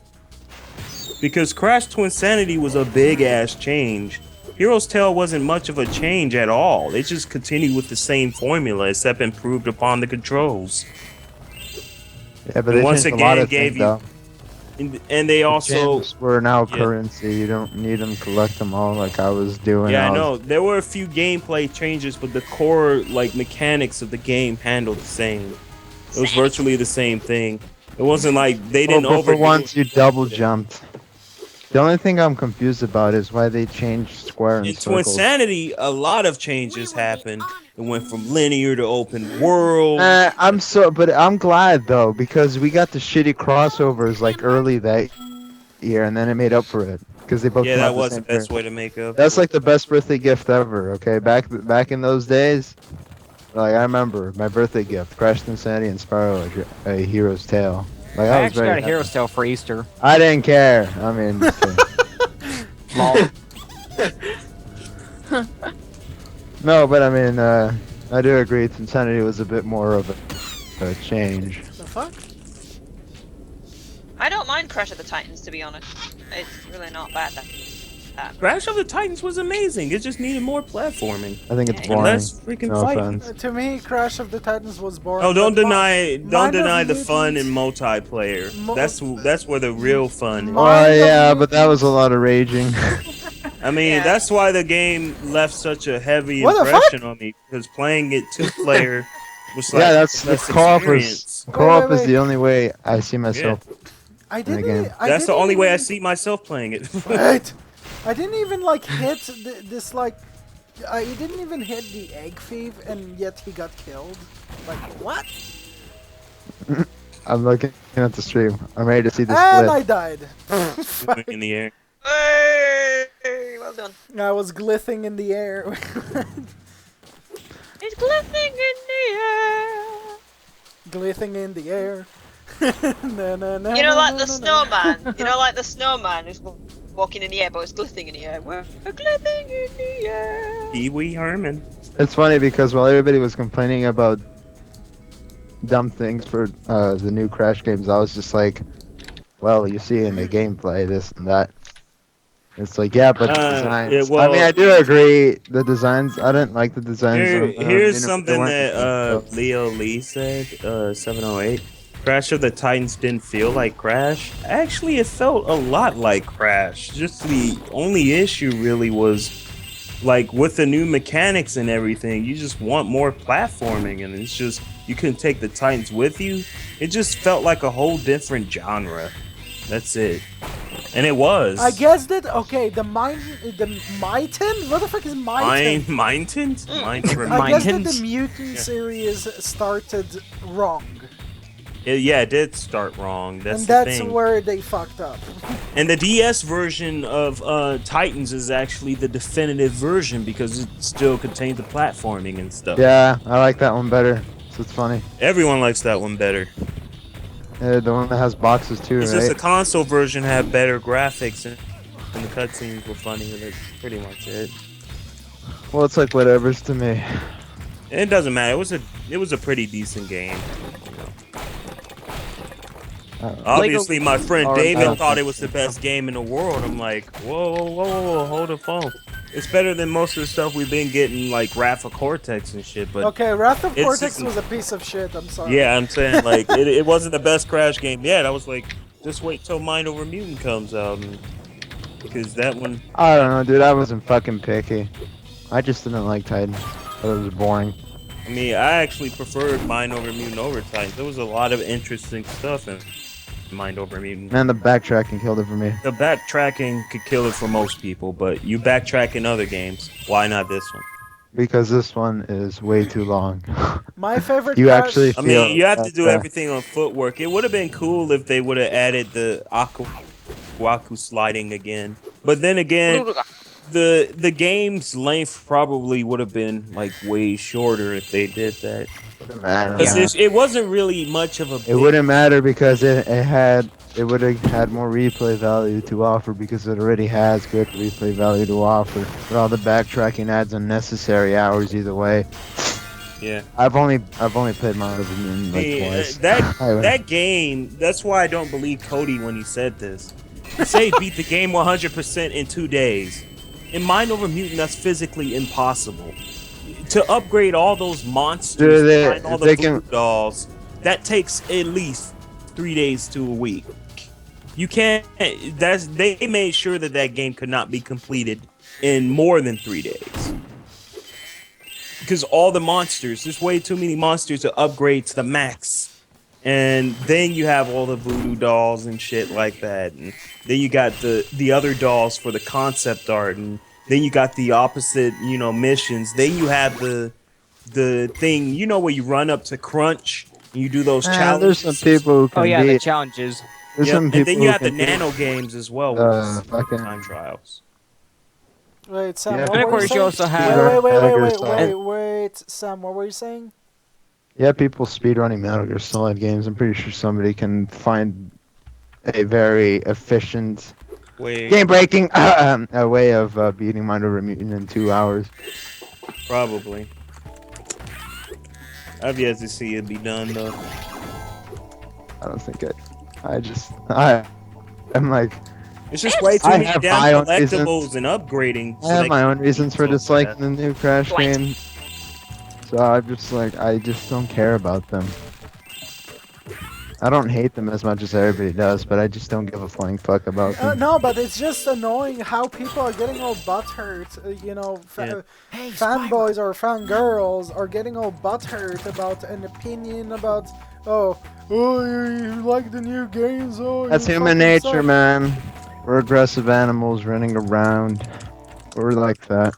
Because Crash Twinsanity was a big-ass change. Hero's Tale wasn't much of a change at all. It just continued with the same formula, except improved upon the controls. Yeah, but they once changed again a lot of gave things, you, though. and they also Gems were now currency. You don't need them, collect them all like I was doing. Yeah, I know. There were a few gameplay changes, but the core mechanics of the game handled the same. It was virtually the same thing. It wasn't like they didn't but for overdo once you double jumped. The only thing I'm confused about is why they changed square and In circles. Twinsanity, a lot of changes happened. It went from linear to open world. But I'm glad though, because we got the shitty crossovers early that year, and then it made up for it because they both. Yeah, came that out was the the same best year. way to make up. That's like the best birthday gift ever. Okay, back in those days, I remember my birthday gift: Crash Insanity and Spyro: A Hero's Tale. I was actually very got a happy. Hero's Tale for Easter. I didn't care. I mean. Lol. No, but I mean, I do agree. Insanity was a bit more of a change. The fuck? I don't mind Crash of the Titans, to be honest. It's really not bad. Crash of the Titans was amazing. It just needed more platforming. I think it's And boring. less freaking No fighting. offense. To me, Crash of the Titans was boring. Oh, don't but deny Mind the of fun in Mutants- multiplayer. That's where the real fun is. Oh yeah, but that was a lot of raging. I mean, that's why the game left such a heavy What the fuck? impression on me, because playing it 2-player was like Yeah, that's the the best co-op is experience. co-op Wait, is the only way I see myself I in the didn't. game. I That's the didn't only way I even- see myself playing it. Wait, I didn't even like hit this like. I didn't even hit the egg thief, and yet he got killed. Like what? I'm looking at the stream. I'm ready to see this And clip. I died. in the air. Hey, well done. I was glithing in the air. It's glitching in the air. Glithing in the air. Na, na, na, You know, na, like na, the na, na. snowman. You know, like the snowman who's walking in the air, but it's glitching in the air. We're glitching in the air. Pee Wee Herman. It's funny because while everybody was complaining about dumb things for the new Crash games, I was just like, well, you see in the gameplay this and that. It's like, yeah, but the designs. yeah, I well- mean, I do agree. The designs, I didn't like the designs. Here's they something weren't that the same, so- Leo Lee said, 708. Crash of the Titans didn't feel like Crash. Actually, it felt a lot like Crash. Just the only issue really was, like, with the new mechanics and everything, you just want more platforming, and it's just, you couldn't take the Titans with you. It just felt like a whole different genre. That's it. And it was. I guess that the Mighten? What the fuck is Mighten? Mintons? I guess that the Mutant series started wrong, Yeah, it did start wrong. That's and the that's thing. where they fucked up. And the DS version of Titans is actually the definitive version because it still contains the platforming and stuff. Yeah, I like that one better. So it's funny. Everyone likes that one better. The one that has boxes too, It's right? just the console version had better graphics and the cutscenes were funny, and that's pretty much it. Well, it's like whatever's to me. It doesn't matter. It was a pretty decent game. Obviously, my friend David thought it was the best game in the world. I'm like, whoa, hold the phone. It's better than most of the stuff we've been getting, like Wrath of Cortex and shit. But Okay, Wrath of it's Cortex just- was a piece of shit. I'm sorry. yeah, I'm saying like it wasn't the best Crash game yet. I was like, just wait till Mind Over Mutant comes out, because that one. I don't know, dude. I wasn't fucking picky. I just didn't like Titan. It was boring. I mean, I actually preferred Mind Over Mutant over Titans. There was a lot of interesting stuff in Mind Over Mutant. Man, the backtracking killed it for me. The backtracking could kill it for most people, but you backtrack in other games. Why not this one? Because this one is way too long. My favorite. You Crash- actually I mean, feel you have to do that, everything on footwork. It would have been cool if they would have added the Waku sliding again. But then again, the game's length probably would have been like way shorter if they did that. matter. 'Cause it wasn't really much of a. It wouldn't matter because it would have had more replay value to offer because it already has good replay value to offer. But all the backtracking adds unnecessary hours either way. Yeah. I've only played Mind Over Mutant like Hey, twice. that game. That's why I don't believe Cody when he said this. He said he beat the game 100% in 2 days. In Mind Over Mutant, that's physically impossible. To upgrade all those monsters, Dude, find all they the can- voodoo dolls, that takes at least 3 days to a week. You can't. They made sure that that game could not be completed in more than 3 days. Because all the monsters, there's way too many monsters to upgrade to the max. And then you have all the voodoo dolls and shit like that. And then you got the other dolls for the concept art. And then you got the opposite, missions. Then you have the thing, where you run up to Crunch and you do those challenges. There's some people who can Oh yeah, the beat. challenges. There's Yep, some and people then you who have the can beat, nano games as well. fucking- Time trials. Wait, Sam. Yeah. What And of were course you you saying? also have- Wait, Sam. What were you saying? Yeah, people speedrunning Metal Gear Solid games. I'm pretty sure somebody can find a very efficient, game-breaking a way of beating Mind Over Mutant in 2 hours. Probably. I've yet to see it be done though. I don't think I'm like, It's just way too I many have damn my own collectibles and upgrading. I have they my can own reasons for so disliking fast. the new Crash game. So I'm just like, I just don't care about them. I don't hate them as much as everybody does, but I just don't give a flying fuck about them. No, but it's just annoying how people are getting all butthurt. Fanboys or fangirls are getting all butthurt about an opinion about, you like the new games, That's you human fucking nature, suck. man. We're aggressive animals running around. We're like that.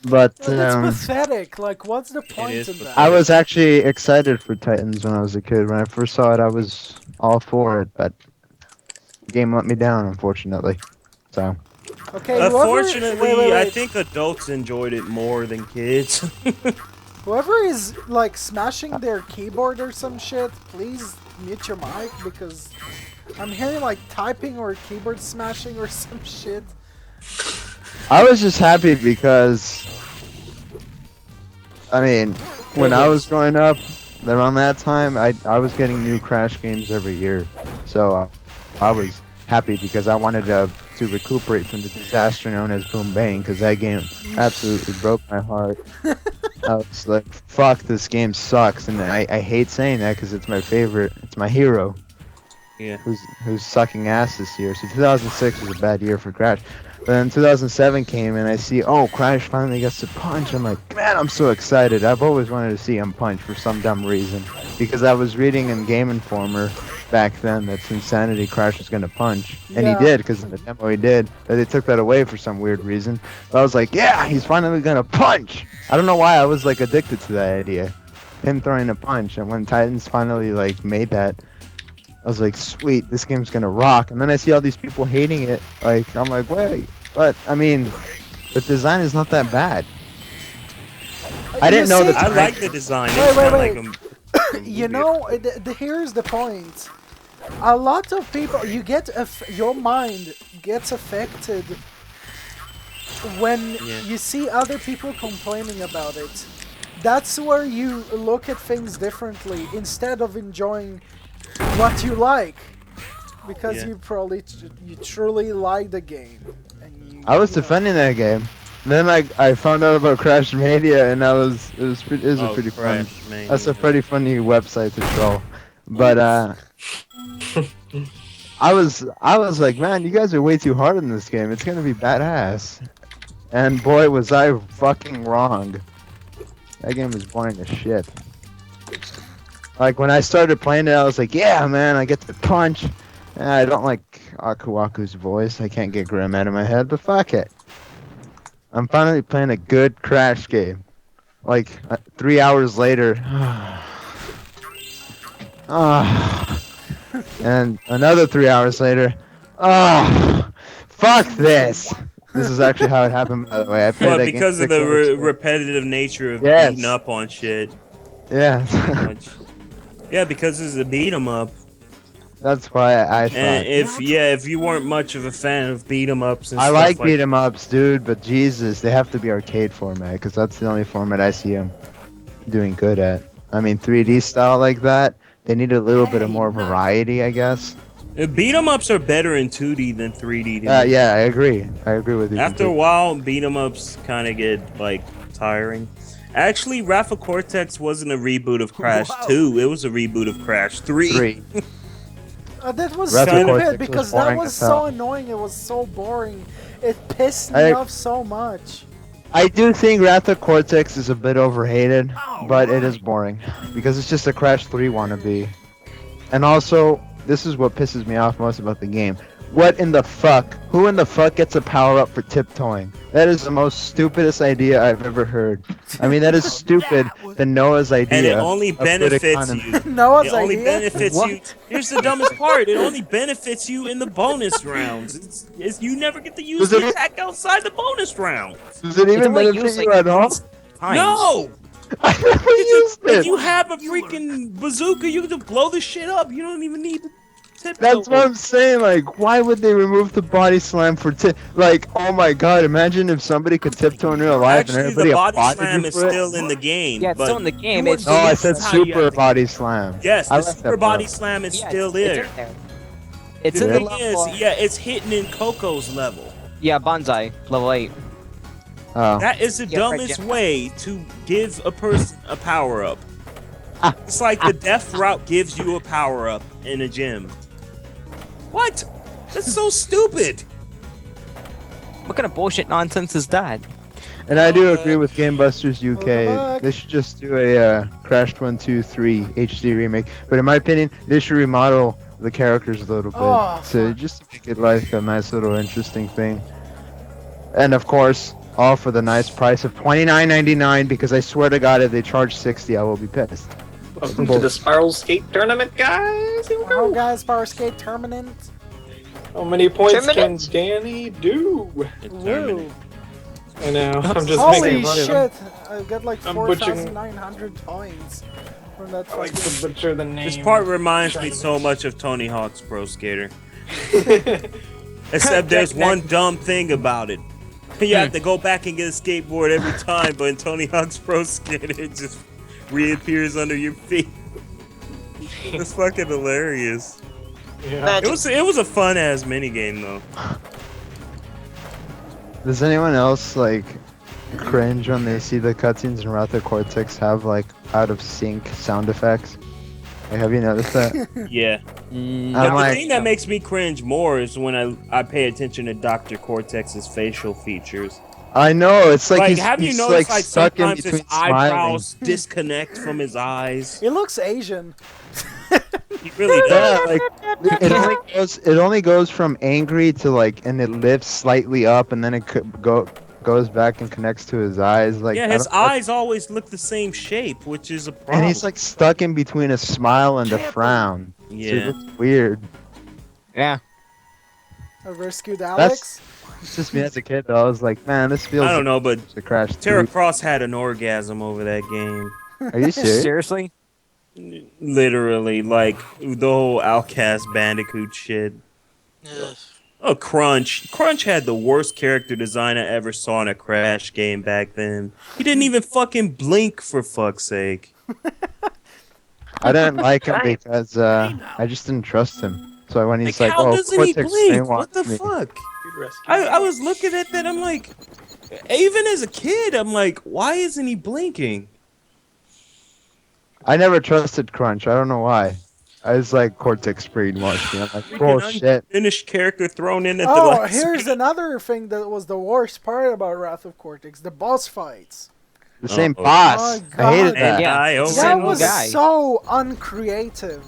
But It's pathetic. Like, what's the point in that? I was actually excited for Titans when I was a kid. When I first saw it, I was all for it, but the game let me down, unfortunately. So. Okay, Unfortunately, wait. I think adults enjoyed it more than kids. Whoever is like smashing their keyboard or some shit, please mute your mic because I'm hearing like typing or keyboard smashing or some shit. I was just happy because, I mean, when I was growing up, around that time, I was getting new Crash games every year. So I was happy because I wanted to recuperate from the disaster known as Boom Bang, because that game absolutely broke my heart. I was like, fuck, this game sucks. And I hate saying that because it's my favorite, it's my hero. Yeah. Who's sucking ass this year. So 2006 was a bad year for Crash. But then 2007 came and I see, Crash finally gets to punch. I'm like, man, I'm so excited. I've always wanted to see him punch for some dumb reason. Because I was reading in Game Informer back then that Insanity Crash was going to punch. And he did, because in the demo he did. But they took that away for some weird reason. But I was like, yeah, he's finally going to punch. I don't know why I was like addicted to that idea. Him throwing a punch. And when Titans finally like made that, I was like, sweet, this game's gonna rock. And then I see all these people hating it. Like, I'm like, wait, but I mean, the design is not that bad. I didn't know that. I like the design. Wait. You know, here's the point. A lot of people, your mind gets affected when you see other people complaining about it. That's where you look at things differently instead of enjoying what you like, because you truly like the game. And I was defending that game. Then I found out about Crash Mania, and it was a pretty fun. That's a pretty funny website to troll. But I was like, man, you guys are way too hard on this game. It's gonna be badass. And boy, was I fucking wrong. That game was boring as shit. Like, when I started playing it, I was like, yeah, man, I get to punch. I don't like Aku Aku's voice. I can't get Grim out of my head, but fuck it. I'm finally playing a good Crash game. Like, 3 hours later. And another 3 hours later. Fuck this. This is actually how it happened, by the way. I played that game because of 6 hours the ago. repetitive nature of beating up on shit. Yeah. Yeah, because it's a beat 'em up. That's why I thought. And if you weren't much of a fan of beat 'em ups, and I stuff like like beat 'em ups, dude, but Jesus, they have to be arcade format, because that's the only format I see them doing good at. I mean, 3D style like that, they need a little bit of more variety, I guess. Beat 'em ups are better in 2D than 3D. Yeah, I agree. I agree with you. After a while, beat 'em ups kind of get like tiring. Actually, Rafa Cortex wasn't a reboot of Crash 2. It was a reboot of Crash 3. That was Rafa stupid Cortex because was that boring was as so hell. annoying. It was so boring. It pissed me off so much. I do think Ratha Cortex is a bit overhated, but it is boring. Because it's just a Crash 3 wannabe. And also, this is what pisses me off most about the game. What in the fuck? Who in the fuck gets a power-up for tiptoeing? That is the most stupidest idea I've ever heard. I mean, that is stupid than Noah's idea. And it only of good benefits economy. you. Noah's it only idea? benefits What? you. Here's the dumbest part. It only benefits you in the bonus rounds. You never get to use Does the it- attack outside the bonus round. Does it even benefit you at all? No! I never used If it. you have a freaking bazooka, you can just blow the shit up. You don't even need to tiptoe. That's what I'm saying. Like, why would they remove the body slam for tip? Like, oh my god! Imagine if somebody could tiptoe in real life and Actually, everybody the body applauded slam you is for it. still in the game. Yeah, it's but still in the game. you It's Oh, I just said how you super have to- body slam. Yes, I the like super that body part. slam is Yeah, still it's there. in there. It's The in the thing level. is, yeah, it's hitting in Coco's level. Yeah, Bonsai, level 8. Oh. That is the Yeah, right, dumbest yeah. way to give a person a power up. Ah. It's like the death route gives you a power up in a gym. What? That's so stupid. What kind of bullshit nonsense is that? And I do agree with Game Busters Welcome UK. back. They should just do a Crash 1, 2, 3 HD remake. But in my opinion, they should remodel the characters a little bit Oh, to just make it like a nice little interesting thing. And of course, all for the nice price of $29.99 because I swear to God, if they charge $60, I will be pissed. Welcome to the Spiral Skate Tournament, guys. Here we Oh, go. guys, Power Skate Tournament. How many points can Tournament? Danny do? Woo. I know. I'm just Holy making fun of him. shit! I've got like I'm butchering- 4,900 points from that I like fucking... to butcher the name. This part reminds me so much of Tony Hawk's Pro Skater. Except there's one dumb thing about it. You have to go back and get a skateboard every time, but in Tony Hawk's Pro Skater, it just reappears under your feet. It's fucking hilarious. Yeah. It was a fun ass minigame though. Does anyone else like cringe when they see the cutscenes in Wrath of Cortex have like out of sync sound effects? Like, have you noticed that? Yeah. I'm But the like, thing that makes me cringe more is when I pay attention to Dr. Cortex's facial features. I know it's like, Have you he's noticed like stuck in sometimes his between smiling. eyebrows disconnect from his eyes? It looks Asian. He really does. Yeah, like it only goes from angry to like, and it lifts slightly up, and then it goes back and connects to his eyes. Like Yeah, I his don't- eyes always look the same shape, which is a problem. and he's like stuck in between a smile and a frown. So Yeah. it looks weird. Yeah. I rescued Alex. It's just me as a kid though. I was like, man, this feels. I don't know, but like the Crash. Tara 2. Cross had an orgasm over that game. Are you serious? Seriously? Literally, like the whole Outcast Bandicoot shit. Ugh. Oh, Crunch. Crunch had the worst character design I ever saw in a Crash game back then. He didn't even fucking blink, for fuck's sake. I didn't like him because I just didn't trust him. So when he's like, how "Oh, doesn't he Cortex blink? may What want the me." fuck? I was looking at that, I'm like, even as a kid, I'm like, why isn't he blinking? I never trusted Crunch. I don't know why. I was like, Cortex brainwashed me. I'm like, bullshit. Finished character thrown in at the Oh, last here's minute. another thing that was the worst part about Wrath of Cortex: the boss fights. The same Uh-oh. boss. Oh, I hated God. that. Yeah. I over That Same was guy. so uncreative.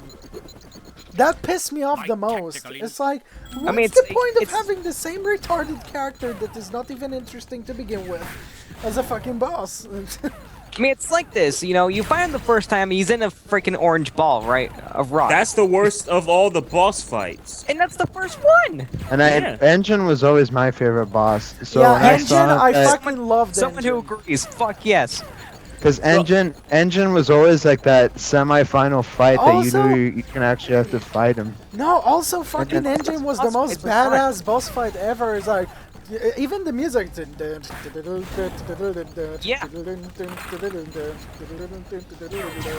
That pissed me off the most. It's like, what's mean, the it's- point of it's- having the same retarded character that is not even interesting to begin with as a fucking boss? I mean, it's like this, you know, you find him the first time, he's in a freaking orange ball, right? Of rock. That's the worst of all the boss fights. And that's the first one! And Engine was always my favorite boss. So yeah, when I Engine, saw I that, fucking loved Someone Engine. who agrees, fuck yes. because Engine was always like that semi-final fight that Also- you knew you can actually have to fight him. No, also fucking then- Engine was the Boss most fights were fun. badass boss fight ever. It's like, even the music. Yeah.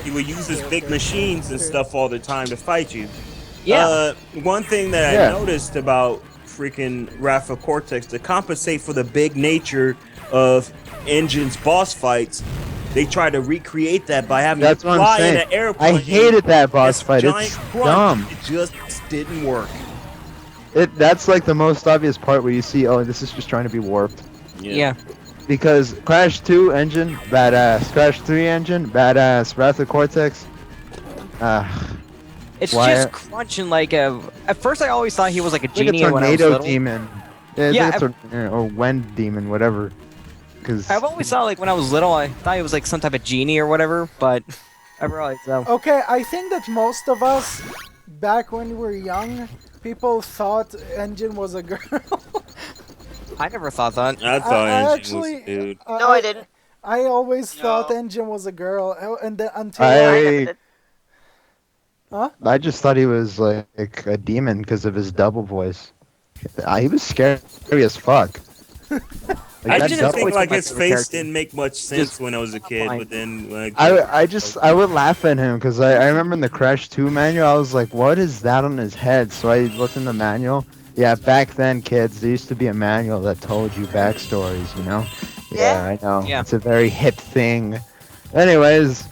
He would use his big machines and stuff all the time to fight you. Yeah. One thing that Yeah. I noticed about freaking Wrath of Cortex, to compensate for the big nature of Engine's boss fights, they try to recreate that by having That's you what fly I'm in saying. an airplane. I hated that boss This fight. giant It's crunch. dumb. It just didn't work. That's like the most obvious part where you see, oh, this is just trying to be warped. Yeah. Because Crash 2 Engine, badass. Crash 3 Engine, badass. Wrath of Cortex, It's Why- just crunching like a... At first I always thought he was like a like a genie when I was tornado little. demon. Yeah, Yeah, it's like or wind demon, whatever. Because I've always thought like when I was little, I thought he was like some type of genie or whatever, but I realized no. Okay, I think that most of us, back when we were young, people thought Engine was a girl. I never thought that. I thought I Engine was a dude. No, I didn't. I always thought No. Engine was a girl, and then until I never I did. I just thought he was like a demon because of his double voice. He was scary as fuck. I that just double- think like my his favorite face character. didn't make much sense Just when I was a kid, fine. but then like I would laugh at him because I remember in the Crash 2 manual I was like, what is that on his head? So I looked in the manual. Yeah, back then, kids, there used to be a manual that told you backstories. You know? Yeah, I know. Yeah. It's a very hip thing. Anyways,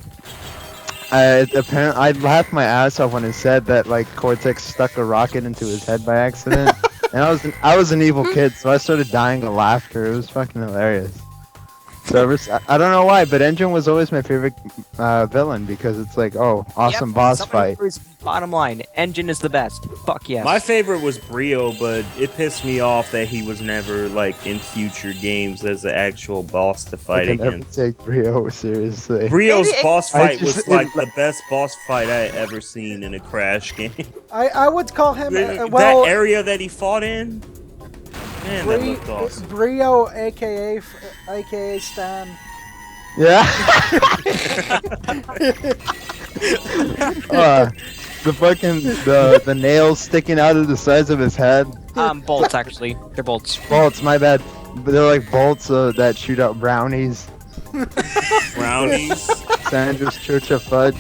apparently I laughed my ass off when it said that like Cortex stuck a rocket into his head by accident. And I was an evil kid, so I started dying of laughter. It was fucking hilarious. So I don't know why, but Engine was always my favorite villain because it's like, oh, awesome Yep, boss somebody fight. first- Bottom line, Engine is the best. Fuck yes. my favorite was Brio, but it pissed me off that he was never like in future games as the actual boss to I fight can never against. take Brio seriously. Brio's Maybe it- boss I fight just was like didn't the best boss fight I ever seen in a Crash game. I would call him that well area that he fought in, man, that looked awesome. Brio, aka Stan. Yeah. The fucking the nails sticking out of the sides of his head. Bolts actually. They're bolts. Bolts, my bad. But they're like bolts that shoot out brownies. Brownies. Sandra's Church of Fudge.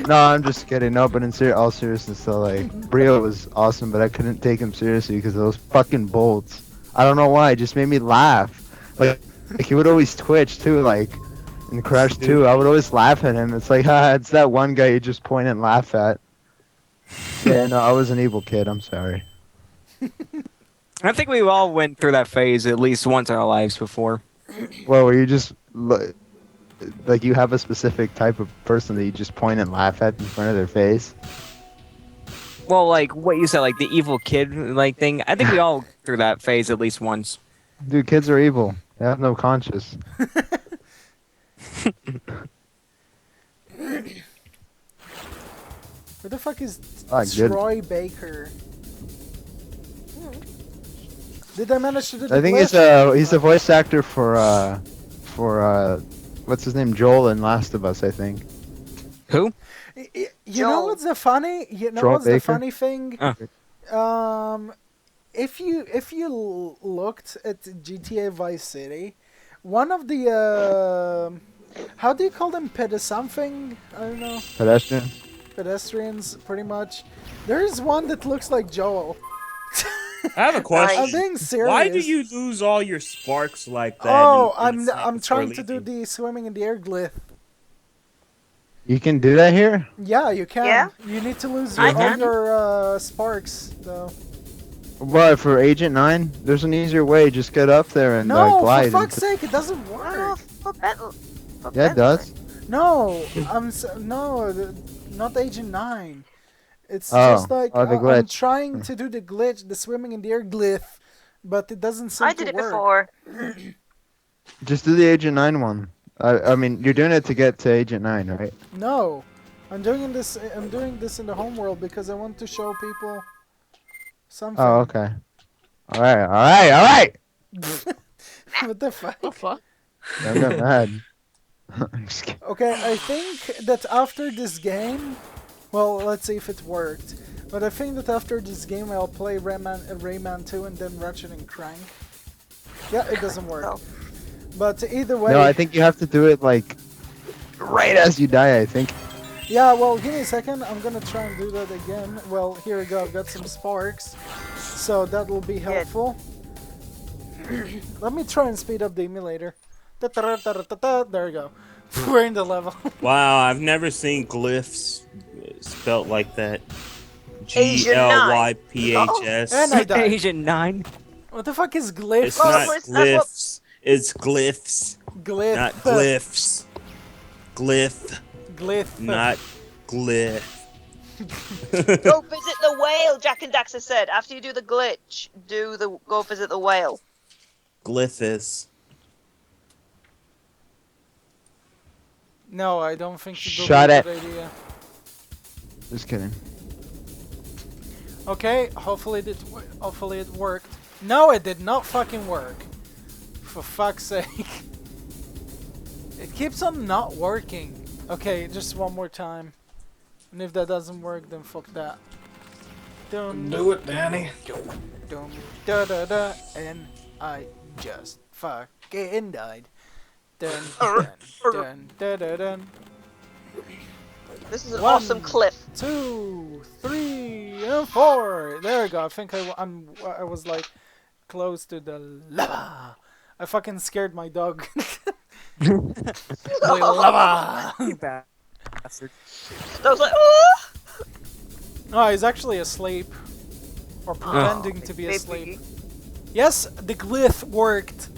No, I'm just kidding. No, but in all seriousness, so like Brio was awesome, but I couldn't take him seriously because of those fucking bolts. I don't know why. It just made me laugh. Like he would always twitch too. Like in Crash 2, I would always laugh at him. It's like, it's that one guy you just point and laugh at. Yeah, no, I was an evil kid. I'm sorry. I think we all went through that phase at least once in our lives before. Well, were you just like you have a specific type of person that you just point and laugh at in front of their face? Well, like what you said, like the evil kid like thing. I think we all through that phase at least once. Dude, kids are evil. They have no conscience. Who the fuck is Good. Troy Baker? Did I manage to do the I think glitch? he's a voice actor for what's his name, Joel in Last of Us, I think. Who? You know what's the funny? You know Troy what's the Baker? funny thing? If you looked at GTA Vice City, one of the how do you call them? Something? I don't know. Pedestrian. Pedestrians, pretty much. There is one that looks like Joel. I have a question. I'm being serious. Why do you lose all your sparks like that? Oh, in I'm before trying to do leaving? the swimming in the air glyph. You can do that here? Yeah, you can. Yeah? You need to lose I all can. your sparks, though. What, for Agent 9? There's an easier way. Just get up there and No, glide. for fuck's sake, it doesn't work. Yeah, it does. No, no, not Agent 9. It's Oh, just like the I'm glitch. trying to do the glitch, the swimming in the air glyph, but it doesn't seem I to did it work. before. Just do the Agent 9 one. I mean, you're doing it to get to Agent 9, right? No, I'm doing this. I'm doing this in the homeworld because I want to show people something. Oh, okay. Alright! What the fuck? Don't get mad. I'm just kidding. Okay, I think that after this game, well, let's see if it worked. But I think that after this game, I'll play Rayman 2 and then Ratchet and Crank. Yeah, it doesn't work. But either way. No, I think you have to do it like right as you die, I think. Yeah, well, give me a second. I'm gonna try and do that again. Well, here we go. I've got some sparks. So that will be helpful. Let me try and speed up the emulator. There we go. We're in the level. Wow, I've never seen glyphs spelt like that. Asian 9. GLYPHS. And I died. Asian 9. What the fuck is glyph? It's not glyphs. It's glyphs. Glyph. Not glyphs. Glyph. Glyph. Not glyph. Go visit the whale, Jack and Dax has said. After you do the glitch, go visit the whale. Glyphis. No, I don't think it will Shut be a it. good idea. Just kidding. Okay, hopefully it worked. No, it did not fucking work. For fuck's sake. It keeps on not working. Okay, just one more time. And if that doesn't work, then fuck that. Dun, Do it, Danny. dun, da da da, and I just fucking died. Dun dun dun da da dun. This is an 1, awesome cliff. 2, 3, and 4. There we go. I think I was like close to the lava. I fucking scared my dog. Like, lava. You bastard. I was like, oh! No, he's actually asleep. Or pretending to be asleep. Yes, the glyph worked.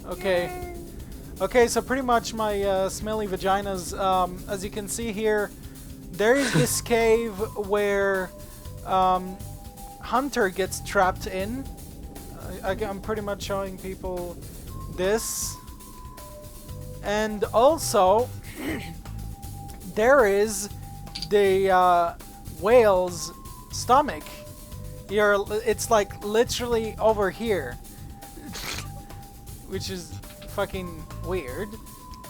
Okay. Okay, so pretty much my smelly vaginas, as you can see here, there is this cave where Hunter gets trapped in. I'm pretty much showing people this. And also, there is the whale's stomach. Here, it's like literally over here. Which is fucking weird.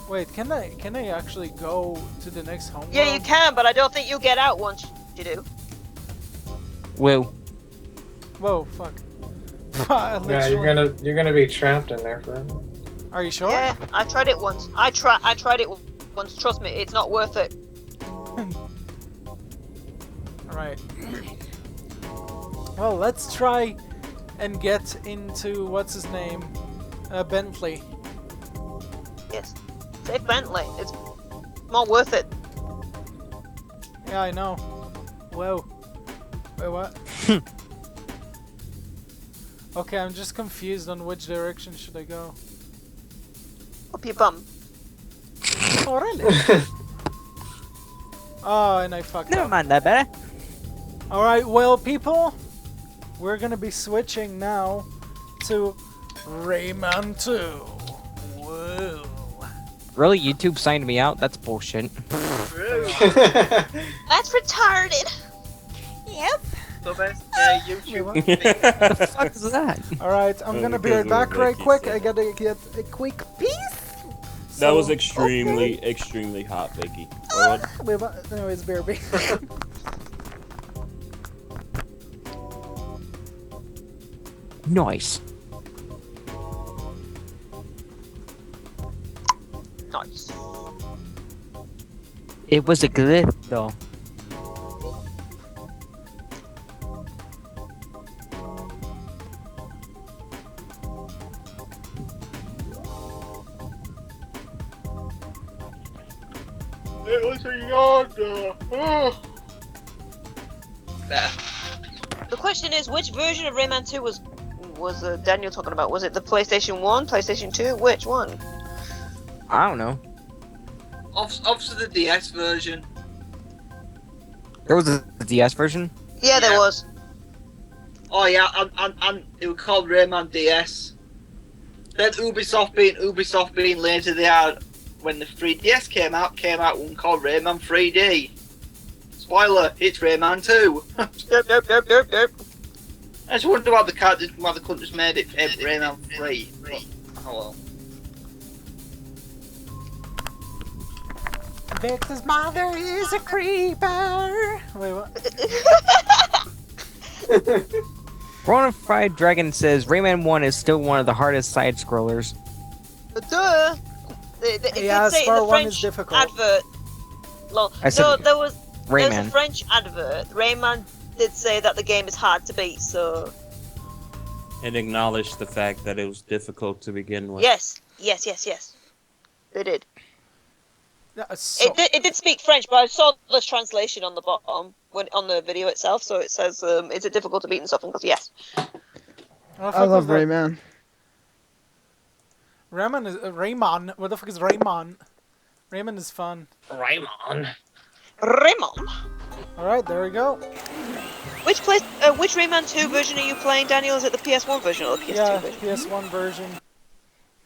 Wait, can I actually go to the next home? Yeah, you can, but I don't think you'll get out once you do. Will. Whoa, fuck. Yeah, you're gonna be trapped in there forever. Are you sure? Yeah, I tried it once. I tried it once. Trust me, it's not worth it. Alright. Well, let's try and get into what's his name? Bentley. Yes. Save Bentley. It's more worth it. Yeah, I know. Whoa. Wait, what? Okay, I'm just confused on which direction should I go. Up your bum. Oh, really? Oh, and I fucked Never up. mind that, better. Alright, well, people, we're gonna be switching now to Rayman 2. Whoa. Really? YouTube signed me out? That's bullshit. That's retarded. Yep. So best, YouTube. What the fuck is that? Alright, I'm gonna be right back right quick. I gotta get a quick piece. That was extremely hot, Vicky. Wait, what? Anyways, BRB. Nice. Nice. It was a glyph, though. It was a yonder. Oh. The question is, which version of Rayman 2 was Daniel talking about? Was it the PlayStation 1, PlayStation 2? Which one? I don't know. Obviously the DS version. There was a DS version? Yeah, there was. Oh yeah, and it was called Rayman DS. Then Ubisoft being lazy, they had, when the 3DS came out one called Rayman 3D. Spoiler, it's Rayman 2. Yep. I just wonder why they couldn't just made it Rayman 3. Oh well. Victor's mother is a creeper. Wait, what? Fried Dragon says Rayman 1 is still one of the hardest side scrollers. Duh. It Yeah, did say in Spar the 1 French is difficult. advert. Lol. I said No, there's Rayman. a French advert. Rayman did say that the game is hard to beat, so... And acknowledge the fact that it was difficult to begin with. Yes. They did. So, It did speak French, but I saw the translation on the bottom on the video itself, so it says, is it difficult to beat and stuff? And goes, yes. I love Rayman. Rayman is Rayman. What the fuck is Rayman? Rayman is fun. Raymond. Alright, there we go. Which Rayman 2 version are you playing, Daniel? Is it the PS1 version or the PS2 Yeah, version? PS1 version.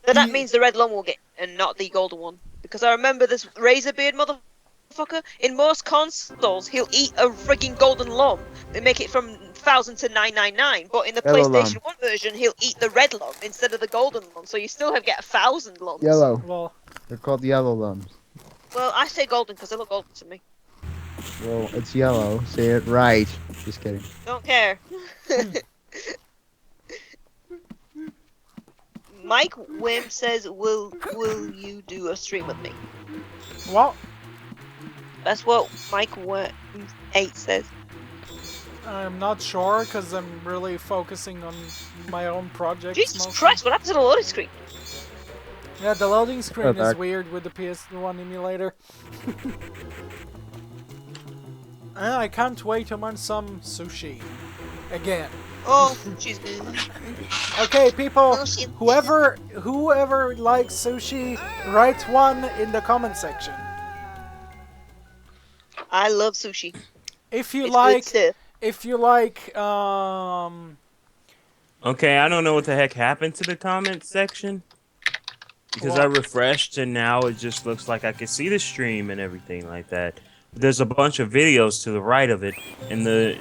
Then that means the red lung will get, and not the golden one. Because I remember this razor beard motherfucker, in most consoles, he'll eat a freaking golden lump. They make it from 1,000 to 999. But in the Yellow PlayStation lump. 1 version, he'll eat the red lump instead of the golden lump. So you still get 1,000 lumps. Yellow. Well, They're called yellow lumps. Well, I say golden because they look golden to me. Well, it's yellow. Say it right. Just kidding. Don't care. Mike Wim says, "Will you do a stream with me?" Well, That's what Mike Wim 8 says. I'm not sure because I'm really focusing on my own projects. Jesus mostly. Christ! What happened to the loading screen? Yeah, the loading screen is back. weird with the PS1 emulator. I can't wait to learn some sushi. Again. Oh, jeez. Okay, people, Sushi. whoever likes sushi, write one in the comment section. I love sushi. If you It's like, good stuff. if you like, Okay, I don't know what the heck happened to the comment section. Because I refreshed and now it just looks like I can see the stream and everything like that. There's a bunch of videos to the right of it, and the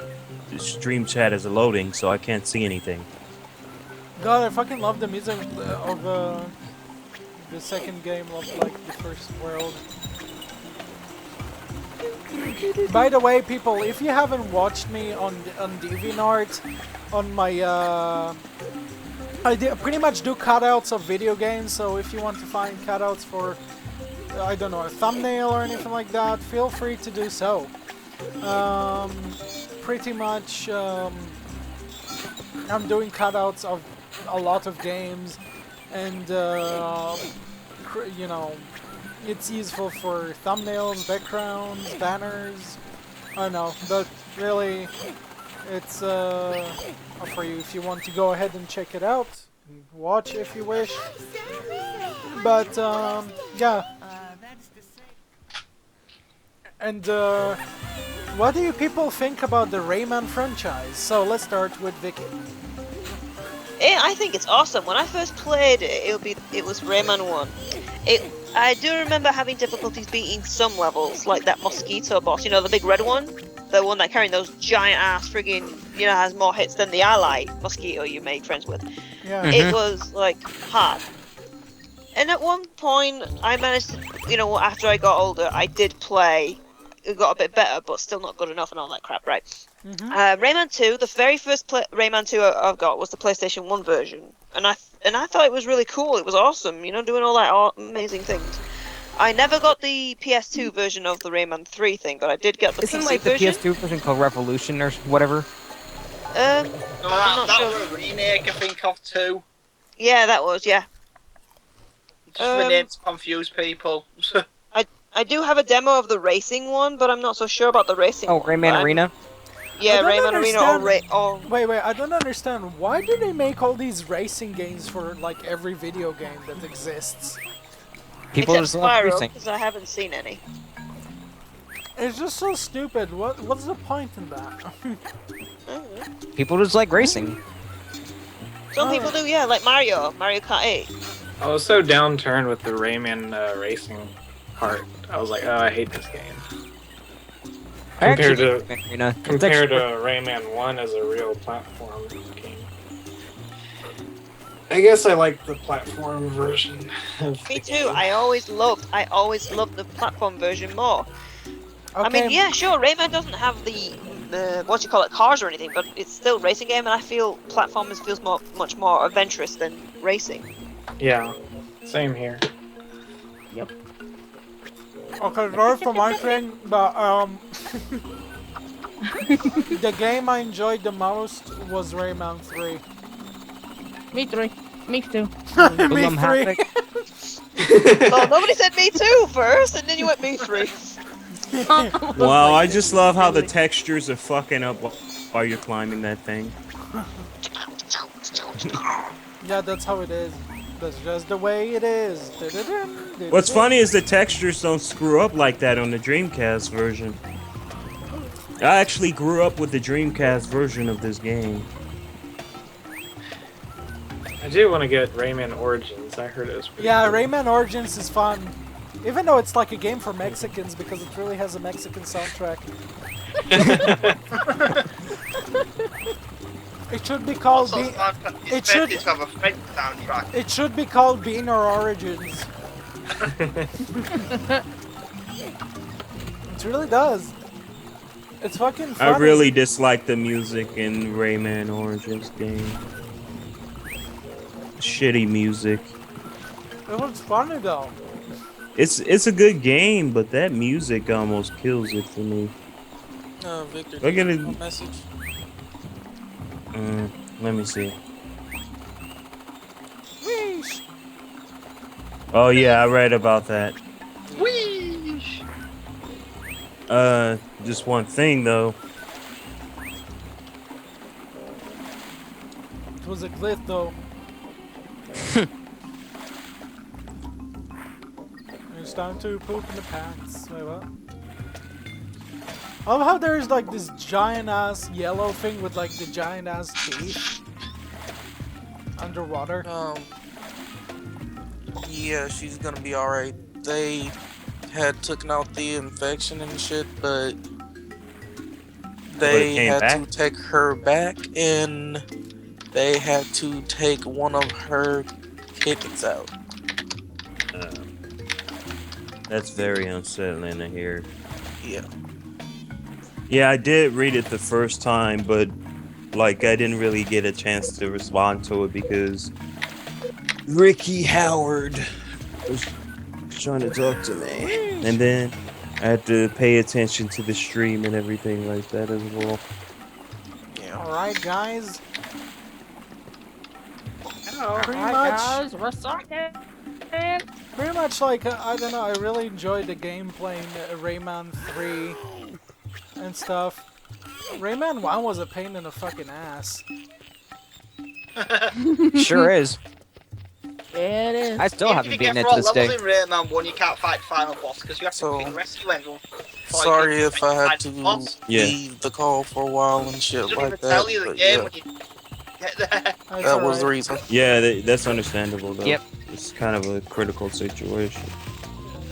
stream chat is loading, so I can't see anything. God, I fucking love the music of the second game, like the first world. By the way, people, if you haven't watched me on DeviantArt, on my I pretty much do cutouts of video games, so if you want to find cutouts for, I don't know, a thumbnail or anything like that, feel free to do so. Pretty much, I'm doing cutouts of a lot of games, and, you know, it's useful for thumbnails, backgrounds, banners, I don't know, but really, it's for you if you want to go ahead and check it out, and watch if you wish. But yeah. And what do you people think about the Rayman franchise? So let's start with Vicky. I think it's awesome. When I first played it, it was Rayman 1. I do remember having difficulties beating some levels, like that mosquito boss, you know, the big red one? The one that carrying those giant ass friggin', you know, has more hits than the ally mosquito you made friends with. Yeah. It was, like, hard. And at one point, I managed to, you know, after I got older, I did play. It got a bit better, but still not good enough and all that crap, right? Rayman 2, the very first Rayman 2 I've got was the PlayStation 1 version. And I thought it was really cool. It was awesome, you know, doing all that amazing things. I never got the PS2 version of the Rayman 3 thing, but I did get the Isn't PC like the version. PS2 version called Revolution or whatever? I'm No, not that sure. was a remake, I think, of 2. Yeah, that was, yeah. Just the names confuse people. I do have a demo of the racing one, but I'm not so sure about the racing Oh, one. Rayman but Arena? Yeah, I don't Rayman Arena or Wait, I don't understand. Why do they make all these racing games for like every video game that exists? People except just love Spyro, racing. because I haven't seen any. It's just so stupid. What's the point in that? People just like racing. Some people do, yeah, like Mario Kart 8. I was so downturned with the Rayman racing part. I was like, oh, I hate this game. I Compared actually to like Rayman Arena. It's compared to actually- Rayman 1 as a real platform game. I guess I like the platform version. Of Me the too. game. I always loved the platform version more. I Okay. mean, yeah, sure, Rayman doesn't have the what you call it, cars or anything, but it's still a racing game, and I feel platformers feels much more adventurous than racing. Yeah, same here. Okay, sorry for my thing, but the game I enjoyed the most was Rayman 3. Me too. Me too. Me I'm 3. happy. Well, nobody said me too first, and then you went me 3. Wow, I just love how the textures are fucking up while you're climbing that thing. Yeah, that's how it is. That's just the way it is. What's funny is the textures don't screw up like that on the Dreamcast version. I actually grew up with the Dreamcast version of this game. I do want to get Rayman Origins. I heard it was pretty Yeah, cool. Rayman Origins is fun. Even though it's like a game for Mexicans because it really has a Mexican soundtrack. It should be called it should have a French soundtrack. it should be called Beaner Origins. It really does. It's fucking funny. I really dislike the music in Rayman Origins game. Shitty music. It was funny though. It's a good game, but that music almost kills it for me. Victor, Look at did you it. have a message? Let me see. Weesh. Oh yeah, I read about that. Whee! Just one thing though. It was a glitch though. It's time to poop in the pants. Wait, what? I love how there's like this giant ass yellow thing with like the giant ass teeth underwater. Yeah, she's gonna be alright. They had taken out the infection and shit, but they came had back? to take her back, and they had to take one of her kidneys out. That's very unsettling to hear. Yeah. Yeah, I did read it the first time, but like I didn't really get a chance to respond to it because Ricky Howard was trying to talk to me. And then I had to pay attention to the stream and everything like that as well. Alright, guys. Hello, Pretty hi much. guys, what's up? Pretty much like, I don't know, I really enjoyed the game playing Rayman 3 and stuff. Rayman 1 was a pain in the fucking ass. Sure is. It is. I still haven't beaten it to What this day. levels in Rayman 1 you can't fight the final boss because you have to complete the rescue level. Sorry if I had to boss. leave the call for a while and shit Doesn't like even that. tell you the But game yeah, when you get there. that was the reason. Yeah, that's understandable though. Yep. It's kind of a critical situation.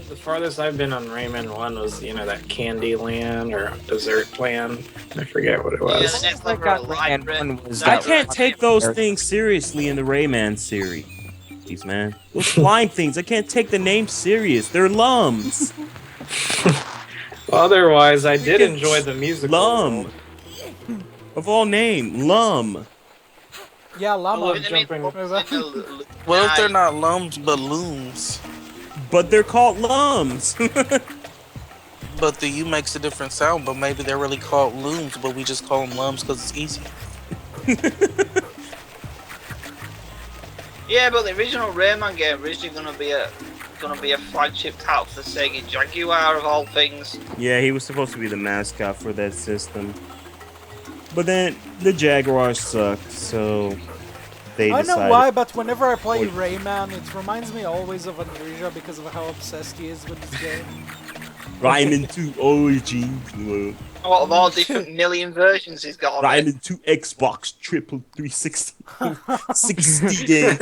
The farthest I've been on Rayman 1 was, you know, that Candy Land or Dessert Land. I forget what it was. Yeah, the next level are light red. I can't take those things seriously in the Rayman series, man. Those flying things, I can't take the name serious. They're lums. Otherwise, I did enjoy the music. Lum. Of all name, lum. Yeah, llama. Jumping. Well, if they're not lums, but looms. But they're called lums. But the U makes a different sound, but maybe they're really called looms, but we just call them lums because it's easy. Yeah, but the original Rayman game originally gonna be a flagship title for the Sega Jaguar of all things. Yeah, he was supposed to be the mascot for that system. But then the Jaguars sucked, so they I decided. don't know why, but whenever I play Rayman, it reminds me always of Andrija because of how obsessed he is with this game. Rayman 2 Origins. What of all different million versions he's got on it. Rayman 2 Xbox Triple 360 60 game.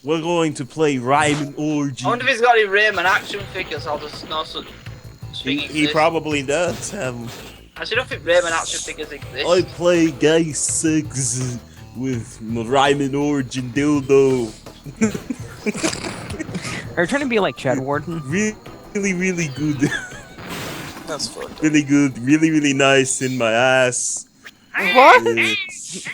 We're going to play Rayman Origins. I wonder if he's got any Rayman action figures or just no such thing He exists. probably does have them. I don't think Rayman action figures exist. I play Guy 6 with my Rayman Origin dildo. Are you trying to be like Chad Warden? Really good. That's fucked up. Really good. Really nice in my ass. What? It's-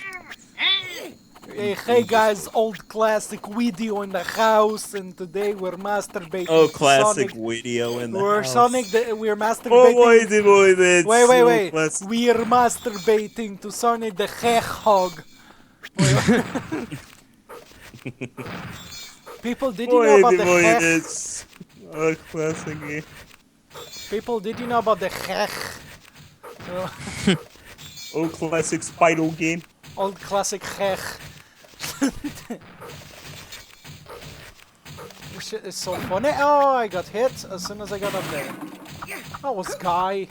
Hey guys, old classic video in the house, and today we're masturbating. Oh, to classic Sonic. video in the We're house. we're Oh, masturbating. boy, that's Wait, so classic. we're masturbating to Sonic the Hedgehog. People, did you know about the Hedgehog? That's a classic game. People, did you know about the Hedgehog? Oh, classic Spidal game. Old classic Hedgehog. This shit is so funny. Oh, I got hit as soon as I got up there. That was Guy.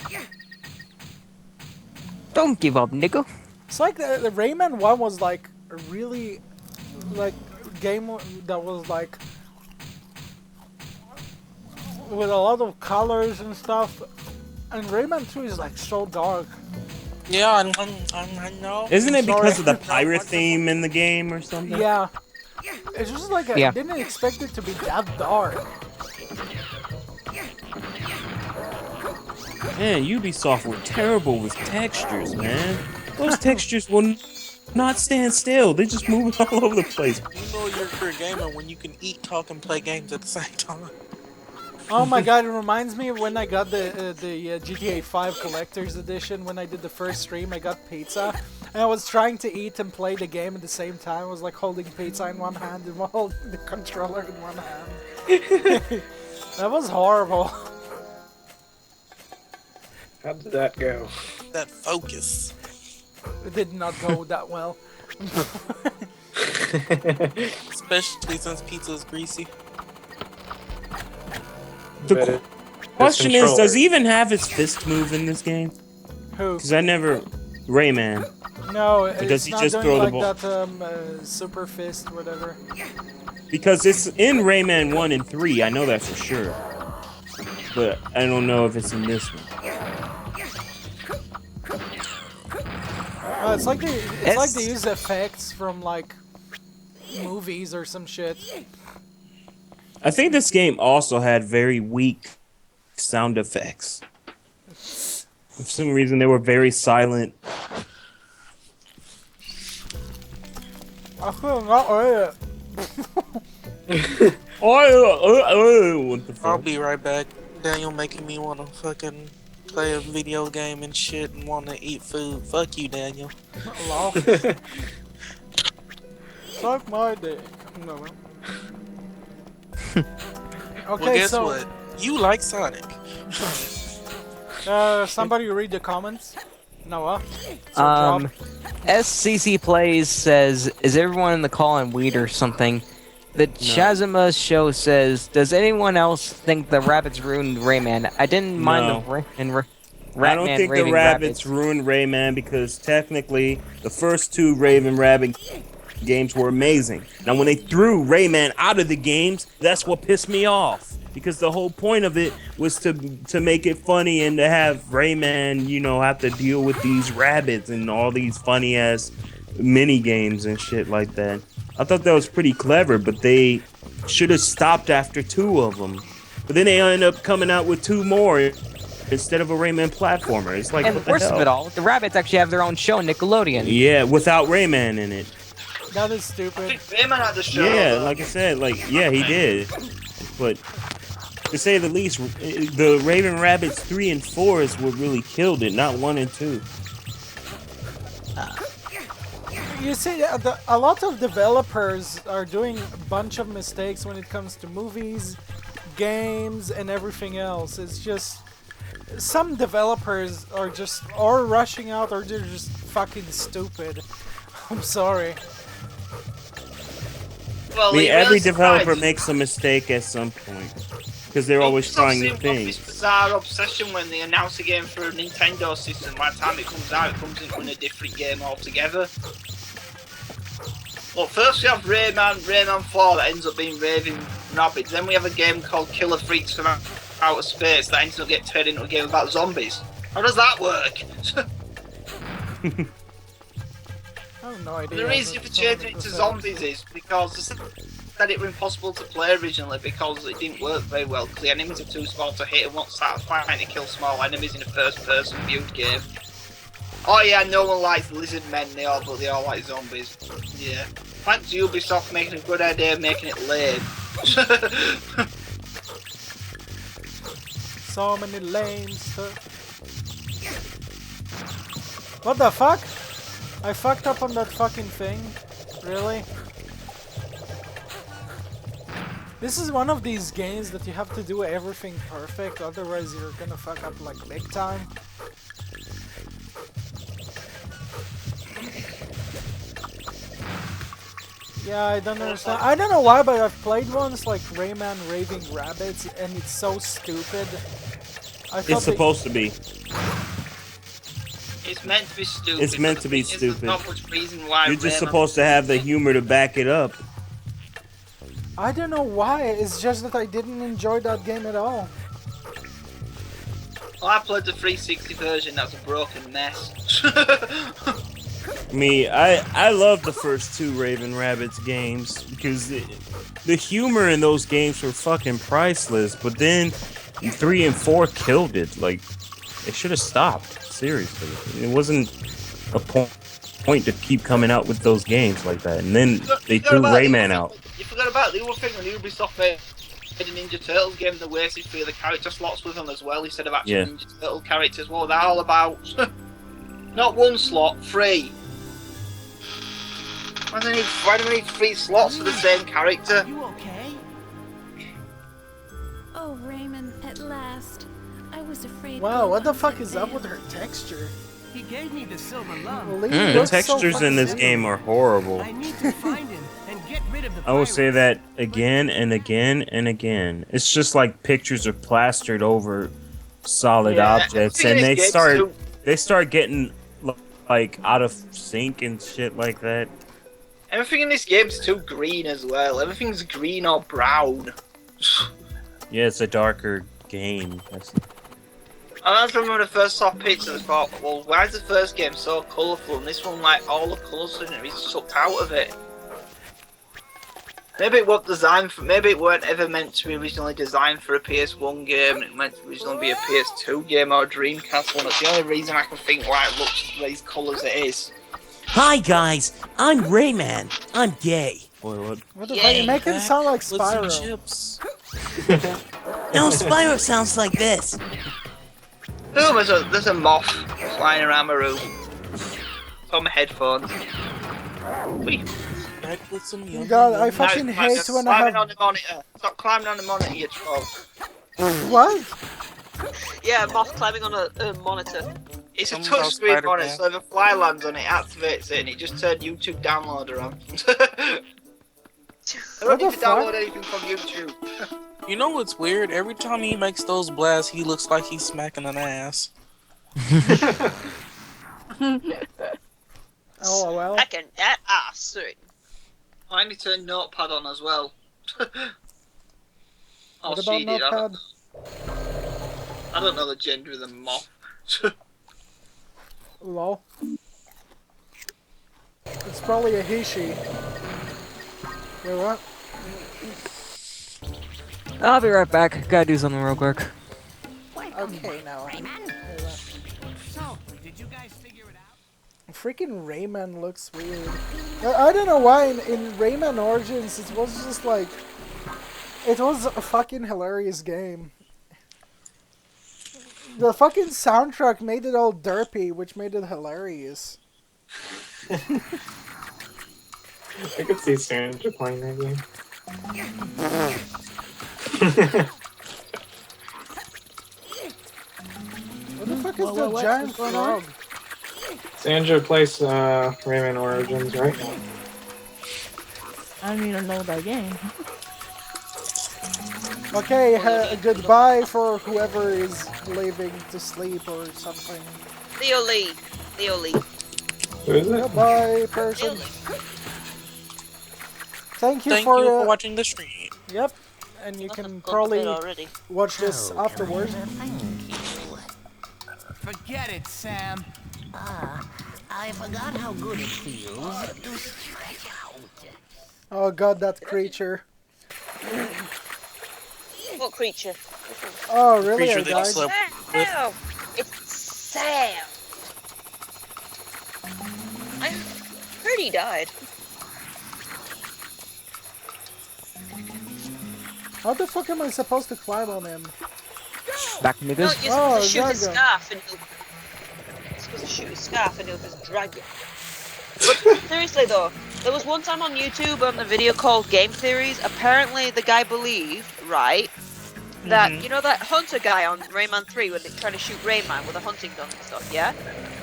Don't give up, nigga. It's like the Rayman 1 was like a really like game that was like with a lot of colors and stuff. And Rayman 2 is like so dark. Yeah, I know. Isn't it Sorry. because of the pirate theme in the game or something? Yeah. It's just like I Yeah. didn't expect it to be that dark. Man, Ubisoft were terrible with textures, man. Those textures will not stand still. They just move all over the place. You know you're a gamer when you can eat, talk, and play games at the same time. Oh my god, it reminds me of when I got the GTA 5 Collector's Edition. When I did the first stream, I got pizza. And I was trying to eat and play the game at the same time. I was like holding pizza in one hand and holding the controller in one hand. That was horrible. How did that go? That focus. It did not go that well. Especially since pizza is greasy. The question is, does he even have his fist move in this game? Who? Because I never... Rayman. No, Or it's does he not just doing throw like the ball? that super fist, whatever. Because it's in Rayman 1 and 3, I know that for sure. But I don't know if it's in this one. It's like they use effects from like movies or some shit. I think this game also had very weak sound effects. For some reason, they were very silent. I feel not right. What the fuck? I'll be right back. Daniel making me want to fucking play a video game and shit and want to eat food. Fuck you, Daniel. Hello. Suck my dick. No, man. Okay, Well, guess so what? You like Sonic. somebody read the comments. Noah. SCC Plays says, is everyone in the call in weed or something? The Shazama show says, does anyone else think the rabbits ruined Rayman? I didn't mind the I don't think the rabbits ruined Rayman because technically the first two Raven Rabbit games were amazing. Now when they threw Rayman out of the games, that's what pissed me off. Because the whole point of it was to make it funny and to have Rayman, you know, have to deal with these rabbits and all these funny ass mini games and shit like that. I thought that was pretty clever, but they should have stopped after 2 of them. But then they ended up coming out with 2 more instead of a Rayman platformer. It's like, and what the worst hell? of it all, the rabbits actually have their own show, Nickelodeon. Yeah, without Rayman in it. That is stupid. I think Rayman had the show. Yeah, like I said, yeah, he did. But to say the least, the Raven Rabbits 3 and 4 is what really killed it, not 1 and 2. You see, a lot of developers are doing a bunch of mistakes when it comes to movies, games, and everything else. It's just some developers are just rushing out, or they're just fucking stupid. I'm sorry. Well, I mean, every developer makes a mistake at some point because they're always trying new things. This bizarre obsession when they announce a game for a Nintendo system. By the time it comes out, it comes in a different game altogether. Well, first we have Rayman 4 that ends up being Raving Rabbids. Then we have a game called Killer Freaks from Outer Space that ends up getting turned into a game about zombies. How does that work? I have no idea. The reason for changing it to zombies is because that it was impossible to play originally because it didn't work very well because the enemies are too small to hit and won't satisfying to kill small enemies in a first-person viewed game. Oh yeah, no one likes lizard men, but they all like zombies. Yeah. Thanks Ubisoft making a good idea of making it lame. So many lame stuff. What the fuck? I fucked up on that fucking thing? Really? This is one of these games that you have to do everything perfect, otherwise you're gonna fuck up like big time. Yeah, I don't understand. I don't know why, but I've played ones like Rayman Raving Rabbids, and it's so stupid. It's supposed to be. It's meant to be stupid. It's meant to be stupid. There's not much reason why You're just Rayman supposed to have the humor to back it up. I don't know why, it's just that I didn't enjoy that game at all. Well, I played the 360 version, that's a broken mess. I love the first 2 Raven Rabbids games because the humor in those games were fucking priceless. But then 3 and 4 killed it. Like, it should have stopped. Seriously, it wasn't a point to keep coming out with those games like that. And then they threw Rayman out. You forgot about the other thing when Ubisoft made a Ninja Turtles game, they wasted 3 of the character slots with them as well instead of actual Ninja Turtle characters. What was that all about? Not 1 slot, 3. Why do they need 3 slots for the same character? You okay? Oh, Raymond, at last. I was afraid. Wow, what the fuck is up with her texture? He gave me the silver lung. The textures in this game are horrible. I need to find him and get rid of the I will say that again and again and again. It's just like pictures are plastered over solid objects, and they start getting like out of sync and shit like that. Everything in this game's too green as well. Everything's green or brown. Yeah, it's a darker game. I remember when I first saw pictures, I thought, well, why is the first game so colourful and this one, like, all the colours in it is sucked out of it? Maybe it wasn't designed for. Maybe it weren't ever meant to be originally designed for a PS1 game. And it meant to originally be a PS2 game or a Dreamcast one. That's the only reason I can think why it looks these colours it is. Hi guys, I'm Rayman. I'm gay. Boy, what? What the fuck? You make it sound like Spyro. No, Spyro sounds like this. Oh, there's a moth flying around my room. On my headphones. God, I fucking hate when I have... on the monitor. Stop climbing on the monitor, you troll. What? Yeah, moth climbing on a monitor. It's a touchscreen monitor, so if a fly lands on it, activates it, and it just turned YouTube downloader on. I don't need to download anything from YouTube. You know what's weird? Every time he makes those blasts, he looks like he's smacking an ass. Oh well. Second, that soon. I need to turn Notepad on as well. What about Notepad? I don't know the gender of the moth. Lol. It's probably a he, she. Wait, what? I'll be right back. Gotta do something real quick. Okay, now. So, did you guys figure it out? Freaking Rayman looks weird. I don't know why in Rayman Origins it was just like... It was a fucking hilarious game. The fucking soundtrack made it all derpy, which made it hilarious. I could see Sandra playing that game. What the fuck is the giant frog? Sandra plays Rayman Origins right now. I don't even know that game. Okay, goodbye for whoever is leaving to sleep or something. Theo Lee. Who is it? Goodbye, person. Thank you Thank for you for watching the stream. Yep, and you can probably watch this afterwards. Forget it, Sam. I forgot how good it feels to stretch out. Oh god, that creature. What creature? Oh, really? Creature I that died? slept with. Sam! It's Sam! I heard he died. How the fuck am I supposed to climb on him? Back No, niggas. you're Oh, supposed to shoot his Drago. scarf and he'll just drag you. But seriously though, there was one time on YouTube on a video called Game Theories, apparently the guy believed, right, that, you know that hunter guy on Rayman 3 when they're trying to shoot Rayman with a hunting gun and stuff, yeah?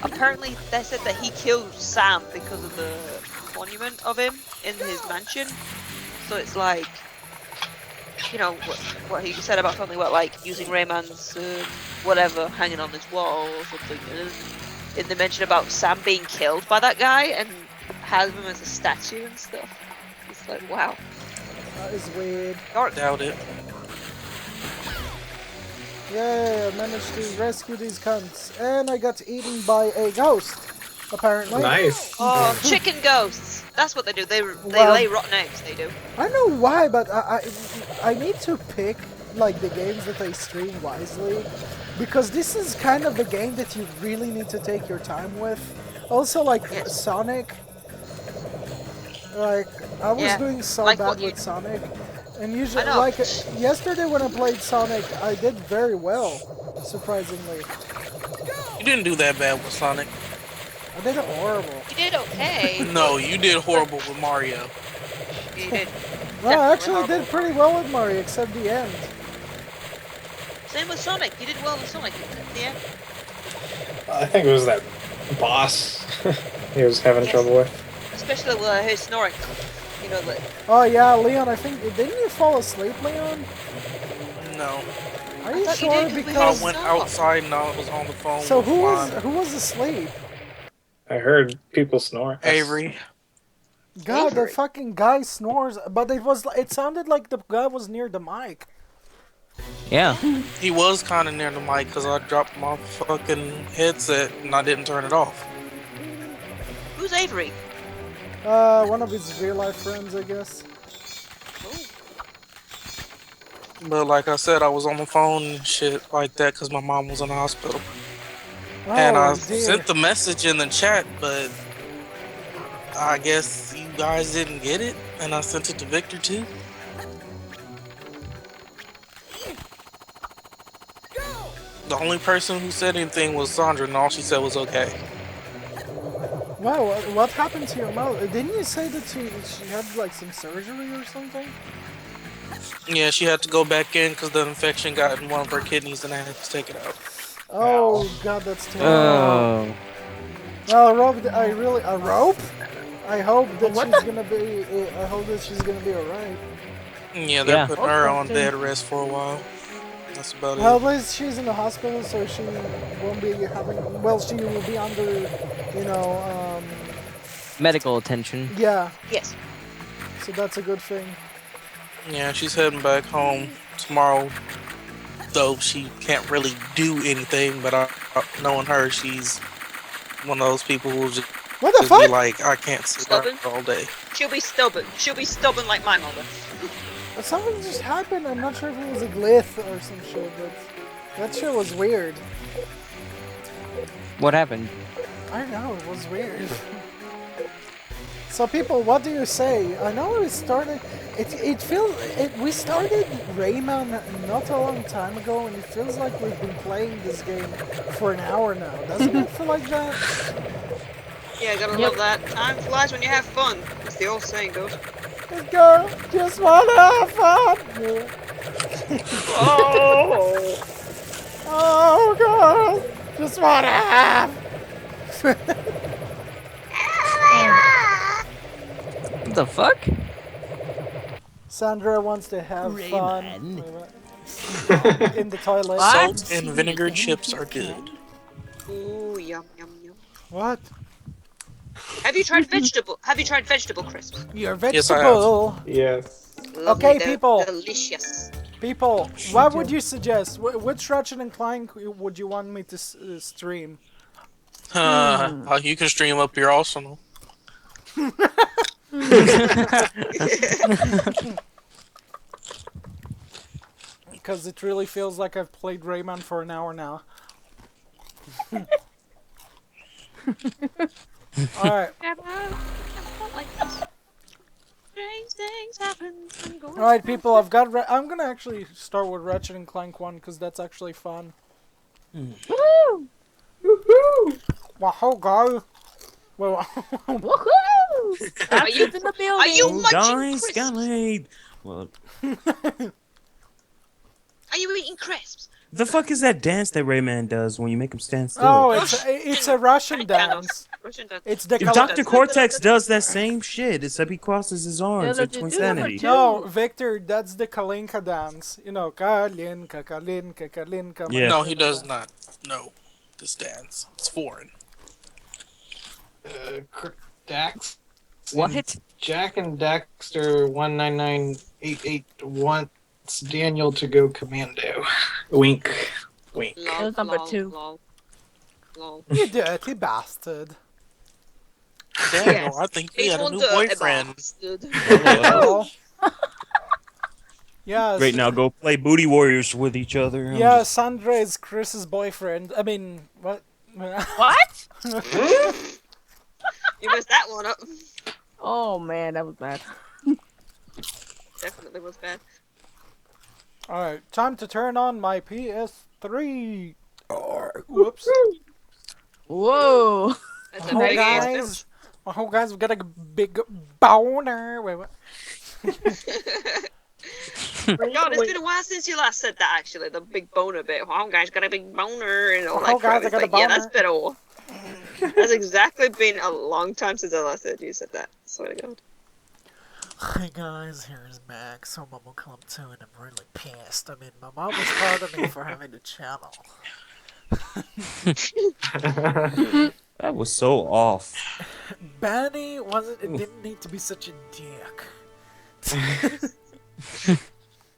Apparently they said that he killed Sam because of the monument of him in his mansion. So it's like, you know, what he said about something about like using Rayman's whatever hanging on his wall or something. And they mentioned about Sam being killed by that guy and has him as a statue and stuff. It's like, wow. That is weird. Doubt it. Yeah, I managed to rescue these cunts. And I got eaten by a ghost. apparently. Nice. Oh, chicken ghosts. That's what they do. They Well- lay rotten eggs. They do. I don't know why, but I need to pick like the games that I stream wisely, because this is kind of a game that you really need to take your time with. Also, like Sonic. Like I was Yeah. doing so Like bad what you- with Sonic, and usually, I know. like yesterday when I played Sonic, I did very well, surprisingly. You didn't do that bad with Sonic. I did horrible. You did okay. No, you did horrible with Mario. You did. No, I actually did pretty well with Mario, except the end. Same with Sonic. You did well with Sonic. Yeah. I think it was that boss he was having trouble with. Especially with his snoring. You know, like. Oh yeah, Leon, I think didn't you fall asleep, Leon? No. Are you thought you sure? did, 'cause we Because I went outside and I was on the phone so with who was asleep? I heard people snore. Avery. God, the fucking guy snores, but it sounded like the guy was near the mic. Yeah. He was kind of near the mic because I dropped my fucking headset and I didn't turn it off. Who's Avery? One of his real life friends, I guess. But like I said, I was on the phone and shit like that because my mom was in the hospital. Oh, And I dear. sent the message in the chat, but I guess you guys didn't get it, and I sent it to Victor too. The only person who said anything was Sandra, and all she said was okay. Wow, what happened to your mother? Didn't you say that she had like some surgery or something? Yeah, she had to go back in because the infection got in one of her kidneys, and I had to take it out. Oh God, that's terrible. Oh. Well, Rob, a rope? I hope that she's gonna be. I hope that she's gonna be alright. Yeah, they're Yeah. putting her on bed rest for a while. That's about Well, it. at least she's in the hospital, so she won't be having. Well, she will be under, you know, Medical attention. yeah. Yes. So that's a good thing. Yeah, she's heading back home tomorrow. Though she can't really do anything, but knowing her, she's one of those people who just, What the just fuck? be like, I can't sit Stubborn? down all day. She'll be stubborn. She'll be stubborn like my mother. Something just happened. I'm not sure if it was a glyph or some shit, but that shit was weird. What happened? I don't know, it was weird. So people, what do you say? I know we started. We started Rayman not a long time ago, and it feels like we've been playing this game for an hour now. Doesn't it feel like that? Yeah, gotta love that. Time flies when you have fun, as the old saying goes. Girl, just wanna have fun. Oh! Oh, girl, just wanna have. What the fuck? Sandra wants to have fun in the toilet. Salt and vinegar chips are good. Ooh, yum yum yum. What? Have you tried vegetable crisps? Your Yes, I have. vegetable. Yes. Okay, They're people. Delicious. People, what would you suggest? Which Ratchet and Clank would you want me to stream? You can stream up your arsenal. Because it really feels like I've played Rayman for an hour now. Alright. Alright, people, I've got. I'm gonna actually start with Ratchet and Clank 1 because that's actually fun. Woohoo! Woohoo! Wahoo, go! Well, Woohoo! Are you in the building? Are you munching Guys, crisps? Skyblade. Well, Are you eating crisps? the fuck is that dance that Rayman does when you make him stand still? oh, it's a Russian dance. Russian dance. It's the If Dr. Cortex does that same shit, except he crosses his arms at Twinsanity. No, Victor, that's the Kalinka dance. You know, Kalinka, Kalinka, Kalinka. Yeah. No, he does not know this dance. It's foreign. Dax. What? Jack and Daxter 19988 wants Daniel to go commando. Wink. Wink. Lol, was number lol, 2. Lol. Lol. You dirty bastard. Daniel, I think we had a new boyfriend. Hello. Yeah. Great, now go play Booty Warriors with each other. Yeah, Sandra is Chris's boyfriend. I mean, what? What? You messed that one up. Oh man, that was bad. Definitely was bad. Alright, time to turn on my PS3. Whoops. Whoa. That's a big ass guys. Oh, guys, we got a big boner. Wait, what? God, it's been a while since you last said that, actually. The big boner bit. Oh, guys, got a big boner and all that crap. Guys, I got a Yeah, boner. that's been a while. That's exactly been a long time since I last heard you said that. Swear to God. Hey guys, here's Max. So Mom will come too, and I'm really pissed. I mean, my mom was proud of me for having a channel. That was so off. Banny wasn't. It didn't need to be such a dick.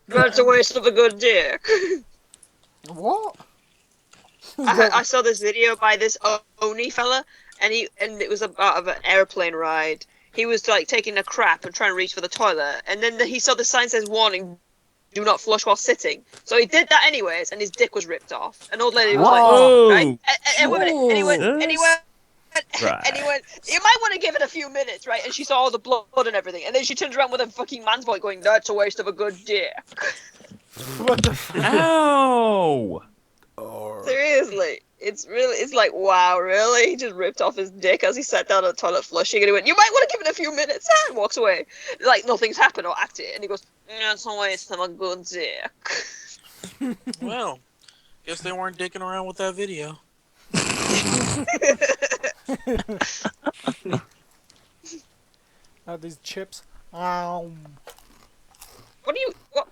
That's a waste of a good dick. What? I saw this video by this Oni fella, and it was about an airplane ride. He was like taking a crap and trying to reach for the toilet, and then he saw the sign says warning, do not flush while sitting. So he did that anyways, and his dick was ripped off. An old lady was like, right? And he went, you might want to give it a few minutes, right? And she saw all the blood and everything, and then she turns around with a fucking man's voice going, that's a waste of a good dick. What the fuck? Ow! Seriously. It's like, wow, really? He just ripped off his dick as he sat down on the toilet flushing, and he went, you might want to give it a few minutes, and walks away. Like nothing's happened or acted, and he goes, that's a waste of a good dick. Well, guess they weren't dicking around with that video. These chips. What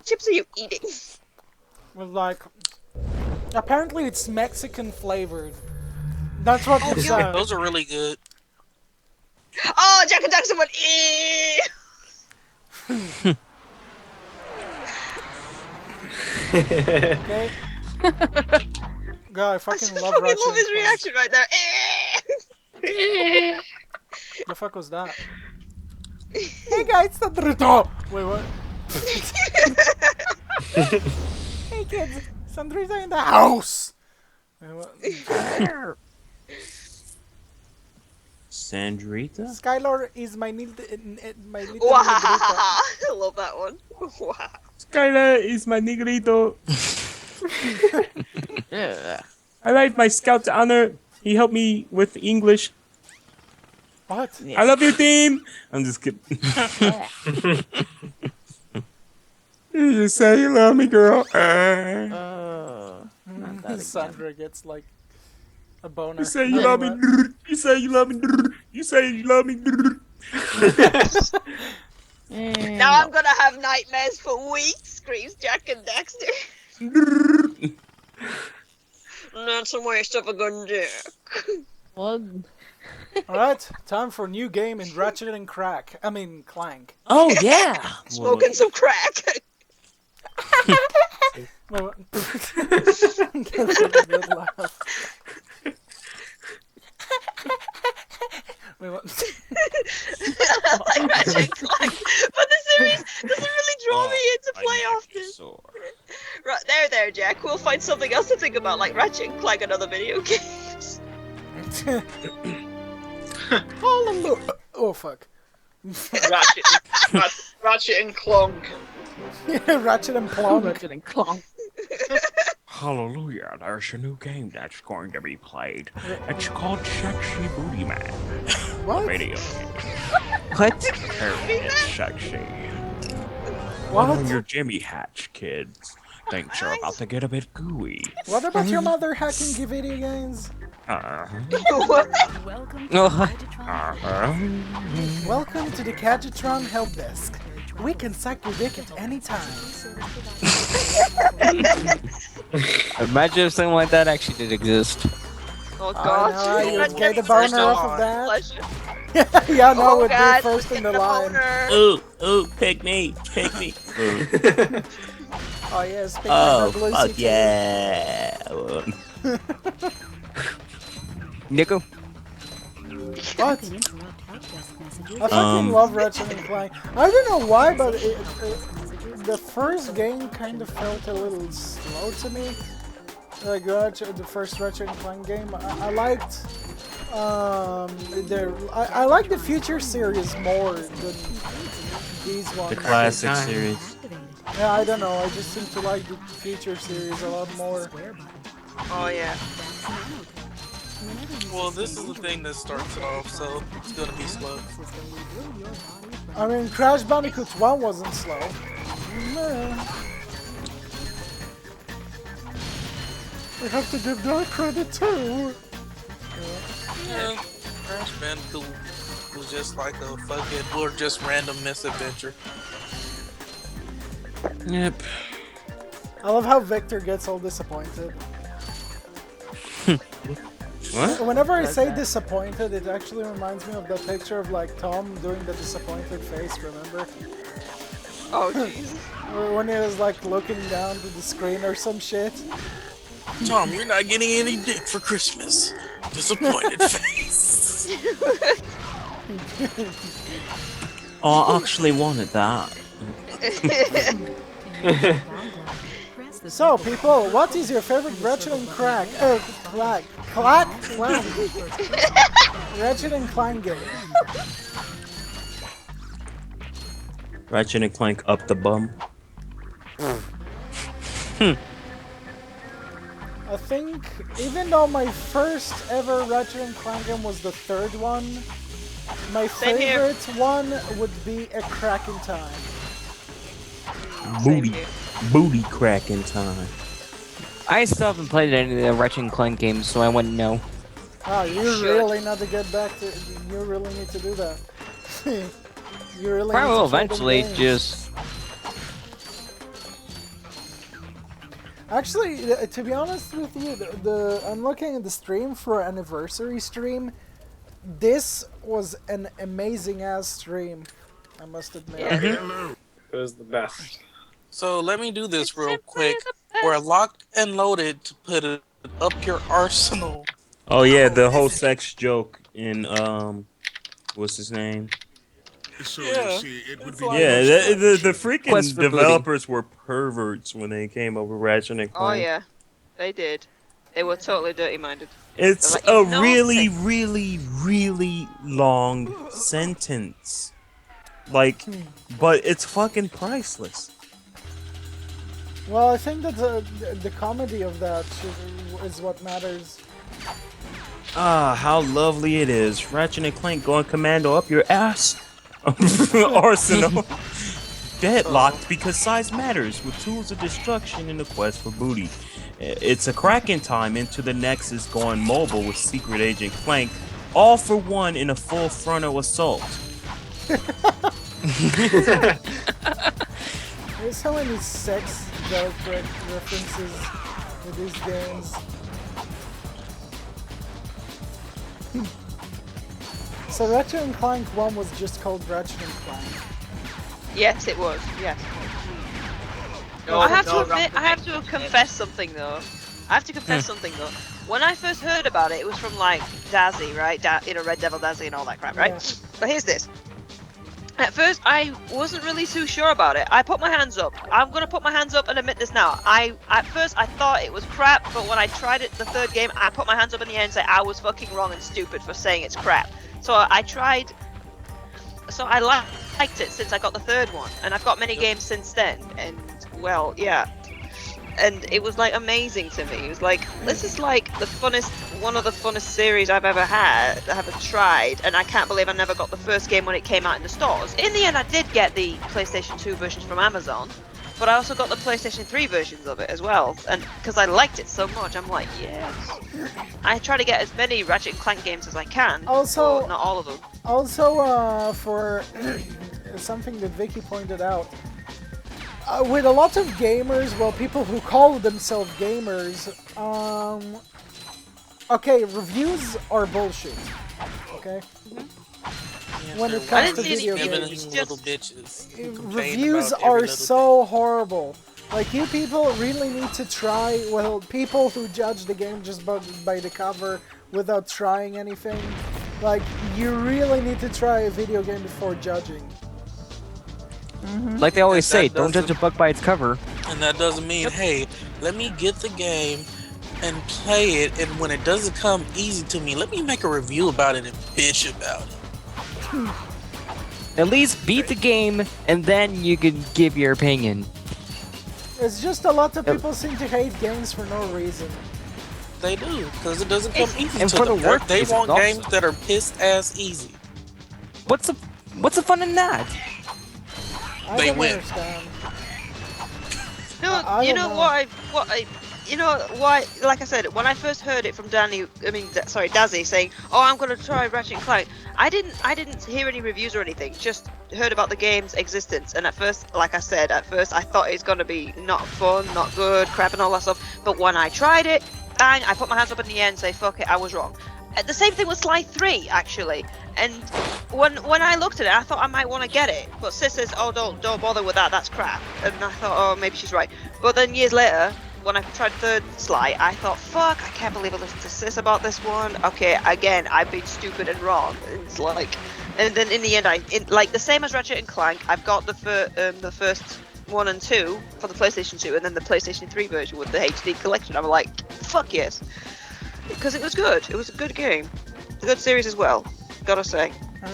chips are you eating? Well, like, apparently it's Mexican flavored. That's what it said. Those are really good. Oh, Jack and Jackson went, eee! Okay. God, I fucking love I Ratchet. love his reaction right there. The fuck was that? Hey guys, Sandrito! Wait, what? Hey kids, Sandrito in the house! Wait, what? Sandrita? Skylar is my little Wow, I love that one. Wow. Skylar is my negrito. Yeah. I like my scout's honor. He helped me with English. What? I love you, team. I'm just kidding. You just say you love me, girl. Sandra gets like a boner. You say you love me. You say you love me. You say you love me. Now I'm gonna have nightmares for weeks, screams Jack and Dexter. That's a waste of a good dick. Alright, time for a new game in Ratchet and Clank. Oh yeah. Smoking some crack. Well, that's a good laugh. Wait, what? Like Ratchet and Clank. But the series doesn't really draw me into play often. Right, there, Jack. We'll find something else to think about, like Ratchet and Clank and other video games. Hallelujah. Oh, fuck. Ratchet and Clonk. Ratchet and Clank. Ratchet and Clank. Hallelujah, there's a new game that's going to be played. It's called Sexy Booty Man. What? A video game. What? Very sexy. What? On your Jimmy Hatch, kids. Things are about to get a bit gooey. What about your mother hacking video games? Welcome Oh. Welcome to the Gadgetron Help Desk. We can suck your dick at any time. Imagine if something like that actually did exist. Oh god. I know, That's you'd get the getting boner such off of that. pleasure. Yeah, no, Oh would god, be first in the getting line. boner. Ooh, pick me. Oh yeah, speaking Oh, of blue fuck CT. yeah. Nico? What? I fucking love Ratchet and Clank. I don't know why, but the first game kind of felt a little slow to me. Like the first Ratchet and Clank game, I liked I like the Future series more than these ones. The classic series. Yeah, I don't know. I just seem to like the Future series a lot more. Oh yeah. Well, this is the thing that starts it off, so it's gonna be slow. I mean, Crash Bandicoot 1 wasn't slow. Nah. We have to give that credit too. Yeah, Crash Bandicoot was just like a fucking, or just random misadventure. Yep. I love how Victor gets all disappointed. What? Whenever I say disappointed, it actually reminds me of that picture of like Tom doing the disappointed face, remember? Oh jeez. When he was like looking down to the screen or some shit. Tom, you're not getting any dick for Christmas. Disappointed face. Oh, I actually wanted that. So, people, what is your favorite Ratchet and Clank? Clank? Ratchet and Clank game. Ratchet and Clank up the bum. I think, even though my first ever Ratchet and Clank game was the third one, my Same here. favorite one would be A Crack in Time. Booty cracking time. I still haven't played any of the Ratchet and Clank games, so I wouldn't know. Oh, you really need to get back to. You really need to do that. You really Probably need will to play them eventually, games. just... Actually, to be honest with you, I'm looking at the stream for anniversary stream. This was an amazing ass stream, I must admit. It was the best. So let me do this real quick. We're locked and loaded to put it up your arsenal. Oh yeah, the whole sex joke in what's his name? Yeah, Yeah, the freaking developers were perverts when they came over Ratchet and Oh Clank. yeah, they did. They were totally dirty-minded. It's Like, a you know, really, really, really long sentence. Like, but it's fucking priceless. Well, I think that the comedy of that is what matters. Ah, how lovely it is. Ratchet and Clank going commando up your ass. Arsenal. Deadlocked because size matters with tools of destruction in the quest for booty. It's a cracking time into the Nexus going mobile with Secret Agent Clank, all for one in a full frontal assault. There's so many sex joke references to these games. So Ratchet and Clank 1 was just called Ratchet and Clank. Yes, it was. Yes. No, I have no, to admit, I have to confess something though. When I first heard about it, it was from like Dazzy, right? Red Devil Dazzy and all that crap, right? Yeah. But here's this. At first, I wasn't really too sure about it. I put my hands up. I'm gonna put my hands up and admit this now. At first, I thought it was crap, but when I tried it the third game, I put my hands up in the air and say I was fucking wrong and stupid for saying it's crap. So I tried. So I liked it since I got the third one, and I've got many games since then. And well, yeah. And it was like amazing to me. It was like, this is like one of the funnest series I've ever tried, and I can't believe I never got the first game when it came out in the stores. In the end, I did get the PlayStation 2 versions from Amazon, but I also got the PlayStation 3 versions of it as well. And because I liked it so much, I'm like, yes. I try to get as many Ratchet and Clank games as I can. Also, but not all of them. Also, for something that Vicky pointed out, with a lot of gamers, well, people who call themselves gamers, okay, reviews are bullshit, okay? When it comes to video games, little bitches. reviews are so horrible. Like, you people really need to try, well, people who judge the game just by the cover without trying anything, Like, you really need to try a video game before judging. Like they always That say, don't judge a doesn't- book by its cover. And that doesn't mean, hey, let me get the game and play it, and when it doesn't come easy to me, let me make a review about it and bitch about it. At least beat the game, and then you can give your opinion. It's just a lot of people seem to hate games for no reason. They do, because it doesn't come easy And to for them. the work They piece, want it's games awesome. that are piss-ass easy. What's the fun in that? I They don't win. understand. No, I you don't know know. why? Like I said, when I first heard it from Dazzy saying, "Oh, I'm gonna try Ratchet and Clank," I didn't hear any reviews or anything. Just heard about the game's existence, and at first, like I said, I thought it's gonna be not fun, not good, crap, and all that stuff. But when I tried it, bang! I put my hands up in the air and say, "Fuck it, I was wrong." The same thing with Sly 3, actually. And when I looked at it, I thought I might want to get it. But Sis says, "Oh, don't bother with that. That's crap." And I thought, oh, maybe she's right. But then years later, when I tried third Sly, I thought, fuck, I can't believe I listened to Sis about this one. Okay, again, I've been stupid and wrong. It's like, and then in the end, like the same as Ratchet and Clank, I've got the first 1 and 2 for the PlayStation 2, and then the PlayStation 3 version with the HD collection. I'm like, fuck yes. Because it was good. It was a good game. A good series as well, gotta say.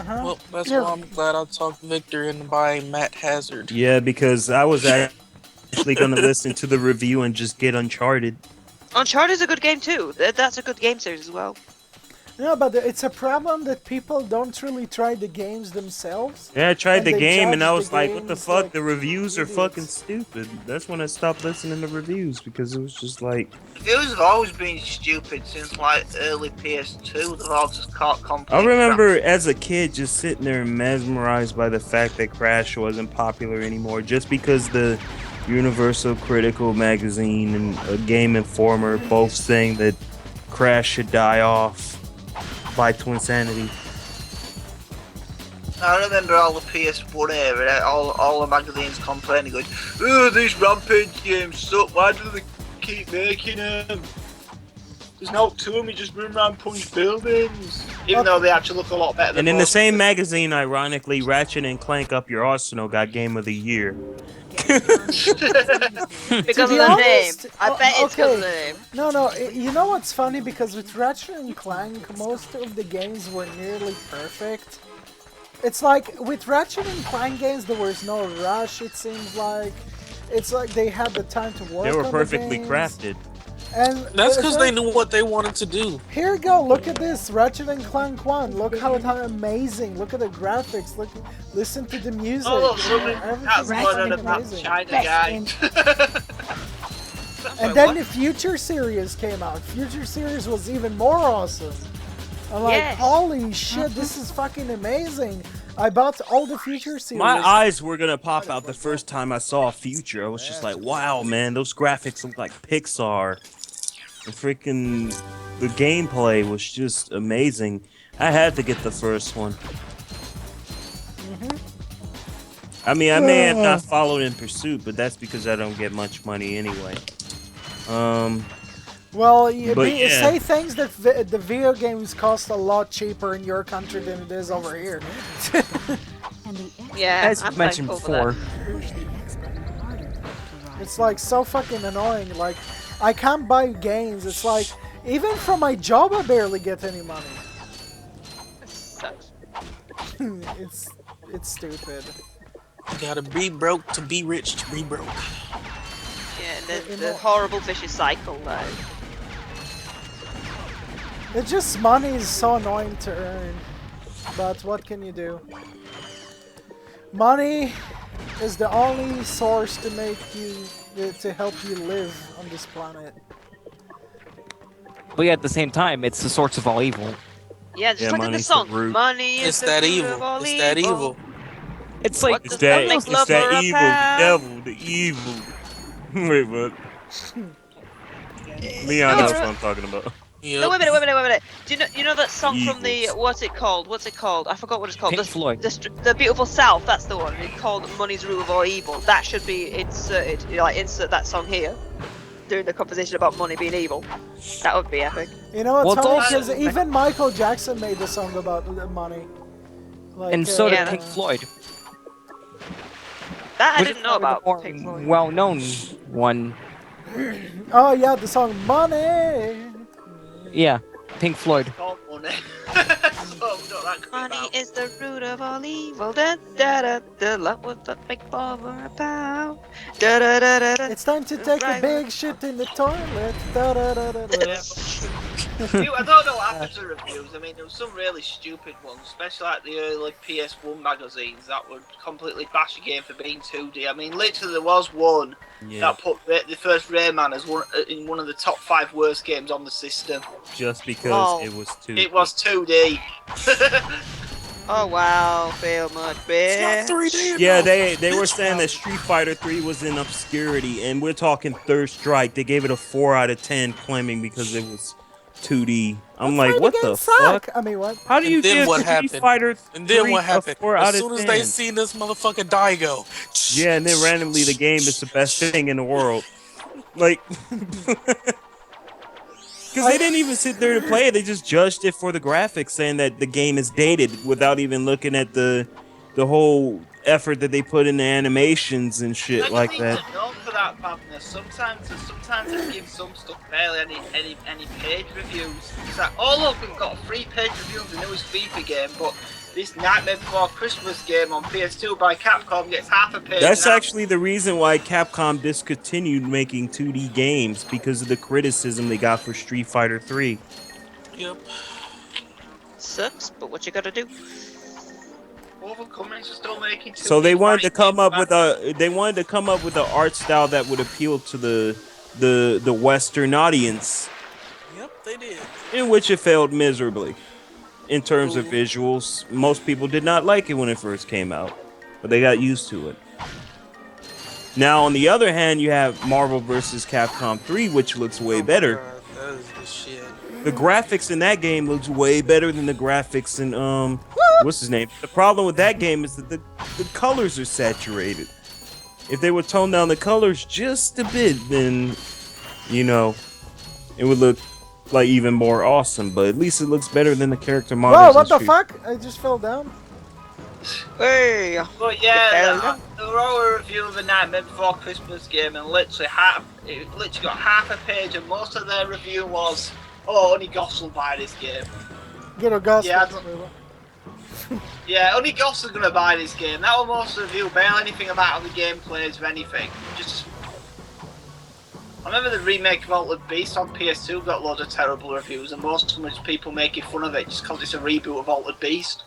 Well, that's why I'm glad I talked Victor into buying Matt Hazard. Yeah, because I was actually going to listen to the review and just get Uncharted. Uncharted is a good game too. That's a good game series as well. No, but it's a problem that people don't really try the games themselves. Yeah, I tried and the they game judge and I the was like, what the games fuck? like The reviews are idiots. fucking stupid. That's when I stopped listening to reviews because it was just like... Reviews have always been stupid since like early PS2. They've all just caught complete I remember as a kid just sitting there mesmerized by the fact that Crash wasn't popular anymore just because the Universal Critical Magazine and Game Informer both saying that Crash should die off by Twinsanity. I remember all the PS1 era, all the magazines complaining, going, "Oh, these Rampage games suck. Why do they keep making them? There's no to them. You just run around punch buildings." Even though they actually look a lot better. And than in the most. same magazine, ironically, Ratchet and Clank Up Your Arsenal got Game of the Year. Because be of the honest, name. I bet it's because of the okay. name. No, you know what's funny? Because with Ratchet and Clank, most of the games were nearly perfect. It's like, with Ratchet and Clank games, there was no rush, it seems like. It's like they had the time to work They were on perfectly the games. crafted. And That's because they like, knew what they wanted to do. here you go, look at this, Ratchet and Clank 1. Look how amazing, look at the graphics, listen to the music. Oh, you know, look, that's everything's one of the fucking that amazing. China guy. And then the Future Series came out. Future Series was even more awesome. I'm like, Yes. holy shit, this is fucking amazing. I bought all the Future Series. My eyes were gonna pop out the first time I saw Future. I was just like, wow, man, those graphics look like Pixar. The freaking... the gameplay was just amazing. I had to get the first one. I mean, I may have not followed in pursuit, but that's because I don't get much money anyway. Well, But yeah. say things that the video games cost a lot cheaper in your country than it is over here. Yeah, As I'm mentioned thankful for before, It's like so fucking annoying. Like, I can't buy games. It's like, even from my job, I barely get any money. that. Sucks. It's stupid. You gotta be broke to be rich to be broke. Yeah, the horrible vicious cycle though. It's just money is so annoying to earn. But what can you do? Money is the only source to make you, to help you live on this planet. but yeah, at the same time, it's the source of all evil. Yeah, just Yeah, like in the money's the song. root. Money is It's the that root evil. of all It's that evil. It's like What It's does that, make it's love that or a evil, pal? the evil. Wait, what? Leon knows what I'm talking about. No, wait a minute. Do you know that song from the what's it called? I forgot what it's called. Pink Floyd. The Beautiful South. That's the one. It's called "Money's Root of All Evil." That should be inserted. Like insert that song here. doing the conversation about money being evil. That would be epic. You know what's Well, it's funny? also- Because even Michael Jackson made a song about money. Like, And so did Yeah, Pink Floyd. That I Which is didn't know probably the about. more Pink Floyd. well-known one. Oh yeah, the song "Money." Yeah, Pink Floyd. Called money. So we know that could be Money about. is the root of all evil. Da da da da. Love what the big bother about. Da da da da da. It's time to take a big shit in the toilet. Da, da, da, da, da. I don't know what happened to reviews. I mean, there was some really stupid ones, especially like the early PS1 magazines that would completely bash a game for being 2D. I mean, literally there was one that put the first Rayman as in one of the top 5 worst games on the system. Just because it was 2D. It was 2D. Oh wow, fail much, bitch. 3D. Yeah, they were saying that Street Fighter 3 was in obscurity, and we're talking Third Strike. They gave it a 4 out of 10, claiming because it was 2D. I'm like, what the fuck? I mean, what? How do you And then give what Street happened? Fighter 3 And then what happened? a 4 As out of soon 10? as they seen this motherfucking Daigo. Yeah, and then randomly the game is the best thing in the world. Like, because they didn't even sit there to play it. They just judged it for the graphics, saying that the game is dated without even looking at the whole effort that they put in the animations and shit like that. Magazines are known for that badness. Sometimes they give some stuff barely any page reviews. It's like, oh look, we've got a 3-page review of the newest FIFA game, but this Nightmare Before Christmas game on PS2 by Capcom gets half a page. That's now. actually the reason why Capcom discontinued making 2D games, because of the criticism they got for Street Fighter 3. Yep. Sucks, but what you gotta do? Overcoming is still making 2D So they wanted to fighting come up games. with an art style that would appeal to the Western audience, Yep, they did. in which it failed miserably. In terms of visuals, most people did not like it when it first came out, but they got used to it. Now, on the other hand, you have Marvel vs. Capcom 3, which looks way better. God, that is the shit. The graphics in that game looks way better than the graphics in what's his name? The problem with that game is that the colors are saturated. If they would tone down the colors just a bit, then you know it would look like even more awesome. But at least it looks better than the character models. Whoa, in what the Street- fuck? I just fell down. Hey. But yeah, there were a review of the Nightmare Before Christmas game, and literally got half a page, and most of their review was, "Oh, only Goss will buy this game." Get a gas. Yeah, Yeah, only Goss is gonna buy this game. That was most of the review, barely anything about how the game plays or anything. Just. I remember the remake of Altered Beast on PS2 got loads of terrible reviews, and most of them was people making fun of it just because it's a reboot of Altered Beast.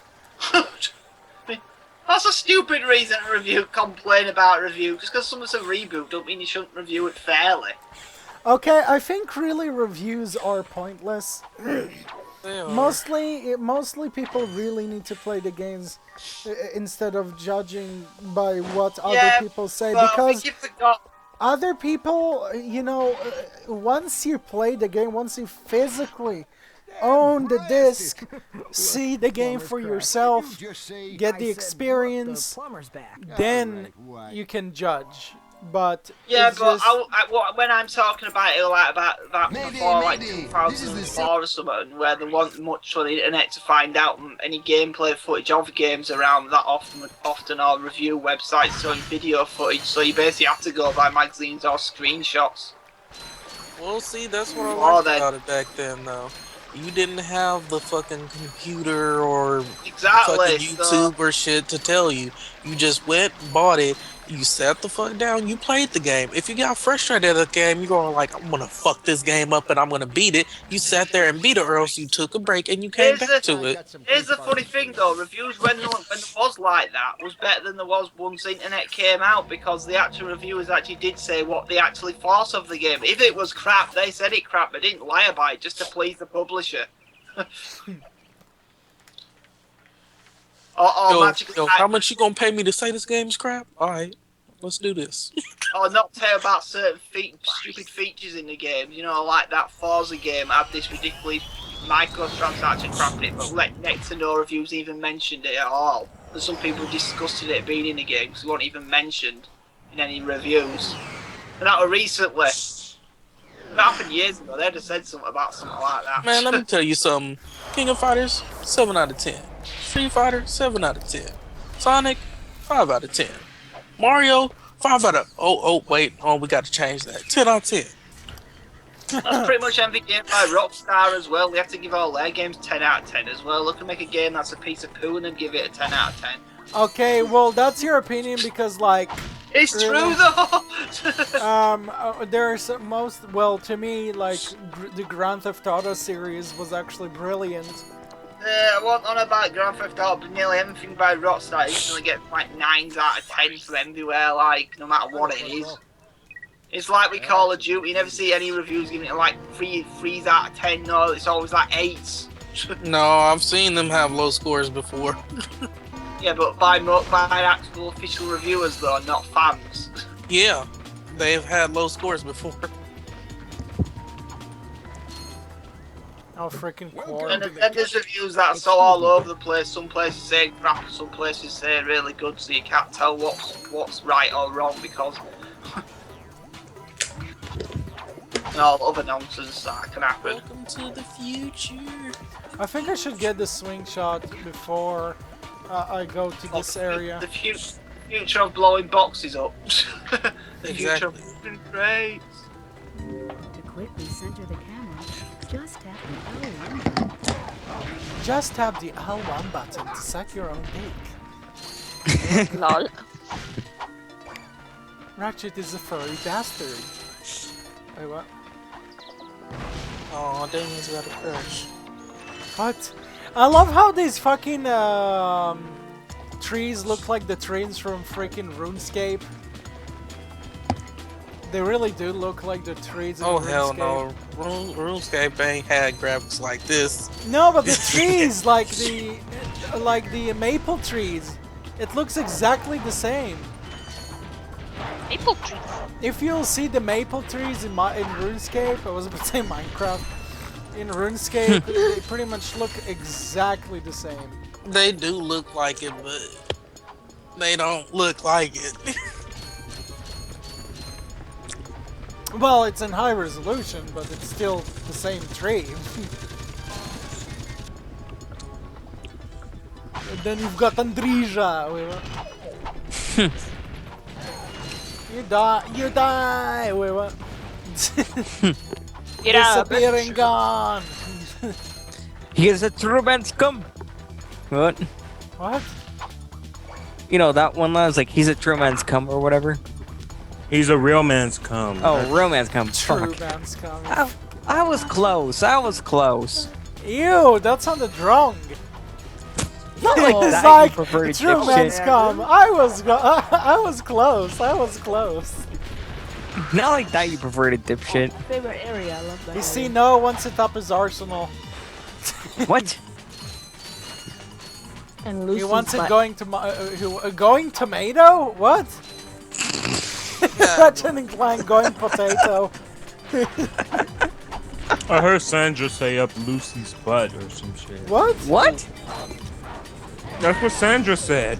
That's a stupid reason to complain about a review. Just because someone's a reboot don't mean you shouldn't review it fairly. Okay, I think really reviews are pointless. Mostly people really need to play the games instead of judging by what other people say, because other people, you know, once you play the game, once you physically own the disc, see the game for yourself, get the experience, then you can judge. But yeah, it's but just... when I'm talking about it, like about before like 2004 or something, where there wasn't much on the internet to find out any gameplay footage of games around that often, or review websites showing video footage, so you basically have to go by magazines or screenshots. Well, see, that's what I liked about it back then, though. You didn't have the fucking computer or fucking YouTube or shit to tell you. You just went, bought it, you sat the fuck down, you played the game. If you got frustrated at the game, you're going like, I'm gonna fuck this game up and I'm gonna beat it. You sat there and beat it, or else you took a break and you came back to it. Here's the funny thing though, reviews when it was like that was better than there was once the internet came out, because the actual reviewers actually did say what they actually thought of the game. If it was crap, they said it crap, they didn't lie about it just to please the publisher. Yo, how much you gonna pay me to say this game's crap? Alright, let's do this. Or not tell about certain stupid features in the game. You know, like that Forza game had this ridiculous microtransaction crap in it, but next to no reviews even mentioned it at all. And some people disgusted it being in the game because it wasn't even mentioned in any reviews. And that was recently. That happened years ago. They'd have said something about something like that. Man, let me tell you something. King of Fighters, 7 out of 10. Street Fighter, 7 out of 10. Sonic, 5 out of 10. Mario, 5 out of... wait. We got to change that. 10 out of 10. That's pretty much every game by Rockstar as well. They have to give all their games 10 out of 10 as well. Look and make a game that's a piece of poo and then give it a 10 out of 10. Okay, well, that's your opinion because, like... It's really, true, though! There's most... Well, to me, like, the Grand Theft Auto series was actually brilliant. I wasn't on about Grand Theft Auto, but nearly everything by Rockstar usually gets, like, 9s out of 10s from everywhere, like, no matter what it is. It's like with Call of Duty, you never see any reviews giving it, like, 3s out of 10, no, it's always, like, 8s. No, I've seen them have low scores before. Yeah, but by actual official reviewers, though, not fans. Yeah, they've had low scores before. Oh, freaking And there's reviews that are so all over the place. Some places say crap, some places say really good, so you can't tell what's right or wrong because... and all other nonsense that can happen. Welcome to the future. I think I should get the swing shot before I go to this area. The future of blowing boxes up. The future Exactly. of great. To quickly center the camera, just tap the L1 button. Just tap the L1 button to suck your own dick. Lol. Ratchet is a furry bastard. Wait, what? Oh, Damien's got a crush. What? I love how these fucking trees look like the trees from freaking RuneScape. They really do look like the trees in Oh, RuneScape. hell no. RuneScape ain't had graphics like this. No, but the trees, like the maple trees, it looks exactly the same. Maple trees. If you'll see the maple trees in RuneScape, I was about to say Minecraft. In RuneScape, they pretty much look exactly the same. They do look like it, but they don't look like it. Well, it's in high resolution, but it's still the same tree. And then you've got Andrija. You die! Wait, what? Get out! Disappearing, gone! Here's a true man's come. What? What? You know that one line was like, he's a true man's cum or whatever. He's a real man's cum. Oh, real man's cum. True Fuck. man's coming. I was close. I was close. Ew, that sounded wrong. Not like It's that, like you perverted true dipshit. man's come. I was close. I was close. Not like that, you perverted dipshit. Favorite area, I love that. You see, Noah wants it up his arsenal. What? And He Lucy's wants it butt. going tomato? What? Ratchet and Clank going potato. I heard Sandra say up Lucy's butt or some shit. What? What? That's what Sandra said.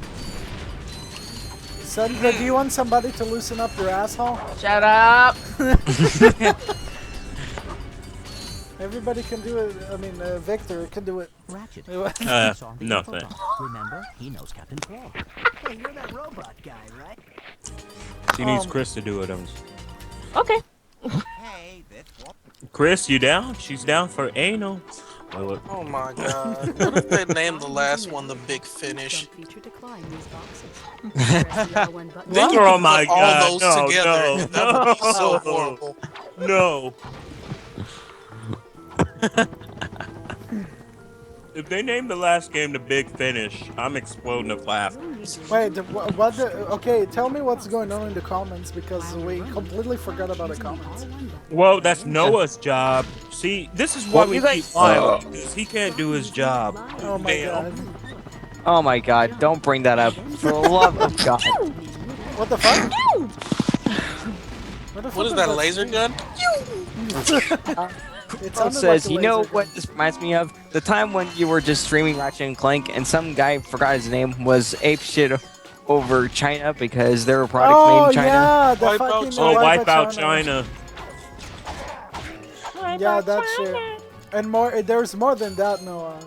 Sandra, do you want somebody to loosen up your asshole? Shut up! Everybody can do it. I mean, Victor can do it. Ratchet. No thanks. Remember, he knows Captain Claw. Hey, you're that robot guy, right? She needs Chris to do it. Okay. Hey, Chris, you down? She's down for anal. Wait, what? Oh my god. What if they named the last one the Big Finish? Oh my Put god. all those together. That would be so horrible. No. If they name the last game the Big Finish, I'm exploding of laughing. Wait, what? Okay, tell me what's going on in the comments because we completely forgot about the comments. Well, that's Noah's job. See, this is why Well, we you guys- keep lying, because he can't do his job. Oh my god. Oh my god, don't bring that up. For the love of God. What the fuck? What is that, a laser gun? It Someone sounded says, like a you know laser what this reminds me of? The time when you were just streaming Ratchet and Clank and some guy, forgot his name, was ape shit over China because there were products made in China. Yeah, the Wipe fucking out Oh, wipe out China. Yeah, that shit. And more. There's more than that, Noah.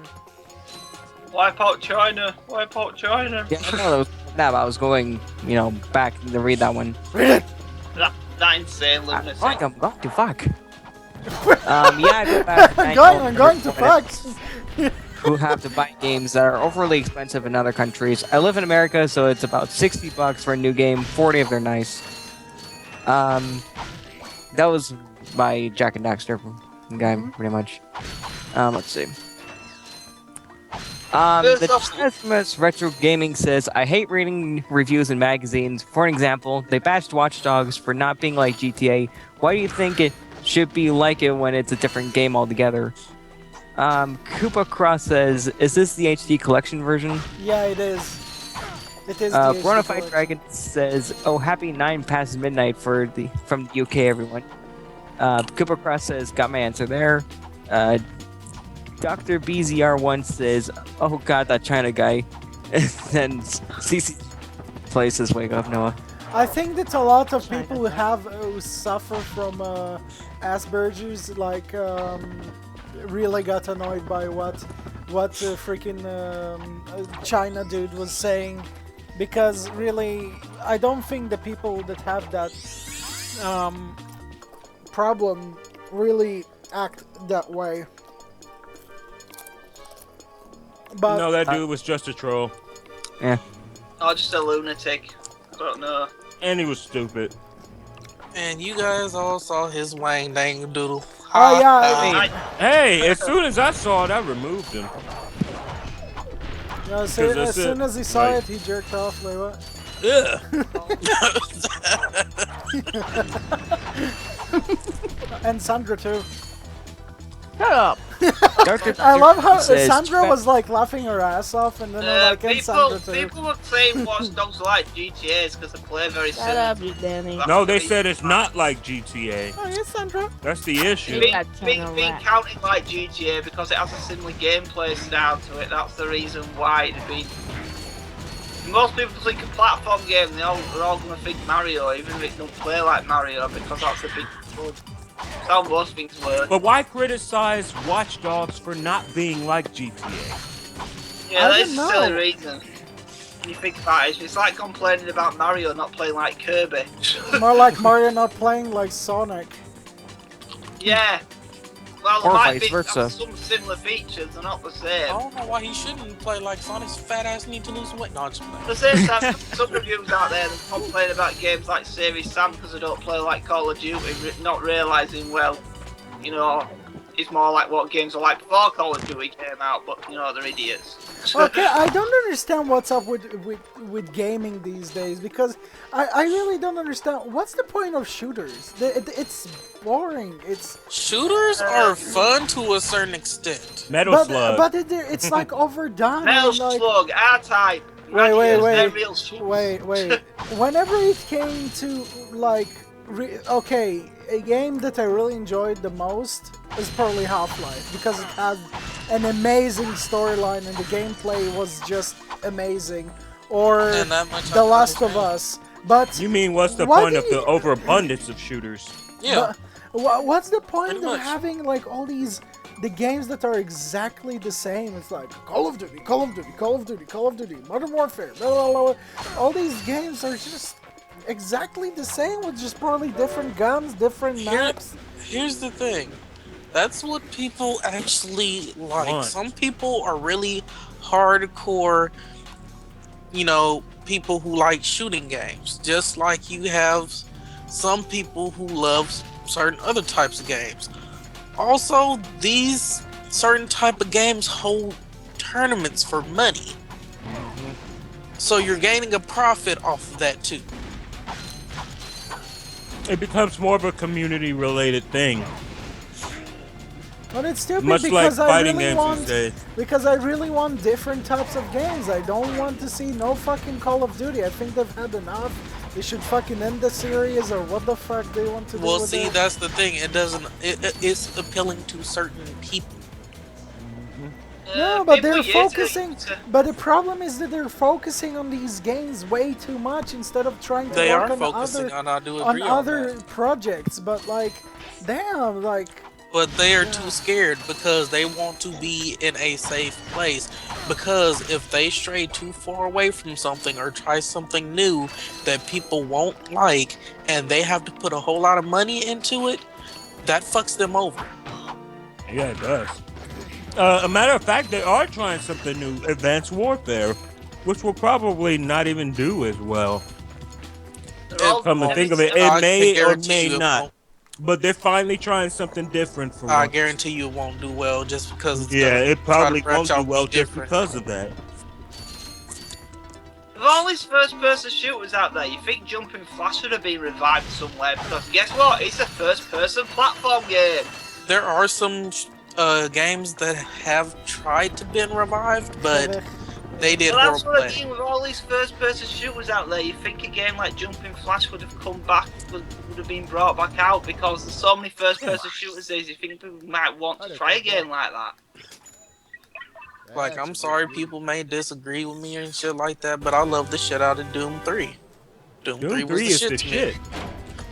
Wipe out China. Wipe out China. Yeah, I know that was that, but I was going, back to read that one. Read it. That insane lunatic. I'm going to fuck. Yeah, I go back. I'm going to fuck. Who have to buy games that are overly expensive in other countries. I live in America, so it's about $60 for a new game, 40 if they're nice. That was by Jack and Daxter guy, pretty much. Let's see. The Christmas Retro Gaming says, I hate reading reviews in magazines. For an example, they bashed Watch Dogs for not being like GTA. Why do you think it should be like it when it's a different game altogether? Koopa Cross says, is this the HD collection version? Yeah, it is. It is the HD Bonafide collection. Dragon says, oh, happy 9 past midnight from the UK, everyone. Koopa Cross says, got my answer there. Dr. BZR1 says, oh god, that China guy. And then CC plays says, wake up, Noah. I think that a lot of people who suffer from Asperger's, really got annoyed by what freaking China dude was saying, because really, I don't think the people that have that problem really act that way. But no, that dude was just a troll. Yeah. Oh, just a lunatic. I don't know. And he was stupid. And you guys all saw his wang dang doodle. Oh yeah. Hey, as soon as I saw it, I removed him. Yeah, as soon as he saw it, he jerked off. Like what? Ugh. And Sandra too. Shut up. I love how says, Sandra was laughing her ass off, and then and Sandra too. People would say Watch Dogs are like GTA's because they play very Shut similar. up, you Danny. No, they said it's not like GTA. Oh yes, Sandra. That's the issue. Being counted like GTA because it has a similar gameplay style to it. That's the reason why it'd be. Most people think a platform game, they're all going to think Mario, even if it don't play like Mario, because that's a big fun. That's how most things work. But why criticize Watch Dogs for not being like GTA? Yeah, that's a silly reason. When you think about it, it's like complaining about Mario not playing like Kirby. More like Mario not playing like Sonic. Yeah. Well, Or there might vice be versa. some similar features, they're not the same. I don't know why he shouldn't play like Sonic's fat ass need to lose weight. No, I'm just playing. At the same time, some reviews out there that complain about games like Series Sam because they don't play like Call of Duty, not realising, well, it's more like what games are like before Call of Duty came out, but, they're idiots. Okay, I don't understand what's up with gaming these days, because I really don't understand. What's the point of shooters? It's boring. Shooters are fun to a certain extent. Metal Slug. But it's like overdone. Metal Slug, R-Type. Wait. Whenever it came to a game that I really enjoyed the most is probably Half-Life, because it had an amazing storyline and the gameplay was just amazing. Or The Last of Us. But you mean what's the point of the overabundance of shooters? Yeah. What's the point of having all these games that are exactly the same? It's like Call of Duty, Modern Warfare, blah, blah, blah. All these games are just exactly the same with just probably different guns, different maps. Here's the thing. That's what people actually like. Some people are really hardcore, people who like shooting games. Just like you have some people who love certain other types of games. Also, these certain type of games hold tournaments for money. So you're gaining a profit off of that too. It becomes more of a community-related thing. But it's stupid Much because like fighting I games really want different types of games. I don't want to see no fucking Call of Duty. I think they've had enough. They should fucking end the series, or what the fuck they want to do with it. That's the thing. It's appealing to certain people. No, but they're focusing. But the problem is that they're focusing on these games way too much instead of trying to work on other projects. But damn, but they are too scared because they want to be in a safe place. Because if they stray too far away from something or try something new that people won't like, and they have to put a whole lot of money into it, that fucks them over. Yeah, it does. A matter of fact, they are trying something new, Advanced Warfare, which will probably not even do as well. Come to think of it, it may or may not. But they're finally trying something different for I once. guarantee you it won't do well just because it's Yeah, gonna it probably try to won't branch do out well be just different. because of that. With all these first-person shooters out there, you think Jumping Flash should have been revived somewhere, because guess what? It's a first-person platform game. There are some games that have tried to been revived, but they did Well, that's horrible what I at it. mean. With all these first-person shooters out there, you think a game like Jumping Flash would have come back, would have been brought back out, because there's so many first-person shooters there. You think people might want to try a game like that? Like, I'm sorry people may disagree with me and shit like that, but I love the shit out of Doom 3. Doom 3 was the is shit the to shit. me.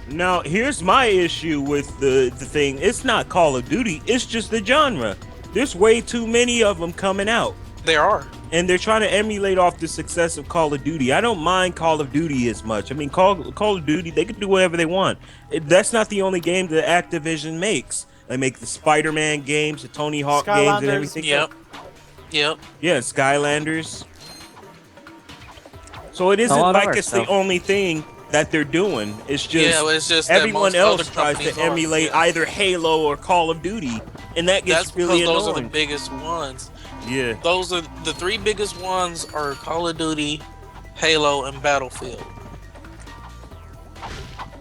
Now, here's my issue with the thing. It's not Call of Duty. It's just the genre. There's way too many of them coming out. There are. And they're trying to emulate off the success of Call of Duty. I don't mind Call of Duty as much. I mean, Call of Duty, they can do whatever they want. That's not the only game that Activision makes. They make the Spider-Man games, the Tony Hawk games, and everything. Yep. Yep. Yeah, Skylanders. So it isn't lot of like our it's the stuff. only thing that they're doing. It's just, Yeah, it's just that everyone most else other tries to companies aren't, emulate yeah. either Halo or Call of Duty, and that gets That's really because those are annoying. the biggest ones. Yeah. Those are the three biggest ones are Call of Duty, Halo, and Battlefield.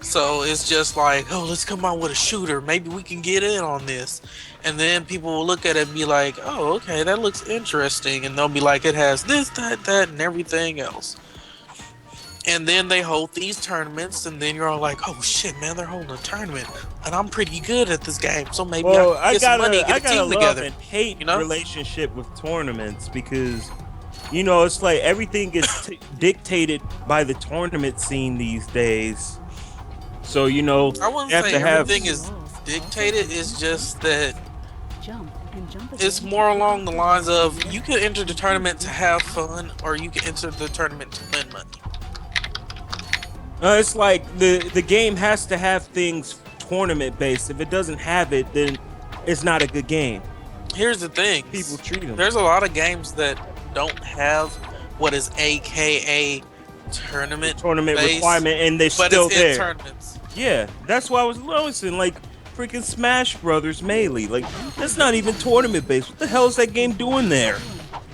So it's just like, oh, let's come out with a shooter. Maybe we can get in on this. And then people will look at it and be like, oh, okay, that looks interesting. And they'll be like, it has this, that, and everything else. And then they hold these tournaments, and then you're all like, oh shit, man, they're holding a tournament. And I'm pretty good at this game, so maybe Well, I can get some money and I get a got a team love together. and hate you know? relationship with tournaments because, you know, it's like everything gets dictated by the tournament scene these days. So, you know, I wouldn't you have say to have everything is dictated. It's just that Jump and jump it's again. more along the lines of you can enter the tournament to have fun, or you can enter the tournament to win money. It's like the game has to have things tournament based. If it doesn't have it, then it's not a good game. Here's the thing: People treat them. there's a lot of games that don't have what is AKA tournament based, requirement, and they're but still it's there. in tournaments. Yeah, that's why I was noticing, like, freaking Smash Brothers Melee. Like, that's not even tournament based. What the hell is that game doing there?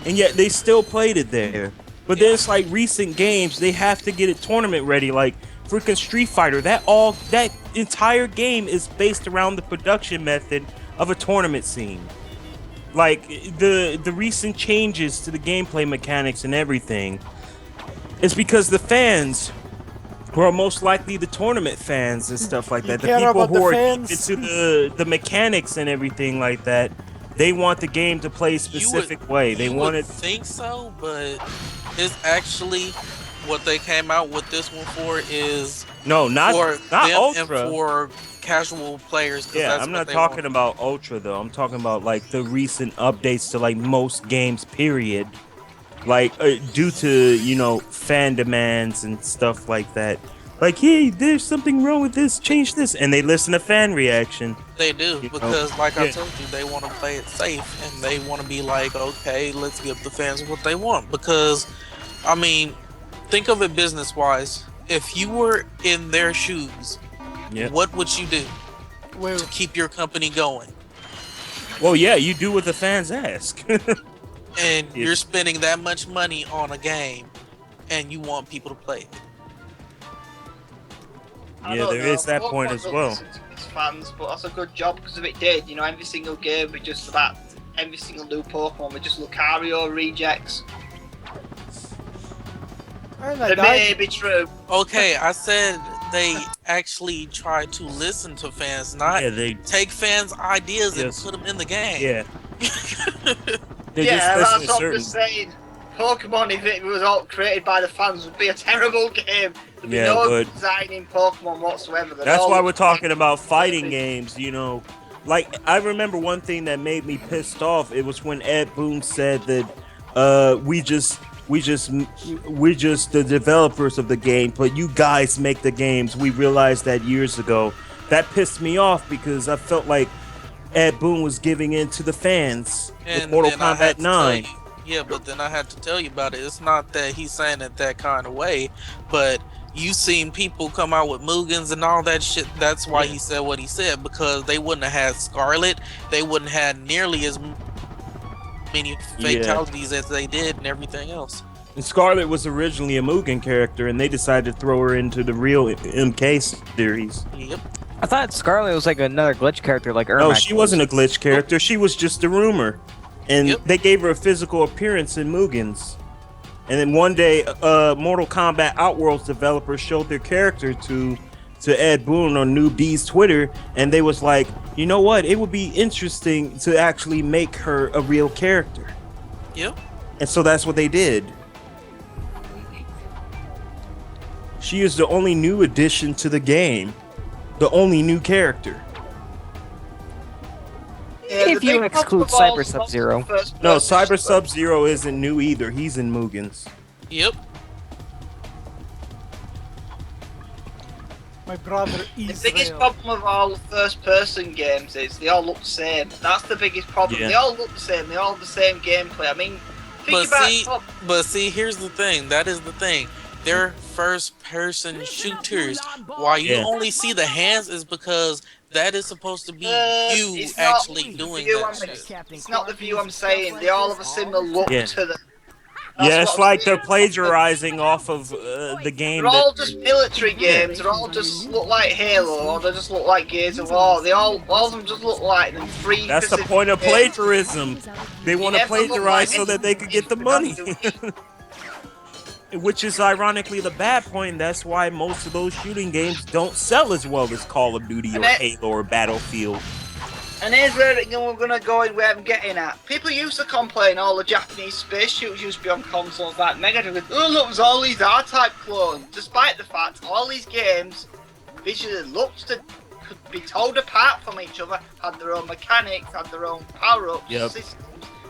And yet they still played it there. But then it's like recent games, they have to get it tournament ready. Like freaking Street Fighter, that entire game is based around the production method of a tournament scene. Like the recent changes to the gameplay mechanics and everything is because the fans who are most likely the tournament fans and stuff like that, the care people about who the are fans? into the mechanics and everything like that, they want the game to play a specific way. They You want would it. think so, but it's actually what they came out with this one for is No, not for them Ultra. and for casual players. 'Cause Yeah, that's I'm what not they talking want. about Ultra though. I'm talking about like the recent updates to like most games. Period. Like due to, you know, fan demands and stuff like that. Like, hey, there's something wrong with this. Change this, and they listen to fan reaction. They do, You know? because like I Yeah. told you, they want to play it safe, and they want to be like, okay, let's give the fans what they want. Because, I mean, think of it business-wise. If you were in their shoes, what would you do to keep your company going? Well, yeah, you do what the fans ask. And you're spending that much money on a game, and you want people to play it. Yeah, there is that point as well. It's fans, but that's a good job because if it did, you know, every single game with just about every single new Pokemon with just Lucario rejects. It may be true. Okay, I said they actually try to listen to fans, not take fans' ideas and put them in the game. Yeah. They Yeah, just that's listen to what I'm certain. just saying. Pokemon, if it was all created by the fans, would be a terrible game. There'd be Yeah, no but design in Pokemon whatsoever. They'd that's all why look we're talking about fighting games. You know, Like, I remember one thing that made me pissed off. It was when Ed Boon said that we're just the developers of the game, but you guys make the games. We realized that years ago. That pissed me off because I felt like Ed Boon was giving in to the fans with Mortal then I had Kombat to tell 9. you, yeah, but then I had to tell you about it. It's not that he's saying it that kind of way, but you seen people come out with Mugans and all that shit. That's why he said what he said, because they wouldn't have had Scarlet. They wouldn't have had nearly as many fatalities as they did and everything else. And Scarlet was originally a Mugen character, and they decided to throw her into the real MK series. Yep. I thought Scarlet was like another glitch character, like Ermac. No, she wasn't a glitch character. She was just a rumor, and they gave her a physical appearance in Mugens. And then one day, Mortal Kombat Outworld's developers showed their character to Ed Boon on Noob D's Twitter, and they was like, you know what? It would be interesting to actually make her a real character. Yep. And so that's what they did. She is the only new addition to the game. The only new character. Yeah, If you exclude Cyber Sub-Zero. No, Cyber Sub-Zero isn't new either. He's in Mugens. Yep. My brother The biggest problem with all first-person games is they all look the same. That's the biggest problem. Yeah. They all look the same. They all have the same gameplay. I mean, think But see, here's the thing. That is the thing. They're first-person shooters. Why you only see the hands is because that is supposed to be you it's actually not doing the view that shit. It's not the view I'm saying. They all have a similar look Yeah. to them. Yeah, it's like they're plagiarizing off of the game. They're all just military games. They're all just look like Halo, or they just look like Gears of War. They all of them just look like them. Free. That's the point of plagiarism. They want to plagiarize so that they could get the money. Which is ironically the bad point. That's why most of those shooting games don't sell as well as Call of Duty or Halo or Battlefield. And here's where we're going to go in where I'm getting at. People used to complain all the Japanese space shooters used to be on consoles like Mega Drive. Oh look, there's all these R-Type clones. Despite the fact all these games visually could be told apart from each other, had their own mechanics, had their own power-ups, systems.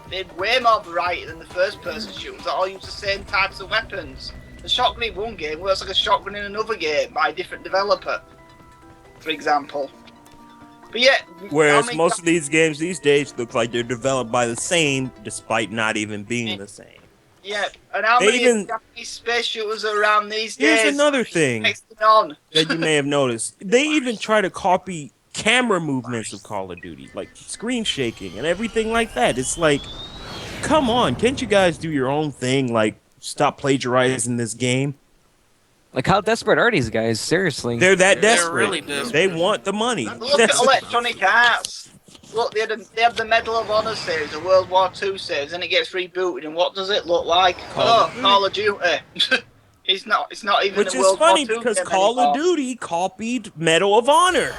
They had way more variety than the first-person shooters that all use the same types of weapons. The shotgun in one game works like a shotgun in another game by a different developer, for example. But yeah, Whereas most of these games these days look like they're developed by the same, despite not even being the same. Yeah, and how many Japanese space shooters are around these days? Here's another thing that you may have noticed. They even try to copy camera movements of Call of Duty, like screen shaking and everything like that. It's like, come on, can't you guys do your own thing? Like, stop plagiarizing this game. Like, how desperate are these guys? Seriously. They're that desperate. They're really desperate. They want the money. Look at Electronic Arts. Look, they have the Medal of Honor series, the World War II series, and it gets rebooted. And what does it look like? Call of Duty. It's not even Which the is World funny War II because game Call of anymore. Duty copied Medal of Honor.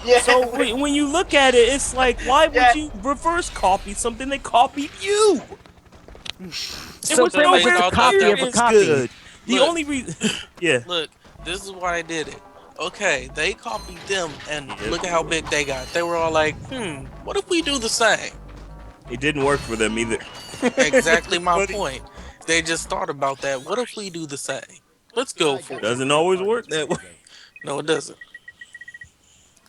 Yeah. So when you look at it, it's like, why would you reverse copy something that copied you? So pretty much it's a copy of a copy. Good. The only reason, Look, this is why I did it. Okay, they copied them, and look at how big they got. They were all like, what if we do the same? It didn't work for them either. Exactly my point. They just thought about that. What if we do the same? Let's go for it. Doesn't always work that way. No, it doesn't.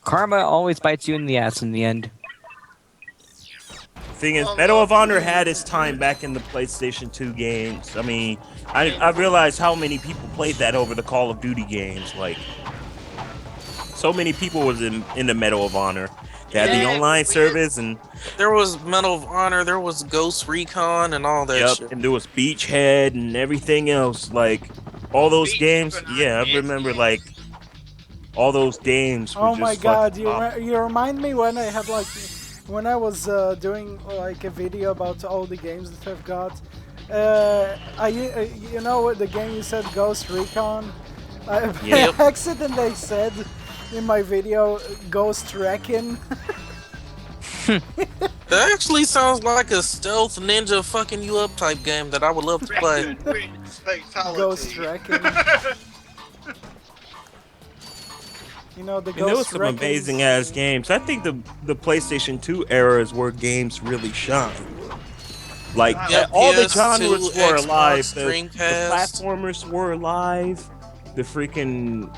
Karma always bites you in the ass in the end. Thing is, Medal of Honor had its time back in the PlayStation 2 games. I mean, I realized how many people played that over the Call of Duty games. Like, so many people was in the Medal of Honor. They had the online service, and there was Medal of Honor, there was Ghost Recon, and all that shit. And there was Beachhead and everything else. Like, all those games. Yeah, I remember, like, all those games were Oh my just god, fucking you remind me when I had like, when I was doing like a video about all the games that I've got. You know the game you said, Ghost Recon? I accidentally said in my video, Ghost Recon. That actually sounds like a stealth ninja fucking you up type game that I would love to play. Ghost Recon. You know, the And there was Ghost some Reckon's- amazing ass games. I think the PlayStation 2 era is where games really shine. Like Yeah, all the PS2, genres were Xbox, alive. The Dreamcast. platformers were alive. The freaking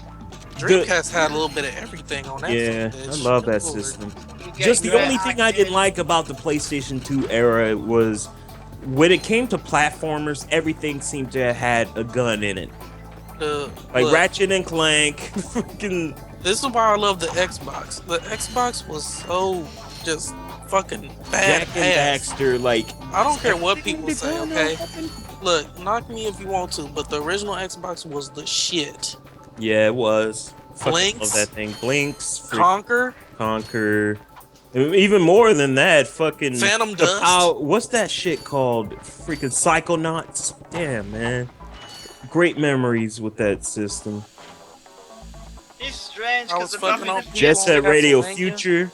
Dreamcast had a little bit of everything on that. yeah, bitch. I love that Good lord. system. Just the only thing I didn't like about the PlayStation 2 era was when it came to platformers, everything seemed to have had a gun in it. Like look, Ratchet and Clank. Freaking. This is why I love the Xbox. The Xbox was so just fucking bad. Jack and Daxter, like I don't care what people say, okay? Look, knock me if you want to, but the original Xbox was the shit. yeah, it was. Fucking Blinks. love that thing. Blinks. Conquer. Even more than that, fucking Phantom Dust. What's that shit called? Freaking Psychonauts. Damn, man. Great memories with that system. It's strange I was because fucking on Jet Set Radio Castlevania. Future.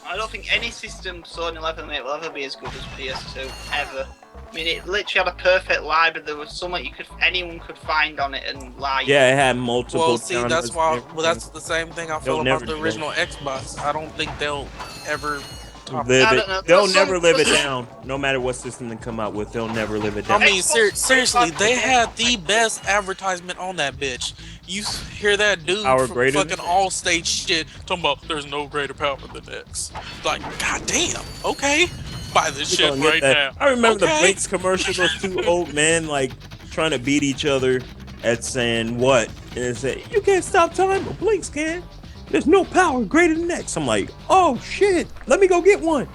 I don't think any system Sony will ever make will ever be as good as PS2 ever. I mean, it literally had a perfect library. There was so much anyone could find on it and like. Yeah, it had multiple. Well, see, genres that's why. and Well, that's the same thing I They'll feel never about the do original Xbox. I don't think they'll ever top Live I it. don't know. They'll There's never some- live it down. No matter what system they come out with, they'll never live it I down. mean, seriously, they had the best advertisement on that bitch. You hear that dude Power from greater fucking than all stage shit talking about there's no greater power than X. Like, goddamn, okay, buy this We shit gonna get right that. now. I remember the Okay. Blinks commercial. Those two old men like trying to beat each other at saying what, and it said, "You can't stop time, but Blinks can. There's no power greater than X." I'm like, "Oh shit, let me go get one."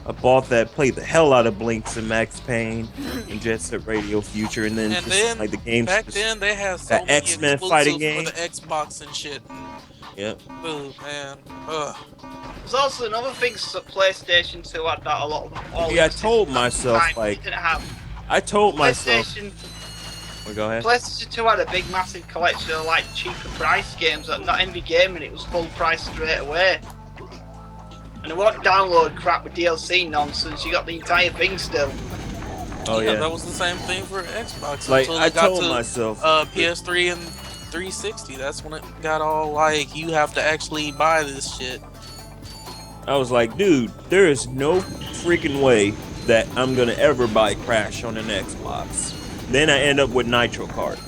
I bought that, played the hell out of Blinks and Max Payne and Jet Set Radio Future, and then And just then like the games. back just- then they had so that many X-Men fighting game. for the Xbox and shit. Yep. Oh man, ugh. There's also another thing that PlayStation 2 had that a lot of all. Yeah, I the told systems myself at the time like didn't have. I told myself. PlayStation Well, go ahead. PlayStation 2 had a big, massive collection of like cheaper price games that not every game and it was full price straight away. And it wasn't download crap with DLC nonsense. You got the entire thing still. Oh yeah. That was the same thing for Xbox Like, until I it got told to myself- PS3 and 360. That's when it got all like you have to actually buy this shit. I was like, dude, there is no freaking way that I'm gonna ever buy Crash on an Xbox. Then I end up with Nitro Kart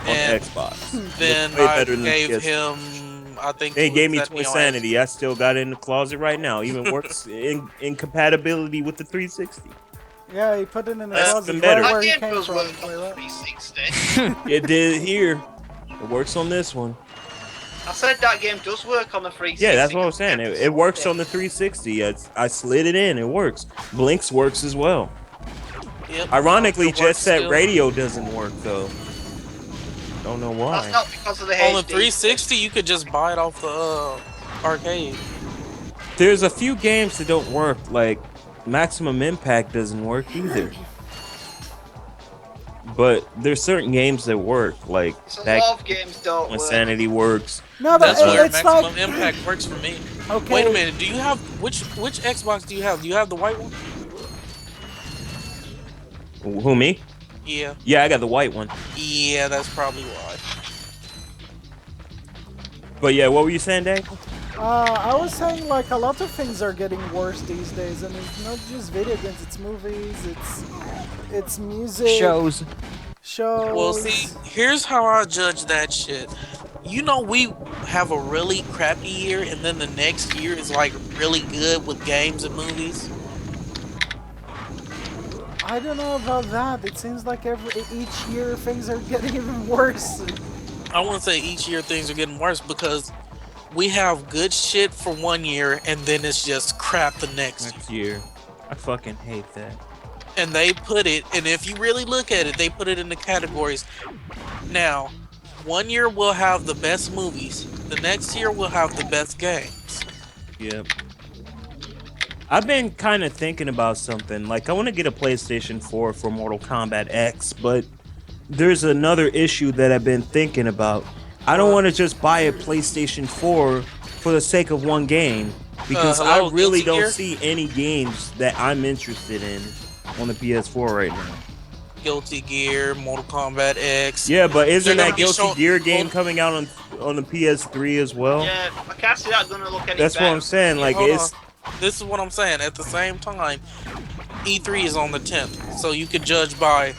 on And Xbox. Then It's way I better than the gave PS3. him, I think They it gave me was at Twin on Sanity. I still got it in the closet right now. Even works in compatibility with the 360. Yeah, he put it in the That's closet even better. right where he That came game does from. work Play on that. 360. It did here. It works on this one. I said that game does work on the 360. Yeah, that's what I was saying. It works on the 360. I slid it in. It works. Blinks works as well. Yep. Ironically, It Jet works Set still. Radio doesn't work though. Don't know why. That's not because of the On the HD. 360, you could just buy it off the arcade. There's a few games that don't work. Like Maximum Impact doesn't work either. But there's certain games that work. Like So a that lot of games don't work. Insanity works. No, but That's where it's Maximum like Impact works for me. okay. Wait a minute, do you have which Xbox do you have? Do you have the white one? Who, me? Yeah. Yeah, I got the white one. Yeah, that's probably why. But yeah, what were you saying, Dave? I was saying like a lot of things are getting worse these days. I mean, it's not just video games. It's movies. It's music. Shows. Shows. Well, see, here's how I judge that shit. You know, we have a really crappy year, and then the next year is like really good with games and movies. I don't know about that. It seems like each year things are getting even worse. I wouldn't say each year things are getting worse because we have good shit for one year, and then it's just crap the next year. I fucking hate that. And they put it, and if you really look at it, they put it in the categories. Now, one year we'll have the best movies. The next year we'll have the best games. Yep. I've been kind of thinking about something. Like, I want to get a PlayStation 4 for Mortal Kombat X, but there's another issue that I've been thinking about. I don't want to just buy a PlayStation 4 for the sake of one game, because I hello, really Guilty don't Gear? see any games that I'm interested in on the PS4 right now. Guilty Gear, Mortal Kombat X. Yeah, but isn't They're that gonna be Guilty show- Gear game coming out on on the PS3 as well. Yeah, I can't see that gonna look any That's better. what I'm saying. Like Hold it's. on. This is what I'm saying. At the same time, E3 is on the 10th, so you could judge by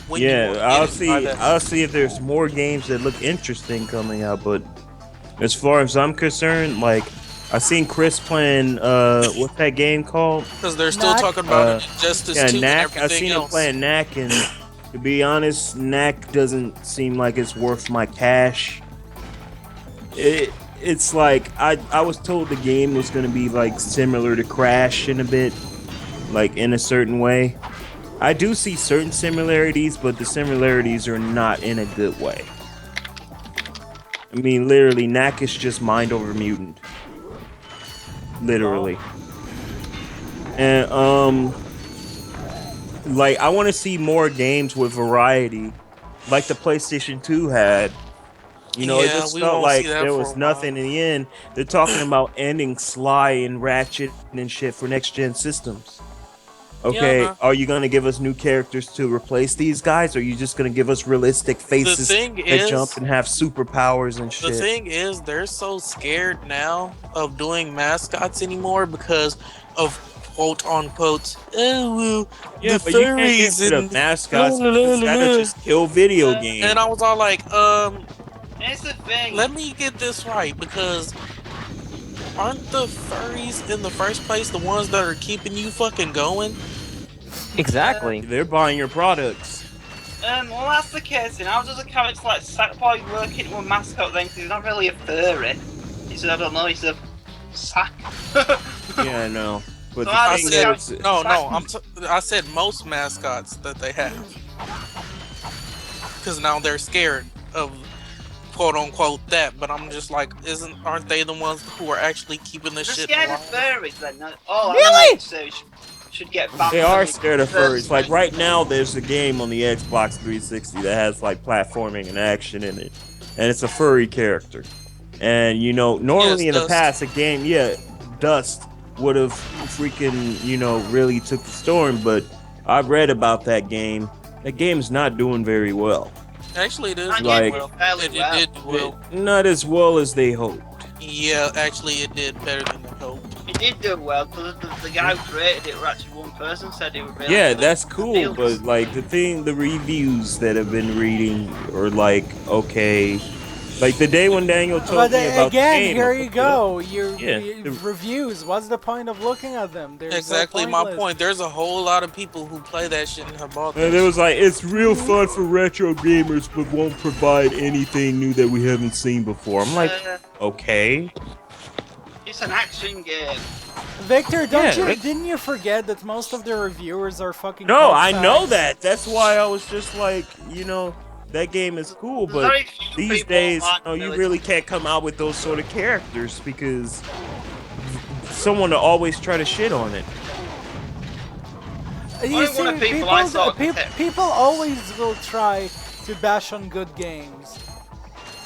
when you want to get I'll it see. by that. I'll see if there's more games that look interesting coming out. But as far as I'm concerned, like I seen Chris playing. What's that game called? Because they're still talking about Injustice 2 and Knack. I everything seen him else. playing Knack, and to be honest, Knack doesn't seem like it's worth my cash. It's like I was told the game was gonna be like similar to Crash in a bit, like in a certain way. I do see certain similarities, but the similarities are not in a good way. I mean, literally, Knack is just mind over mutant. Literally. And like I want to see more games with variety, like the PlayStation 2 had. You know, it just felt like there was nothing in the end. They're talking about ending Sly and Ratchet and shit for next-gen systems. Okay, are you going to give us new characters to replace these guys, or are you just going to give us realistic faces that jump and have superpowers and shit? The thing is, they're so scared now of doing mascots anymore because of quote-unquote, oh, well, yeah, the but you can't get furries rid of mascots. You just gotta just kill video games. And I was all like, Here's the thing. let me get this right, because aren't the furries in the first place the ones that are keeping you fucking going? Exactly. They're buying your products. Well, that's the case. And how does a character like Sackboy work into a mascot then? Because he's not really a furry. He's, I don't know, he's a sack. Yeah, I know. But So the I thing said- is, I said most mascots that they have. Because now they're scared of quote unquote that, but I'm just like, aren't they the ones who are actually keeping this They're shit scared alive? of furries then. Oh, Really? So should get back. they are scared of furries. Like right now, there's a game on the Xbox 360 that has like platforming and action in it, and it's a furry character. And you know, normally in the past, a game, Dust would have freaking, you know, really took the storm. But I've read about that game. That game's not doing very well. Actually, it is Like- well. It did well. Not as well as they hoped. Yeah, actually, it did better than they hoped. It did do well because the guy who created it, or actually one person, said it was really Yeah, good. that's cool, but like the reviews that I've been reading are like, okay, like the day when Daniel told But me about again, the game, here you go. Your Yeah. reviews. What's the point of looking at them? They're so Exactly my pointless. point. There's a whole lot of people who play that shit and have bought that And it was like, it's real fun for retro gamers, but won't provide anything new that we haven't seen before. I'm like, okay. It's an action game. Victor, Yeah, didn't you forget that most of the reviewers are fucking? No, cocksuckers? I know that. That's why I was just like, you know, that game is cool, but very few these people days, like you know, you Village. really can't come out with those sort of characters because someone will always try to shit on it. You Only see, one of the people I saw people always will try to bash on good games.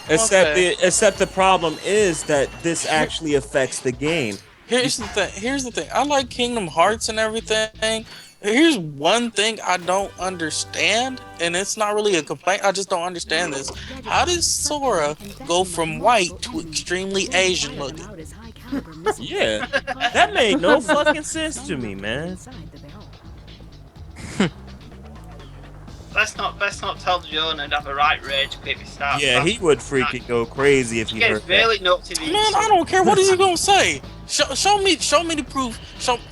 Except the problem is that this actually affects the game. Here's the thing. I like Kingdom Hearts and everything. Here's one thing I don't understand, and it's not really a complaint. I just don't understand this. How does Sora go from white to extremely Asian looking? Yeah, that made no fucking sense to me, man. Let's not tell Jonah to have a right rage quit. Start. Yeah, he would freaking go crazy if he Gets heard really that. nuts if he. Man, I don't care. What is he gonna say? Show me the proof.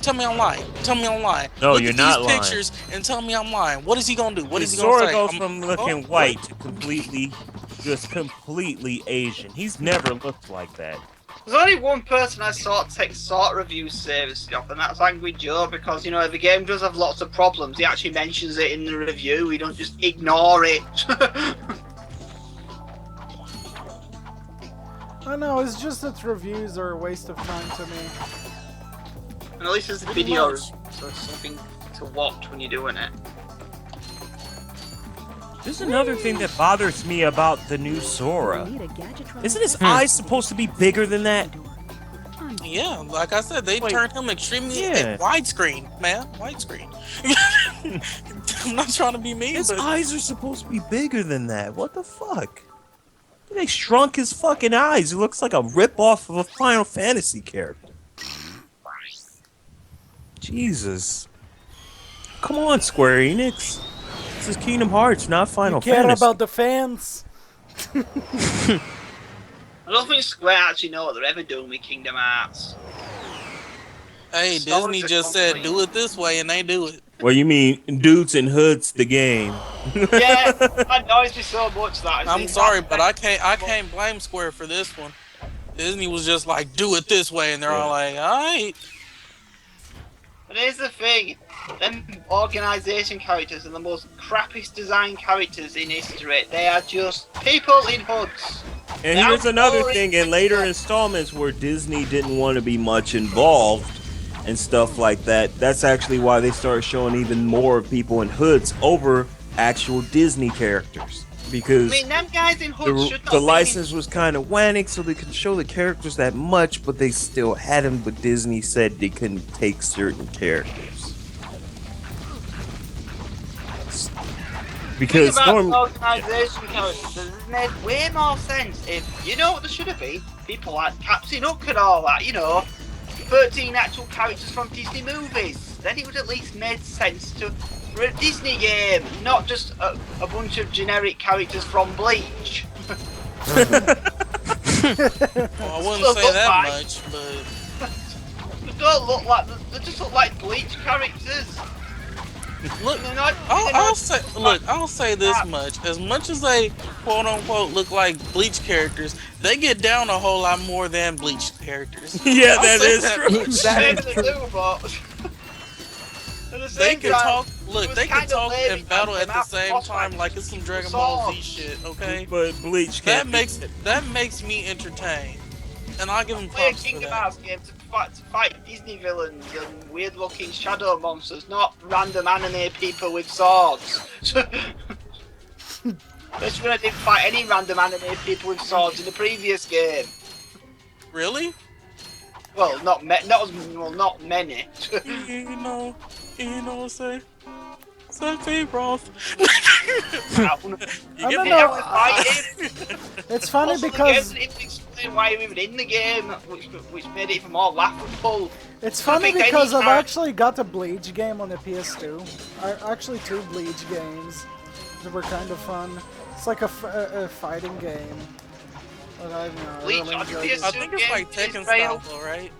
Tell me I'm lying. Tell me I'm lying. No, Look you're at not these lying. pictures and tell me I'm lying. What is he gonna do? What is he gonna Sora say? goes from looking white to completely Asian. He's never looked like that. There's only one person I saw take sort reviews seriously off, and that's Angry Joe, because, you know, the game does have lots of problems. He actually mentions it in the review. He don't just ignore it. I know, it's just that reviews are a waste of time to me. And at least there's a video, so it's something to watch when you're doing it. There's another thing that bothers me about the new Sora. Isn't his eyes supposed to be bigger than that? Yeah, like I said, they turned him extremely widescreen, man. Widescreen. I'm not trying to be mean, His but eyes are supposed to be bigger than that. What the fuck? They shrunk his fucking eyes. He looks like a rip-off of a Final Fantasy character. Jesus. Come on, Square Enix. This is Kingdom Hearts, not Final You care Fantasy. about the fans. I don't think Square actually know what they're ever doing with Kingdom Hearts. Hey, So Disney is the just said company. do it this way, and they do it. Well, you mean Dudes and Hoods, the game. Yeah, that annoys me so much that. I'm sorry, but I can't blame Square for this one. Disney was just like, do it this way, and they're all like, alright. But here's the thing, them organisation characters are the most crappiest design characters in history. They are just people in hoods. And They here's are another boring. thing, in later installments where Disney didn't want to be much involved and stuff like that, that's actually why they started showing even more people in hoods over actual Disney characters. I Because mean, them guys in hoods should not the be license was kind of wanting, so they could show the characters that much, but they still had them, but Disney said they couldn't take certain characters. Because Think about normally... organisation characters. It made way more sense if, you know what there should have been? People like Captain Hook and all that, 13 actual characters from Disney movies. Then it would at least made sense for a Disney game, not just a bunch of generic characters from Bleach. Well, I wouldn't Still say look that fine. much, but They don't look like, they just look like Bleach characters. look, They're not- I'll say this much. As much as they quote unquote look like Bleach characters, they get down a whole lot more than Bleach characters. Yeah, I'll that say is true. much. They do, but at the They same can time, talk. it Look, was they can kinda talk lame and battle and at the them same boss time fights like it's some with Dragon Ball Z swords. shit. Okay, But Bleach that can't... makes me entertained, and I'll give them play a props for Kingdom that. Hearts game to fight Disney villains and weird-looking shadow monsters, not random anime people with swords. Especially when I didn't fight any random anime people with swords in the previous game. Really? Well, not many. You know what I'm saying? Sephiroth. I don't know. It's funny Also, because the game didn't explain why you're even in the game, which made it even more laughable. it's Couldn't funny pick any because I've character. actually got a Bleach game on the PS2. Actually, 2 Bleach games that were kind of fun. It's like a fighting game. But I don't know. Bleach I really on enjoyed PS2 it. I think it's like Tekken Israel. style, though, right?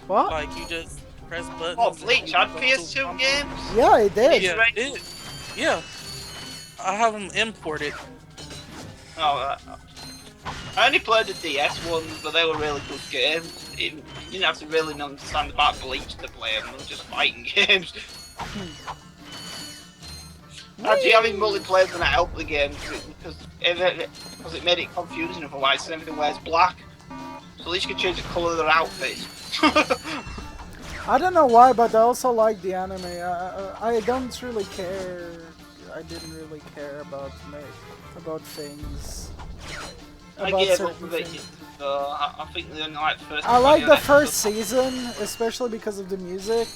What? Like you just press buttons. Oh, and Bleach you on go PS2 to- games? Yeah, it did. Yeah, it did. Yeah. I have them imported. Oh, I only played the DS ones, but they were really good games. You didn't have to really understand about Bleach to play them, they were just fighting games. Actually, having multiplayer didn't help the game because it made it confusing otherwise, so everything wears black. So at least you could change the colour of their outfits. I don't know why, but I also like the anime. I don't really care. I didn't really care about things. I About gave up certain with it. things. I think they only like the first. I like the episode. first season, especially because of the music.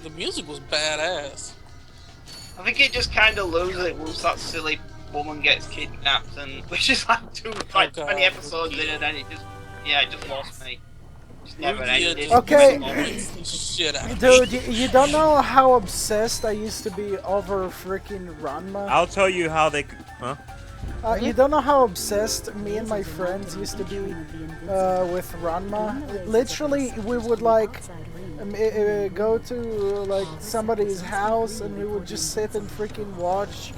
The music was badass. I think it just kind of loses it once that silly woman gets kidnapped, and which is like 20 episodes in, and then it just lost me. Just never ended. Okay. Shit out. Dude, you don't know how obsessed I used to be over freaking Ranma. I'll tell you how they... Huh? You don't know how obsessed me and my friends used to be with Ranma. Literally, we would like go to like somebody's house and we would just sit and freaking watch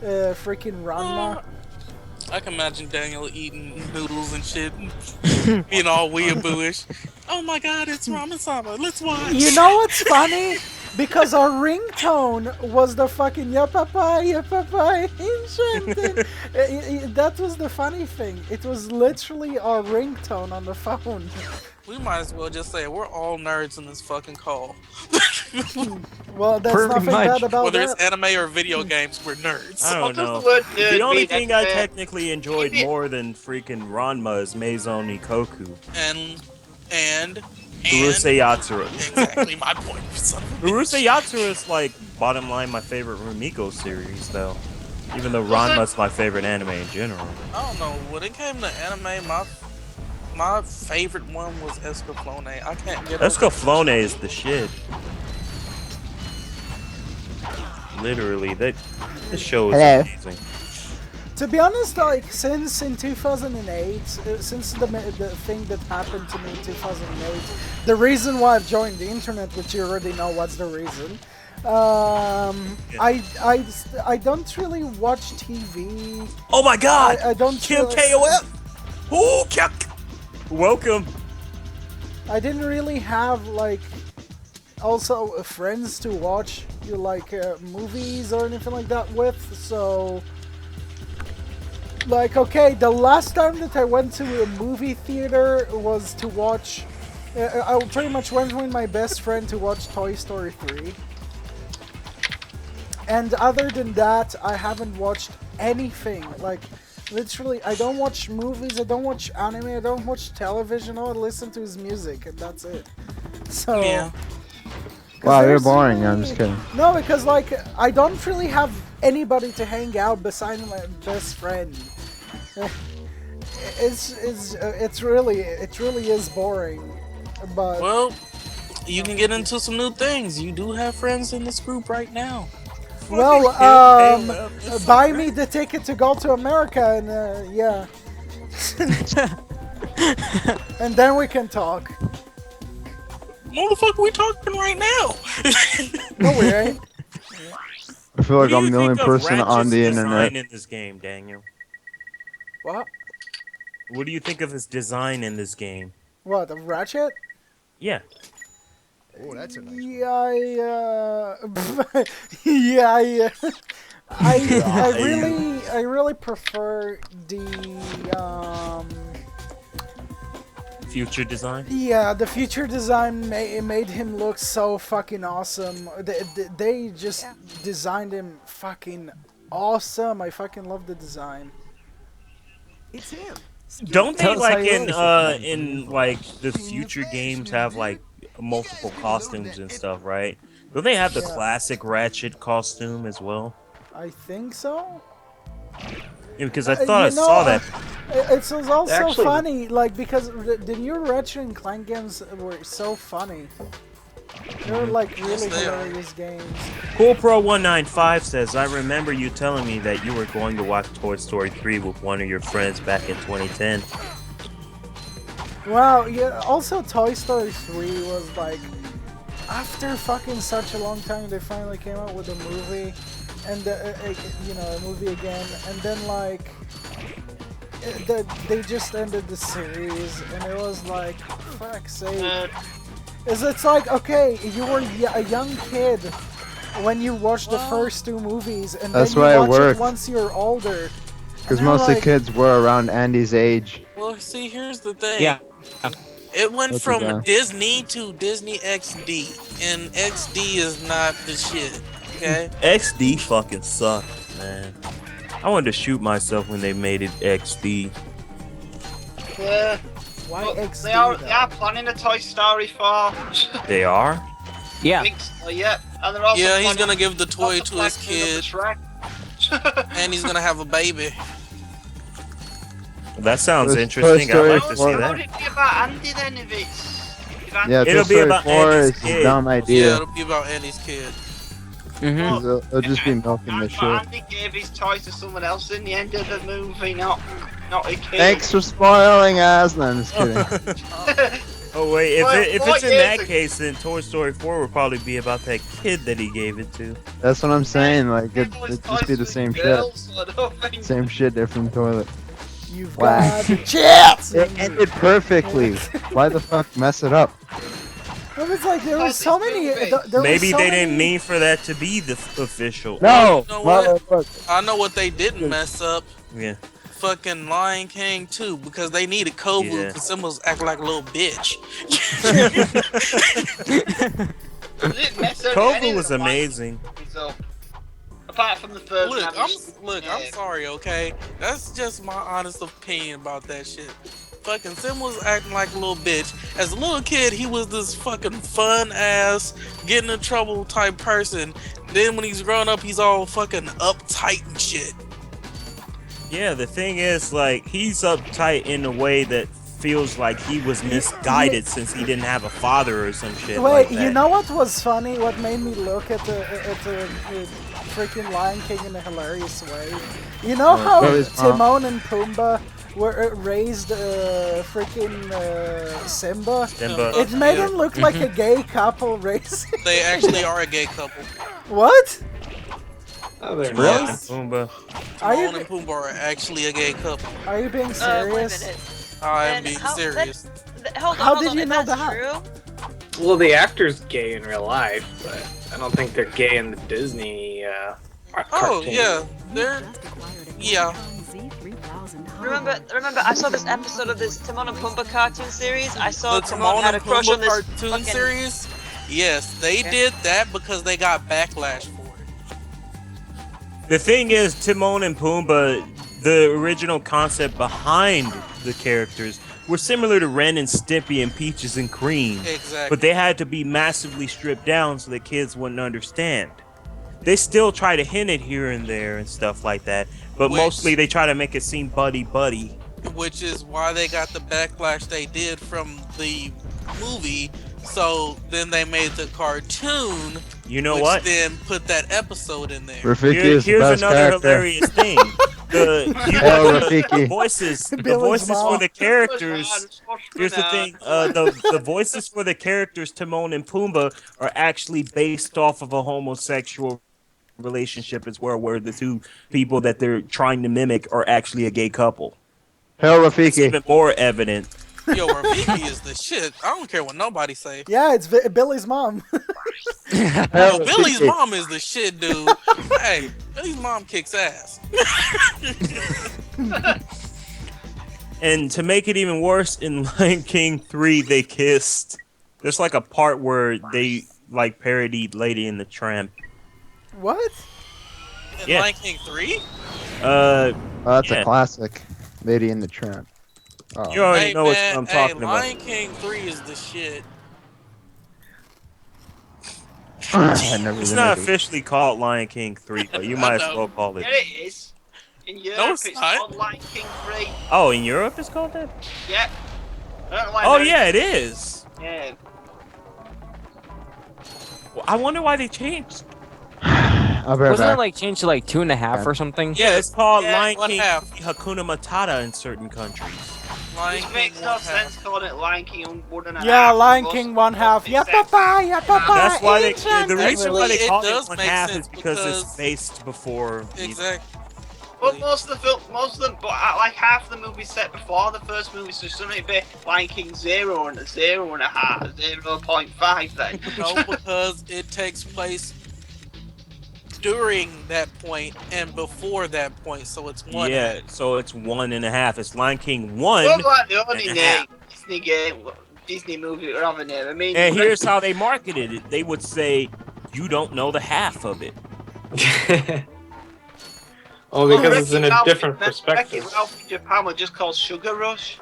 freaking Ranma. I can imagine Daniel eating noodles and shit, being all weeaboo-ish. Oh my god, it's Ramasama, let's watch! You know what's funny? Because our ringtone was the fucking ya papa, enchanted. That was the funny thing. It was literally our ringtone on the phone. We might as well just say we're all nerds in this fucking call. Well, there's nothing bad about Whether that. it's anime or video games, we're nerds. I don't know. word The only mean? thing I technically enjoyed more than freaking Ranma is Maison Ikoku. And Urusei Yatsura. Exactly my point, son of a bitch. Urusei Yatsura is like, bottom line, my favorite Rumiko series, though. Even though Ranma's my favorite anime in general. I don't know. When it came to anime, my favorite one was Escaflowne. I can't get Escaflowne is the shit. Literally, that show is amazing. To be honest, like since in 2008, since the thing that happened to me in 2008, the reason why I've joined the internet, which you already know what's the reason. I don't really watch TV. Oh my God! I don't. Kim KOF. Ooh, Kim. Welcome. I didn't really have like also friends to watch like movies or anything like that with, so. Like, okay, the last time that I went to a movie theater was to watch... I pretty much went with my best friend to watch Toy Story 3. And other than that, I haven't watched anything. Like, literally, I don't watch movies, I don't watch anime, I don't watch television, all I listen to is music, and that's it. So... Yeah. Wow, you're boring. I'm just kidding. No, because, like, I don't really have anybody to hang out beside my best friend. It really is boring, but well, you can get into some new things. You do have friends in this group right now. Well, buy me the ticket to go to America, and yeah, and then we can talk. Motherfucker, we talking right now. No, we ain't. I feel like I'm the only person on the internet. In this game, Daniel. What? What do you think of his design in this game? What, the Ratchet? Yeah. Oh, that's a nice one. Yeah, I really prefer the future design? Yeah, the future design made him look so fucking awesome. They just designed him fucking awesome. I fucking love the design. It's him. Don't they like in like the future games have like multiple costumes and stuff, right? Don't they have the classic Ratchet costume as well? I think so. Yeah, because I thought I saw that. It was also funny, like, because the new Ratchet and Clank games were so funny. They were like really hilarious games. CoolPro195 says, I remember you telling me that you were going to watch Toy Story 3 with one of your friends back in 2010. Wow, yeah, also Toy Story 3 was like, after fucking such a long time, they finally came out with a movie, and you know, a movie again, and then like, they just ended the series, and it was like, fuck's sake. It's like, okay, you were a young kid when you watched the first two movies, and then you watch it once you're older. Because most of the kids were around Andy's age. Well, see, here's the thing. Yeah. It went from Disney to Disney XD, and XD is not the shit, okay? XD fucking sucked, man. I wanted to shoot myself when they made it XD. Yeah. Why XD? They are planning a Toy Story 4. They are? Yeah. Yeah. And they're also he's gonna give the toy to his kid. And he's gonna have a baby. That sounds interesting. I'd like to see Would that. it be about Andy then if it's... Yeah, it'll be about Andy's kid. Dumb idea. Yeah, it'll be about Andy's kid. They'll just be milking the shit. Andy gave his toys to someone else in the end of the movie, not a kid. Thanks for spoiling us. No, I'm just kidding. Oh wait, if it's in that case, then Toy Story 4 would probably be about that kid that he gave it to. That's what I'm saying. Like it'd just be the same shit. Same shit, different toilet. You've got the chips. It ended perfectly. Why the fuck mess it up? It was like there were so many. Maybe they didn't mean for that to be the official. No. You know what? I know what they didn't mess up. Yeah. Fucking Lion King 2, because they needed Kovu because Simba's acting like a little bitch. Kovu was amazing. Apart from the first I'm sorry, okay? That's just my honest opinion about that shit. Fucking Simba was acting like a little bitch. As a little kid, he was this fucking fun ass, getting in trouble type person. Then when he's grown up, he's all fucking uptight and shit. Yeah, the thing is, like, he's uptight in a way that feels like he was misguided since he didn't have a father or some shit like Wait, that. you know what was funny? What made me look at the freaking Lion King in a hilarious way? You know how Timon and Pumbaa were raised freaking Simba? It made him look like a gay couple raising. They actually are a gay couple. What? Oh, they're Really? nice. Pumbaa. Timon and Pumbaa are actually a gay couple. Are you being serious? I am being serious. How did you know that? True? Well, the actor's gay in real life, but I don't think they're gay in the Disney cartoon. Yeah, they're Remember, I saw this episode of this Timon and Pumbaa cartoon series. I saw the Timon had a and crush on Pumbaa this cartoon fucking... series. Yes, they did that because they got backlash for it. The thing is, Timon and Pumbaa, the original concept behind the characters were similar to Ren and Stimpy and Peaches and Cream. Exactly. But they had to be massively stripped down so the kids wouldn't understand. They still try to hint it here and there and stuff like that, but mostly they try to make it seem buddy-buddy. Which is why they got the backlash they did from the movie. So then they made the cartoon. You know which what? Then put that episode in there. Rafiki is the best another character. hilarious thing. The voices for the characters. Here's the thing: the voices for the characters Timon and Pumbaa are actually based off of a homosexual relationship as well, where the two people that they're trying to mimic are actually a gay couple. Hell, It's Rafiki. even more evident. Yo, Rafiki is the shit. I don't care what nobody say. Yeah, it's Billy's mom. Yo, Billy's mom is the shit, dude. Hey, Billy's mom kicks ass. And to make it even worse, in Lion King 3, they kissed. There's like a part where they like parodied Lady and the Tramp. What? In Yeah. Lion King 3? That's yeah. a classic. Lady and the Tramp. Oh. You already Hey, know man, what I'm talking about. Lion King 3 is the shit. It's not officially called Lion King 3, but you might as well call it. Yeah, it is. In Europe, it's called Lion King 3. Oh, in Europe it's called that? Yeah. I don't know why Oh, they're- yeah, it is. Yeah. Well, I wonder why they changed. I'll be right Wasn't back. it like changed to like 2.5 or something? Yeah, it's called Yeah, Lion one King half. Hakuna Matata in certain countries. Lion Which King makes no 1/2. sense calling it Lion King 1.5. Yeah, Lion King 1/2. Yeah, papa, yeah, papa. That's why the Asian. reason why they Actually, call it does it one make half sense is because it's because- based before. Exactly. But most of them, but like half the movies set before the first movie, so shouldn't it be Lion King 0 and a 0.5, 0.5 then? No, because it takes place during that point and before that point, so it's one. Yeah, so it's 1.5. It's Lion King 1. What like the only and a name half. Disney game, Disney movie or other name? I mean, And here's how they marketed it. They would say, "You don't know the half of it." Oh, because it's in Wreck-It a Ralph- different Wreck-It perspective. Ralph in Japan was just called Sugar Rush.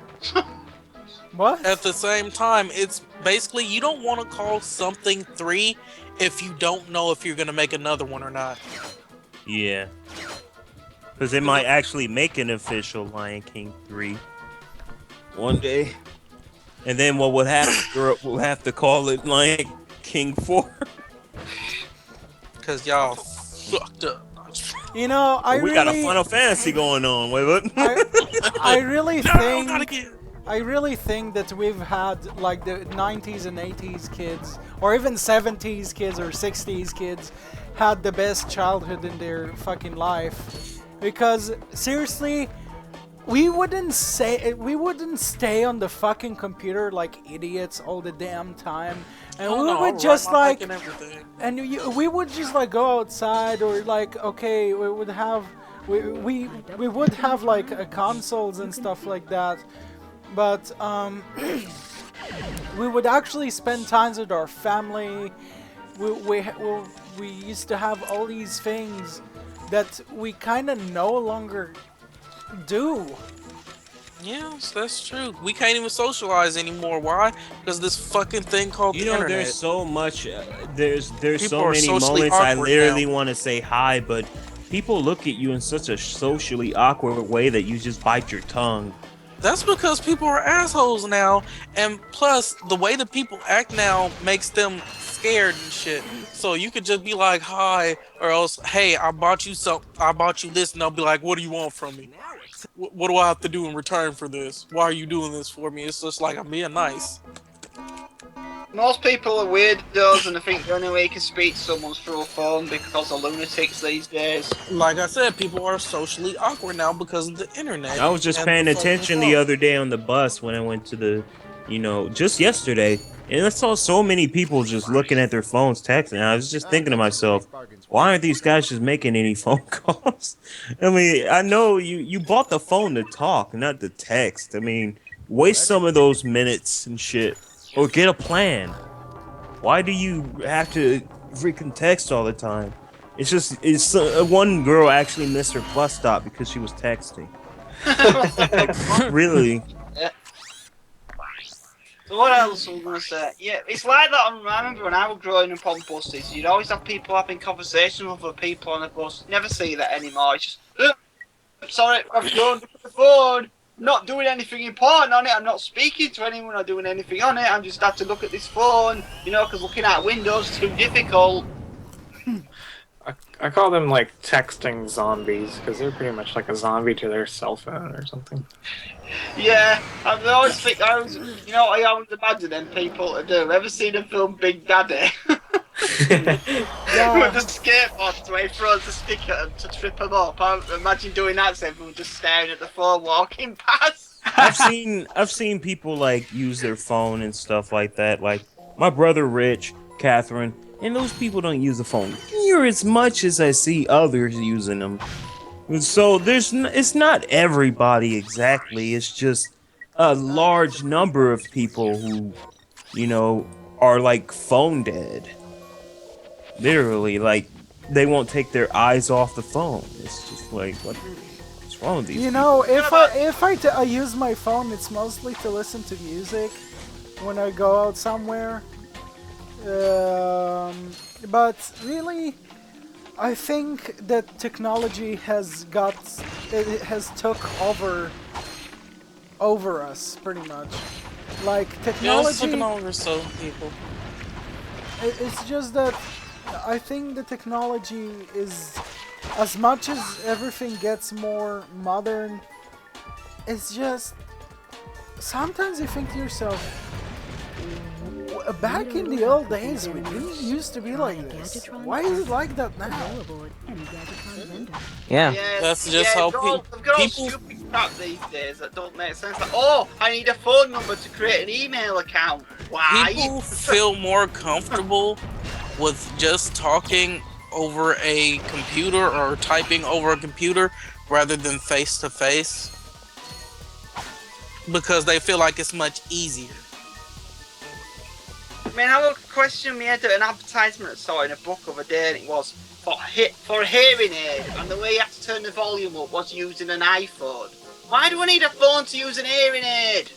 What? At the same time, it's basically you don't want to call something 3 if you don't know if you're gonna make another one or not. Yeah. Because they might actually make an official Lion King 3 one day. And then what would happen? Europe will have to call it Lion King 4. Because y'all fucked up. You know, I we really, got a Final Fantasy going on. Wait, what? I really No, not think, again. I really think that we've had like the 90s and 80s kids, or even 70s kids or 60s kids, had the best childhood in their fucking life. Because seriously, we wouldn't stay on the fucking computer like idiots all the damn time, and Oh, we no, would I'll just ride my like. bike and everything. And we would just like go outside, or like okay, we would have like consoles and stuff like that, but we would actually spend times with our family. We used to have all these things that we kind of no longer do. Yes, that's true. We can't even socialize anymore. Why? Because this fucking thing called You the know, internet. there's so much. There's People so are many socially moments I awkward literally now. want to say hi, but people look at you in such a socially awkward way that you just bite your tongue. That's because people are assholes now, and plus the way that people act now makes them scared and shit. So you could just be like, "Hi," or else, "Hey, I bought you this," and they'll be like, "What do you want from me? What do I have to do in return for this? Why are you doing this for me?" It's just like, I'm being nice. Most people are weirdos, and I think the only way you can speak to someone's through a phone because of lunatics these days. Like I said, people are socially awkward now because of the internet. I was just and paying the fucking attention the phone. other day on the bus when I went to the, just yesterday, and I saw so many people just looking at their phones texting. And I was just thinking to myself, why aren't these guys just making any phone calls? I mean, I know you bought the phone to talk, not to text. I mean, waste some of those minutes and shit, or get a plan. Why do you have to freaking text all the time? It's one girl actually missed her bus stop because she was texting. Really? Yeah. So what else was I going to say? Yeah, it's like that. I remember when I was growing up on buses, you'd always have people having conversations with other people on the bus. Never see that anymore. It's just, sorry, I've gone to the phone. I'm not doing anything important on it. I'm not speaking to anyone or doing anything on it. I'm just have to look at this phone, because looking out windows is too difficult. I call them like texting zombies because they're pretty much like a zombie to their cell phone or something. Yeah, I always think I always imagine them people to do. Ever seen the film Big Daddy? Yeah. With the skateboard where he throws the stick at them to trip them up. I imagine doing that so everyone just staring at the phone walking past. I've seen people like use their phone and stuff like that. Like my brother Rich, Catherine, and those people don't use the phone near as much as I see others using them. So it's not everybody exactly. It's just a large number of people who, are like phone dead. Literally, like they won't take their eyes off the phone. It's just like what's wrong with these people? If I use my phone, it's mostly to listen to music when I go out somewhere. But really, I think that technology has took over us pretty much. Like technology. Yeah, it's taking over some people. It's just that I think the technology is, as much as everything gets more modern, it's just sometimes you think to yourself, back in the old days, we didn't used to be like this. Why is it like that now? Yeah. That's just how people. Stupid crap these days that don't make sense. Like, oh, I need a phone number to create an email account. Why? People feel more comfortable with just talking over a computer or typing over a computer rather than face to face because they feel like it's much easier. I mean, I have a question we had an advertisement I saw in a book of a day, and it was for a hearing aid, and the way you have to turn the volume up was using an iPhone. Why do I need a phone to use an hearing aid?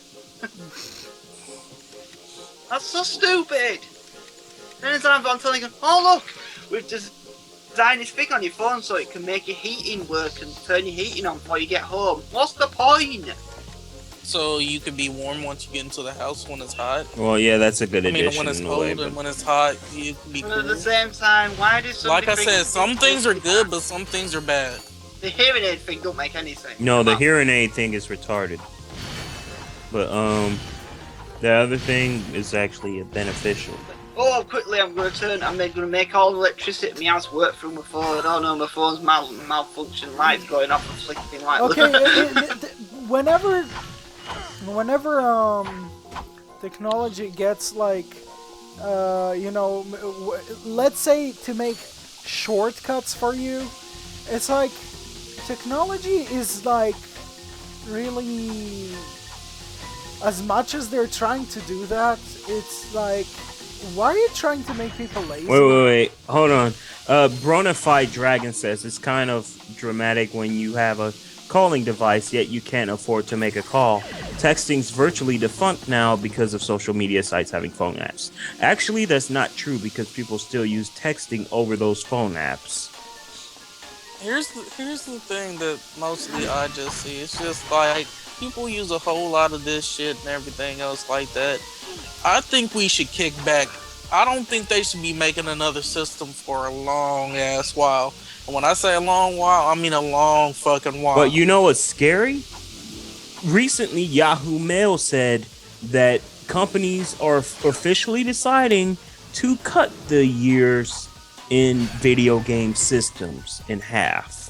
That's so stupid. Then I'm telling you, oh look, we've designed this thing on your phone so it can make your heating work and turn your heating on before you get home. What's the point? So you can be warm once you get into the house when it's hot. Well, yeah, that's a good addition. When it's in a cold way, and when it's hot, you can be But cool. at the same time, why do somebody Like I said, some things are good, but some things are bad. The hearing aid thing don't make any sense. No, the hearing aid thing is retarded. But the other thing is actually beneficial. Oh, quickly, I'm going to make all the electricity at my house work through my phone. Oh no, my phone's malfunction, lights going off and flickering like Okay, whenever technology gets like, let's say to make shortcuts for you, it's like technology is like really, as much as they're trying to do that, it's like, why are you trying to make people lazy? Wait, hold on. Bronafide Dragon says it's kind of dramatic when you have a calling device, yet you can't afford to make a call. Texting's virtually defunct now because of social media sites having phone apps. Actually, that's not true because people still use texting over those phone apps. Here's the thing that mostly I just see. It's just like people use a whole lot of this shit and everything else like that. I think we should kick back. I don't think they should be making another system for a long ass while. And when I say a long while, I mean a long fucking while. But you know what's scary? Recently, Yahoo Mail said that companies are officially deciding to cut the years in video game systems in half.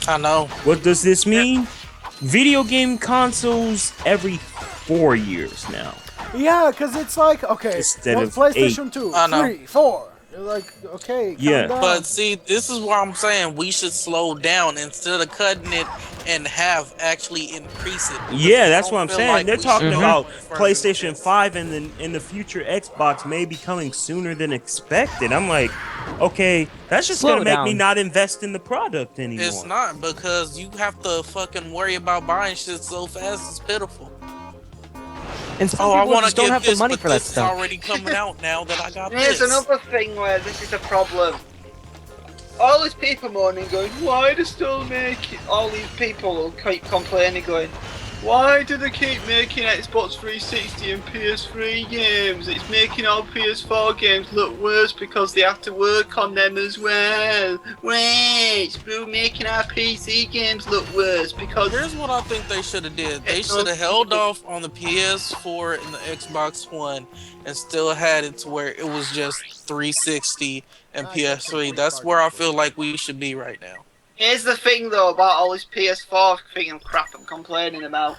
I know. What does this mean? Video game consoles every 4 years now. Yeah, because it's like, okay, Instead of PlayStation 8. 2, I know. 3, 4. You're like, okay, calm Yeah. down. But see, this is what I'm saying. We should slow down instead of cutting it in half. Actually, increase it. Yeah, that's I what I'm feel saying. like They're we talking should about go further. PlayStation 5 and in the future Xbox may be coming sooner than expected. I'm like, okay, that's just Slow gonna make me down. not invest in the product anymore. It's not, because you have to fucking worry about buying shit so fast. It's pitiful. And some I people want just to don't get have this, the money but for that this is stuff. already coming out now that I got Here's this. another thing where this is a problem. All these people moaning, going, why do still make all these people will keep complaining, going, why do they keep making Xbox 360 and PS3 games? It's making all PS4 games look worse because they have to work on them as well. Wait, we're making our PC games look worse because... Here's what I think they should have did. They should have held off on the PS4 and the Xbox One and still had it to where it was just 360 and PS3. That's where I feel like we should be right now. Here's the thing though about all this PS4 thing and crap I'm complaining about,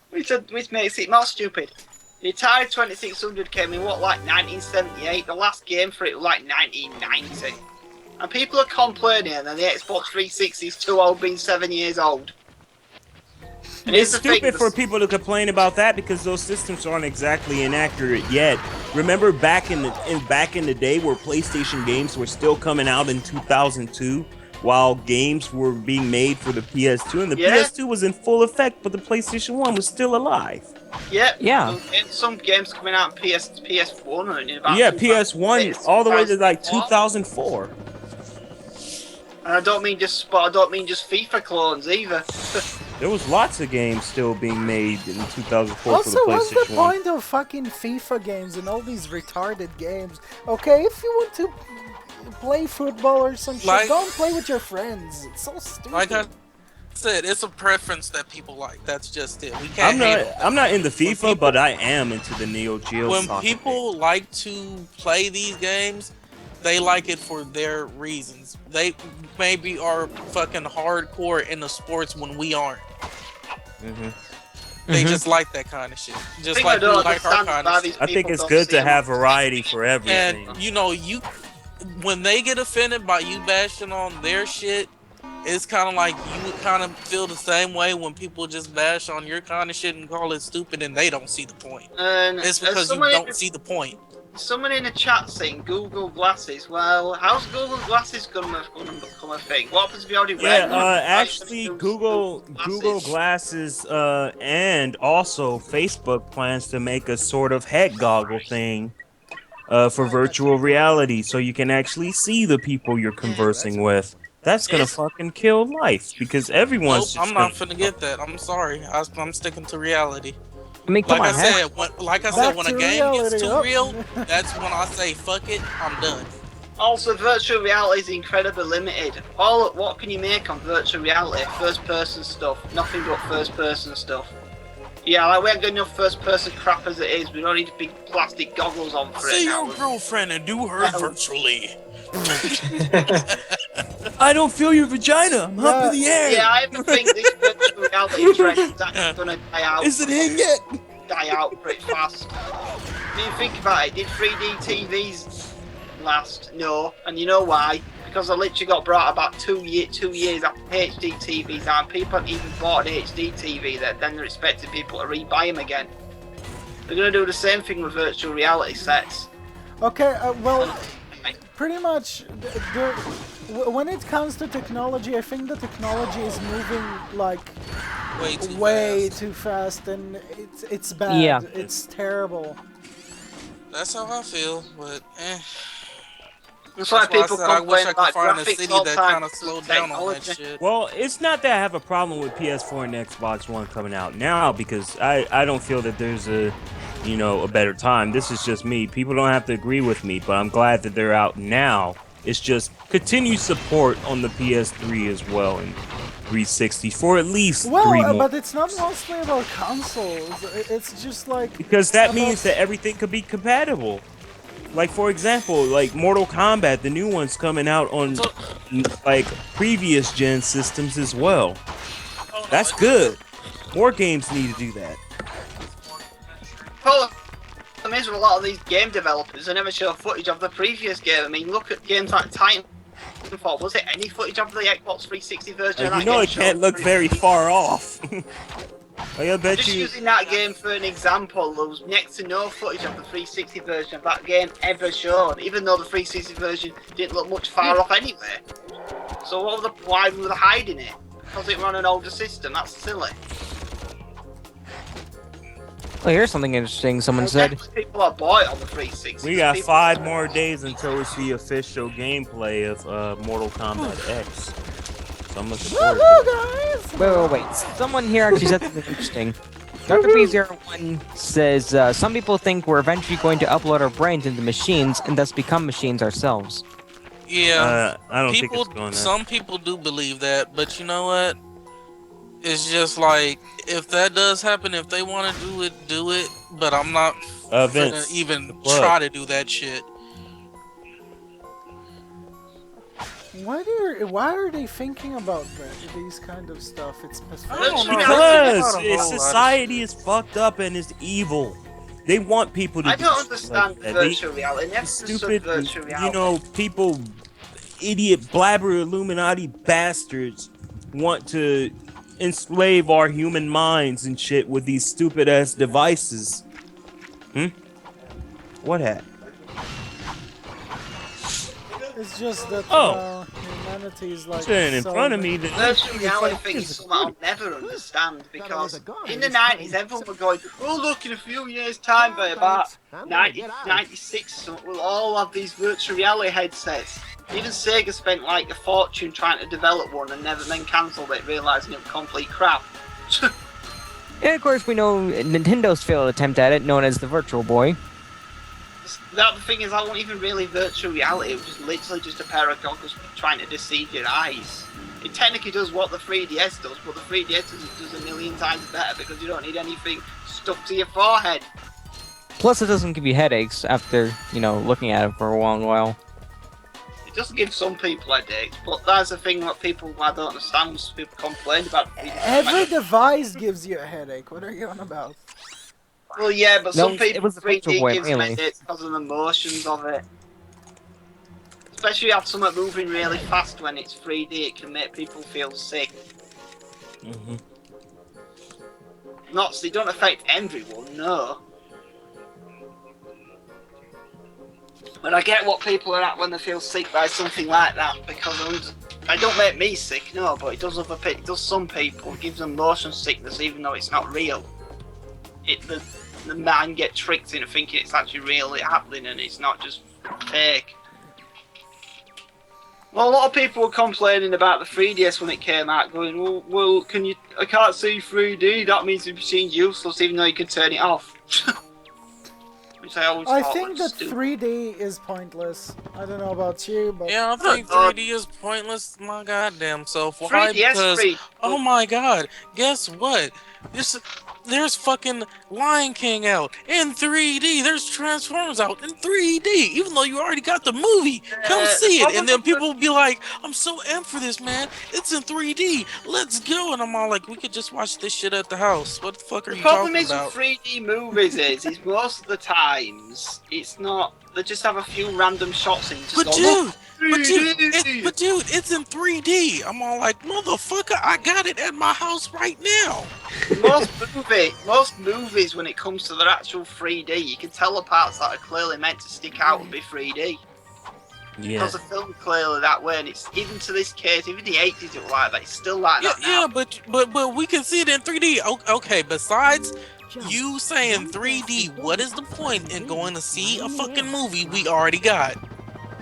which makes it more stupid. The Atari 2600 came in what, like 1978? The last game for it was like 1990. And people are complaining that the Xbox 360 is too old, being 7 years old. And It's here's the thing, stupid for people to complain about that because those systems aren't exactly inaccurate yet. Remember back in the day where PlayStation games were still coming out in 2002? While games were being made for the PS2, and the PS2 was in full effect, but the PlayStation 1 was still alive. Yep. Yeah. And some games coming out in PS1 and about Yeah, PS1 all the way to like 2004. 2004. And I don't mean just FIFA clones either. There was lots of games still being made in 2004 Also, for the what's the PlayStation 1. point of fucking FIFA games and all these retarded games? Okay, if you want to play football or some shit, don't play with your friends. It's so stupid. Like I said, it's a preference that people like. That's just it. We can't I'm not into FIFA, but I am into the Neo Geo when soccer people like to play these games, they like it for their reasons. They maybe are fucking hardcore in the sports when we aren't. They just like that kind of shit. Just like we like our kind of shit. I think it's good to have variety for everything. And you know, when they get offended by you bashing on their shit, it's kind of like you kind of feel the same way when people just bash on your kind of shit and call it stupid and they don't see the point. And It's because you don't see the point. Someone in the chat saying Google Glasses. Well, how's Google Glasses gonna become a thing? What happens if you already wear them? Actually, Google Glasses and also Facebook plans to make a sort of head goggle thing for virtual reality, so you can actually see the people you're conversing with. That's gonna fucking kill life because everyone's. Nope, I'm not finna get that. I'm sorry. I'm sticking to reality. I mean, come like on, I said, when a game gets too real, that's when I say fuck it. I'm done. Also, virtual reality is incredibly limited. What can you make on virtual reality? First-person stuff. Nothing but first-person stuff. Yeah, like we ain't got enough first-person crap as it is. We don't need big plastic goggles on for See it now. your girlfriend and do her virtually. I don't feel your vagina. I'm up in the air. Yeah, I even think this virtual reality trend is actually gonna die out. Is it in yet? Die out pretty fast. I mean, think about it. Did 3D TVs last? No, and you know why? Because they literally got brought about 2 years after HD TVs, and people haven't even bought an HD TV. Then they're expecting people to rebuy them again. They're gonna do the same thing with virtual reality sets. Okay, well, pretty much, when it comes to technology, I think the technology is moving like way too fast, and it's bad. Yeah. It's terrible. That's how I feel, but That's why That's why I people said I wish complain I could about find a graphics city all that the time kind of because slowed down on that technology. shit. Well, it's not that I have a problem with PS4 and Xbox One coming out now because I don't feel that there's a better time. This is just me. People don't have to agree with me, but I'm glad that they're out now. It's just continued support on the PS3 as well and 360 for at least 3 more. But it's not mostly about consoles. It's just like Because that about- means that everything could be compatible. Like, for example, like Mortal Kombat, the new one's coming out on like previous gen systems as well. That's good. More games need to do that. Well, the problem is with a lot of these game developers, they never show footage of the previous game. I mean, look at games like Titanfall. Was it any footage of the Xbox 360 version of that You know game it can't shown? look very far off. I bet Just you. using that game for an example, there was next to no footage of the 360 version of that game ever shown, even though the 360 version didn't look much far off anyway. So why were they hiding it? Because it ran an older system, that's silly. Oh, here's something interesting someone said. People are bought it on the 360. We got 5 more days until we see official gameplay of Mortal Kombat X. So I'm looking forward to it. Wait. Someone here actually said something interesting. Dr. P01 says, some people think we're eventually going to upload our brains into machines and thus become machines ourselves. Yeah, I don't think it's going there. Some people do believe that, but you know what? It's just like, if that does happen, if they want to do it, but I'm not gonna even try to do that shit. Why are they thinking about these kind of stuff? It's because society is fucked up and is evil. They want people to. I don't understand virtual reality. Never Stupid, virtual reality. People, idiot blabber Illuminati bastards want to enslave our human minds and shit with these stupid ass devices. What happened? It's just that humanity is like in front of me. Virtual reality thing is something I'll never understand because in the 90s everyone was going, oh look, in a few years time, by about 96, we'll all have these virtual reality headsets. Even Sega spent like a fortune trying to develop one and then cancelled it, realising it was complete crap. And of course we know Nintendo's failed attempt at it, known as the Virtual Boy. The thing is, I wasn't even really virtual reality. It was just literally just a pair of goggles trying to deceive your eyes. It technically does what the 3DS does, but the 3DS does a million times better because you don't need anything stuck to your forehead. Plus it doesn't give you headaches after, looking at it for a long while. It does give some people headaches, but that's the thing that I don't understand. Most people complain about. Every device gives you a headache. What are you on about? Well, yeah, but some it people was the 3D Virtual Boy, gives them mainly. headaches because of the motions of it. Especially if something moving really fast when it's 3D, it can make people feel sick. They don't affect everyone, no. But I get what people are at when they feel sick by something like that, because it don't make me sick, no, but it does it does some people. It gives them motion sickness even though it's not real. The mind get tricked into thinking it's actually really happening and it's not just fake. Well, a lot of people were complaining about the 3DS when it came out, going, well, I can't see 3D, that means the machine's useless even though you can turn it off. Which I think that 3D is pointless. I don't know about you, but... Yeah, I think 3D is pointless, my goddamn self. Why? Because, oh my god, guess what? There's fucking Lion King out in 3D. There's Transformers out in 3D. Even though you already got the movie, come see it. And then people will be like, I'm so amped for this, man. It's in 3D. Let's go. And I'm all like, we could just watch this shit at the house. What the fuck are you talking about? The problem is with 3D movies is most of the times, it's not, they just have a few random shots and just But go, dude, it's in 3D. I'm all like, motherfucker, I got it at my house right now. Most movies, when it comes to their actual 3D, you can tell the parts that are clearly meant to stick out and be 3D. Yeah. Because the film clearly that way, and it's even to this case, even the 80s it was like that. It's still like that now. Yeah, but we can see it in 3D. Okay, besides you saying 3D, what is the point in going to see a fucking movie we already got?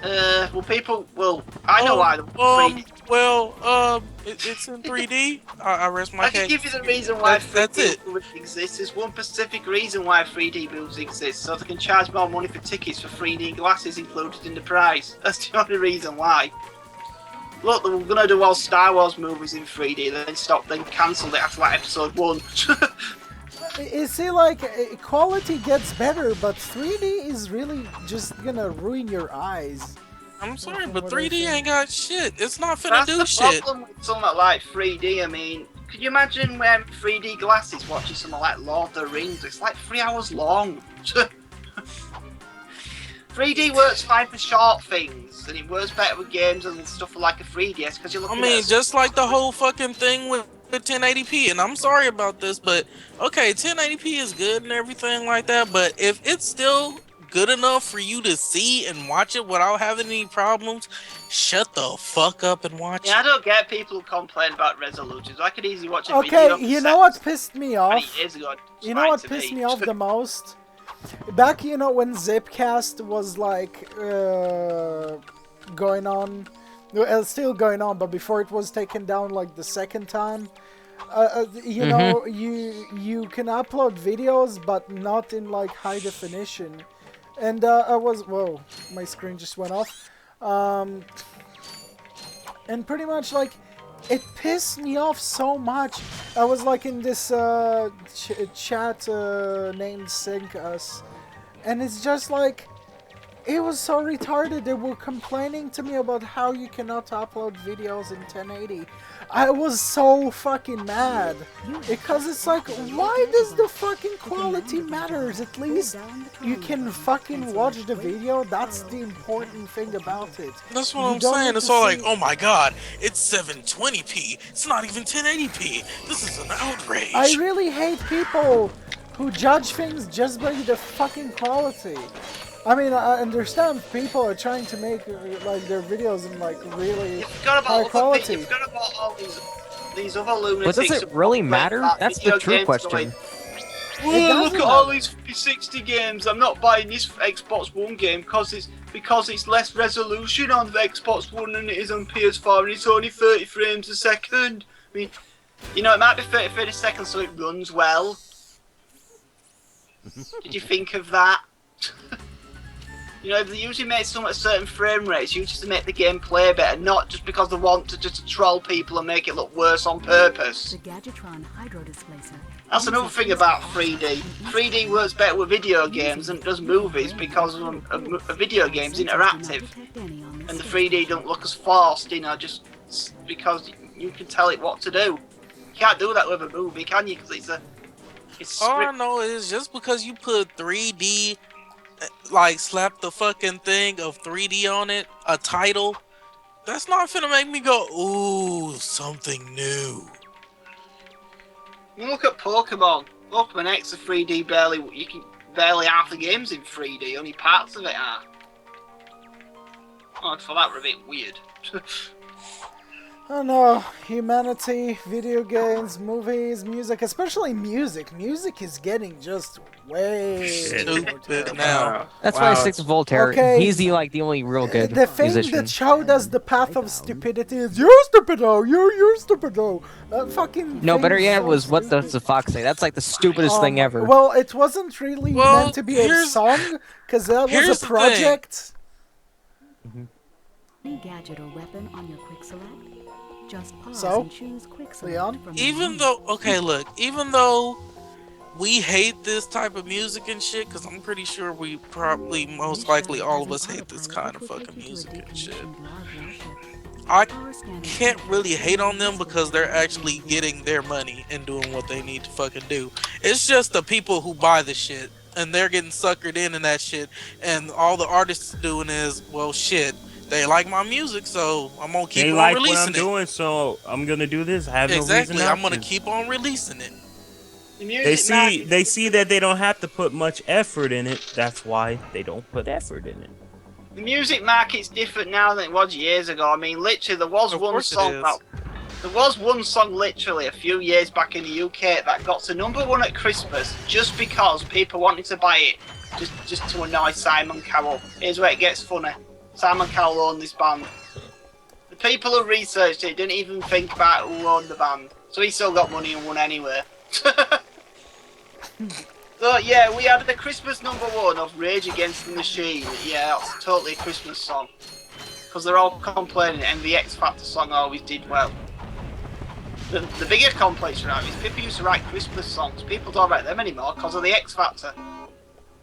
Well, people. Well, I know why. It's in 3D. I rest my I can case. give you the reason why That's 3D it. movies exist. There's one specific reason why 3D movies exist, so they can charge more money for tickets for 3D glasses included in the price. That's the only reason why. Look, they were gonna do all Star Wars movies in 3D, then cancelled it after like episode 1. You see, like, quality gets better, but 3D is really just gonna ruin your eyes. I'm sorry, but 3D ain't got shit. It's not finna That's do the shit. problem with something like 3D. I mean, could you imagine wearing 3D glasses watching something like Lord of the Rings? It's like 3 hours long. 3D works fine for short things, and it works better with games and stuff like a 3DS because you're looking I mean, at just like the whole fucking thing with 1080p, and I'm sorry about this, but okay, 1080p is good and everything like that, but if it's still good enough for you to see and watch it without having any problems, shut the fuck up and watch Yeah, I it. don't get people who complain about resolutions. I could easily watch a Okay, video. you know what pissed me off? 20 years ago. You know what pissed me off the most? Back, you know, when Zipcast was like going on, still going on, but before it was taken down like the second time, you know, you can upload videos, but not in like high definition. And whoa, my screen just went off. And pretty much like, it pissed me off so much. I was like in this chat named Sync Us, and it's just like, it was so retarded. They were complaining to me about how you cannot upload videos in 1080. I was so fucking mad because it's like, why does the fucking quality matters? At least you can fucking watch the video. That's the important thing about it. That's what I'm saying. It's all like, oh my god, it's 720p. It's not even 1080p. This is an outrage. I really hate people who judge things just by the fucking quality. I mean, I understand people are trying to make like their videos in like really high quality. You've got about all these other lunatics. But does it really matter? That's the true question. Oh, look at all these 360 games. I'm not buying this Xbox One game because it's less resolution on the Xbox One than it is on PS4, and it's only 30 frames a second. I mean, you know, it might be 30 frames a second, so it runs well. Did you think of that? You know, they usually make some at certain frame rates, usually to make the game play better, not just because they want to just troll people and make it look worse on purpose. The Gadgetron hydro displacer. That's another thing about 3D. 3D works better with video games than it does movies because a video game's interactive. And the 3D don't look as forced, you know, just because you can tell it what to do. You can't do that with a movie, can you? Because it's All I know is just because you put 3D, like slap the fucking thing of 3D on it, a title, that's not finna make me go, ooh, something new. You look at Pokemon. Pokemon X are 3D barely. You can barely half the games in 3D. Only parts of it are. Oh, for that, we're a bit weird. I don't know, humanity, video games, movies, music, especially music. Music is getting just way stupid now. That's why I stick to Voltaire. Okay. He's the only real good The thing musician. that showed us the path of stupidity is you're stupido, you're stupido. That fucking No, thing better is yet so was what does the fox say? That's like the stupidest thing ever. Well, it wasn't really meant to be a song, because that was here's a the project. Any gadget or weapon on your quick select? Just pause So, and choose quick select Leon? from Even though, okay, look, even though we hate this type of music and shit, because I'm pretty sure we probably, most likely, all of us hate this kind of fucking music and shit. I can't really hate on them because they're actually getting their money and doing what they need to fucking do. It's just the people who buy the shit and they're getting suckered in that shit, and all the artists doing is, well, shit, they like my music, so I'm gonna keep They on like releasing what I'm it. doing, so I'm gonna do this. I have Exactly, no reason I'm not gonna to. keep on releasing it. They see that they don't have to put much effort in it. That's why they don't put effort in it. The music market's different now than it was years ago. I mean, literally, there was one song literally a few years back in the UK that got to #1 at Christmas just because people wanted to buy it, just to annoy Simon Cowell. Here's where it gets funny. Simon Cowell owned this band. The people who researched it didn't even think about who owned the band. So he still got money and won anyway. So yeah, we had the Christmas #1 of Rage Against the Machine. Yeah, that's totally a Christmas song. Because they're all complaining and the X Factor song always did well. The bigger complaint around is people used to write Christmas songs. People don't write them anymore because of the X Factor.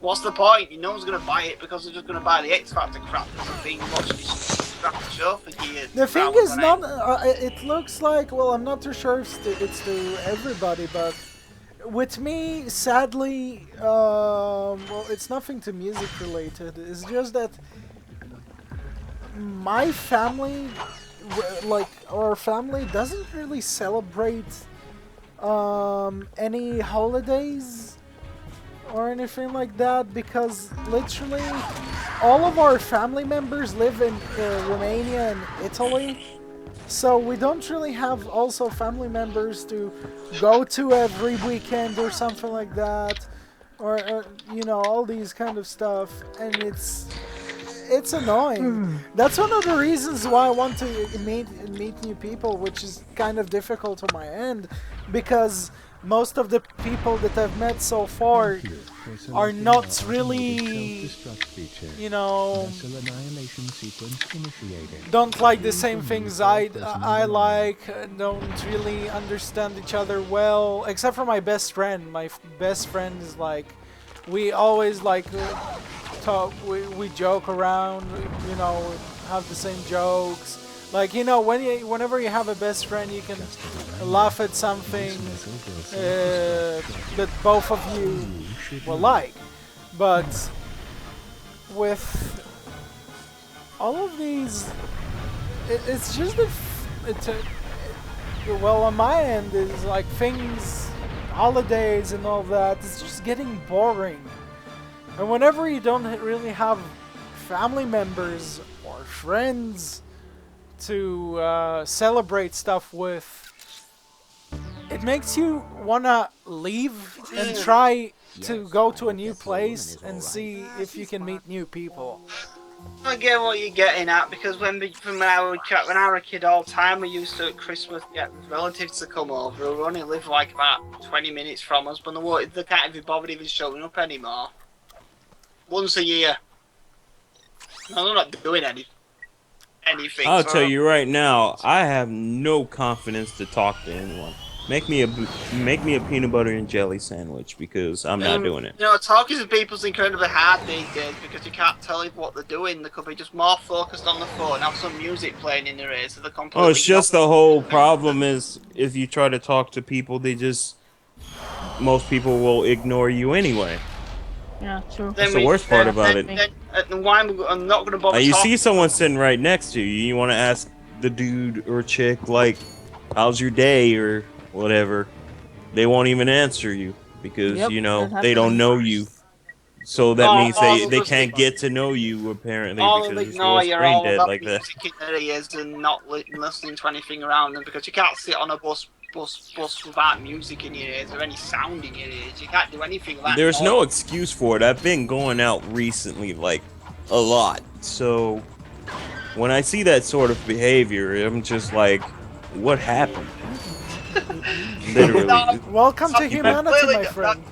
What's the point? No one's going to buy it because they're just going to buy the X Factor crap because they've been watching this crap show for years. The thing is not, it looks like, well, I'm not too sure if it's to everybody, but with me, sadly, well, it's nothing to music related. It's just that my family, like our family, doesn't really celebrate any holidays or anything like that, because literally all of our family members live in Romania and Italy, so we don't really have also family members to go to every weekend or something like that, or you know, all these kind of stuff, and it's annoying. That's one of the reasons why I want to meet new people, which is kind of difficult on my end, because most of the people that I've met so far are not really, you know, don't like the same things I like, don't really understand each other well, except for my best friend. My best friend is like, we always like talk, we joke around, you know, have the same jokes. Like, you know, whenever you have a best friend, you can laugh at something that both of you will like. But with all of these, it's just that well, on my end, is like things, holidays and all that, it's just getting boring. And whenever you don't really have family members or friends to celebrate stuff with, it makes you wanna leave and try to go to a new place and see if you can meet new people. I get what you're getting at, because when I was a kid all the time, we used to at Christmas get relatives to come over who only live like about 20 minutes from us, but they can't even bother even showing up anymore. Once a year. No, they're not doing anything. I'll tell you right now, I have no confidence to talk to anyone. Make me a peanut butter and jelly sandwich, because I'm not doing it. You know, talking to people's incredibly hard these days because you can't tell what they're doing. They could be just more focused on the phone, have some music playing in their ears, so they're completely. Oh, it's just the whole problem is if you try to talk to people, most people will ignore you anyway. Yeah, true. That's the worst part about it. Why I'm not going to bother. You see someone sitting right next to you, you want to ask the dude or chick, like, how's your day or whatever. They won't even answer you because, you know, they don't know you. So that means they can't get to know you, apparently, because you're brain dead like that. And not listening to anything around them, because you can't sit on a bus without music in your ears or any sound in your ears. You can't do anything like that. There's no excuse for it. I've been going out recently, like, a lot. So when I see that sort of behavior, I'm just like, what happened? Literally. Welcome to humanity, my friend.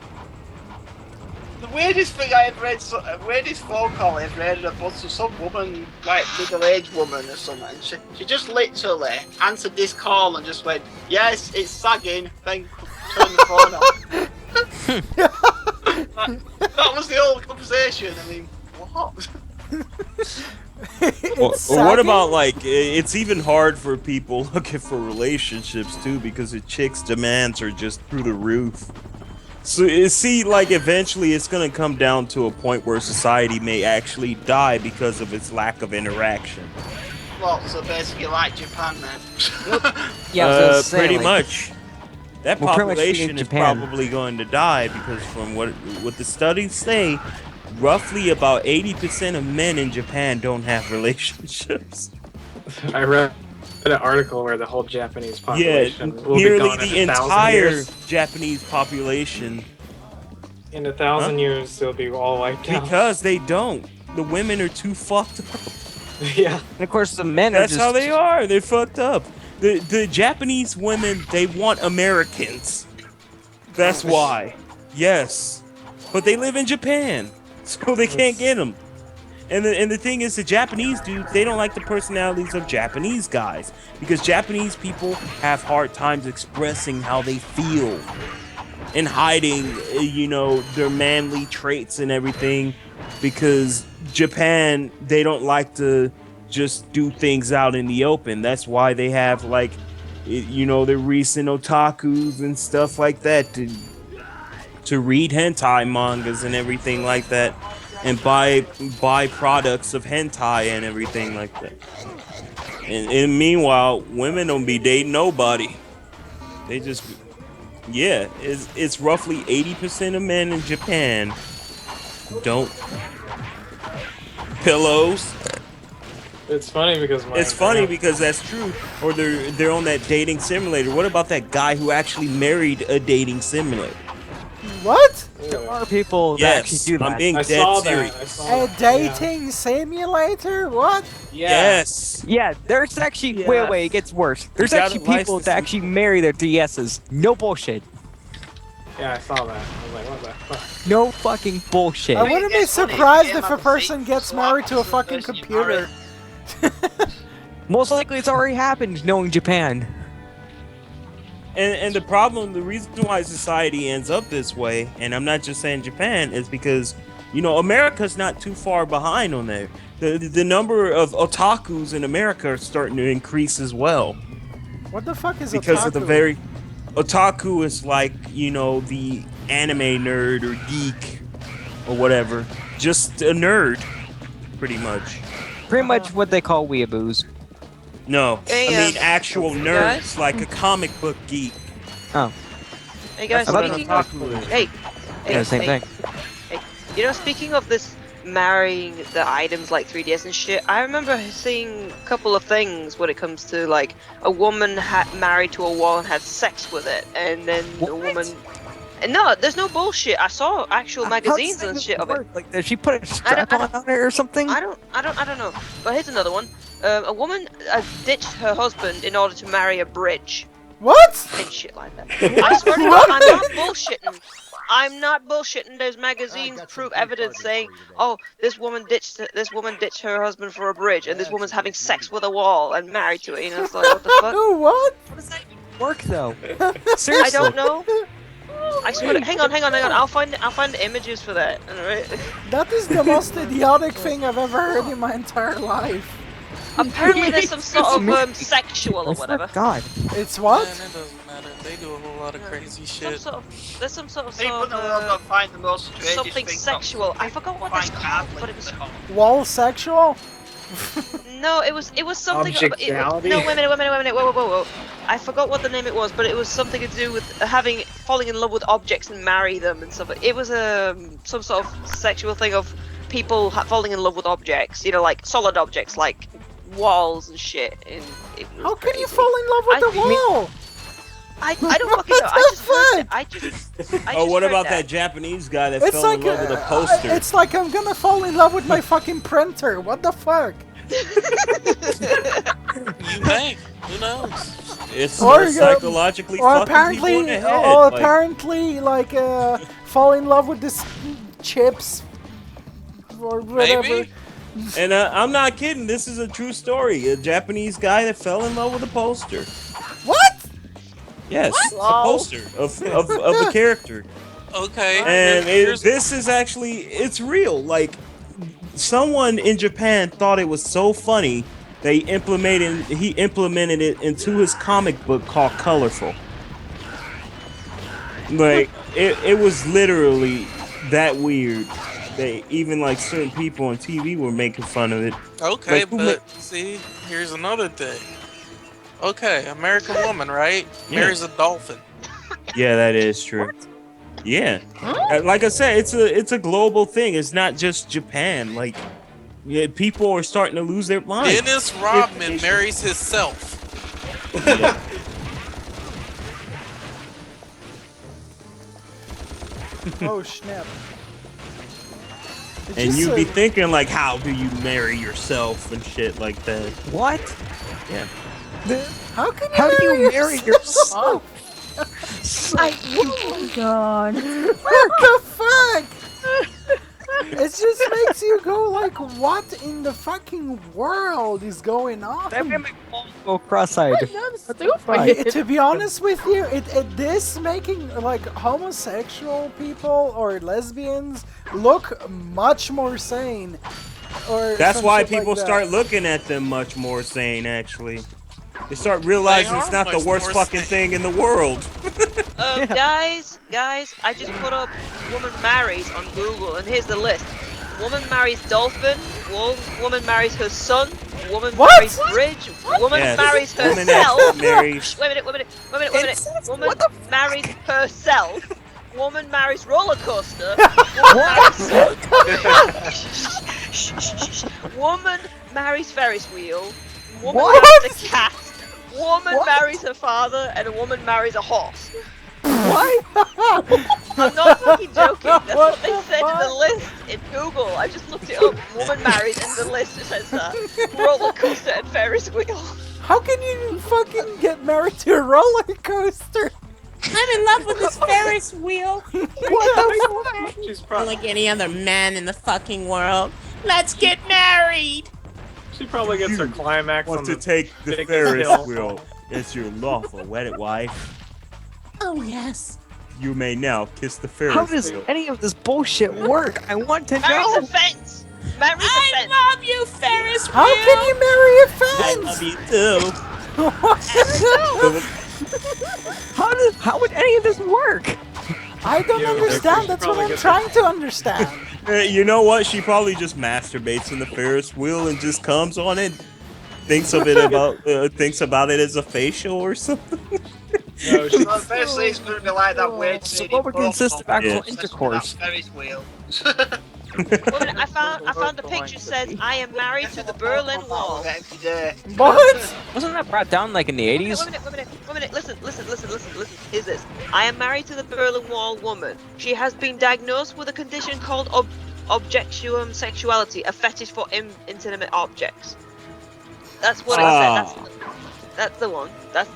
The weirdest thing I ever read, weirdest phone call I ever read in a bus was some woman, like middle-aged woman or something. And she just literally answered this call and just went, "Yes, it's sagging." Then turned the phone off. That was the whole conversation. I mean, what? Or what about, like, it's even hard for people looking for relationships too, because the chicks' demands are just through the roof. So see, like, eventually it's gonna come down to a point where society may actually die because of its lack of interaction. Well, so basically like Japan then. Yeah, pretty much. That population is Japan. probably going to die because from what the studies say, roughly about 80% of men in Japan don't have relationships. I read an article where the whole Japanese population will be nearly gone the in 1,000 entire years. Japanese population. In 1,000 years, they'll be all wiped out. Because they don't. The women are too fucked up. Yeah. And of course, the men are That's just... how they are. They're fucked up. The Japanese women, they want Americans. That's why. Yes. But they live in Japan, so they can't get them. And the thing is, the Japanese dudes, they don't like the personalities of Japanese guys. Because Japanese people have hard times expressing how they feel. And hiding, you know, their manly traits and everything. Because Japan, they don't like to just do things out in the open. That's why they have, like, you know, the recent otakus and stuff like that to read hentai mangas and everything like that, and buy products of hentai and everything like that. And meanwhile, women don't be dating nobody. They just, yeah, it's roughly 80% of men in Japan don't pillows. It's funny because because that's true. Or they're on that dating simulator. What about that guy who actually married a dating simulator? What? There are people that Yes, actually do that. I'm being I dead saw serious. that. I saw A that. dating simulator? What? Yes. Yeah, there's actually... Wait, it gets worse. There's gotta actually people license that actually marry their DSs. No bullshit. Yeah, I saw that. I was like, what the fuck? No fucking bullshit. I wouldn't be it's funny, surprised it if came a out the person same gets slot married to a as the fucking person you computer. Most likely it's already happened, knowing Japan. And the problem, the reason why society ends up this way, and I'm not just saying Japan, is because, you know, America's not too far behind on there. The number of otakus in America are starting to increase as well. What the fuck is Because otaku? of the very... Otaku is like, you know, the anime nerd or geek or whatever. Just a nerd, pretty much. Pretty much what they call weeaboos. No, Hey, I mean actual nerds, guys? like a comic book geek. Oh. Hey guys, That's what an speaking of... otaku is. Hey, Yeah, same thing. Hey, you know, speaking of this marrying the items like 3DS and shit, I remember seeing a couple of things when it comes to like a woman married to a wall and had sex with it, and then the woman. And no, there's no bullshit. I saw actual magazines and shit of it. Like, did she put a strap on it or something? I don't know. But here's another one. A woman ditched her husband in order to marry a bridge. What? And shit like that. I swear to God, I'm not bullshitting. I'm not bullshitting. There's magazines prove evidence saying, "Oh, this woman ditched her husband for a bridge, and this woman's having sex with a wall and married to it." You know, it's like, what the fuck? What? How does that work though? Seriously? I don't know. I swear to, hang on. I'll find the images for that. Alright. That is the most idiotic thing I've ever heard in my entire life. Apparently, there's some sort of sexual or whatever. God. It's what? Man, it doesn't matter. They do a whole lot of crazy shit. There's some sort of People in the world don't find the most strangest something thing sexual. I forgot what that's called, but it was. Wall sexual? No, it was something. Objectality? No, wait a minute. Whoa. I forgot what the name it was, but it was something to do with falling in love with objects and marry them and stuff. It was some sort of sexual thing of people falling in love with objects. You know, like solid objects, like walls and shit. And how can you fall in love with a wall? I don't fucking know. I just heard it. I just Oh, what heard about that Japanese guy that It's fell like in love with a poster? It's like I'm gonna fall in love with my fucking printer. What the fuck? You may. Who knows? It's Or, psychologically or fucking apparently, people in the head. or like- apparently, like fall in love with this chips or whatever. Maybe. And I'm not kidding. This is a true story. A Japanese guy that fell in love with a poster. What? Yes, a poster of a character. Okay. And this is actually, it's real. Like, someone in Japan thought it was so funny, he implemented it into his comic book called Colorful. Like, it was literally that weird. They even like certain people on TV were making fun of it. Okay, Like, but see, here's another thing. Okay, American woman, right? Yeah. Marries a dolphin. Yeah, that is true. Yeah, like I said, it's a global thing. It's not just Japan. Like, yeah, people are starting to lose their minds. Dennis Rodman marries himself. Yeah. Oh snap! And you'd be thinking like, how do you marry yourself and shit like that? What? Yeah. How can you How do marry you marry yourself? Oh my god. What the fuck? It just makes you go like, what in the fucking world is going on? That made my balls go cross-eyed. To be honest with you, this making like homosexual people or lesbians look much more sane. Or That's some why shit like people that. start looking at them much more sane, actually. They start realizing it's not the worst fucking thing in the world. Guys, I just put up woman marries on Google, and here's the list. Woman marries dolphin, woman marries her son, woman marries bridge, woman marries herself. Wait a minute. Woman marries herself. Woman marries roller coaster. Woman marries Ferris wheel. Woman marries a cat. Woman marries her father, and a woman marries a horse. What? I'm not fucking joking. That's what they said in the list in Google. I just looked it up. Woman married, and the list says that. Roller coaster and Ferris wheel. How can you fucking get married to a roller coaster? I'm in love with this Ferris wheel. What the fuck? She's like any other man in the fucking world. Let's get married. She probably gets her climax Want on to the take the biggest Ferris hill. wheel as your lawful wedded wife. Oh yes. You may now kiss the Ferris How does wheel. any of this bullshit work? I want to Marries know. a fence. Marries a I fence. love you, Ferris wheel. How can you marry a I fence? love you too. How would any of this work? I don't understand. That's what I'm trying to understand. You know what? She probably just masturbates in the Ferris wheel and just comes on it. Thinks about it as a facial or something. No, firstly, it's going to be like that weird So scene what would consist of actual that intercourse? Ferris wheel. I found the picture says I am married to the Berlin Wall. What? Wasn't that brought down like in the 80s? Wait a minute. Listen. Here's this. I am married to the Berlin Wall woman. She has been diagnosed with a condition called objectium sexuality, a fetish for inanimate objects. That's what it said. That's the one. That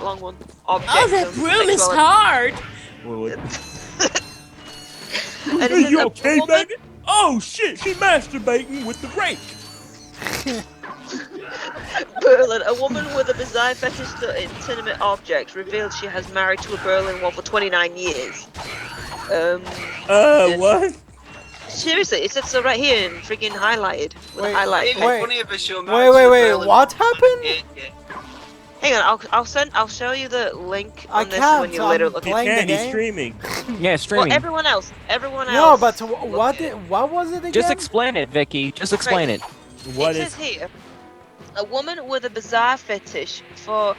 long one. Oh, that broom is hard. And Are you okay, baby? Oh shit, she masturbating with the rake. Berlin, a woman with a bizarre fetish to inanimate objects, revealed she has married to a Berlin Wall for 29 years. What? Seriously, it says so right here, in freaking highlighted. With a highlight. Wait, what happened? Hang on, I'll show you the link on this can't, when you later look at Candy it. streaming. Yeah, streaming. Well, everyone else. No, but what was it again? Just explain it, Vicky. Just explain it. What it says here, a woman with a bizarre fetish for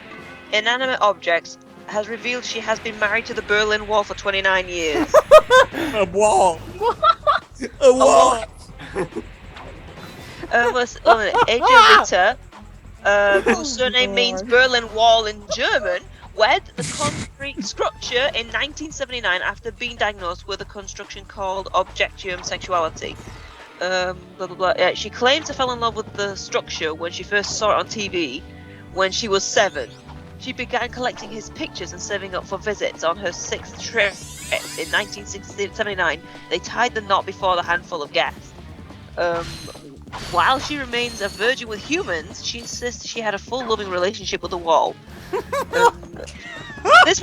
inanimate objects has revealed she has been married to the Berlin Wall for 29 years. A wall. A wall. Angelita, whose surname means Berlin Wall in German, wed the concrete structure in 1979 after being diagnosed with a construction called objectium sexuality. Blah blah blah. Yeah, she claims to fall in love with the structure when she first saw it on TV when she was 7. She began collecting his pictures and saving up for visits. On her 6th trip in 1979, they tied the knot before the handful of guests. While she remains a virgin with humans, she insists she had a full loving relationship with the wall. This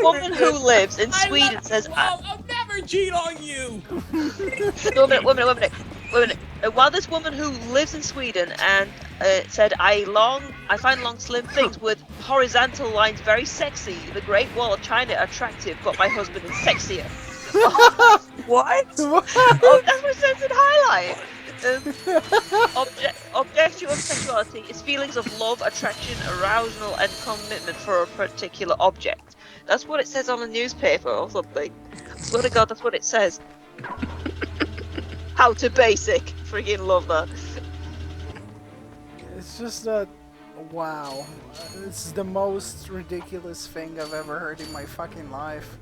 woman who lives in Sweden says, I'll never cheat on you. Wait a minute. While this woman who lives in Sweden and said, I find long slim things with horizontal lines very sexy. The Great Wall of China attractive, but my husband is sexier. What? Oh, that's what it says in highlight. Objectium sexuality is feelings of love, attraction, arousal, and commitment for a particular object. That's what it says on a newspaper or something. I swear to God, that's what it says. How to basic. Freaking love that. It's just that, wow. This is the most ridiculous thing I've ever heard in my fucking life.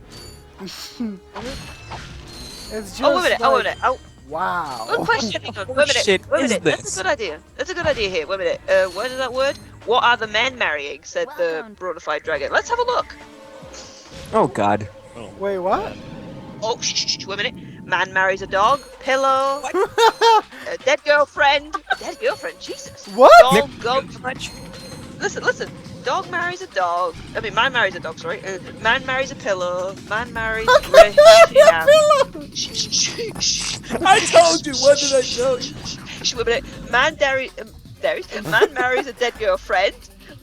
It's just Oh, wait a minute. like, Oh, wait a minute. Oh, wow. good question. Hang on. Wait a minute. shit Wait a is minute. That's this? a good idea. That's a good idea here. Wait a minute. What is that word? What are the men marrying? Said the broadified dragon. Let's have a look. Oh God. Wait, what? Oh, shh, wait a minute. Man marries a dog, pillow, a dead girlfriend. Dead girlfriend, Jesus. What? Dog, goat. Listen. Dog marries a dog. I mean, man marries a dog, sorry. Man marries a pillow. Man marries a pillow. I told you. What did I tell you? Wait a minute. Man marries a dead girlfriend.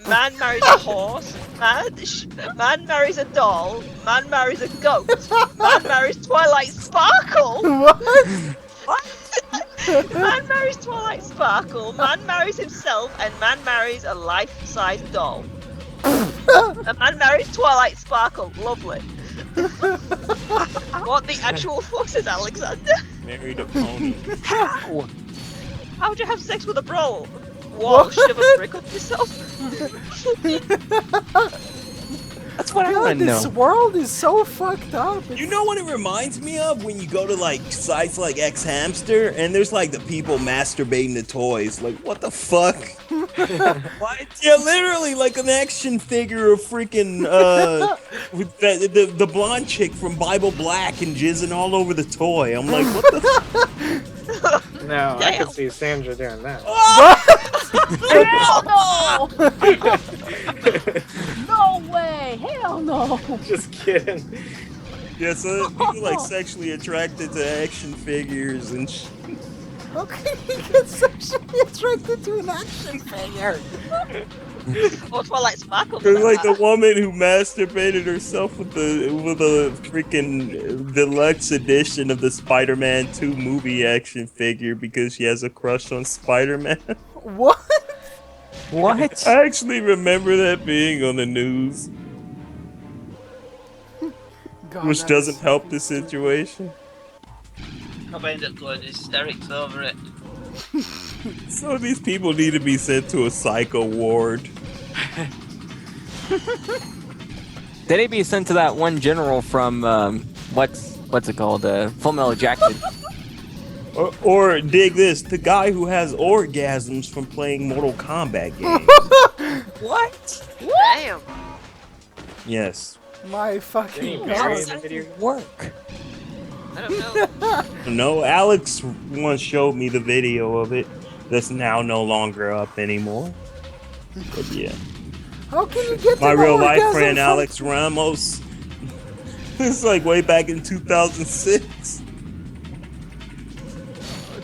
Man marries a horse. Man marries a doll. Man marries a goat. Man marries Twilight Sparkle. What? Man marries Twilight Sparkle. Man marries himself, and man marries a life-size doll. A man marries Twilight Sparkle. Lovely. What the actual fuck is Alexander? Married a pony. How? How'd you have sex with a bro? Whoa, shove a brick up yourself? That's what I God, want to this know. world is so fucked up. You know what it reminds me of? When you go to like sites like X Hamster and there's like the people masturbating to toys. Like, what the fuck? What? Yeah, literally like an action figure of freaking with the blonde chick from Bible Black and jizzing all over the toy. I'm like, what the fuck? No, I could see Sandra doing that. Hell no! No way! Hell no! Just kidding. Yeah, so people like sexually attracted to action figures and How can you get sexually attracted to an action figure? Oh, Twilight Sparkle. There's like the woman who masturbated herself with a freaking deluxe edition of the Spider-Man 2 movie action figure because she has a crush on Spider-Man. What? What? I actually remember that being on the news, God, which that doesn't is- help the situation. I've ended up going hysterics over it. So these people need to be sent to a psycho ward. They need to be sent to that one general from what's it called? Full Metal Jacket. Or dig this, the guy who has orgasms from playing Mortal Kombat games. What? Damn. Yes. My fucking Dang, God. Mary in the video. Work. I don't know. No, Alex once showed me the video of it. That's now no longer up anymore. But yeah. How can you get My an real life orgasm friend from- Alex Ramos. It's like way back in 2006.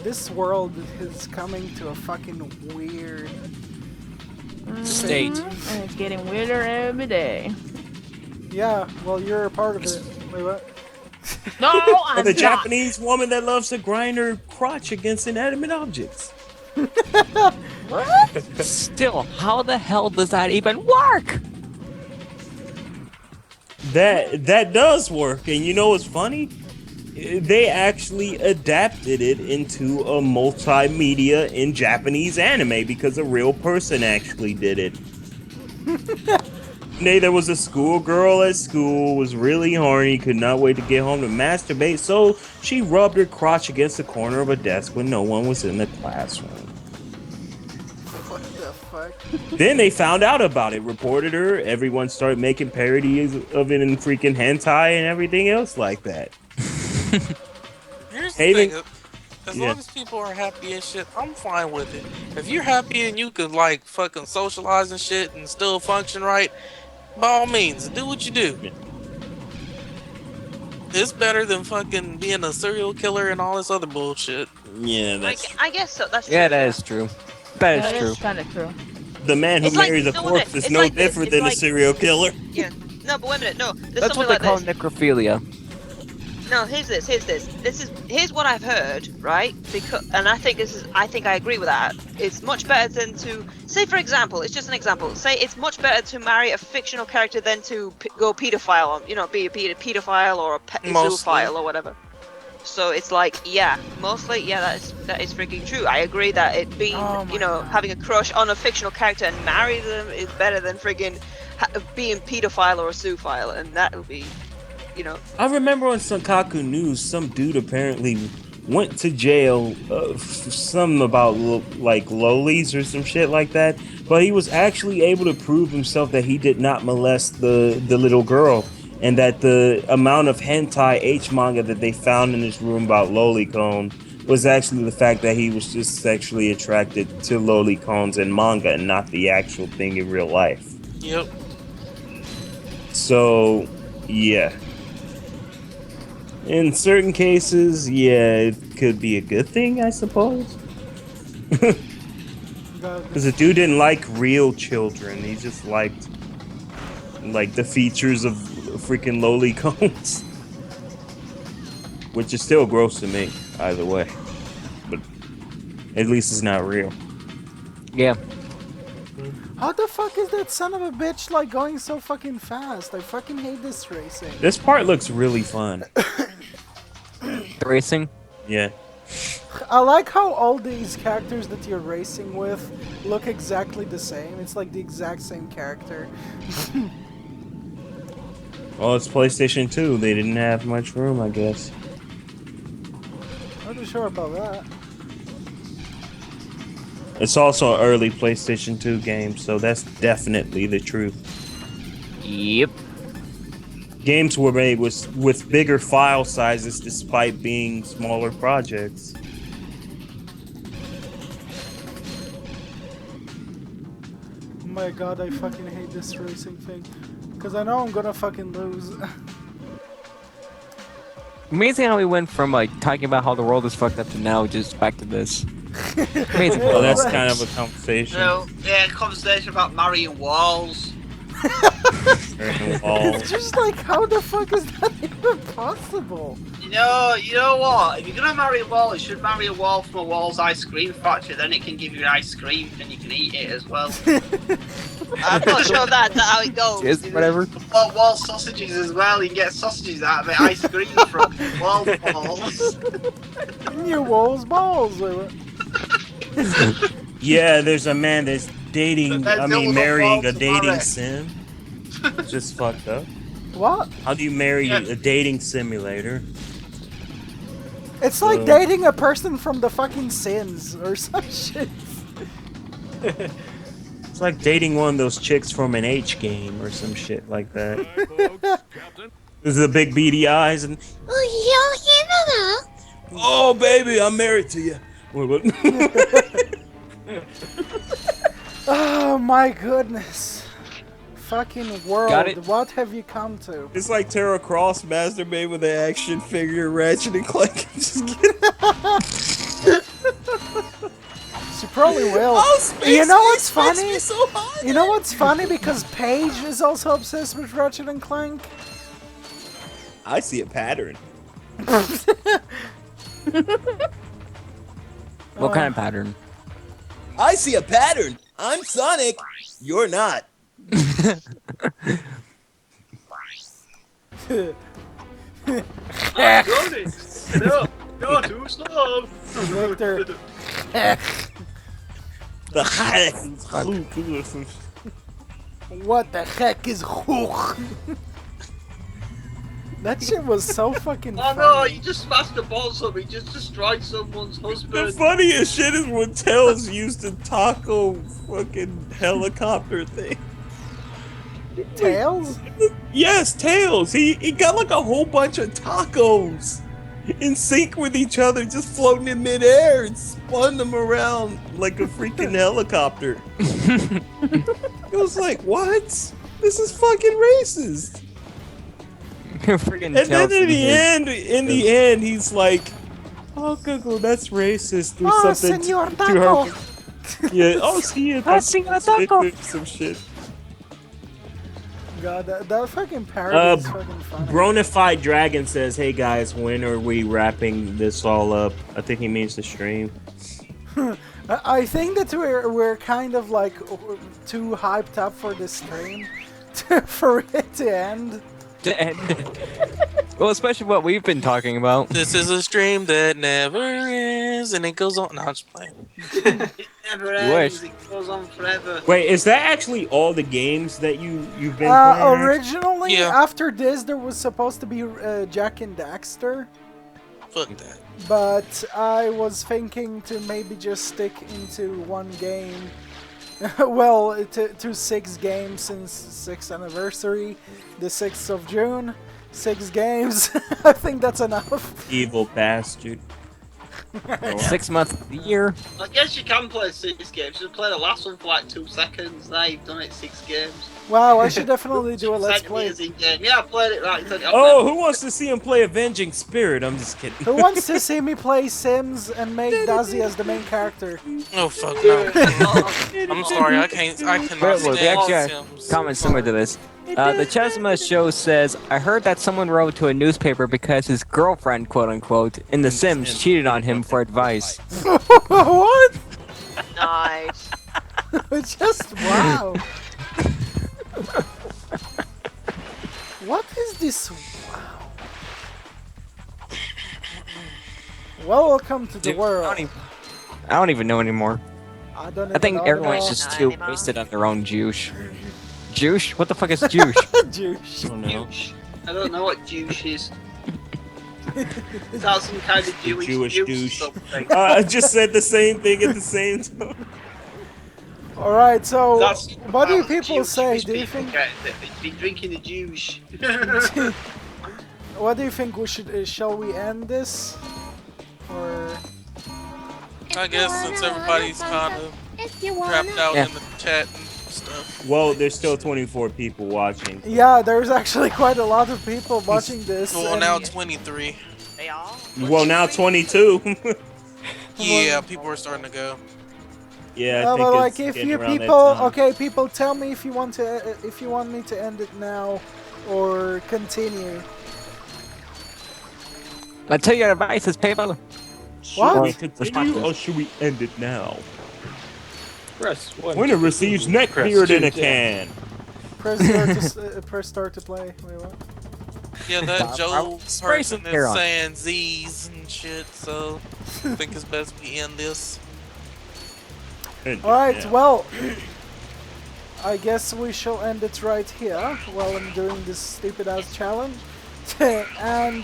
This world is coming to a fucking weird State. And it's getting weirder every day. Yeah, well, you're a part of it. Wait, what? No, Or I'm the not. Japanese woman that loves to grind her crotch against inanimate objects. What? Still, how the hell does that even work? That does work, and you know what's funny? They actually adapted it into a multimedia in Japanese anime because a real person actually did it. There was a schoolgirl at school, was really horny, could not wait to get home to masturbate, so she rubbed her crotch against the corner of a desk when no one was in the classroom. What the fuck? Then they found out about it, reported her, everyone started making parodies of it in freaking hentai and everything else like that. Here's the Hating- thing. As Yeah. long as people are happy and shit, I'm fine with it. If you're happy and you can like fucking socialize and shit and still function right, by all means, do what you do. It's better than fucking being a serial killer and all this other bullshit. Yeah, that's I guess so. That's Yeah, true. that is true. That That is is true. kind of true. the man who It's like- marries a no, corpse is it's no like this, different it's than a like- serial killer. Yeah. No, but wait a minute. No, there's That's something what they like call this. necrophilia. No, here's this. Here's what I've heard, right? Because, and I think I agree with that. It's much better than to say, for example, it's just an example. Say it's much better to marry a fictional character than to go pedophile, be a pedophile or a zoophile or whatever. So it's like, yeah, mostly, yeah, that is freaking true. I agree that it being, having a crush on a fictional character and marry them is better than freaking being pedophile or a zoophile, and that would be. you know. I remember on Sankaku News, some dude apparently went to jail for something about like lolis or some shit like that, but he was actually able to prove himself that he did not molest the little girl, and that the amount of hentai H manga that they found in his room about lolicon was actually the fact that he was just sexually attracted to lolicons in manga and not the actual thing in real life. Yep. So, yeah. In certain cases, yeah, it could be a good thing, I suppose. Because the dude didn't like real children. He just liked, like, the features of freaking lolicons. Which is still gross to me, either way. But at least it's not real. Yeah. How the fuck is that son of a bitch like going so fucking fast? I fucking hate this racing. This part looks really fun. The racing? Yeah. I like how all these characters that you're racing with look exactly the same. It's like the exact same character. Well, it's PlayStation 2. They didn't have much room, I guess. Not too sure about that. It's also an early PlayStation 2 game, so that's definitely the truth. Yep. Games were made with bigger file sizes despite being smaller projects. Oh my god, I fucking hate this racing thing. Because I know I'm gonna fucking lose. Amazing how we went from like talking about how the world is fucked up to now just back to this. Amazing. Well, that's kind of a conversation. So, yeah, conversation about marrying walls. It's just like, how the fuck is that even possible? You know what? If you're gonna marry a wall, you should marry a wall from a Wall's ice cream factory. Then it can give you ice cream and you can eat it as well. I'm not sure that's how it goes. Cheers, whatever. Wall sausages as well. You can get sausages out of it. Ice cream from wall balls. Your wall's balls. Yeah, there's a man that's dating, marrying a dating tomorrow. sim. Just fucked up. What? How do you marry a dating simulator? It's like dating a person from the fucking Sins or some shit. It's like dating one of those chicks from an H game or some shit like that. There's the big beady eyes and oh baby, I'm married to you. Oh my goodness. Fucking world, what have you come to? It's like Tara Cross masturbating with an action figure, Ratchet and Clank. Just kidding. She probably will. Oh, you know what's makes funny? me so hot. You know what's funny? Because Paige is also obsessed with Ratchet and Clank. I see a pattern. What kind of pattern? I see a pattern. I'm Sonic. You're not. No, too slow. Victor. What the heck is hook? That shit was so fucking Oh funny. no, you just smashed the balls on me, just destroyed someone's The husband. funniest shit is when Tails used the taco fucking helicopter thing. Tails? Yes, Tails. He got like a whole bunch of tacos in sync with each other, just floating in midair and spun them around like a freaking helicopter. It was like, what? This is fucking racist. Freaking And then Tails in the end, he's like, "Oh, Google, that's racist," or Oh, something Senor to Taco. her. Yeah, oh, Senor Taco. Some shit. God, that fucking parody is fucking funny. Bronified Dragon says, "Hey guys, when are we wrapping this all up?" I think he means the stream. I think that we're kind of like too hyped up for this stream for it to end. Well, especially what we've been talking about. This is a stream that never ends, and it goes on. No, I'm just playing. It never You wish. ends. It goes on forever. Wait, is that actually all the games that you've been playing? Originally, Yeah. after this, there was supposed to be Jack and Daxter, Fuck that. but I was thinking to maybe just stick into one game. Well, to 6 games since 6th anniversary, the 6th of June. 6 games. I think that's enough. Evil bastard. 6 months of the year. I guess you can play 6 games. You play the last one for like 2 seconds. Now you've done it 6 games. Wow, I should definitely do a let's play. Amazing game. Yeah, I played it right. Oh, who wants to see him play Avenging Spirit? I'm just kidding. Who wants to see me play Sims and make Dazzy as the main character? Oh fuck no! I'm sorry, I cannot We actually stand have Sims. comments similar to this. The Chesma show says, I heard that someone wrote to a newspaper because his girlfriend, quote unquote, in The Sims cheated on him for advice. What? Nice. Just wow. What is this? Wow. Welcome to the world. I don't even know anymore. I don't I think even know everyone's anymore. just too wasted on their own juice. Juice? What the fuck is juice? Juice. I don't know. I don't know what juice is. Is that some kind of Jewish Jewish juice or douche. something? I just said the same thing at the same time. Alright, so That's what do how people Jewish say? Do you people think? get that they've been drinking the juice? What do you think we should? Shall we end this? Or I guess since everybody's kind of trapped out in the chat and stuff. Well, there's still 24 people watching. yeah, there's actually quite a lot of people watching this. Well, and- now 23. They all. Well, now 22. Yeah, people are starting to go. Yeah, I No, think but like it's if getting you around that people, time. okay, people, tell me if you want me to end it now or continue. I tell you your advice is people. Should we What? continue or should we end it now? Press 1. Winner receives neck Press beard in 2, a can. Press start to press start to play. Wait, what? Yeah, that Joe Spray person some hair is on. saying Z's and shit, so I think it's best we end this. All right, Yeah. well, I guess we shall end it right here while I'm doing this stupid ass challenge. And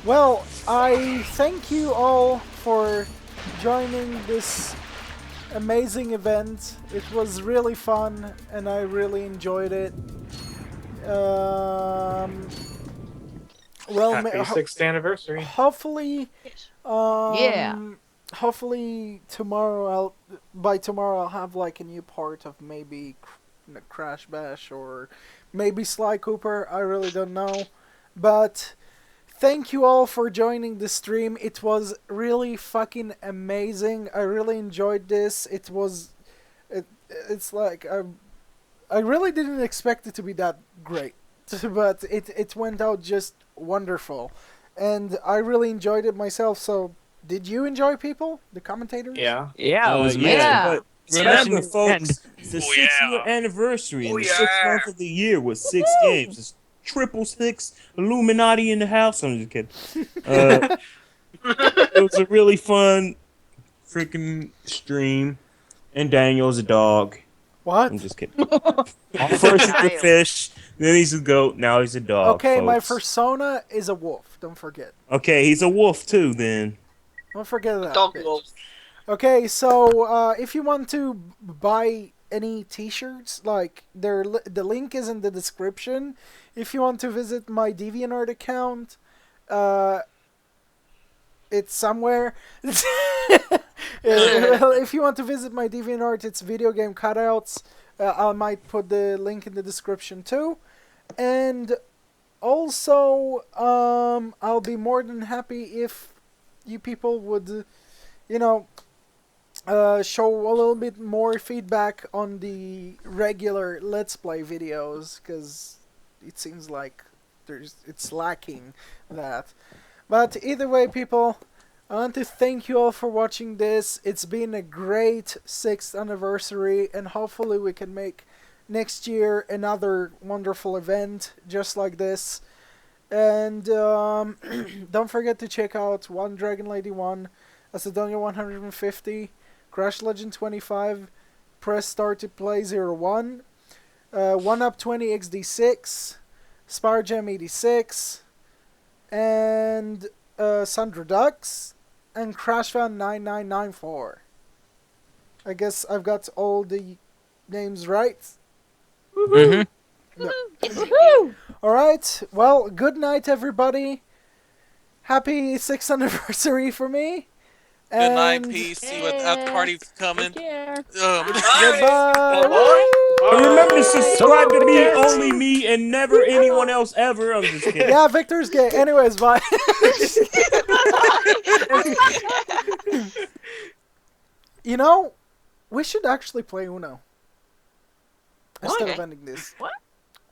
well, I thank you all for joining this amazing event. It was really fun and I really enjoyed it. Well, Happy 6th anniversary. hopefully, Yeah. hopefully tomorrow by tomorrow I'll have like a new part of maybe Crash Bash or maybe Sly Cooper. I really don't know, but thank you all for joining the stream. It was really fucking amazing. I really enjoyed this. It's like I really didn't expect it to be that great, but it went out just wonderful, and I really enjoyed it myself. So, did you enjoy, people? The commentators? Yeah. Yeah, it was amazing. yeah, but remember, Especially at the folks, it's the 6th-year anniversry and the 6th month of the year with 6 games. It's 666 Illuminati in the house. I'm just kidding. It was a really fun freaking stream, and Daniel's a dog. What? I'm just kidding. First he's a fish, then he's a goat, now he's a dog. Okay, my folks. persona is a wolf. Don't forget. Okay, he's a wolf too. Then Don't forget that. Dog bitch. wolf. Okay, so if you want to buy any T-shirts, like the link is in the description. If you want to visit my DeviantArt account, it's somewhere. Well, if you want to visit my DeviantArt, it's video game cutouts. I might put the link in the description too, and also I'll be more than happy if you people would, show a little bit more feedback on the regular Let's Play videos, because it seems like it's lacking that. But either way, people, I want to thank you all for watching this. It's been a great 6th anniversary, and hopefully we can make next year another wonderful event just like this. And don't forget to check out One Dragon Lady 1, Acidonia 150, Crash Legend 25, Press Start to Play 01, 1Up 20 XD6, Spire Gem 86, and SandraDucks, and CrashFan 9994. I guess I've got all the names right. Mm-hmm. Alright, well, good night, everybody. Happy 6th anniversary for me. Good night, And peace. See what after party's coming. goodbye. And remember to subscribe to me, only me, and never anyone else ever. I'm just kidding. Yeah, Victor's gay. Anyways, bye. You know, we should actually play Uno. Instead of ending this. What?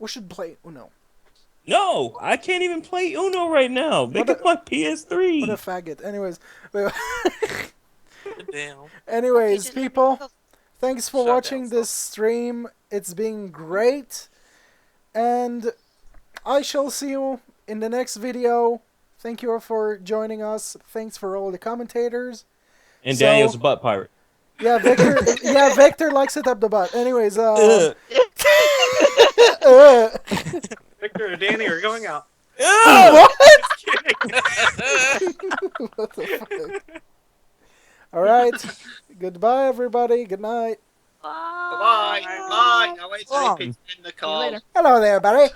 We should play Uno. No, I can't even play Uno right now. Look at my PS3. What a faggot. Anyways. Damn. Anyways, people, thanks for watching this stream. It's been great. And I shall see you in the next video. Thank you for joining us. Thanks for all the commentators. And Daniel's a butt pirate. Yeah, Victor. Yeah, Victor likes it up the butt. Anyways, Victor or Danny are going out. What? What the fuck? Alright. Goodbye, everybody. Good night. Bye. Bye. Now wait till he picks in the call. Hello there, buddy.